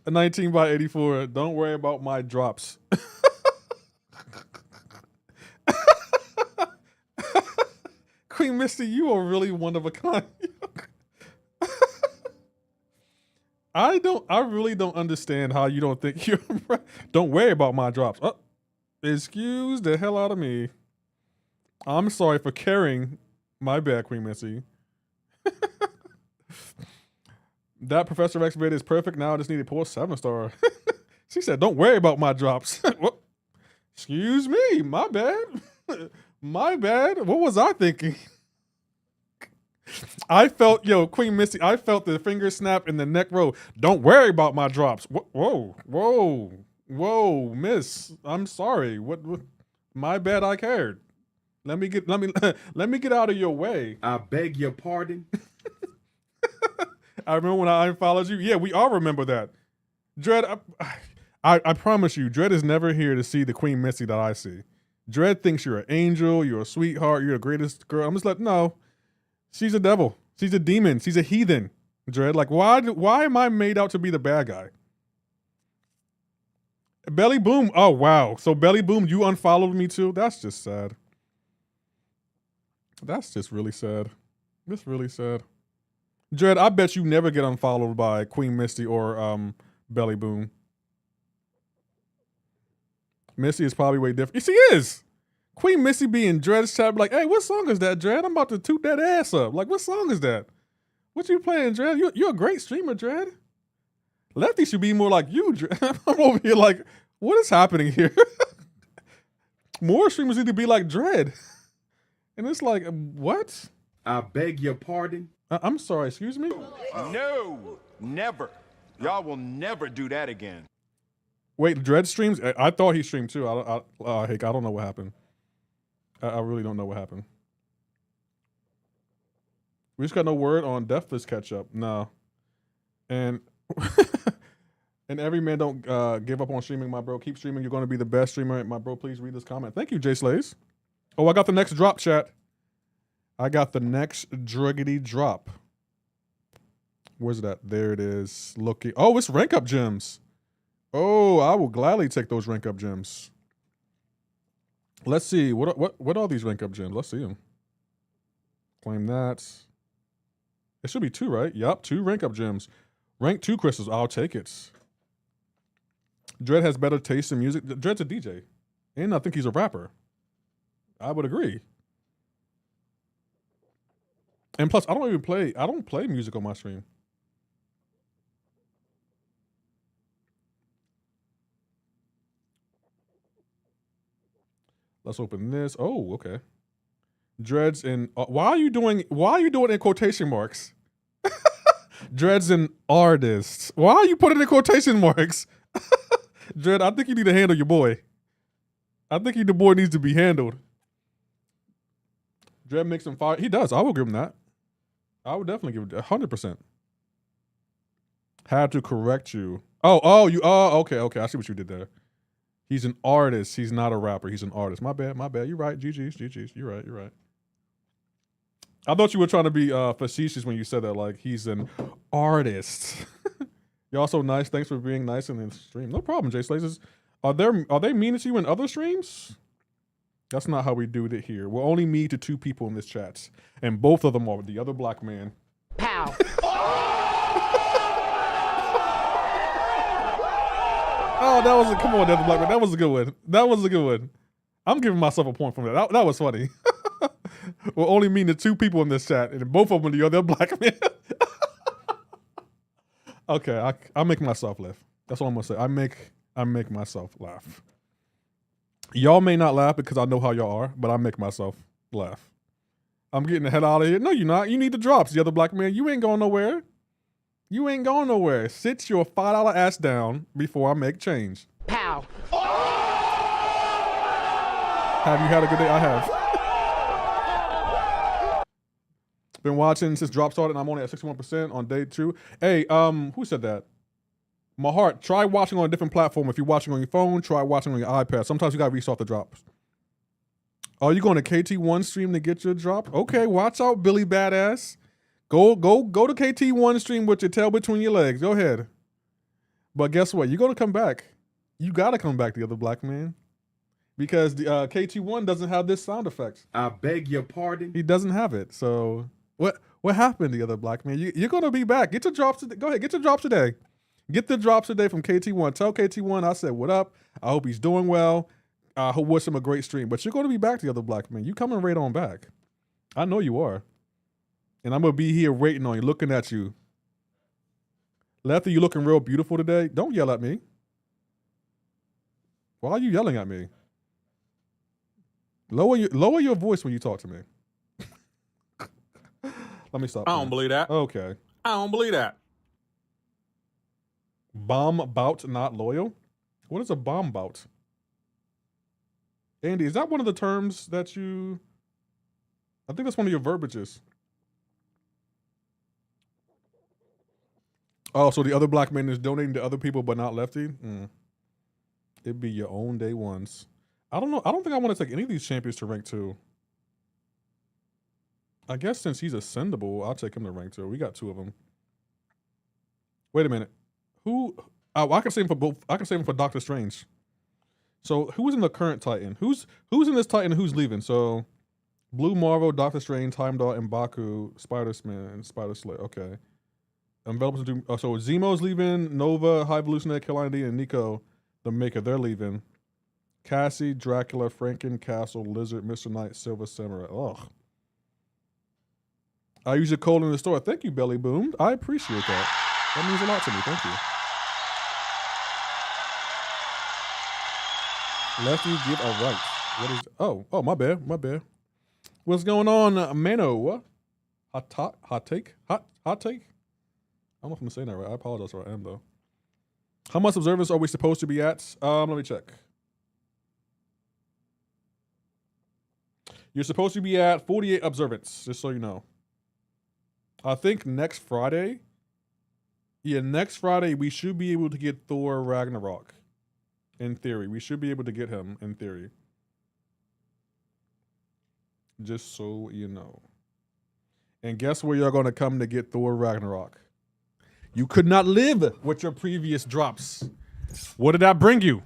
A 19 by 84. Don't worry about my drops. Queen Misty, you are really one of a kind. I really don't understand how you don't think you're right. Don't worry about my drops. Oh, excuse the hell out of me. I'm sorry for carrying. My bad, Queen Missy. That Professor X video is perfect. Now I just need to pull a 7-star. She said, don't worry about my drops. Well, excuse me. My bad. My bad. What was I thinking? I felt, Queen Misty, I felt the finger snap in the neck roll. Don't worry about my drops. Whoa, miss. I'm sorry. What my bad, I cared. Let me get out of your way. I beg your pardon. I remember when I unfollowed you. Yeah, we all remember that. Dread, I promise you, Dread is never here to see the Queen Misty that I see. Dread thinks you're an angel, you're a sweetheart, you're the greatest girl. I'm just like, no. She's a devil. She's a demon. She's a heathen. Dread, like, why am I made out to be the bad guy? Belly Boom. Oh, wow. So Belly Boom, you unfollowed me too? That's just sad. That's just really sad. That's really sad. Dread, I bet you never get unfollowed by Queen Misty or Belly Boom. Misty is probably way different. She is. Queen Missy be in Dread's chat, like, hey, what song is that, Dread? I'm about to toot that ass up. Like, what song is that? What you playing, Dread? You're a great streamer, Dread. Lefty should be more like you, Dread. I'm over here like, what is happening here? More streamers need to be like Dread. And it's like, what? I beg your pardon. I'm sorry, excuse me? No, never. Y'all will never do that again. Wait, Dread streams? I thought he streamed too. I don't know what happened. I really don't know what happened. We just got no word on Deathless catch up. No. And and every man don't give up on streaming, my bro. Keep streaming. You're going to be the best streamer. My bro, please read this comment. Thank you, Jay Slays. Oh, I got the next drop, chat. I got the next druggity drop. Where's that? There it is. Looking. Oh, it's rank up gems. Oh, I will gladly take those rank up gems. Let's see. What are these rank up gems? Let's see them. Claim that. It should be 2, right? Yup, 2 rank up gems. Rank 2 crystals. I'll take it. Dread has better taste in music. Dread's a DJ. And I think he's a rapper. I would agree. And plus, I don't play music on my stream. Let's open this. Oh, okay. Dreads in why are you doing in quotation marks? Dreads and artists. Why are you putting in quotation marks? Dread, I think you need to handle your boy. I think the boy needs to be handled. Dread makes him fire. He does. I will give him that. I would definitely give it 100%. Had to correct you. Okay. I see what you did there. He's an artist. He's not a rapper. He's an artist. My bad. You're right. GG's. You're right. I thought you were trying to be facetious when you said that, like he's an artist. You're also nice. Thanks for being nice in the stream. No problem, Jay Slazes. Are they mean to you in other streams? That's not how we do it here. We're only mean to 2 people in this chat, and both of them are the other black man. Pow. Oh, that was come on, the other black man. That was a good one. That was a good one. I'm giving myself a point from that. That was funny. We're only mean to 2 people in this chat, and both of them are the other black man. Okay, I make myself laugh. That's all I'm gonna say. I make myself laugh. Y'all may not laugh because I know how y'all are, but I make myself laugh. I'm getting the hell out of here. No, you're not. You need the drops, the other black man. You ain't going nowhere. You ain't going nowhere. Sit your $5 ass down before I make change. Pow. Have you had a good day? I have. Been watching since drop started, and I'm only at 61% on day 2. Hey, who said that? My heart, try watching on a different platform. If you're watching on your phone, try watching on your iPad. Sometimes you gotta restart the drops. Are you going to KT1 stream to get your drop? Okay, watch out, Billy Badass. Go to KT1 stream with your tail between your legs. Go ahead. But guess what? You're gonna come back. You gotta come back, the other black man. Because the KT1 doesn't have this sound effect. I beg your pardon? He doesn't have it. So what happened, the other black man? You're gonna be back. Get your drops today. Go ahead, get your drops today. Get the drops today from KT1. Tell KT1 I said what up. I hope he's doing well. I hope wish him a great stream. But you're gonna be back, the other black man. You coming right on back. I know you are. And I'm gonna be here waiting on you, looking at you. Lefty, you looking real beautiful today. Don't yell at me. Why are you yelling at me? Lower your voice when you talk to me. Let me stop. I don't believe that. Okay. I don't believe that. Bomb bout, not loyal? What is a bomb bout? Andy, is that one of the terms that you... I think that's one of your verbiages. Oh, so the other black man is donating to other people but not Lefty? It'd be your own day ones. I don't know. I don't think I want to take any of these champions to rank 2. I guess since he's ascendable, I'll take him to rank 2. We got 2 of them. Wait a minute. Who? Oh, I can save him for both. I can save him for Doctor Strange. So who's in the current Titan? Who's in this Titan and who's leaving? So Blue Marvel, Doctor Strange, Heimdall, M'Baku, Spider-Man, Spider-Slayer. Okay. Envelopes do. So Zemo's leaving. Nova, High Evolutionary, Carolina D, and Nico, the Maker, they're leaving. Cassie, Dracula, Franken, Castle, Lizard, Mr. Knight, Silver Samurai. Ugh. I use a code in the store. Thank you, Belly Boomed. I appreciate that. That means a lot to me. Thank you. Lefty, give a right. What is? Oh, my bad. My bad. What's going on, Mano? Hot take. I don't know if I'm saying that right. I apologize if I am though. How much observance are we supposed to be at? Let me check. You're supposed to be at 48 observance, just so you know. I think next Friday. Yeah, next Friday we should be able to get Thor Ragnarok. In theory, we should be able to get him in theory. Just so you know. And guess where you're going to come to get Thor Ragnarok? You could not live with your previous drops. What did that bring you?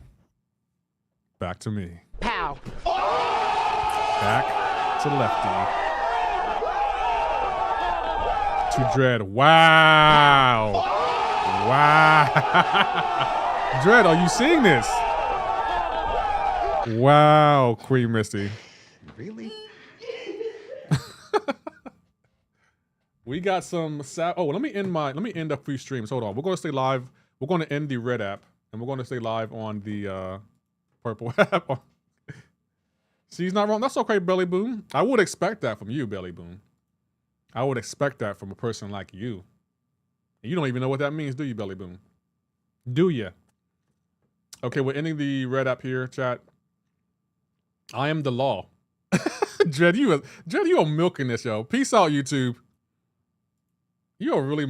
Back to me. Pow. Back to Lefty. To Dread. Wow. Wow. Dread, are you seeing this? Wow, Queen Misty. Really? We got some. Let me end the free streams. Hold on. We're going to stay live. We're going to end the red app, and we're going to stay live on the purple app. See, he's not wrong. That's okay, Belly Boom. I would expect that from you, Belly Boom. I would expect that from a person like you. And you don't even know what that means, do you, Belly Boom? Do you? Okay, we're ending the red app here, chat. I am the law. Dread, you are milking this, yo. Peace out, YouTube. You are really